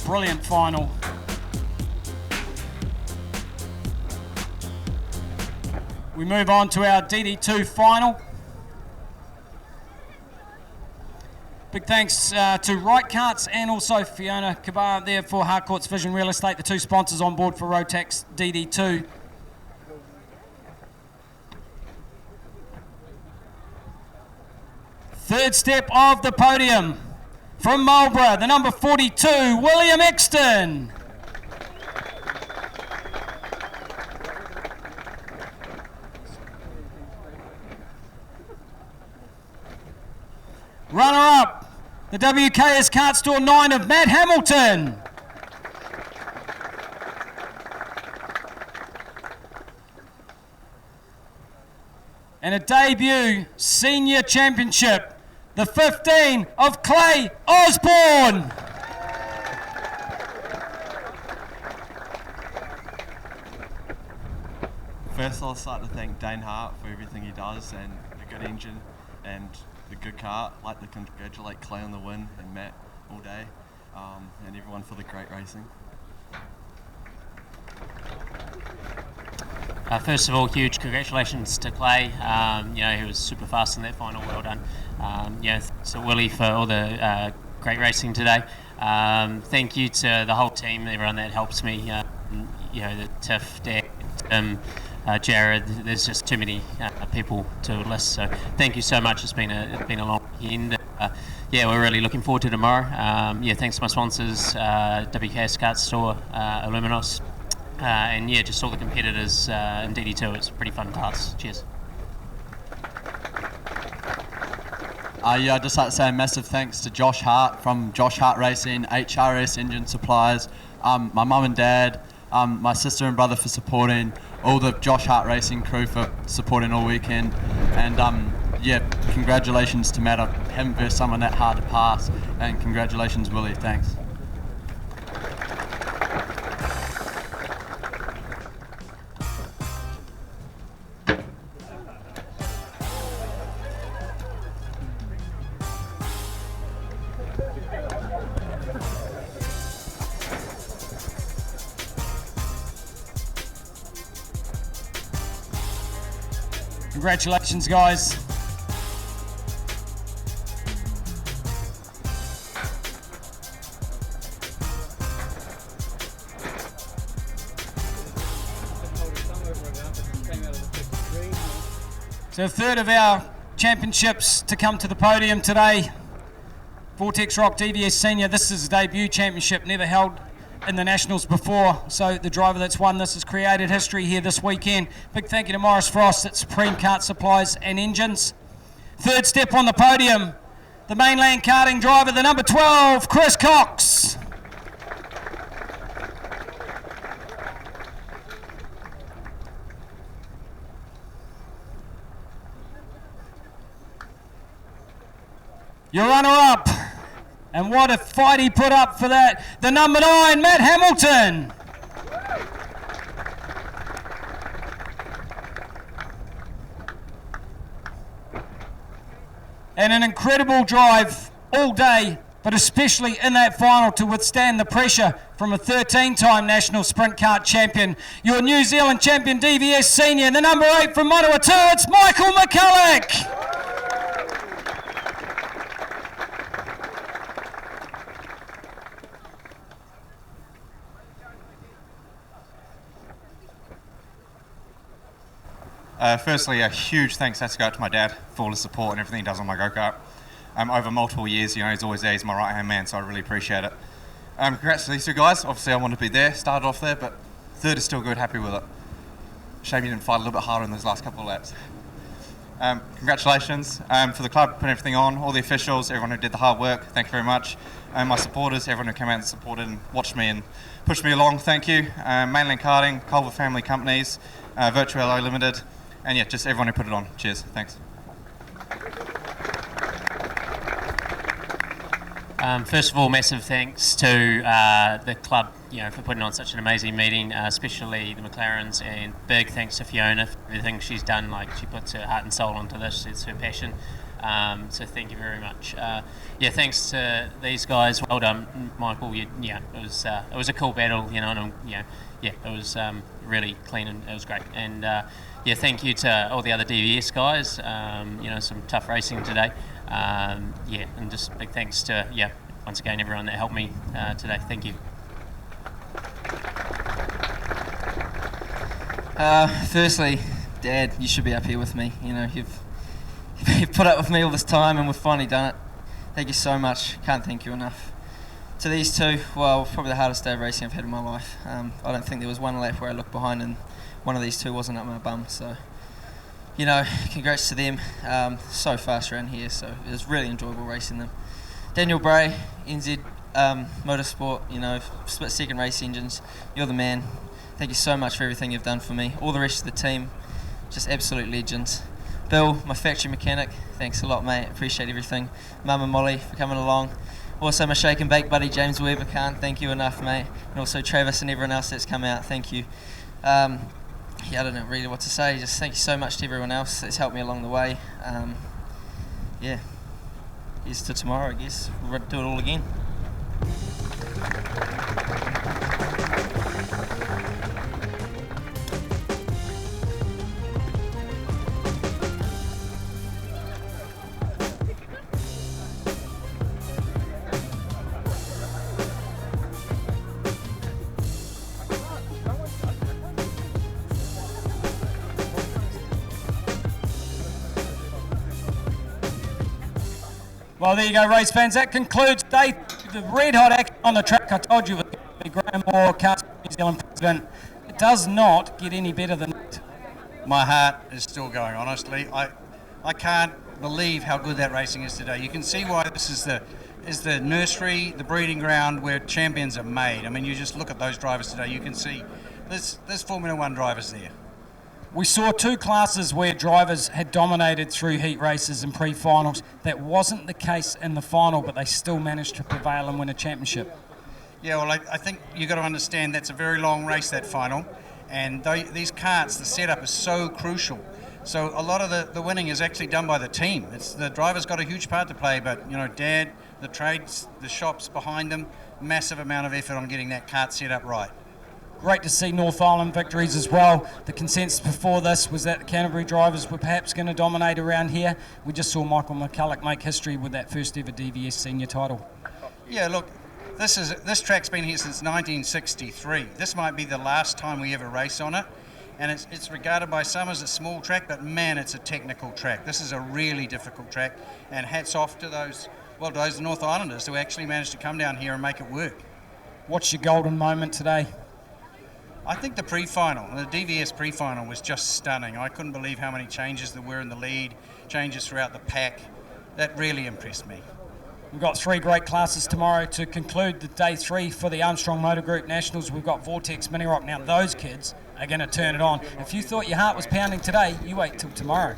Brilliant final. We move on to our DD2 final. Big thanks to Right Karts and also Fiona Kabar there for Harcourt's Vision Real Estate, the 2 sponsors on board for Rotax DD2. Third step of the podium from Marlborough, the number 42, William Exton. Runner-up, the WKS Kart Store 9 of Matt Hamilton. And a debut senior championship, the 15 of Clay Osborne. First, I'll start to thank Dane Hart for everything he does and the good engine and the good car. I'd like to congratulate Clay on the win and Matt all day, and everyone for the great racing. First of all, huge congratulations to Clay. He was super fast in that final. Well done. So Willie for all the great racing today. Thank you to the whole team, everyone that helps me. The Tiff, Dan, Jared. There's just too many people to list. So thank you so much. It's been a long weekend. We're really looking forward to tomorrow. Thanks to my sponsors, WKS Kart Store, Illuminos. And just all the competitors in DD2. It's a pretty fun class. Cheers. I'd just like to say a massive thanks to Josh Hart from Josh Hart Racing, HRS Engine Supplies, my mum and dad, my sister and brother for supporting, all the Josh Hart Racing crew for supporting all weekend, and congratulations to Matt. I haven't versed someone that hard to pass, and congratulations Willie, thanks. Congratulations, guys. So a third of our championships to come to the podium today. Vortex Rock DVS Senior, this is a debut championship, never held in the Nationals before, so the driver that's won this has created history here this weekend. Big thank you to Morris Frost at Supreme Kart Supplies and Engines. Third step on the podium, the mainland karting driver, the number 12, Chris Cox. Your runner-up. And what a fight he put up for that. The number 9, Matt Hamilton. And an incredible drive all day, but especially in that final to withstand the pressure from a 13-time National Sprint Kart champion. Your New Zealand champion DVS Senior, the number 8 from Manawatu, it's Michael McCulloch. Firstly, a huge thanks has to go out to my dad for all his support and everything he does on my go-kart. Over multiple years, he's always there, he's my right-hand man, so I really appreciate it. Congrats to these two guys. Obviously, I wanted to be there, started off there, but third is still good, happy with it. Shame you didn't fight a little bit harder in those last couple of laps. Congratulations for the club, putting everything on, all the officials, everyone who did the hard work, thank you very much. My supporters, everyone who came out and supported and watched me and pushed me along, thank you. Mainland Karting, Culver Family Companies, Virtuello Limited, and just everyone who put it on. Cheers, thanks. First of all, massive thanks to the club, for putting on such an amazing meeting, especially the McLarens, and big thanks to Fiona for everything she's done. Like, she puts her heart and soul into this. It's her passion. So thank you very much. Thanks to these guys. Well done, Michael. It was a cool battle, and it was really clean and it was great. And thank you to all the other DVS guys. Some tough racing today. And just big thanks to once again everyone that helped me today. Thank you. Firstly, Dad, you should be up here with me. You've put up with me all this time and we've finally done it. Thank you so much. Can't thank you enough. To these two, well, probably the hardest day of racing I've had in my life. I don't think there was one lap where I looked behind and one of these two wasn't up my bum. So, congrats to them. So fast around here, so it was really enjoyable racing them. Daniel Bray, NZ Motorsport, split second race engines. You're the man. Thank you so much for everything you've done for me. All the rest of the team, just absolute legends. Bill, my factory mechanic, thanks a lot, mate. Appreciate everything. Mum and Molly for coming along. Also my shake and bake buddy James Weber, can't thank you enough, mate. And also Travis and everyone else that's come out, thank you. I don't know really what to say. Just thank you so much to everyone else that's helped me along the way. Here's to tomorrow, I guess. We'll do it all again. Well, there you go, race fans. That concludes the red-hot action on the track. I told you it was going to be Graham Moore, KartSport New Zealand president. It does not get any better than that. My heart is still going, honestly. I can't believe how good that racing is today. You can see why this is the nursery, the breeding ground where champions are made. I mean, you just look at those drivers today. You can see there's Formula One drivers there. We saw two classes where drivers had dominated through heat races and pre-finals. That wasn't the case in the final, but they still managed to prevail and win a championship. Yeah, well, I think you've got to understand that's a very long race, that final. And these karts, the setup is so crucial. So a lot of the winning is actually done by the team. The driver's got a huge part to play, but, Dad, the trades, the shops behind them, massive amount of effort on getting that kart set up right. Great to see North Island victories as well. The consensus before this was that the Canterbury drivers were perhaps going to dominate around here. We just saw Michael McCulloch make history with that first ever DVS senior title. Yeah, look, this track's been here since 1963. This might be the last time we ever race on it, and it's regarded by some as a small track, but man, it's a technical track. This is a really difficult track, and hats off to those North Islanders who actually managed to come down here and make it work. What's your golden moment today? I think the pre-final, the DVS pre-final was just stunning. I couldn't believe how many changes there were in the lead, changes throughout the pack. That really impressed me. We've got three great classes tomorrow to conclude the day 3 for the Armstrong Motor Group Nationals. We've got Vortex Mini Rock. Now those kids are going to turn it on. If you thought your heart was pounding today, you wait till tomorrow.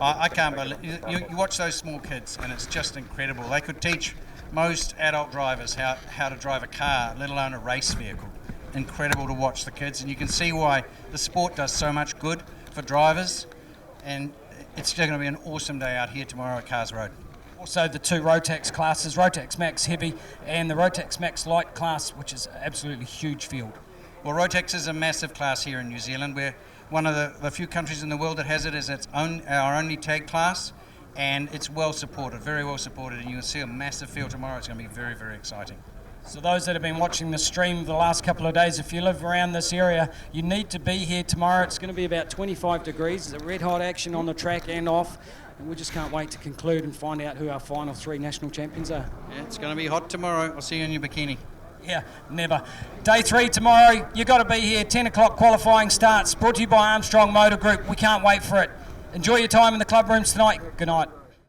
I can't believe you watch those small kids and it's just incredible. They could teach most adult drivers how to drive a car, let alone a race vehicle. Incredible to watch the kids, and you can see why the sport does so much good for drivers, and it's going to be an awesome day out here tomorrow at Cars Road. Also the two Rotax classes, Rotax Max Heavy and the Rotax Max Light class, which is absolutely huge field. Well, Rotax is a massive class here in New Zealand. We're one of the few countries in the world that has it as our only tag class, and it's well supported, very well supported, and you'll see a massive field tomorrow. It's going to be very, very exciting. So those that have been watching the stream the last couple of days, if you live around this area, you need to be here tomorrow. It's going to be about 25 degrees. There's a red hot action on the track and off. And we just can't wait to conclude and find out who our final 3 national champions are. Yeah, it's going to be hot tomorrow. I'll see you in your bikini. Yeah, never. Day 3 tomorrow. You've got to be here. 10 o'clock qualifying starts. Brought to you by Armstrong Motor Group. We can't wait for it. Enjoy your time in the club rooms tonight. Good night.